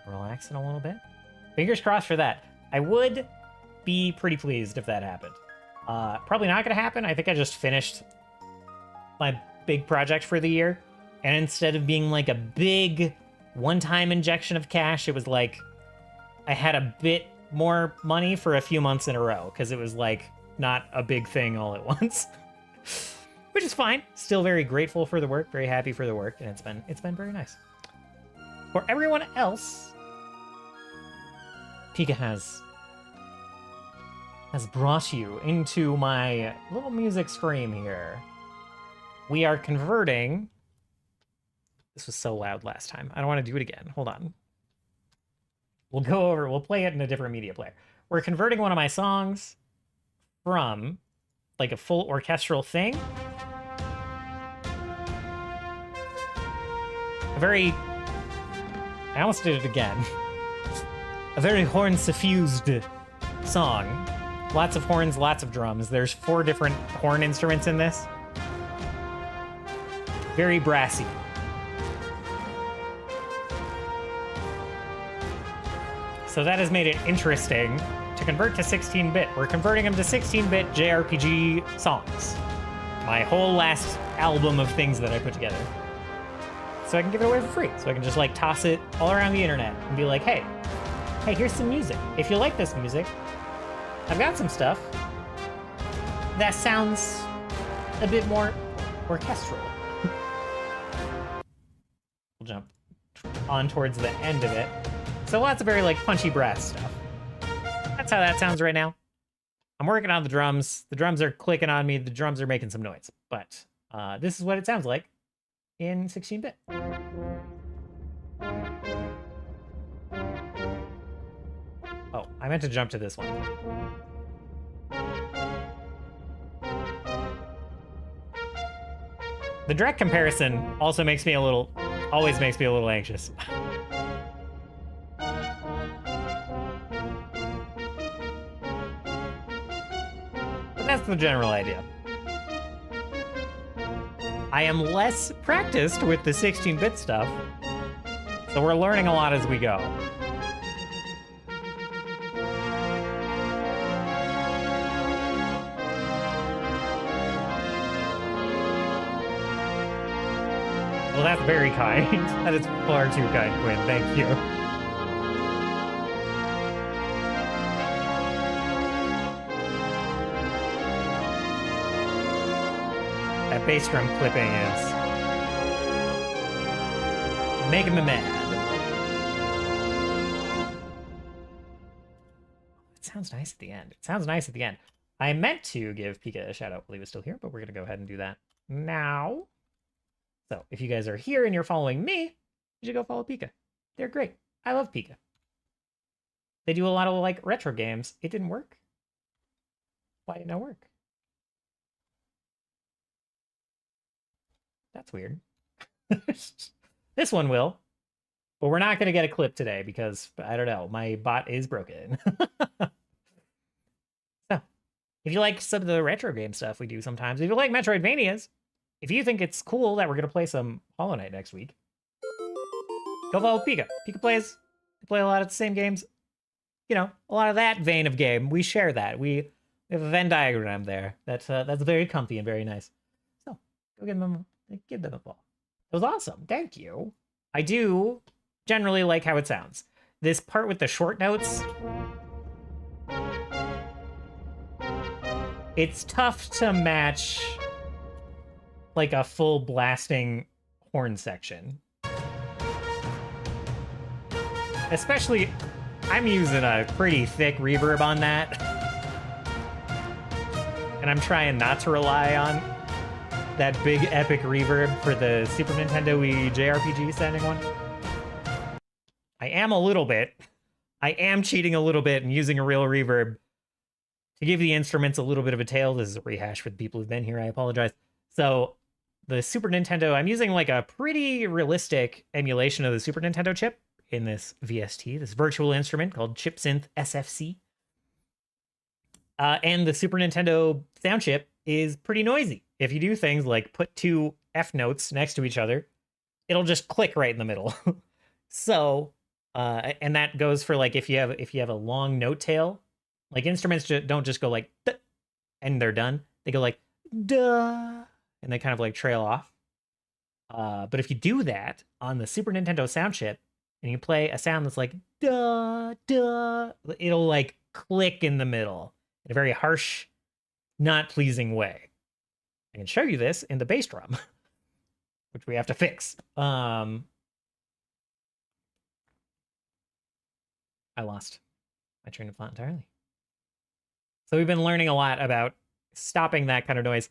relax in a little bit. Fingers crossed for that. I would be pretty pleased if that happened. Probably not going to happen. I think I just finished my big project for the year, and instead of being like a big one-time injection of cash, it was like I had a bit more money for a few months in a row because it was like not a big thing all at once. Which is fine. Still very grateful for the work, very happy for the work, and it's been very nice. For everyone else, Pika has brought you into my little music stream here. We are converting. This was so loud last time. I don't want to do it again. Hold on. We'll play it in a different media player. We're converting one of my songs from like a full orchestral thing. I almost did it again. A very horn-suffused song. Lots of horns, lots of drums. There's 4 different horn instruments in this. Very brassy. So that has made it interesting to convert to 16-bit. We're converting them to 16-bit jRPG songs. My whole last album of things that I put together. So I can give it away for free. So I can just like toss it all around the internet and be like, hey, here's some music. If you like this music, I've got some stuff that sounds a bit more orchestral. We'll jump on towards the end of it. So lots of very like punchy brass stuff. That's how that sounds right now. I'm working on the drums. The drums are clicking on me. The drums are making some noise. But this is what it sounds like in 16-bit. Oh, I meant to jump to this one. The direct comparison also always makes me a little anxious. But that's the general idea. I am less practiced with the 16-bit stuff, so we're learning a lot as we go. Well, that's very kind. That is far too kind, Quinn. Thank you. That bass drum clipping is making me mad. It sounds nice at the end. It sounds nice at the end. I meant to give Pika a shout out while he was still here, but we're going to go ahead and do that now. So if you guys are here and you're following me, you should go follow Pika. They're great. I love Pika. They do a lot of like retro games. It didn't work. Why didn't it work? That's weird. This one will. But we're not going to get a clip today because, I don't know, my bot is broken. So, if you like some of the retro game stuff we do sometimes, if you like Metroidvanias, if you think it's cool that we're going to play some Hollow Knight next week, go follow Pika. Pika plays. We play a lot of the same games. You know, a lot of that vein of game. We share that. We have a Venn diagram there. That's very comfy and very nice. So, go give them a follow. It was awesome. Thank you. I do generally like how it sounds. This part with the short notes, it's tough to match like a full blasting horn section. Especially, I'm using a pretty thick reverb on that. And I'm trying not to rely on that big epic reverb for the Super Nintendo Wii jRPG sounding one. I am a little bit. I am cheating a little bit and using a real reverb to give the instruments a little bit of a tail. This is a rehash for the people who've been here. I apologize. So the Super Nintendo, I'm using like a pretty realistic emulation of the Super Nintendo chip in this VST, this virtual instrument called Chip Synth SFC. And the Super Nintendo sound chip is pretty noisy. If you do things like put two F notes next to each other, it'll just click right in the middle. So, and that goes for like if you have a long note tail, like instruments don't just go like duh, and they're done. They go like duh, and they kind of like trail off. But if you do that on the Super Nintendo sound chip and you play a sound that's like duh duh, it'll like click in the middle in a very harsh, not pleasing way. I can show you this in the bass drum, which we have to fix. I lost my train of thought entirely. So we've been learning a lot about stopping that kind of noise,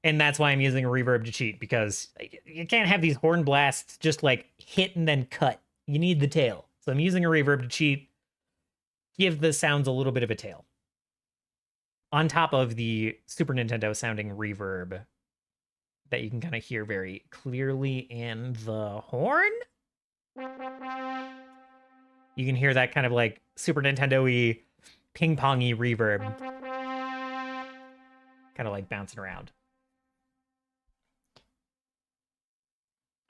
and that's why I'm using a reverb to cheat, because you can't have these horn blasts just like hit and then cut. You need the tail. So I'm using a reverb to cheat, give the sounds a little bit of a tail. On top of the Super Nintendo sounding reverb that you can kind of hear very clearly in the horn. You can hear that kind of like Super Nintendo-y, ping-pongy reverb. Kind of like bouncing around.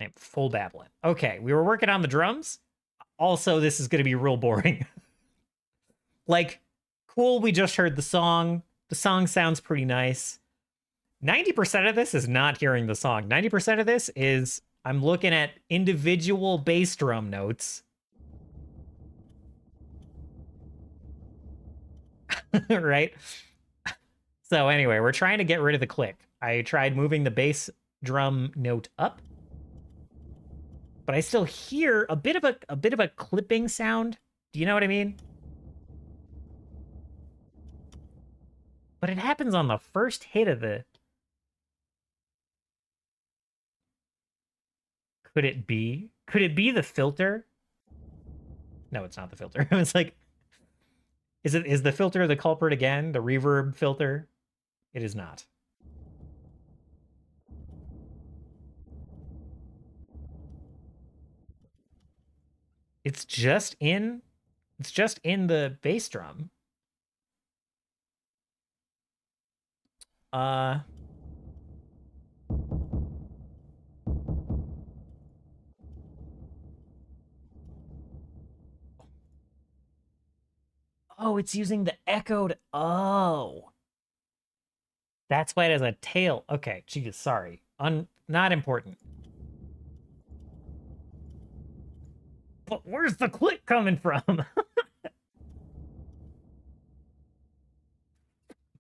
I'm full babbling. Okay, we were working on the drums. Also, this is going to be real boring. Like, cool, we just heard the song. The song sounds pretty nice. 90% of this is not hearing the song. 90% of this is I'm looking at individual bass drum notes. Right? So anyway, we're trying to get rid of the click. I tried moving the bass drum note up, but I still hear a bit of a clipping sound. Do you know what I mean? But it happens on the first hit of the... Could it be? Could it be the filter? No, it's not the filter. It's like, is the filter the culprit again? The reverb filter? It is not. It's just in the bass drum. Oh, it's using the echoed. Oh. That's why it has a tail. Okay, geez, sorry. Not important. But where's the click coming from?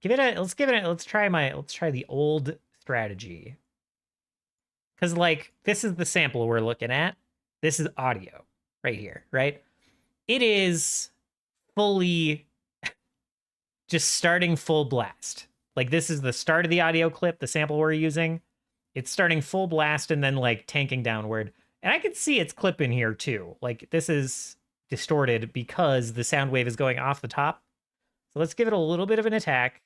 Let's try the old strategy. Cause like this is the sample we're looking at. This is audio right here, right? It is fully just starting full blast. Like this is the start of the audio clip, the sample we're using. It's starting full blast and then like tanking downward. And I can see its clip in here too. Like this is distorted because the sound wave is going off the top. So let's give it a little bit of an attack.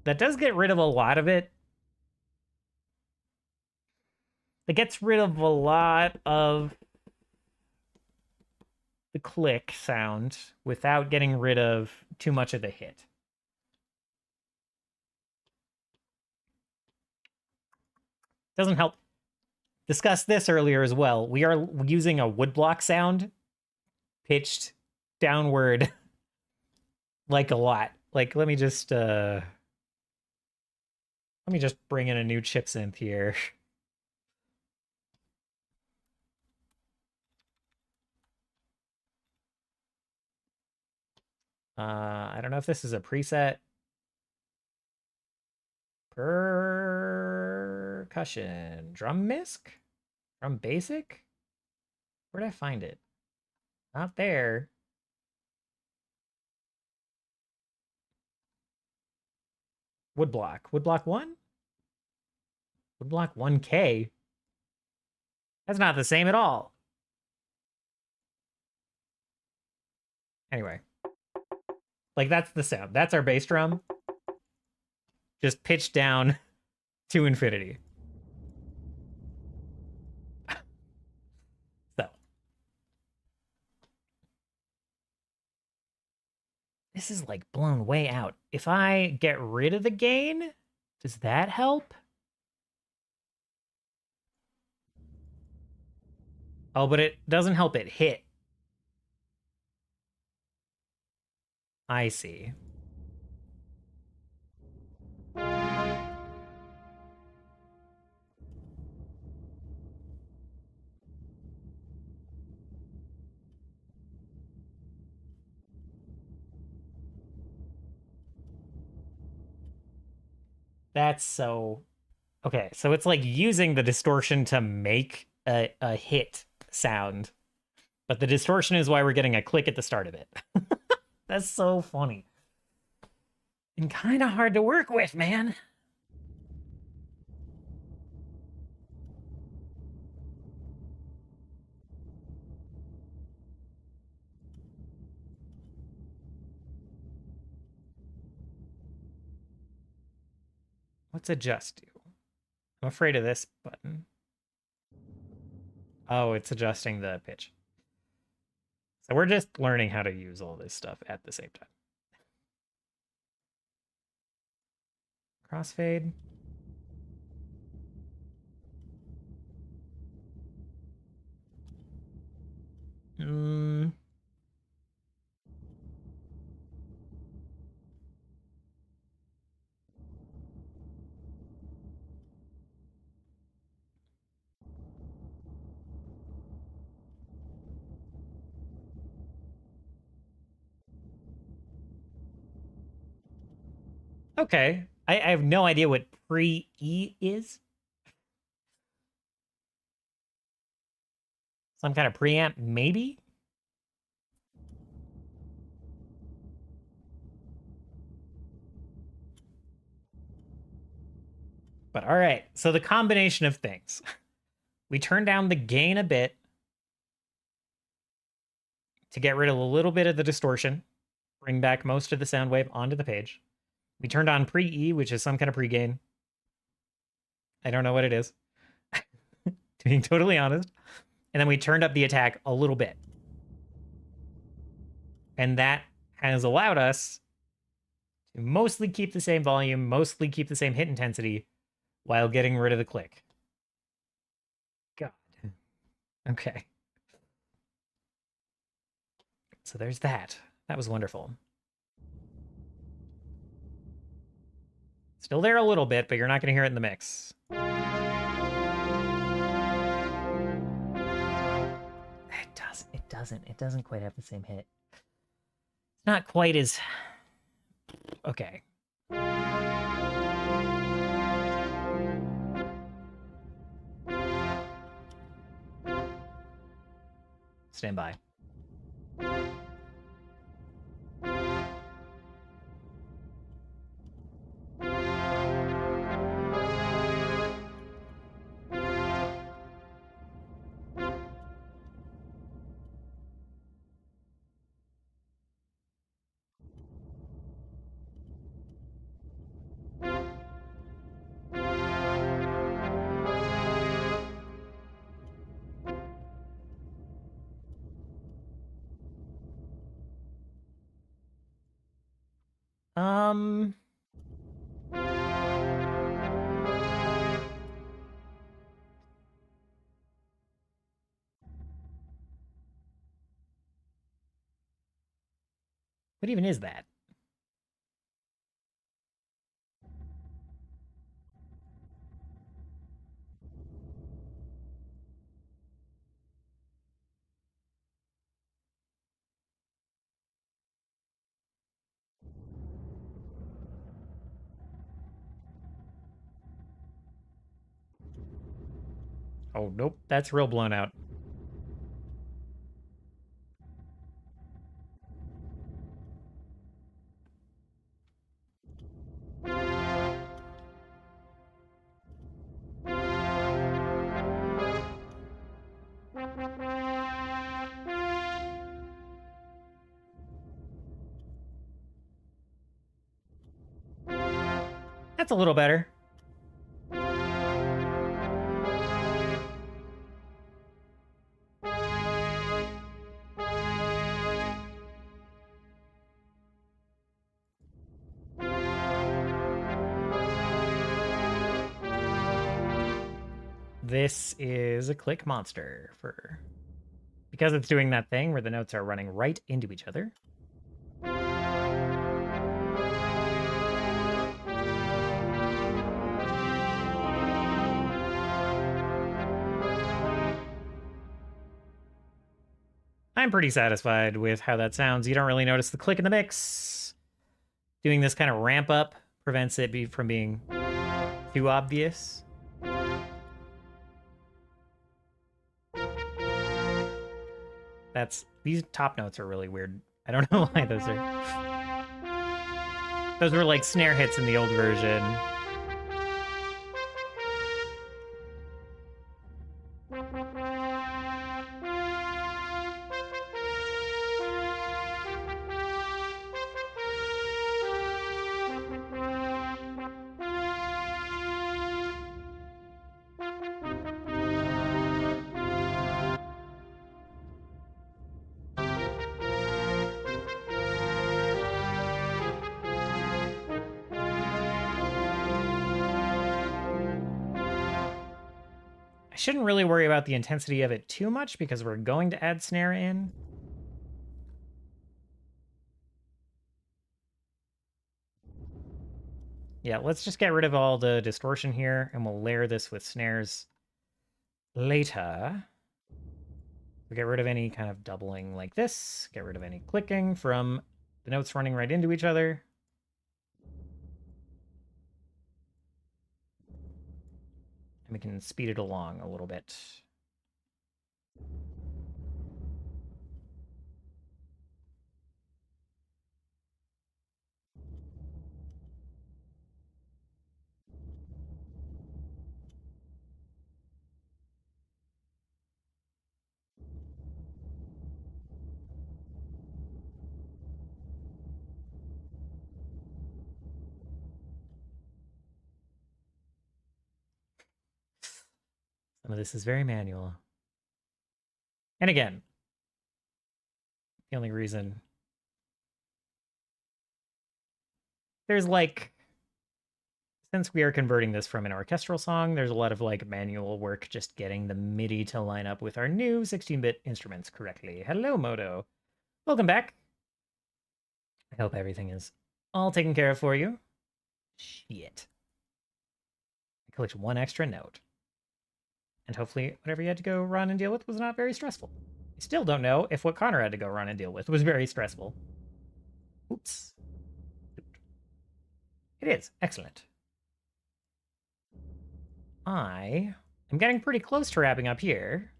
That does get rid of a lot of it. It gets rid of a lot of the click sound without getting rid of too much of the hit. Doesn't help. Discussed this earlier as well. We are using a woodblock sound pitched downward like a lot. Like let me just bring in a new chip synth here. I don't know if this is a preset. Percussion. Drum misc? Drum basic? Where'd I find it? Not there. Woodblock. Woodblock 1? Woodblock 1K? That's not the same at all. Anyway. Like, that's the sound. That's our bass drum. Just pitched down to infinity. So. This is, like, blown way out. If I get rid of the gain, does that help? Oh, but it doesn't help it hit. I see. That's so... Okay, so it's like using the distortion to make a hit sound. But the distortion is why we're getting a click at the start of it. That's so funny. And kind of hard to work with, man. What's adjust do? I'm afraid of this button. Oh, it's adjusting the pitch. So we're just learning how to use all this stuff at the same time. Crossfade. Okay. I have no idea what pre-E is. Some kind of preamp, maybe? But all right, so the combination of things. We turn down the gain a bit to get rid of a little bit of the distortion, bring back most of the sound wave onto the page. We turned on pre-E, which is some kind of pre-gain. I don't know what it is, to being totally honest. And then we turned up the attack a little bit. And that has allowed us to mostly keep the same volume, mostly keep the same hit intensity, while getting rid of the click. God. Okay. So there's that. That was wonderful. Still there a little bit, but you're not going to hear it in the mix. It doesn't quite have the same hit. It's not quite as... Okay. Stand by. What even is that? Oh, nope. That's real blown out. That's a little better. This is a click monster for because it's doing that thing where the notes are running right into each other. I'm pretty satisfied with how that sounds. You don't really notice the click in the mix. Doing this kind of ramp up prevents it from being too obvious. These top notes are really weird. I don't know why those are. Those were like snare hits in the old version. I shouldn't really worry about the intensity of it too much because we're going to add snare in. Yeah, let's just get rid of all the distortion here, and we'll layer this with snares later. We get rid of any kind of doubling like this, get rid of any clicking from the notes running right into each other. And we can speed it along a little bit. Some of this is very manual. And again, the only reason there's like, since we are converting this from an orchestral song, there's a lot of like manual work just getting the MIDI to line up with our new 16-bit instruments correctly. Hello, Moto. Welcome back. I hope everything is all taken care of for you. Shit. I clicked one extra note. And hopefully whatever you had to go run and deal with was not very stressful. I still don't know if what Connor had to go run and deal with was very stressful. Oops. It is. Excellent. I am getting pretty close to wrapping up here.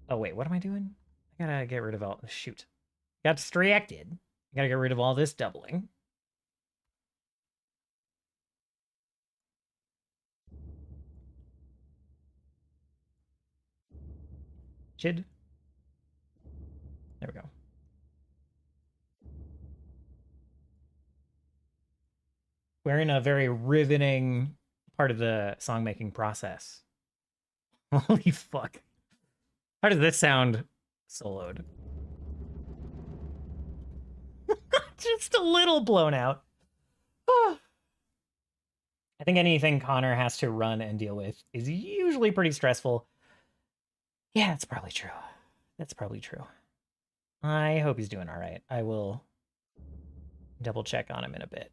Oh, wait, what am I doing? I gotta get rid of all... Shoot. Got distracted. I gotta get rid of all this doubling. Chid. There we go. We're in a very riveting part of the song-making process. Holy fuck. How does this sound soloed? Just a little blown out. I think anything Connor has to run and deal with is usually pretty stressful. Yeah, that's probably true. That's probably true. I hope he's doing all right. I will double check on him in a bit.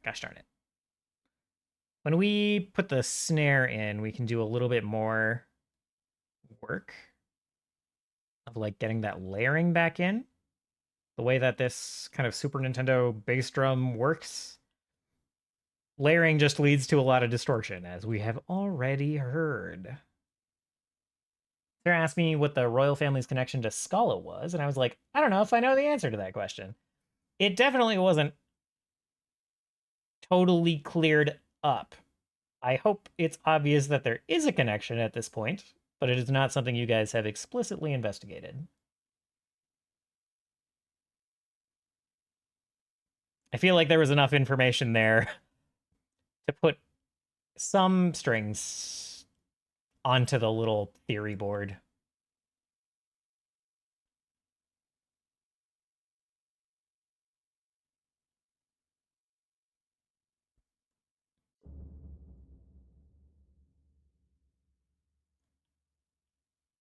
Gosh darn it. When we put the snare in, we can do a little bit more work of like getting that layering back in. The way that this kind of Super Nintendo bass drum works. Layering just leads to a lot of distortion, as we have already heard. Sarah asked me what the royal family's connection to Scala was, and I was like, I don't know if I know the answer to that question. It definitely wasn't totally cleared up. I hope it's obvious that there is a connection at this point, but it is not something you guys have explicitly investigated. I feel like there was enough information there to put some strings onto the little theory board.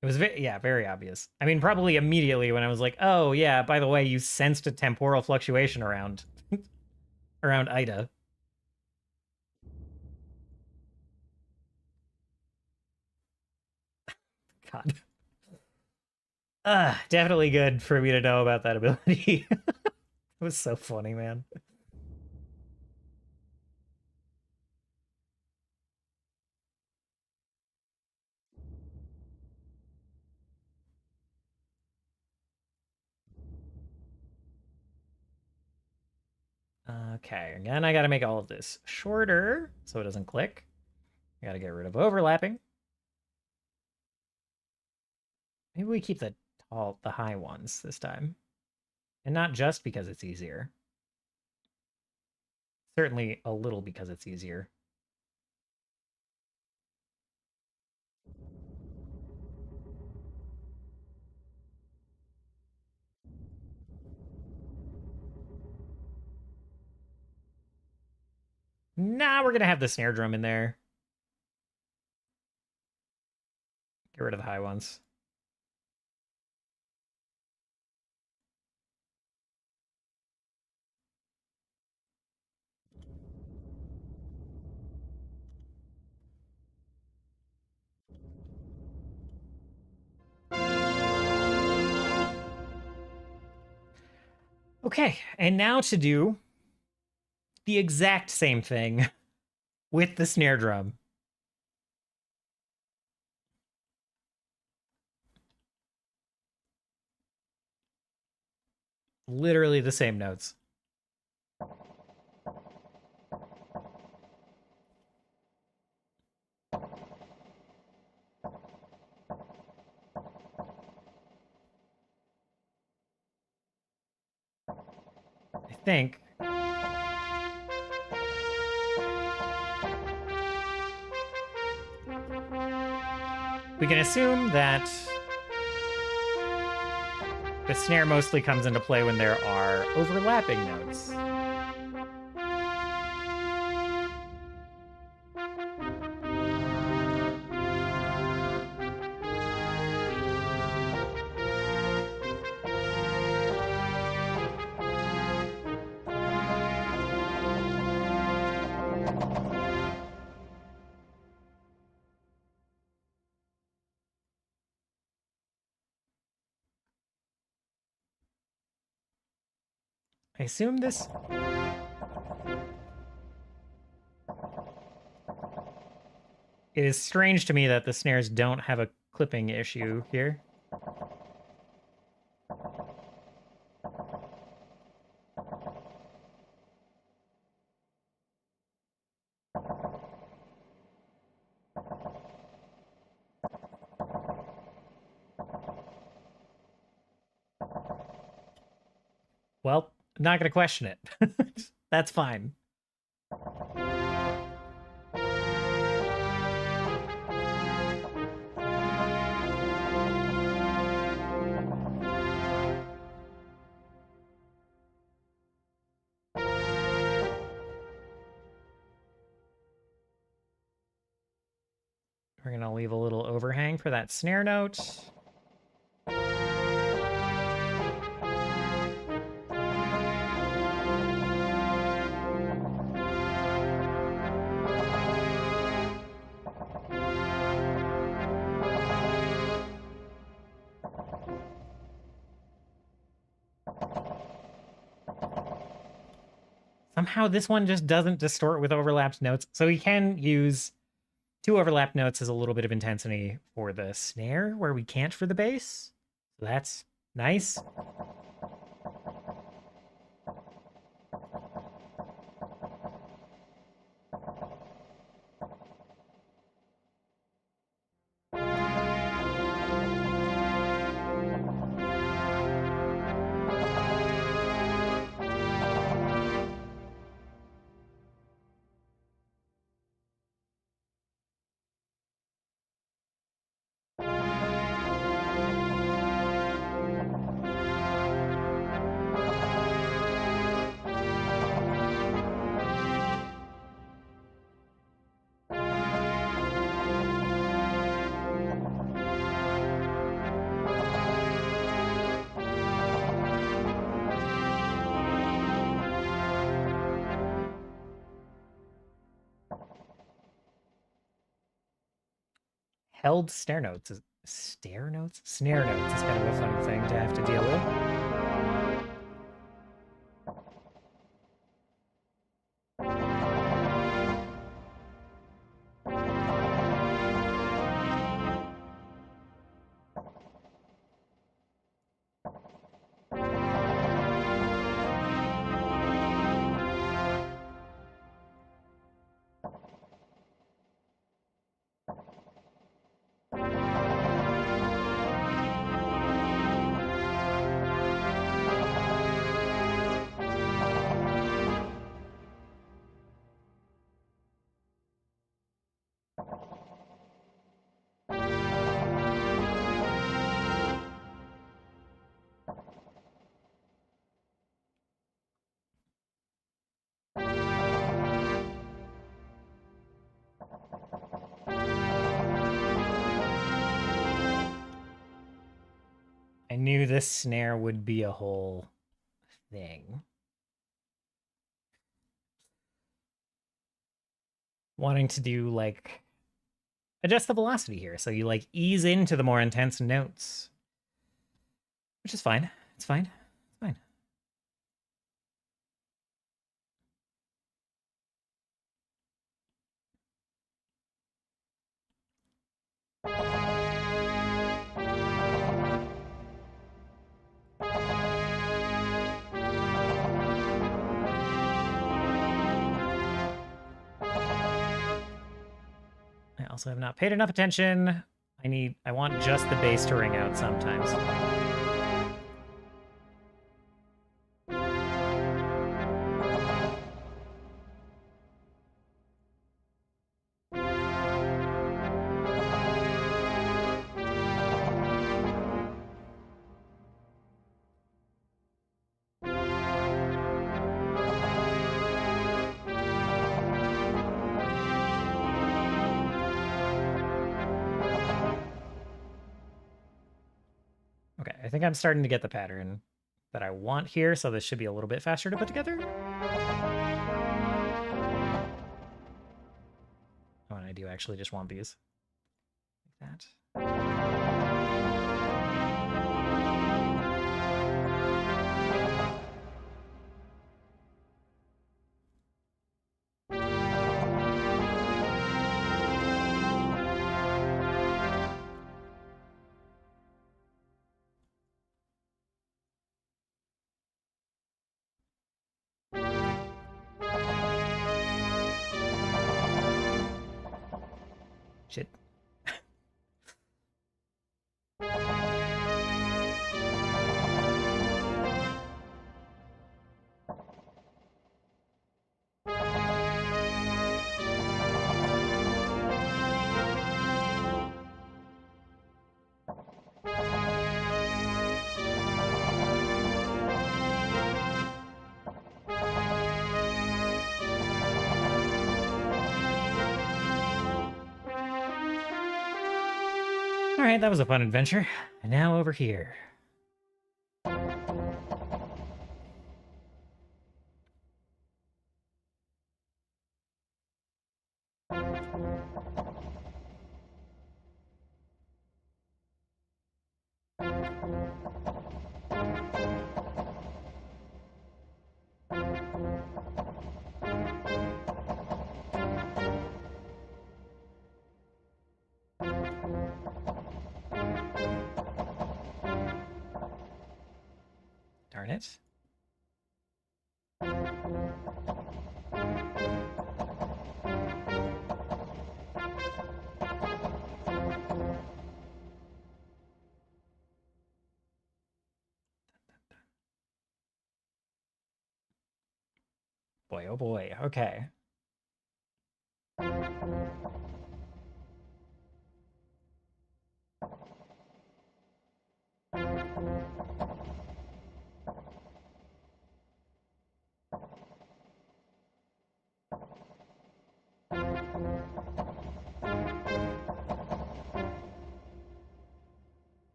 It was very obvious. I mean, probably immediately when I was like, "Oh yeah, by the way, you sensed a temporal fluctuation around around Ida." God. Definitely good for me to know about that ability. It was so funny, man. Okay, again, I gotta make all of this shorter so it doesn't click. I gotta get rid of overlapping. Maybe we keep the high ones this time. And not just because it's easier. Certainly a little because it's easier. Nah, we're gonna have the snare drum in there. Get rid of the high ones. Okay, and now to do the exact same thing with the snare drum. Literally the same notes. I think. We can assume that the snare mostly comes into play when there are overlapping notes. I assume this... It is strange to me that the snares don't have a clipping issue here. Well, I'm not going to question it. That's fine. We're going to leave a little overhang for that snare note. Somehow this one just doesn't distort with overlapped notes. So we can use 2 overlapped notes as a little bit of intensity for the snare where we can't for the bass. So that's nice. Held snare notes is snare notes is kind of a fun thing to have to deal with. I knew this snare would be a whole thing. Wanting to do like adjust the velocity here, so you like ease into the more intense notes, which is fine. It's fine. It's fine. I also have not paid enough attention. I want just the bass to ring out sometimes. Okay, I think I'm starting to get the pattern that I want here, so this should be a little bit faster to put together. Oh, and I do actually just want these. Like that. Shit. All right, that was a fun adventure. And now over here. Darn it. Boy, oh boy. Okay.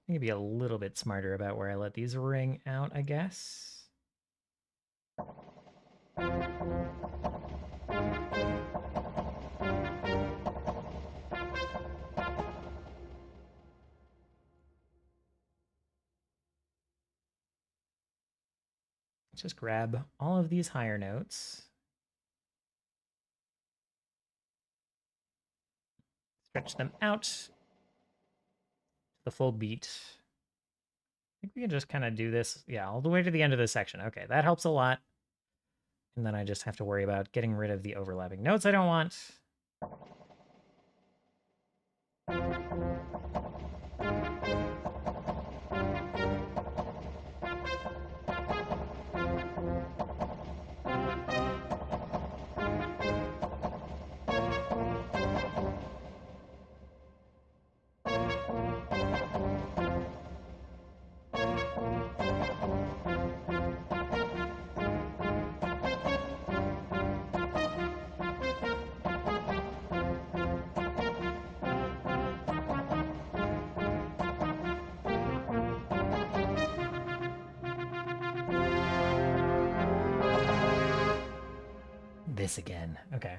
I need to be a little bit smarter about where I let these ring out, I guess. Just grab all of these higher notes. Stretch them out to the full beat. I think we can just kind of do this, yeah, all the way to the end of this section. Okay, that helps a lot. And then I just have to worry about getting rid of the overlapping notes I don't want. This again. Okay.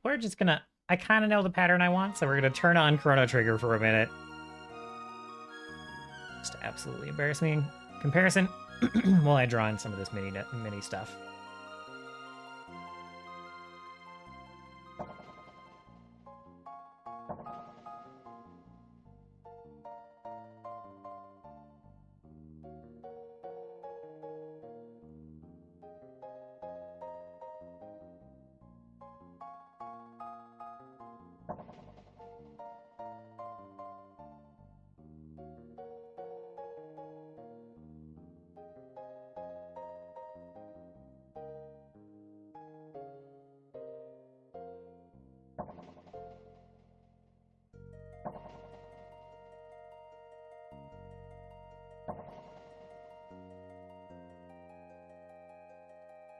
We're just gonna, I kind of know the pattern I want, so we're gonna turn on Chrono Trigger for a minute. Just to absolutely embarrass me in comparison while I draw in some of this mini stuff.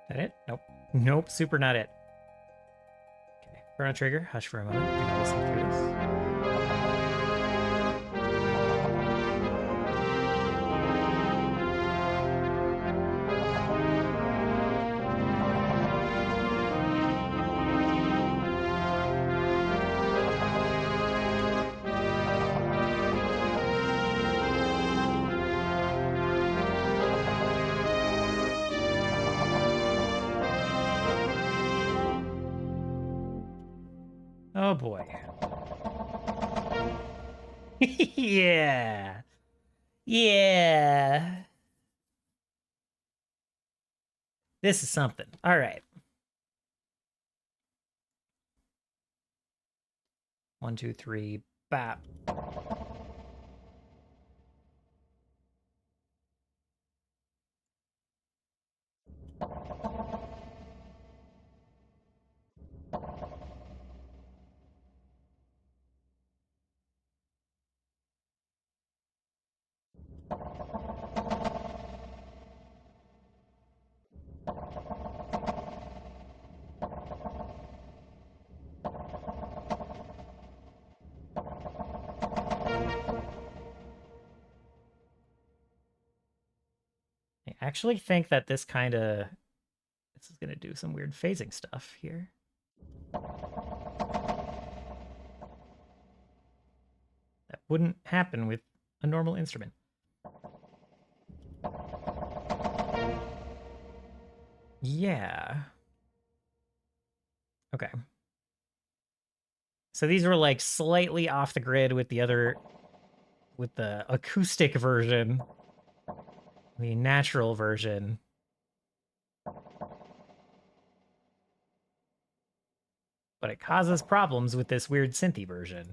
That it? Nope. Nope, super not it. Okay, Chrono Trigger, hush for a moment. I'm gonna listen through this. Oh boy. Yeah. Yeah. This is something. All right. 1, 2, 3, bap. I actually think that this is going to do some weird phasing stuff here. That wouldn't happen with a normal instrument. Yeah. Okay. So these were like slightly off the grid with the acoustic version, the natural version. But it causes problems with this weird synthy version.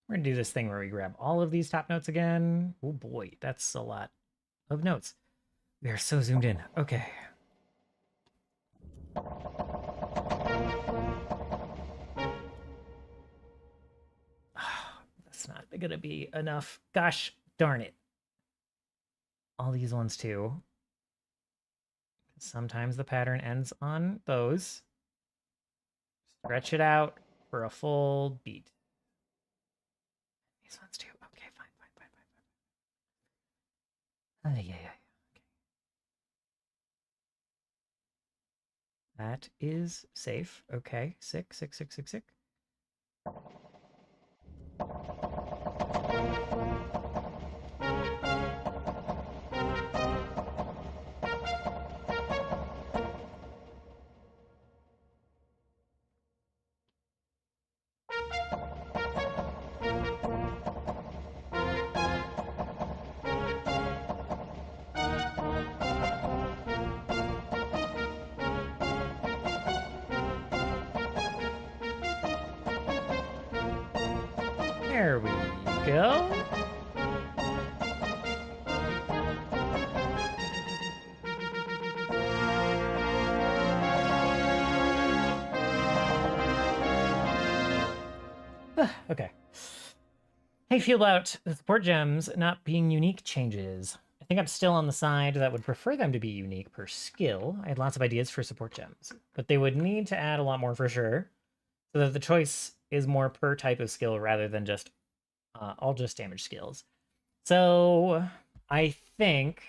We're gonna do this thing where we grab all of these top notes again. Oh boy, that's a lot of notes. We are so zoomed in. Okay. That's not gonna be enough. Gosh darn it. All these ones too. Sometimes the pattern ends on those. Stretch it out for a full beat. These ones too. Okay, fine. Yeah. Okay. That is safe. Okay, sick. There we go. Okay. How you feel about the support gems not being unique changes? I think I'm still on the side that would prefer them to be unique per skill. I had lots of ideas for support gems, but they would need to add a lot more for sure, so that the choice is more per type of skill rather than just all just damage skills. So I think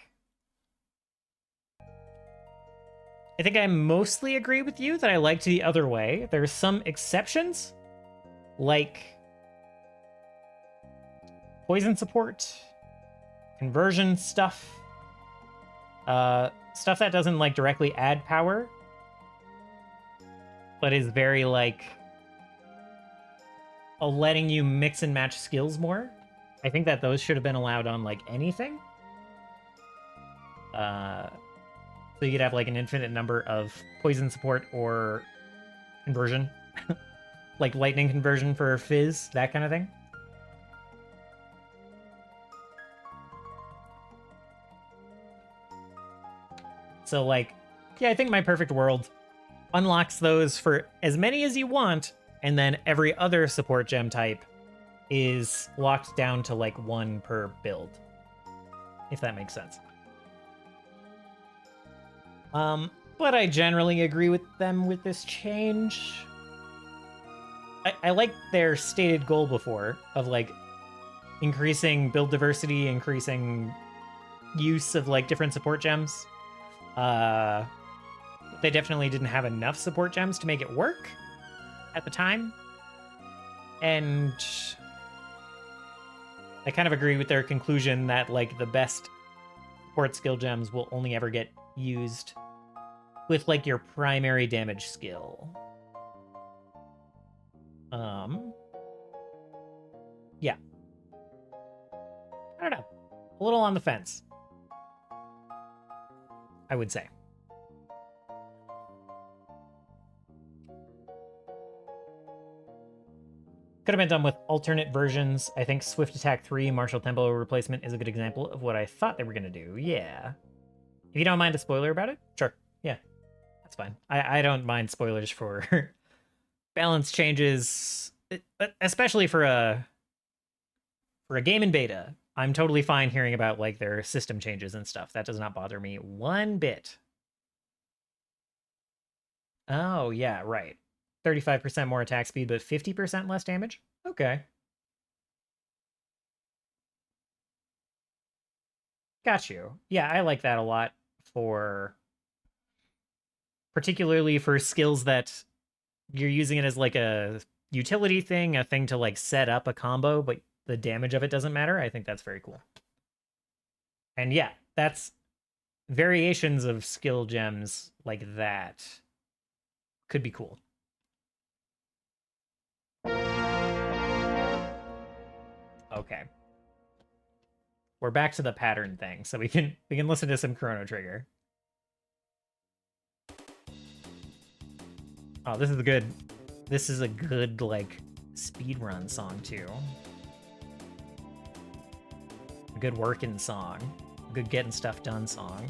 I mostly agree with you that I liked the other way. There's some exceptions, like poison support, conversion stuff, stuff that doesn't like directly add power, but is very like letting you mix and match skills more. I think that those should have been allowed on like anything. So you could have like an infinite number of poison support or conversion, like lightning conversion for fizz, that kind of thing. So like, yeah, I think my perfect world unlocks those for as many as you want, and then every other support gem type is locked down to like one per build, if that makes sense. But I generally agree with them with this change. I like their stated goal before of like increasing build diversity, increasing use of like different support gems. They definitely didn't have enough support gems to make it work at the time. And I kind of agree with their conclusion that like the best support skill gems will only ever get used with like your primary damage skill. Yeah. I don't know. A little on the fence, I would say. Could have been done with alternate versions. I think Swift Attack 3 Martial Tempo Replacement is a good example of what I thought they were going to do. Yeah. If you don't mind a spoiler about it, sure. Yeah, that's fine. I don't mind spoilers for balance changes, especially for a game in beta. I'm totally fine hearing about like their system changes and stuff. That does not bother me one bit. Oh, yeah, right. 35% more attack speed, but 50% less damage? Okay. Got you. Yeah, I like that a lot for... particularly for skills that you're using it as like a utility thing, a thing to like set up a combo, but the damage of it doesn't matter. I think that's very cool. And yeah, that's variations of skill gems like that could be cool. Okay. We're back to the pattern thing, so we can listen to some Chrono Trigger. Oh, this is a good like speedrun song too. A good working song. A good getting stuff done song.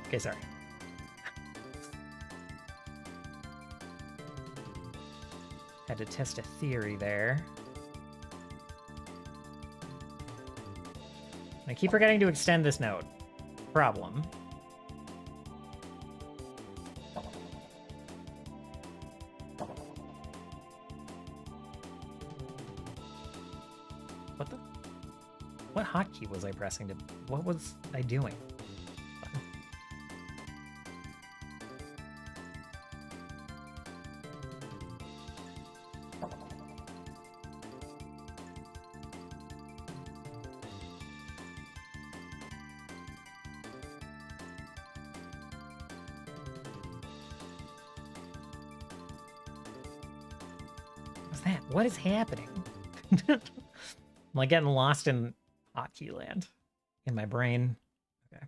Okay, sorry. Had to test a theory there. I keep forgetting to extend this note. Problem. What hotkey was I pressing to... What was I doing? What is happening? I'm like getting lost in hotkey land in my brain. Okay.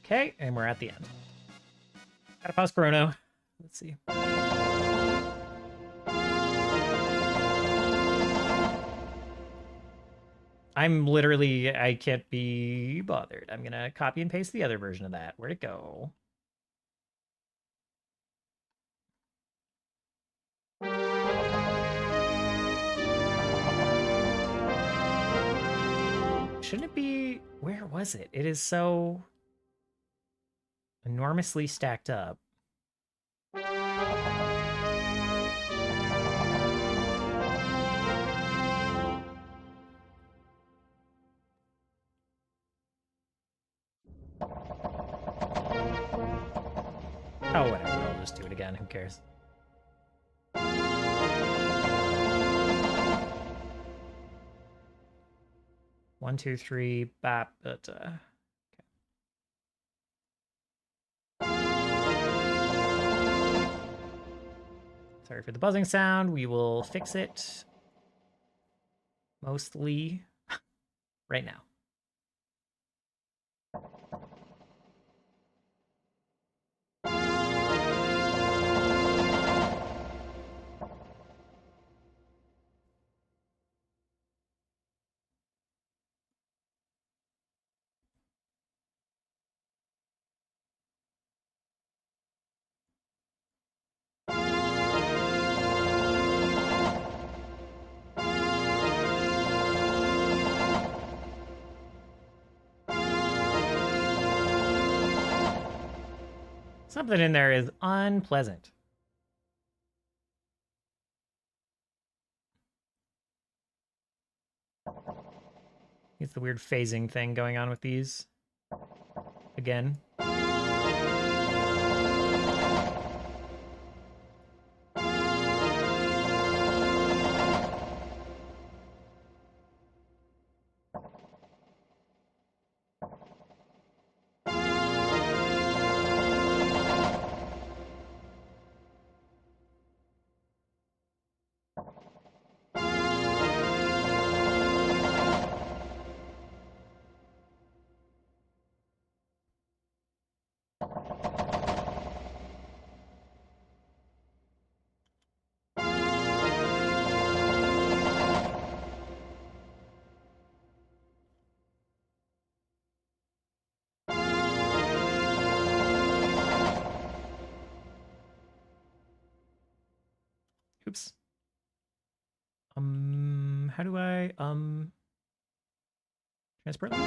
Okay, and we're at the end. Gotta pause chrono. Let's see. I'm literally, I can't be bothered. I'm gonna copy and paste the other version of that. Where'd it go? Shouldn't it be, where was it? It is so enormously stacked up. Oh, whatever. I'll just do it again. Who cares? One, two, three, bap, but, okay. Sorry for the buzzing sound. We will fix it mostly right now. Something in there is unpleasant. It's the weird phasing thing going on with these. Again. Oops. How do I transport them?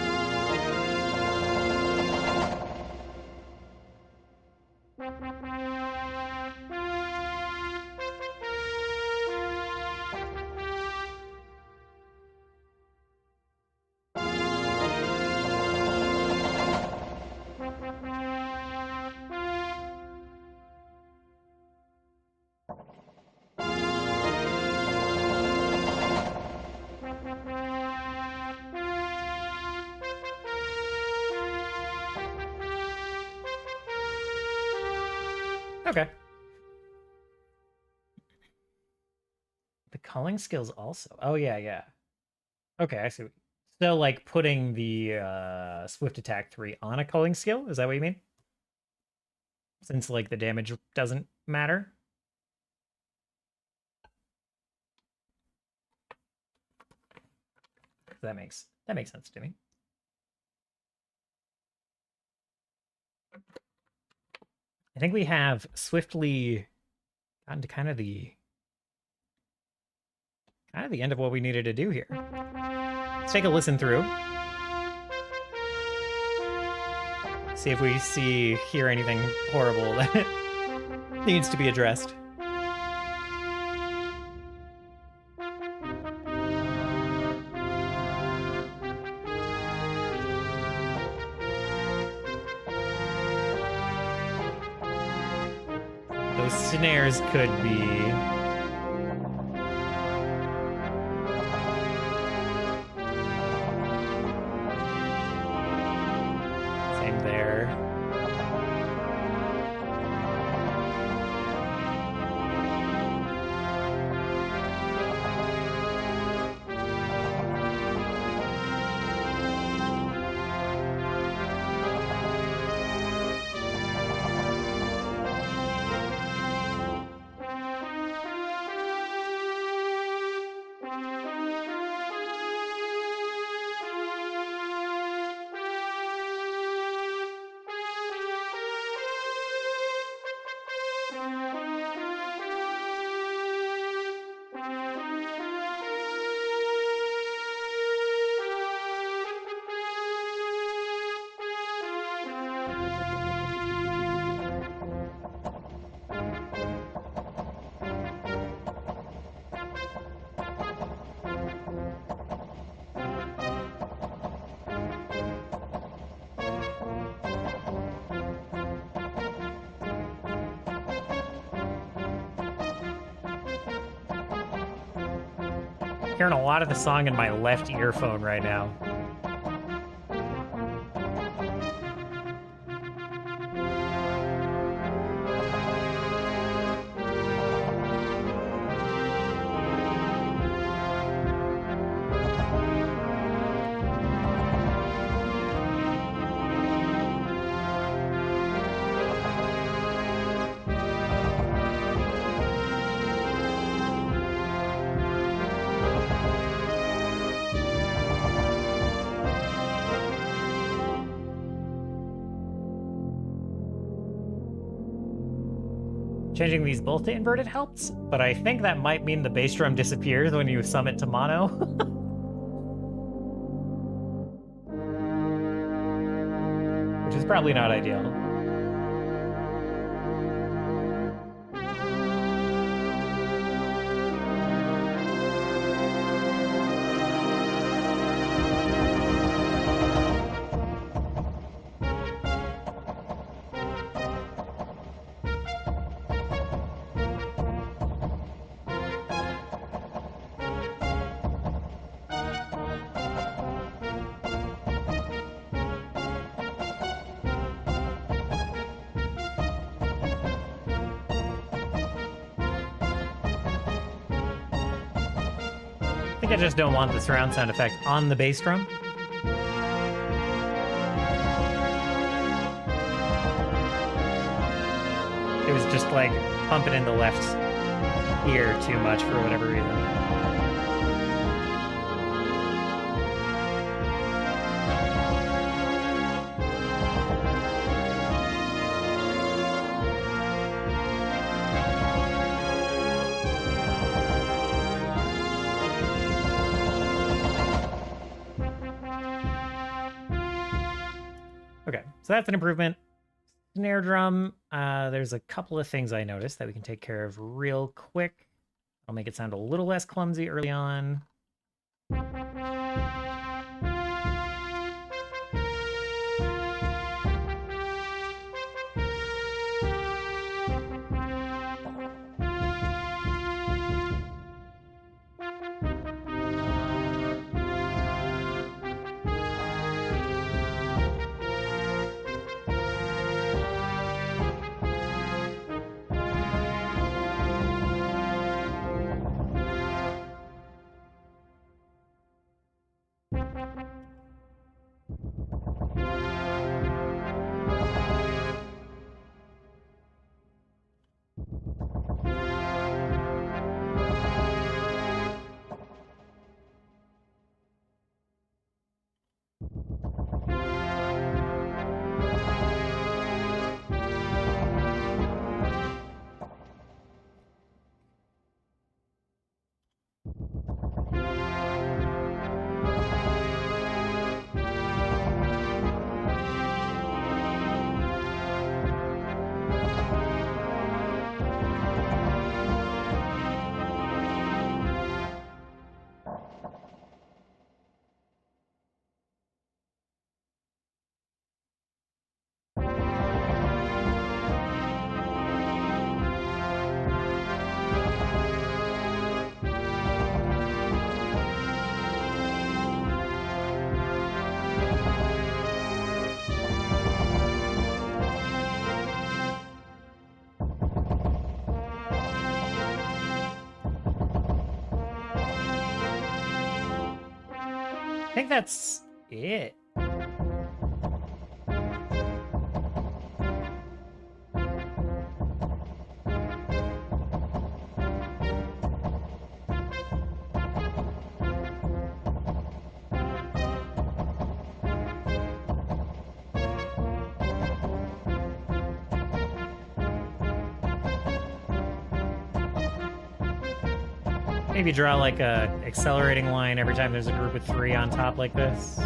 Okay. The culling skills also. Oh yeah, yeah. Okay, I see. So like putting the swift attack 3 on a culling skill, is that what you mean? Since like the damage doesn't matter? That makes sense to me. I think we have swiftly gotten to kind of the end of what we needed to do here. Let's take a listen through. See if we hear anything horrible that needs to be addressed. Those snares could be... Same there. Hearing a lot of the song in my left earphone right now. Changing these both to inverted helps, but I think that might mean the bass drum disappears when you sum it to mono. Which is probably not ideal. think I just don't want the surround sound effect on the bass drum. It was just like pumping in the left ear too much for whatever reason. Okay, so that's an improvement. Snare drum, there's a couple of things I noticed that we can take care of real quick. I'll make it sound a little less clumsy early on. I think that's it. Maybe draw like a accelerating line every time there's a group of 3 on top like this.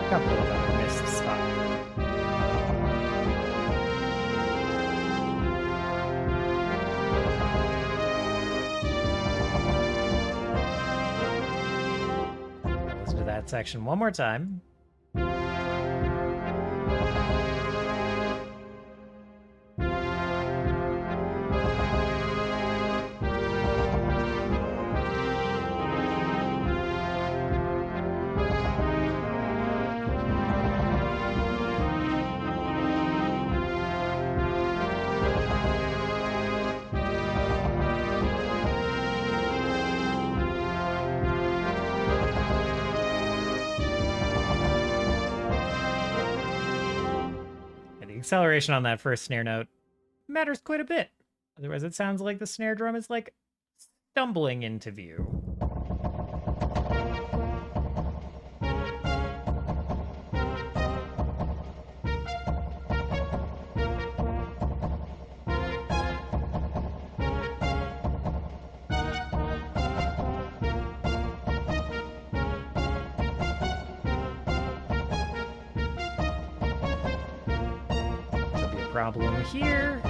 Couple of other missed spots. Listen to that section one more time. Acceleration on that first snare note matters quite a bit. Otherwise, it sounds like the snare drum is like stumbling into view. problem here.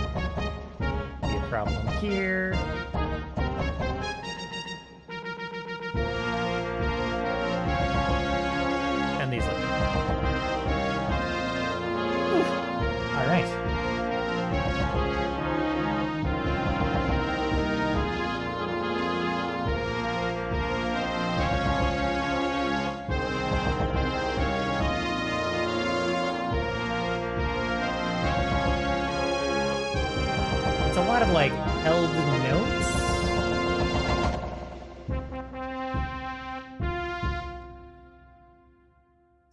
Be a problem here. And these look good. All right. It's a lot of like held notes.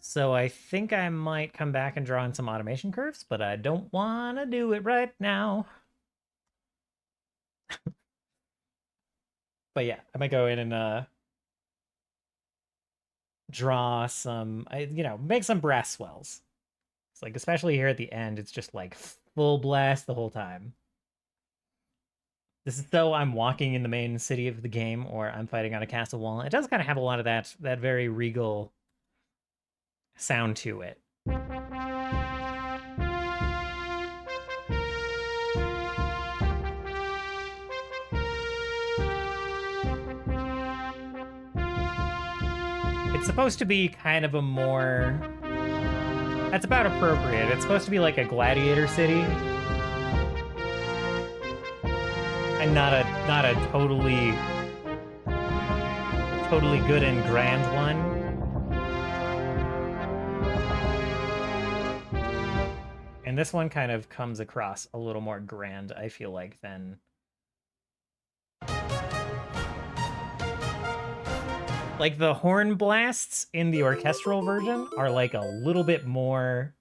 So I think I might come back and draw in some automation curves, but I don't want to do it right now. But yeah, I might go in and draw some, make some brass swells. It's like, especially here at the end, it's just like full blast the whole time. This is though I'm walking in the main city of the game, or I'm fighting on a castle wall. It does kind of have a lot of that very regal sound to it. It's supposed to be kind of a more... That's about appropriate. It's supposed to be like a gladiator city. And not a totally good and grand one. And this one kind of comes across a little more grand, I feel like, than... Like, the horn blasts in the orchestral version are, like, a little bit more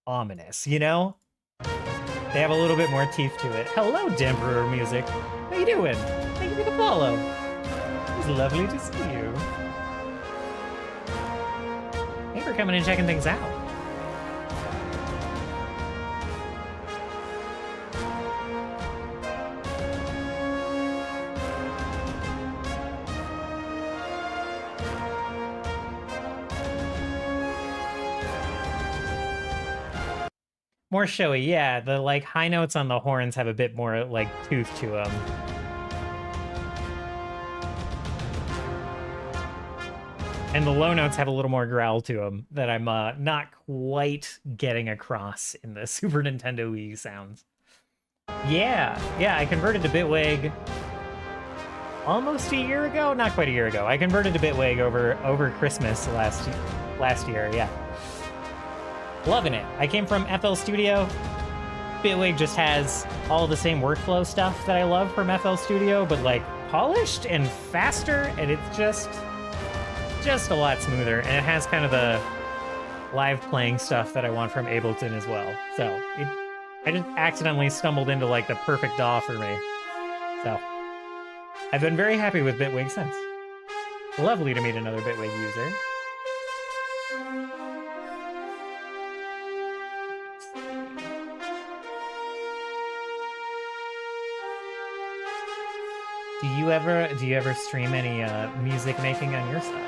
ominous, you know? They have a little bit more teeth to it. Hello, Demperor Music. How you doing? Thank you for the follow. It's lovely to see you. Thanks for coming and checking things out. More showy, yeah. The like high notes on the horns have a bit more like tooth to them. And the low notes have a little more growl to them that I'm not quite getting across in the Super Nintendo Wii sounds. Yeah, I converted to Bitwig almost a year ago? Not quite a year ago. I converted to Bitwig over Christmas last year, yeah. Loving it. I came from FL Studio. Bitwig just has all the same workflow stuff that I love from FL Studio, but like polished and faster, and it's just a lot smoother. And it has kind of the live playing stuff that I want from Ableton as well. So I just accidentally stumbled into like the perfect DAW for me. So I've been very happy with Bitwig since. Lovely to meet another Bitwig user. Do you ever stream any music making on your side?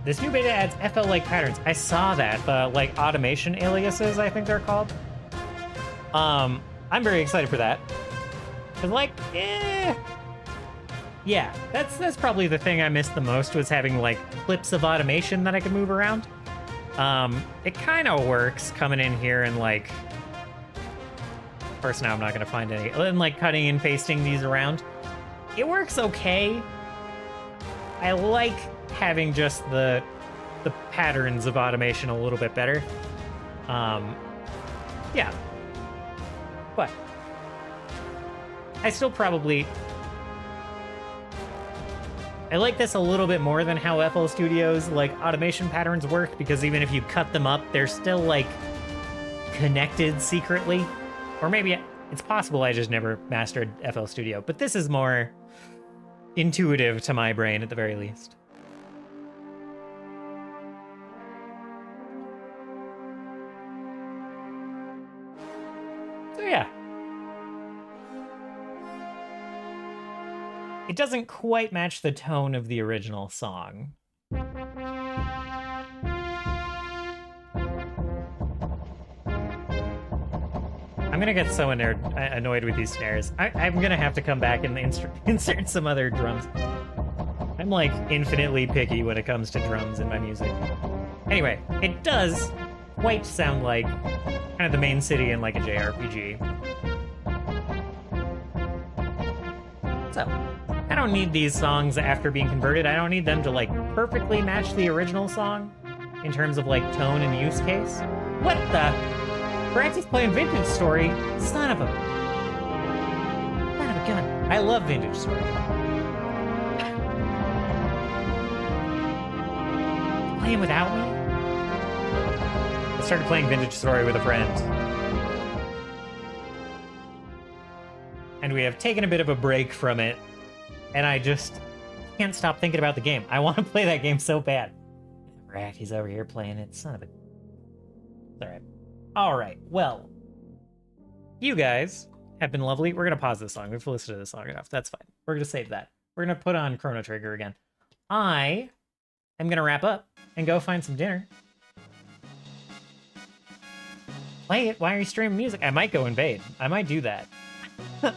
This new beta adds FL-like patterns. I saw that, the like automation aliases, I think they're called. I'm very excited for that. Cause like, yeah, that's probably the thing I missed the most, was having like clips of automation that I could move around. It kind of works coming in here and like. Of course, now I'm not going to find any. And like cutting and pasting these around. It works okay. I like having just the patterns of automation a little bit better. Yeah. But I still probably... I like this a little bit more than how FL Studio's like automation patterns work, because even if you cut them up, they're still like connected secretly. Or maybe it's possible I just never mastered FL Studio, but this is more intuitive to my brain at the very least. So yeah. It doesn't quite match the tone of the original song. I'm gonna get so annoyed with these snares. I'm gonna have to come back and insert some other drums. I'm like infinitely picky when it comes to drums in my music. Anyway, it does quite sound like kind of the main city in like a jRPG. So, I don't need these songs after being converted. I don't need them to like perfectly match the original song in terms of like tone and use case. What the? Braxy's playing Vintage Story? Son of a gun. I love Vintage Story. Playing without me? I started playing Vintage Story with a friend. And we have taken a bit of a break from it. And I just can't stop thinking about the game. I want to play that game so bad. Racky's over here playing it. Son of a... It's alright. Alright, well. You guys have been lovely. We're going to pause this song. We've listened to this song enough. That's fine. We're going to save that. We're going to put on Chrono Trigger again. I am going to wrap up and go find some dinner. Play it. Why are you streaming music? I might go invade. I might do that. I'm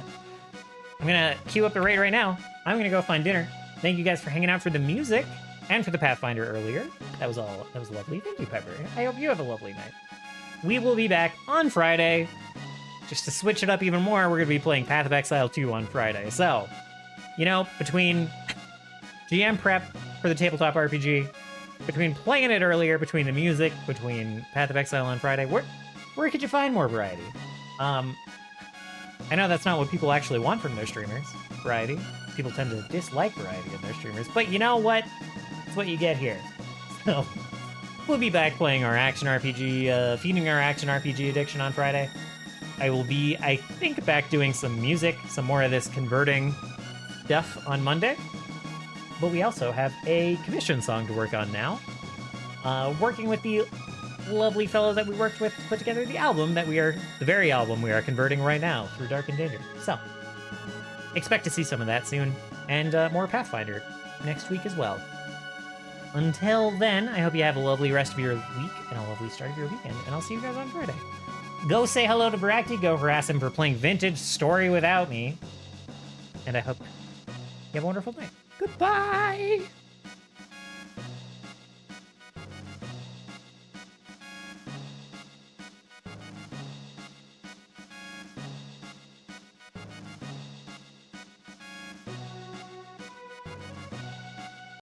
going to queue up the raid right now. I'm going to go find dinner. Thank you guys for hanging out for the music and for the Pathfinder earlier. That was lovely. Thank you, Pepper. I hope you have a lovely night. We will be back on Friday. Just to switch it up even more, we're going to be playing Path of Exile 2 on Friday. So, you know, between GM prep for the tabletop RPG, between playing it earlier, between the music, between Path of Exile on Friday, where could you find more variety? I know that's not what people actually want from their streamers, variety. People tend to dislike variety in their streamers, but you know what? It's what you get here. So, we'll be back playing our action RPG, feeding our action RPG addiction on Friday. I will be, I think, back doing some music, some more of this converting stuff on Monday. But we also have a commission song to work on now. Working with the lovely fellow that we worked with to put together the very album we are converting right now through Dark and Danger. So, expect to see some of that soon, and more Pathfinder next week as well. Until then, I hope you have a lovely rest of your week and a lovely start of your weekend, and I'll see you guys on Friday. Go say hello to Barakti, go harass him for playing Vintage Story without me, and I hope you have a wonderful night. Goodbye!